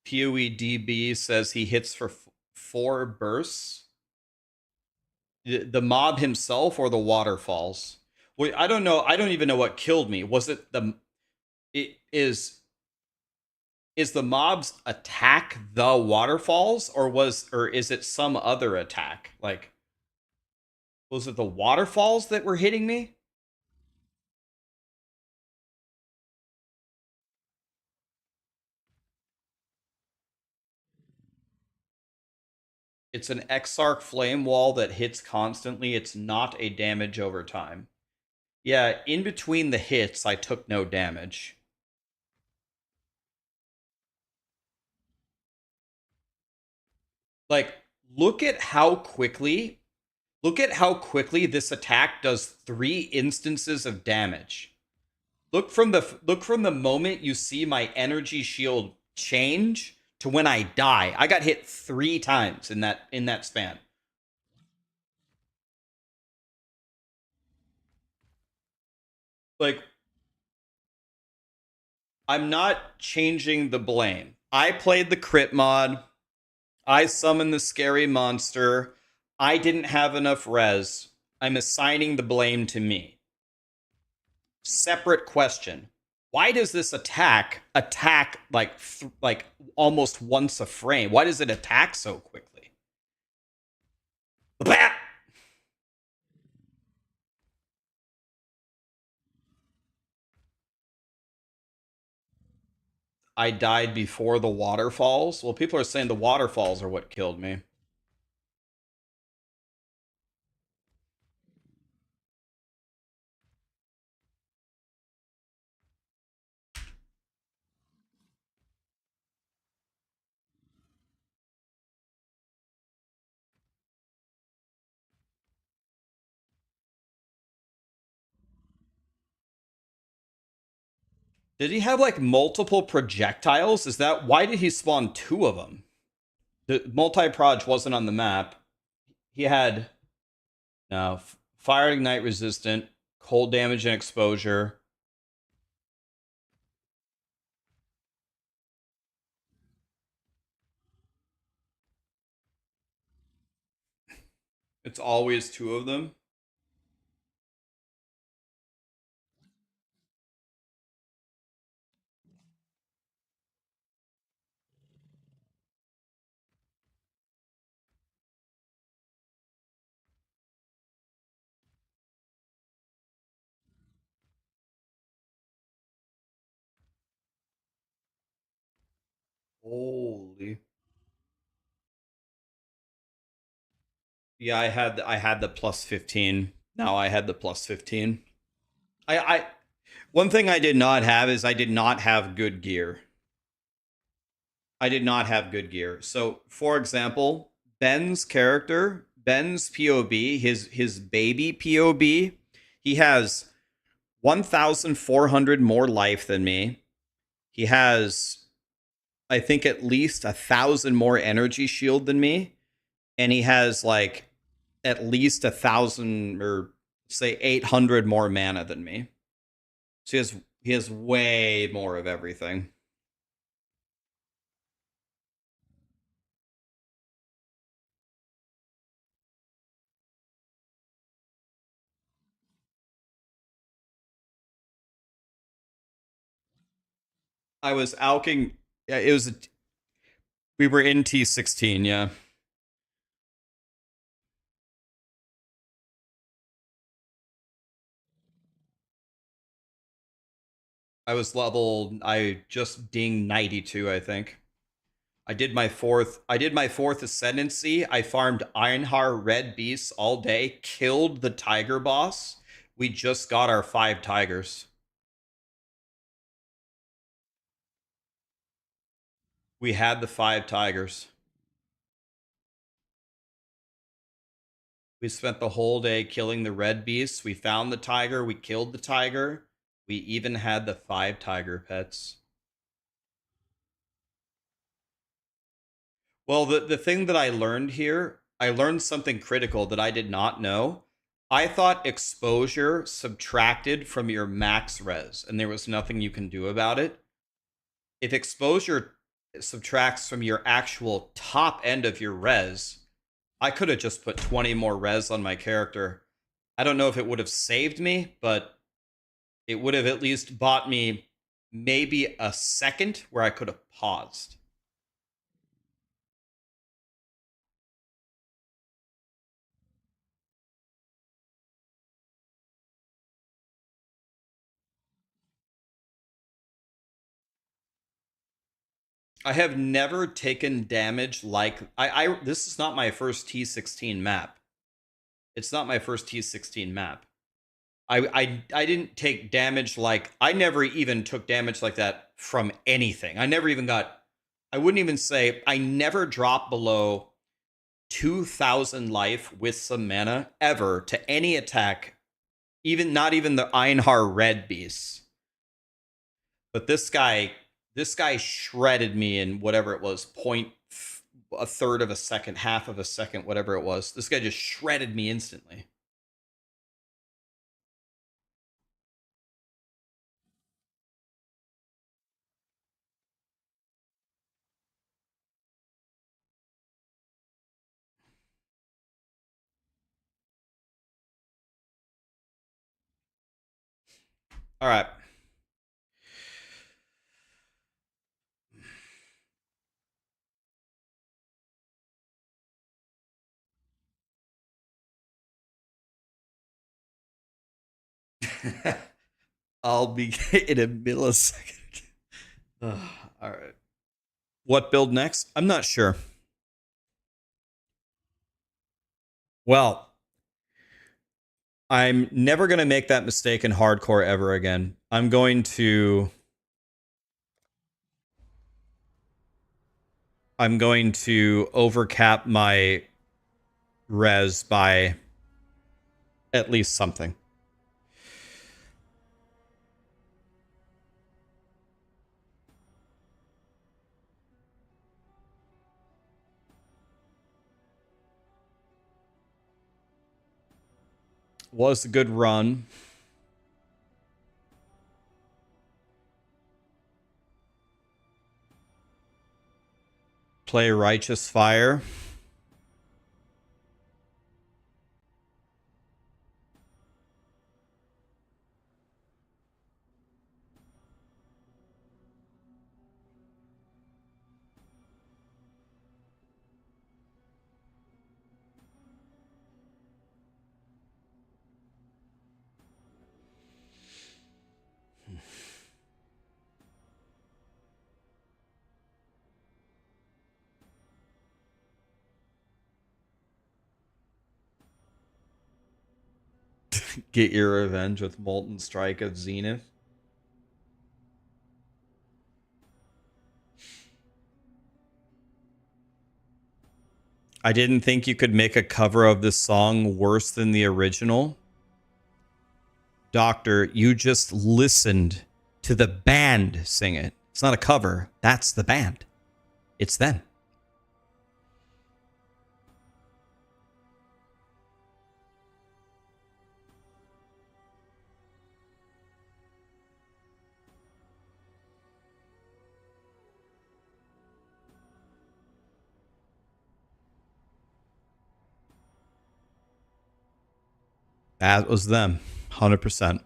POEDB says he hits for 4 bursts. The mob himself or the waterfalls? Wait, I don't know. I don't even know what killed me. Was it it is the mob's attack the waterfalls, or is it some other attack? Like, was it the waterfalls that were hitting me? It's an Exarch flame wall that hits constantly. It's not a damage over time. Yeah, in between the hits, I took no damage. Like, look at how quickly this attack does 3 instances of damage. Look from the moment you see my energy shield change to when I die. I got hit 3 times in that span. Like, I'm not changing the blame. I played the crit mod. I summoned the scary monster. I didn't have enough res. I'm assigning the blame to me. Separate question. Why does this attack like almost once a frame? Why does it attack so quickly? Bah! I died before the waterfalls. Well, people are saying the waterfalls are what killed me. Did he have like multiple projectiles? Is that why did he spawn 2 of them? The multi-proj wasn't on the map. He had fire ignite resistant, cold damage and exposure. It's always 2 of them. Holy. Yeah, I had the plus 15. Now I had the plus 15. I one thing I did not have is I did not have good gear. I did not have good gear. So, for example, Ben's character, Ben's POB, his baby POB, he has 1,400 more life than me. He has, I think, at least 1,000 more energy shield than me, and he has like at least 1,000 or say 800 more mana than me. So he has way more of everything. I was alking. Yeah, it was. We were in T16. Yeah. I was level. I just dinged 92. I think. I did my fourth Ascendancy. I farmed Einhar red beasts all day. Killed the tiger boss. We just got our 5 tigers. We had the 5 tigers. We spent the whole day killing the red beasts. We found the tiger. We killed the tiger. We even had the 5 tiger pets. Well, the thing that I learned here, I learned something critical that I did not know. I thought exposure subtracted from your max res, and there was nothing you can do about it. If exposure subtracts from your actual top end of your res, I could have just put 20 more res on my character. I don't know if it would have saved me, but it would have at least bought me maybe a second where I could have paused. I have never taken damage like I this is not my first T16 map. It's not my first T16 map. I didn't take damage like I never even took damage like that from anything. I never even got I wouldn't even say I never dropped below 2,000 life with some mana ever to any attack, even not even the Einhar red beasts. But this guy shredded me in whatever it was, a third of a second, half of a second, whatever it was. This guy just shredded me instantly. All right. I'll be in a millisecond. All right. What build next? I'm not sure. Well, I'm never going to make that mistake in hardcore ever again. I'm going to overcap my res by at least something. Was a good run. Play Righteous Fire. Get your revenge with Molten Strike of Zenith. I didn't think you could make a cover of this song worse than the original. Doctor, you just listened to the band sing it. It's not a cover. That's the band. It's them. That was them. 100%.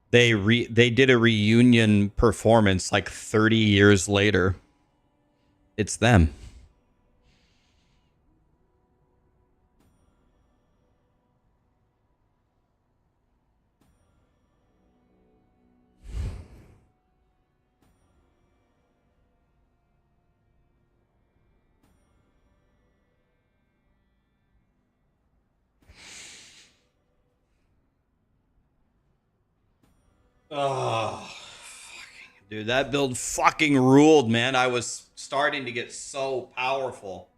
They did a reunion performance like 30 years later. It's them. Oh, dude, that build fucking ruled, man. I was starting to get so powerful,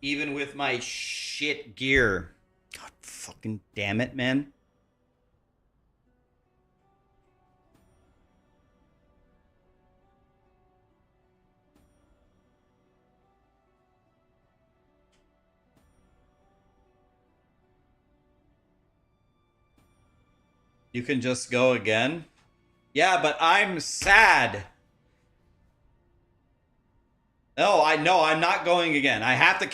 even with my shit gear. God fucking damn it, man. You can just go again? Yeah, but I'm sad. No, I'm not going again. I have to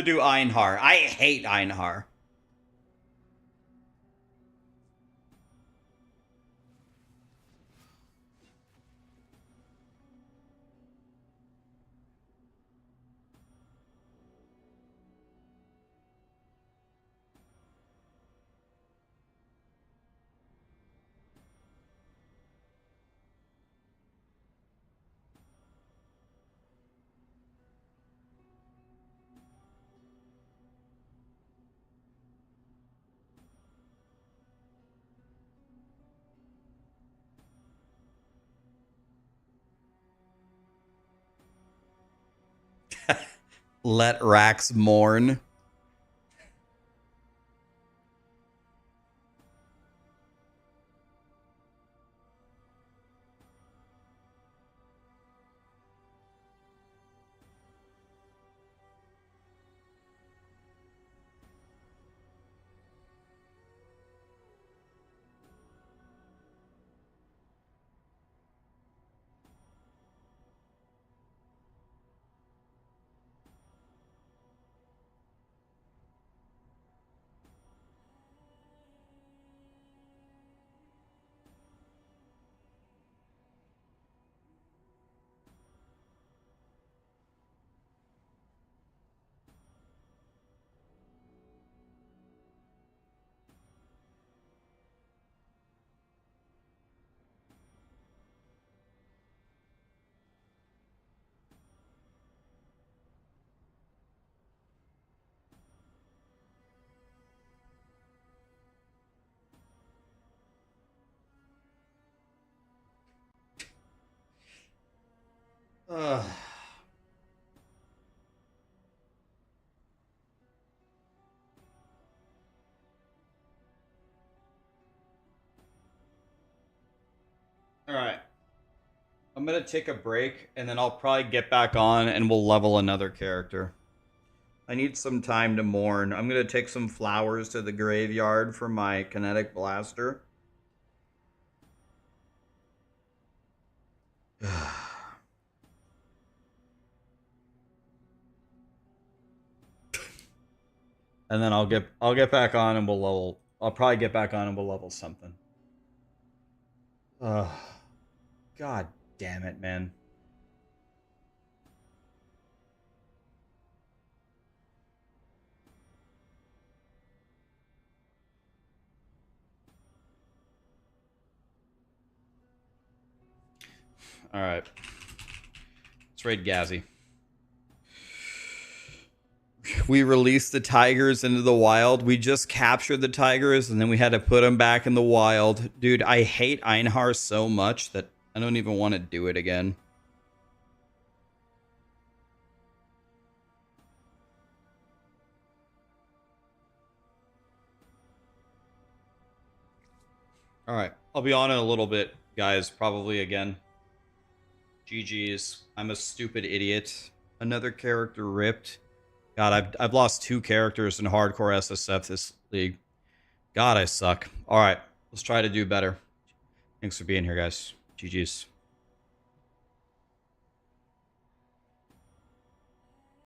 do Einhar. I hate Einhar. Let Rax mourn. Ugh. All right. I'm going to take a break and then I'll probably get back on and we'll level another character. I need some time to mourn. I'm going to take some flowers to the graveyard for my kinetic blaster. And then I'll get back on and we'll level. I'll probably get back on and we'll level something. God damn it, man. All right. Let's raid Gazzy. We released the tigers into the wild. We just captured the tigers and then we had to put them back in the wild. Dude, I hate Einhar so much that I don't even want to do it again. All right. I'll be on in a little bit, guys. Probably again. GG's. I'm a stupid idiot. Another character ripped. God, I've lost 2 characters in hardcore SSF this league. God, I suck. All right, let's try to do better. Thanks for being here, guys. GG's.